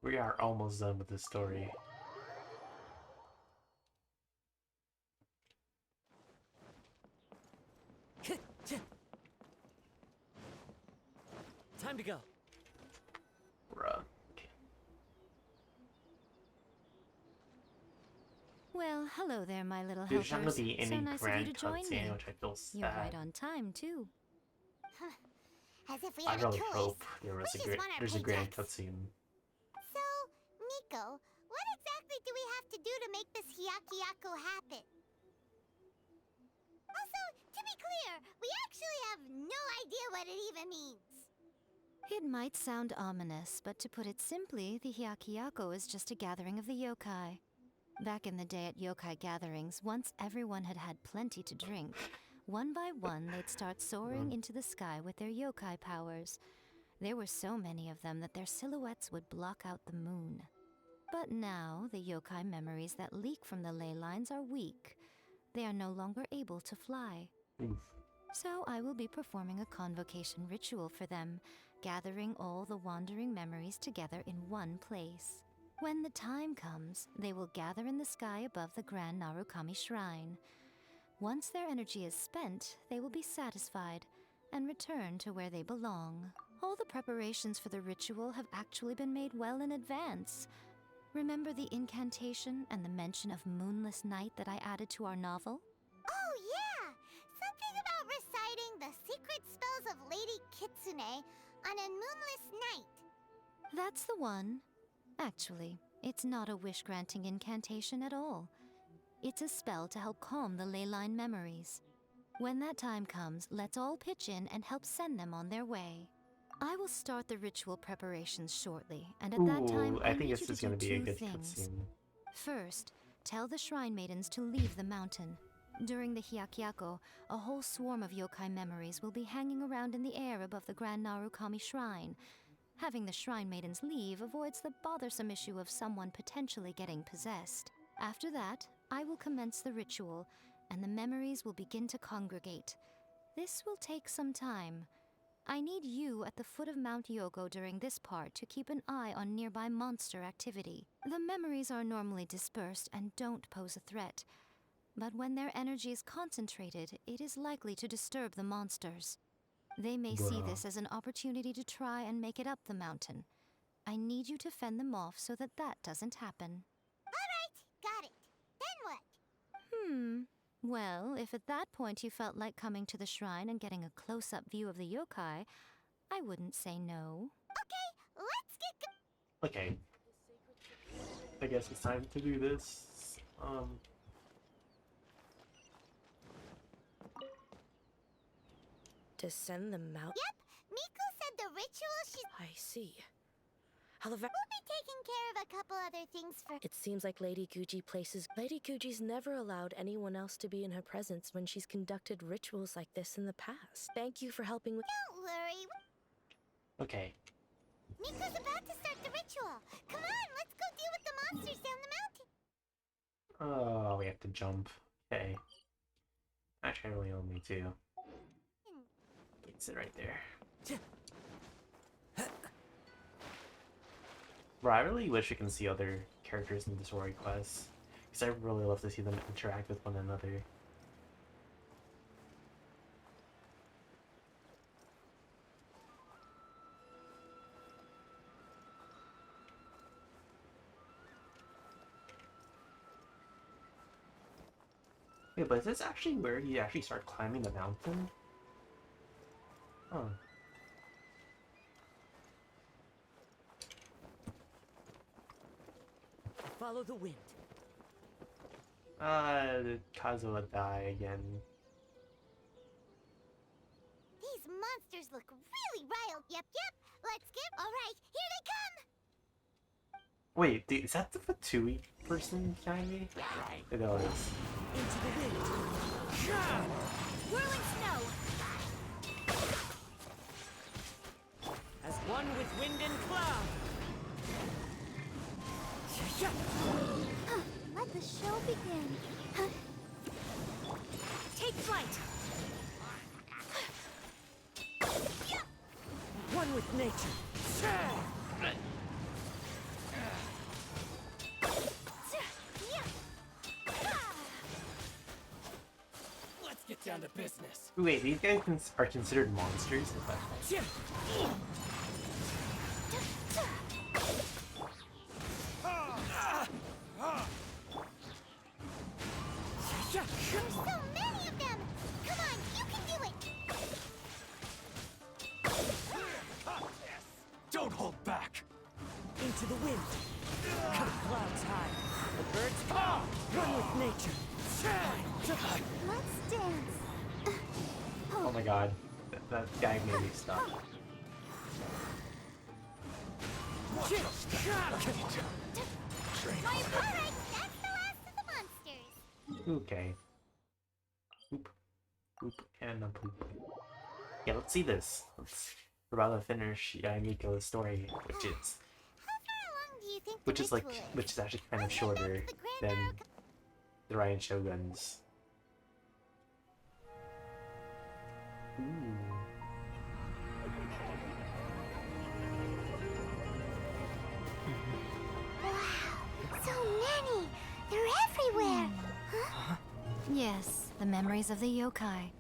[SPEAKER 1] We are almost done with this story.
[SPEAKER 18] Time to go.
[SPEAKER 1] Bruh.
[SPEAKER 11] Well, hello there, my little
[SPEAKER 1] There's not
[SPEAKER 11] helpers.
[SPEAKER 1] gonna be any
[SPEAKER 11] So nice of you
[SPEAKER 1] grand
[SPEAKER 11] to join me.
[SPEAKER 1] cutscene, which I feel sad.
[SPEAKER 11] You're right on time, too.
[SPEAKER 2] As if we
[SPEAKER 1] I
[SPEAKER 2] had a
[SPEAKER 1] really
[SPEAKER 2] choice.
[SPEAKER 1] hope there's a grand
[SPEAKER 2] paychecks.
[SPEAKER 1] cutscene.
[SPEAKER 2] So, Miko, what exactly do we have to do to make this Hyakuyaku happen? Also, to be clear, we actually have no idea what it even means.
[SPEAKER 11] It might sound ominous, but to put it simply, the Hyakuyaku is just a gathering of the yokai. Back in the day at yokai gatherings, once everyone had had plenty to drink, one by one they'd start soaring into the sky with their yokai powers. There were so many of them that their silhouettes would block out the moon. But now, the yokai memories that leak from the ley lines are weak. They are no longer able to fly. So I will be performing a convocation ritual for them, gathering all the wandering memories together in one place. When the time comes, they will gather in the sky above the Grand Narukami Shrine. Once their energy is spent, they will be satisfied and return to where they belong. All the preparations for the ritual have actually been made well in advance. Remember the incantation and the mention of moonless night that I added to our novel?
[SPEAKER 2] Oh, yeah! Something about reciting the secret spells of Lady Kitsune on a moonless night.
[SPEAKER 11] That's the one. Actually, it's not a wish-granting incantation at all. It's a spell to help calm the ley line memories. When that time comes, let's all pitch in and help send them on their way. I will start the ritual preparations shortly, and at that time, I
[SPEAKER 1] think
[SPEAKER 11] need
[SPEAKER 1] this
[SPEAKER 11] you to
[SPEAKER 1] is
[SPEAKER 11] do
[SPEAKER 1] gonna be a
[SPEAKER 11] two
[SPEAKER 1] good
[SPEAKER 11] things.
[SPEAKER 1] cutscene.
[SPEAKER 11] First, tell the shrine maidens to leave the mountain. During the Hyakuyaku, a whole swarm of yokai memories will be hanging around in the air above the Grand Narukami Shrine. Having the shrine maidens leave avoids the bothersome issue of someone potentially getting possessed. After that, I will commence the ritual, and the memories will begin to congregate. This will take some time. I need you at the foot of Mount Yogo during this part to keep an eye on nearby monster activity. The memories are normally dispersed and don't pose a threat, but when their energy is concentrated, it is likely to disturb the monsters. They may see this as an opportunity to try and make it up the mountain. I need you to fend them off so that that doesn't happen.
[SPEAKER 2] Alright, got it. Then what?
[SPEAKER 11] Well, if at that point you felt like coming to the shrine and getting a close-up view of the yokai, I wouldn't say no.
[SPEAKER 2] Okay, let's get
[SPEAKER 1] Okay. I guess it's time to do this.
[SPEAKER 4] Descend the mountain?
[SPEAKER 2] Yep, Miko said the ritual she's...
[SPEAKER 4] I see. However,
[SPEAKER 2] We'll be taking care of a couple other things for...
[SPEAKER 4] it seems like Lady Guji places... Lady Guji's never allowed anyone else to be in her presence when she's conducted rituals like this in the past. Thank you for helping with...
[SPEAKER 2] Don't worry.
[SPEAKER 1] Okay.
[SPEAKER 2] Miko's about to start the ritual. Come on, let's go deal with the monsters down the mountain.
[SPEAKER 1] Oh, we have to jump. Okay. Actually, I really only need to. Sit right there. Bro, I really wish I can see other characters in the story quests, because I really love to see them interact with one another. Wait, but is this actually where you actually start climbing the mountain? Huh.
[SPEAKER 18] Follow the wind.
[SPEAKER 1] Kazuha die again.
[SPEAKER 2] These monsters look really riled. Yep. Let's skip. All right, here they come.
[SPEAKER 1] Wait, is that the Fatui person behind me? It is.
[SPEAKER 18] Into the wind.
[SPEAKER 3] Whirling snow.
[SPEAKER 18] As one with wind and cloud.
[SPEAKER 2] Let the show begin.
[SPEAKER 3] Take flight.
[SPEAKER 18] One with nature.
[SPEAKER 9] Let's get down to business.
[SPEAKER 1] Wait, these guys are considered monsters? Is that right?
[SPEAKER 2] There's so many of them! Come on, you can do it!
[SPEAKER 5] Don't hold back!
[SPEAKER 18] Into the wind. Clouds high. The birds call. Run with nature.
[SPEAKER 2] Let's dance.
[SPEAKER 1] Oh my god. That guy made me stop.
[SPEAKER 2] Alright, that's the last of the monsters.
[SPEAKER 1] Okay. Oop. Oop. And a poop. Yeah, let's see this. We're about to finish Miko's story, which is which is actually kind of shorter than the Ryan Shogun's. Ooh.
[SPEAKER 2] So many! They're everywhere! Huh?
[SPEAKER 11] Yes, the memories of the yokai.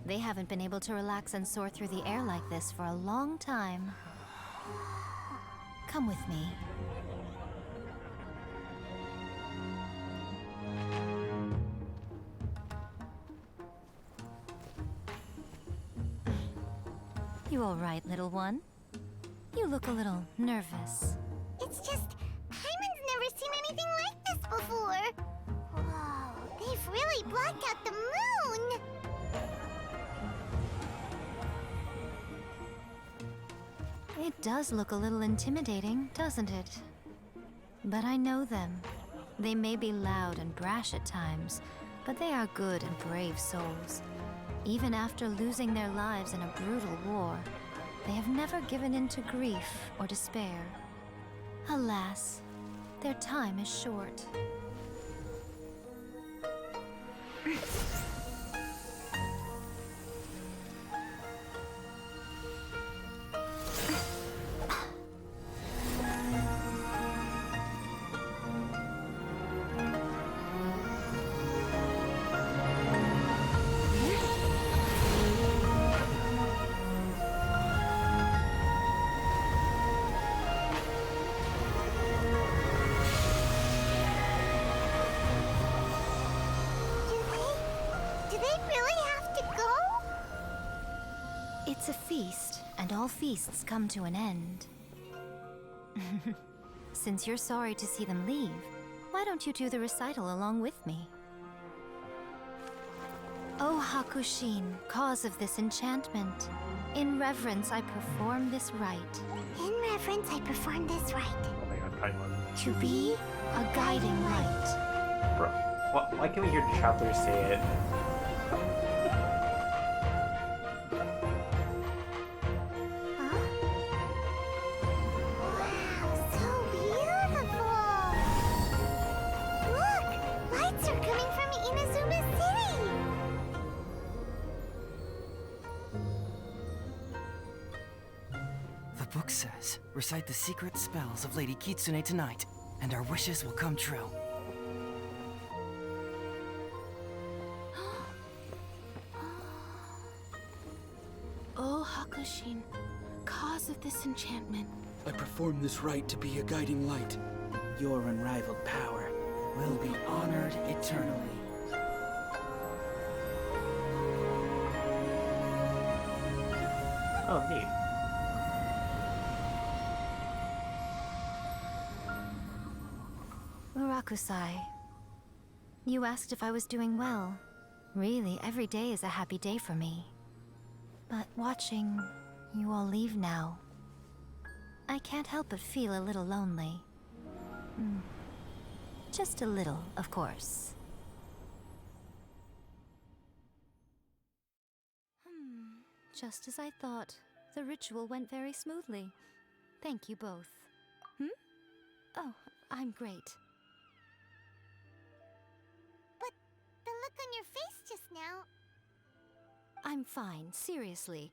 [SPEAKER 11] They haven't been able to relax and soar through the air like this for a long time. Come with me. You all right, little one? You look a little nervous.
[SPEAKER 2] It's just, Hyman's never seen anything like this before. Whoa, they've really blocked out the moon!
[SPEAKER 11] It does look a little intimidating, doesn't it? But I know them. They may be loud and brash at times, but they are good and brave souls. Even after losing their lives in a brutal war, they have never given in to grief or despair. Alas, their time is short.
[SPEAKER 2] Do they really have to go?
[SPEAKER 11] It's a feast, and all feasts come to an end. Since you're sorry to see them leave, why don't you do the recital along with me? O Hakushin, cause of this enchantment, in reverence I perform this rite.
[SPEAKER 2] In reverence, I perform this rite.
[SPEAKER 1] Oh my god, Paimon.
[SPEAKER 11] To be a guiding light.
[SPEAKER 1] Bro, why can't we hear the traveler say it?
[SPEAKER 2] Wow, so beautiful! Look, lights are coming from Inazuma City!
[SPEAKER 13] The book says, recite the secret spells of Lady Kitsune tonight, and our wishes will come true.
[SPEAKER 10] O Hakushin, cause of this enchantment.
[SPEAKER 19] I perform this rite to be a guiding light. Your unrivaled power will be honored eternally.
[SPEAKER 1] Oh, neat.
[SPEAKER 11] Murakusai, you asked if I was doing well. Really, every day is a happy day for me. But watching you all leave now, I can't help but feel a little lonely. Just a little, of course. Just as I thought, the ritual went very smoothly. Thank you both. Oh, I'm great.
[SPEAKER 2] But the look on your face just now...
[SPEAKER 11] I'm fine, seriously.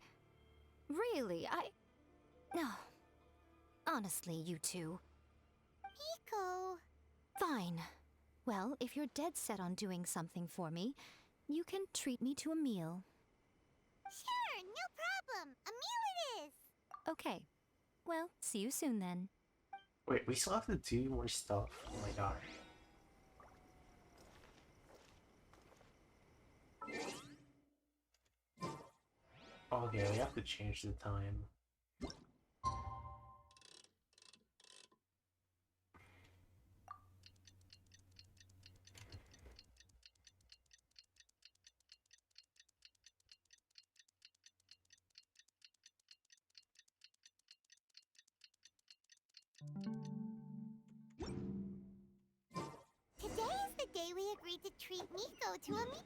[SPEAKER 11] Really, No. Honestly, you two.
[SPEAKER 2] Miko...
[SPEAKER 11] Fine. Well, if you're dead set on doing something for me, you can treat me to a meal.
[SPEAKER 2] Sure, no problem. A meal it is.
[SPEAKER 11] Okay. Well, see you soon then.
[SPEAKER 1] Wait, we still have to do more stuff? Oh my god. Okay, we have to change the time.
[SPEAKER 2] Today is the day we agreed to treat Miko to a meal.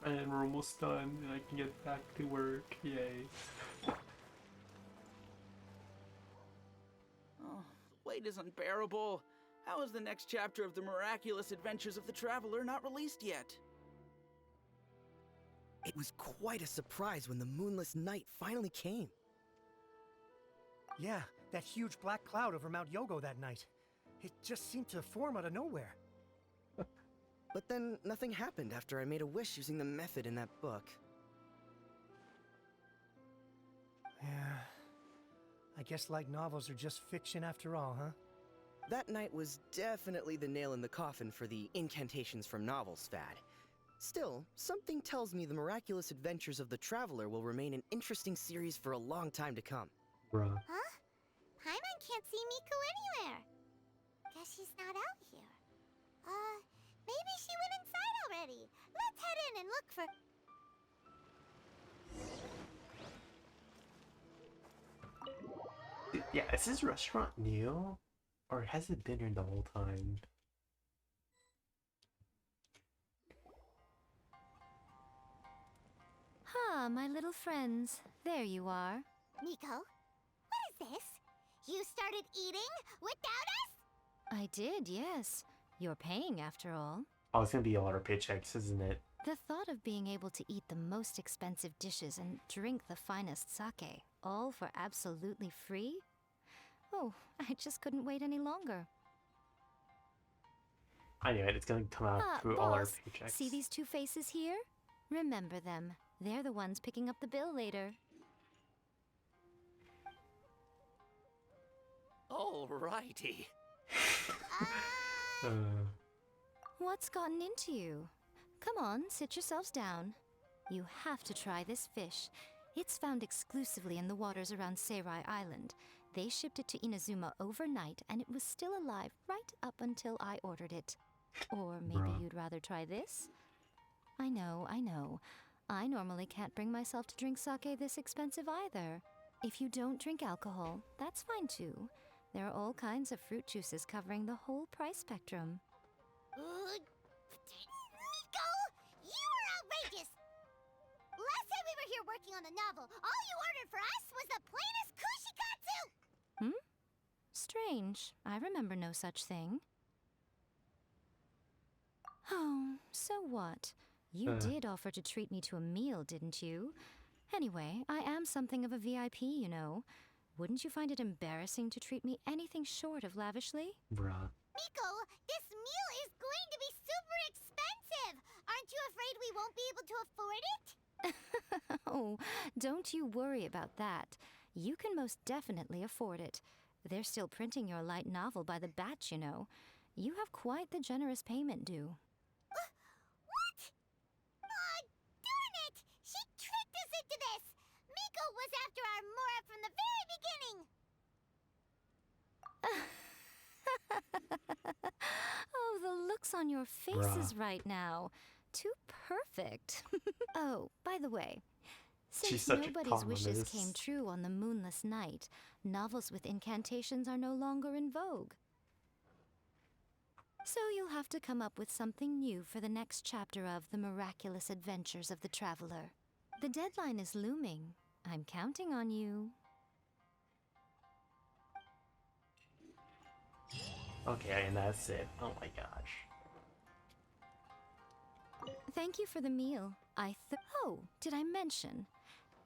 [SPEAKER 1] And we're almost done, and I can get back to work. Yay.
[SPEAKER 19] Oh, the wait is unbearable. How is the next chapter of the miraculous adventures of the Traveler not released yet?
[SPEAKER 9] It was quite a surprise when the moonless night finally came.
[SPEAKER 5] Yeah, that huge black cloud over Mount Yogo that night. It just seemed to form out of nowhere.
[SPEAKER 9] But then nothing happened after I made a wish using the method in that book.
[SPEAKER 5] Yeah. I guess light novels are just fiction after all, huh?
[SPEAKER 9] That night was definitely the nail in the coffin for the incantations from novels fad. Still, something tells me the miraculous adventures of the Traveler will remain an interesting series for a long time to come.
[SPEAKER 1] Bruh.
[SPEAKER 2] Huh? Paimon can't see Miko anywhere. Guess she's not out here. Maybe she went inside already. Let's head in and look for...
[SPEAKER 1] Yeah, is this restaurant new? Or has it been here the whole time?
[SPEAKER 11] Ah, my little friends. There you are.
[SPEAKER 2] Miko, what is this? You started eating without us?
[SPEAKER 11] I did, yes. You're paying after all.
[SPEAKER 1] Oh, it's gonna be a lot of paychecks, isn't it?
[SPEAKER 11] The thought of being able to eat the most expensive dishes and drink the finest sake, all for absolutely free? Oh, I just couldn't wait any longer.
[SPEAKER 1] I knew it, it's gonna come out through all our paychecks.
[SPEAKER 11] See these two faces here? Remember them. They're the ones picking up the bill later.
[SPEAKER 16] Alrighty.
[SPEAKER 11] What's gotten into you? Come on, sit yourselves down. You have to try this fish. It's found exclusively in the waters around Seirai Island. They shipped it to Inazuma overnight, and it was still alive right up until I ordered it. Or maybe you'd rather try this? I know, I know. I normally can't bring myself to drink sake this expensive either. If you don't drink alcohol, that's fine too. There are all kinds of fruit juices covering the whole price spectrum.
[SPEAKER 2] Miko! You are outrageous! Last time we were here working on the novel, all you ordered for us was the plainest kushikatsu!
[SPEAKER 11] Strange. I remember no such thing. Oh, so what? You did offer to treat me to a meal, didn't you? Anyway, I am something of a VIP, you know. Wouldn't you find it embarrassing to treat me anything short of lavishly?
[SPEAKER 1] Bruh.
[SPEAKER 2] Miko, this meal is going to be super expensive! Aren't you afraid we won't be able to afford it?
[SPEAKER 11] Oh, don't you worry about that. You can most definitely afford it. They're still printing your light novel by the batch, you know. You have quite the generous payment due.
[SPEAKER 2] What? Aw, darn it! She tricked us into this! Miko was after our Mora from the very beginning!
[SPEAKER 11] Oh, the looks on your faces right now. Too perfect. Oh, by the way,
[SPEAKER 1] She's
[SPEAKER 11] since
[SPEAKER 1] such a
[SPEAKER 11] nobody's wishes came
[SPEAKER 1] communist.
[SPEAKER 11] true on the moonless night, novels with incantations are no longer in vogue. So you'll have to come up with something new for the next chapter of The Miraculous Adventures of the Traveler. The deadline is looming. I'm counting on you.
[SPEAKER 1] Okay, and that's it. Oh my gosh.
[SPEAKER 11] Thank you for the meal. Oh, did I mention?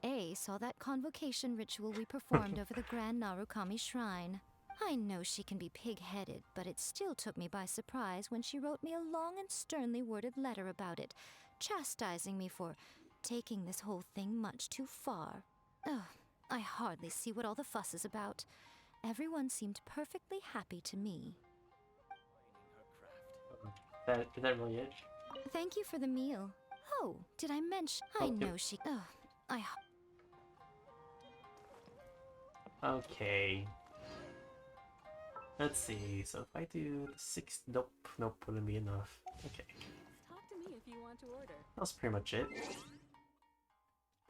[SPEAKER 11] A saw that convocation ritual we performed over the Grand Narukami Shrine. I know she can be pig-headed, but it still took me by surprise when she wrote me a long and sternly worded letter about it, chastising me for taking this whole thing much too far. Ugh, I hardly see what all the fuss is about. Everyone seemed perfectly happy to me.
[SPEAKER 1] Is that really it?
[SPEAKER 11] Thank you for the meal. Oh, did I mention? I know she. Ugh,
[SPEAKER 1] Okay. Let's see. So if I do the 6, nope, wouldn't be enough. Okay,
[SPEAKER 10] Talk to me if you want to order.
[SPEAKER 1] that's pretty much it.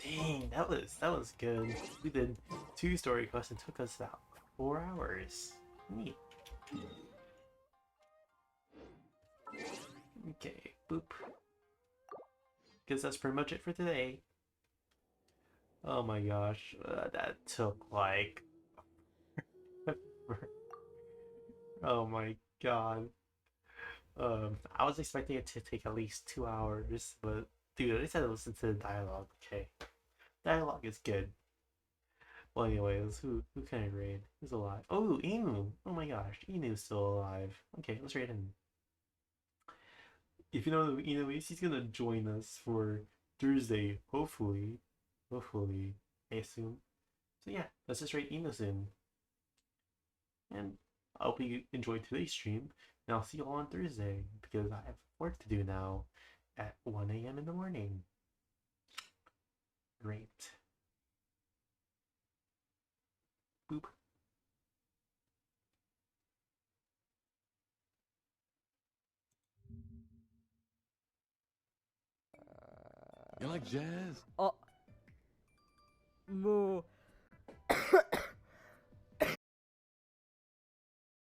[SPEAKER 1] Dang, that was good. We did 2 story quests and took us about 4 hours. Neat. Okay, boop. Guess that's pretty much it for today. Oh my gosh, that took like... Oh my god. I was expecting it to take at least 2 hours, but dude, I said to listen to the dialogue. Okay, dialogue is good. Well, anyways, who can I raid? Who's alive? Oh, Inu! Oh my gosh, Inu's still alive. Okay, let's raid him. If you know who Inu is, he's gonna join us for Thursday, hopefully. Hopefully, I assume. So yeah, let's just raid Inu soon. And I hope you enjoyed today's stream, and I'll see you all on Thursday, because I have work to do now at 1 a.m. in the morning. Great. Boop.
[SPEAKER 21] You like jazz?
[SPEAKER 22] Oh,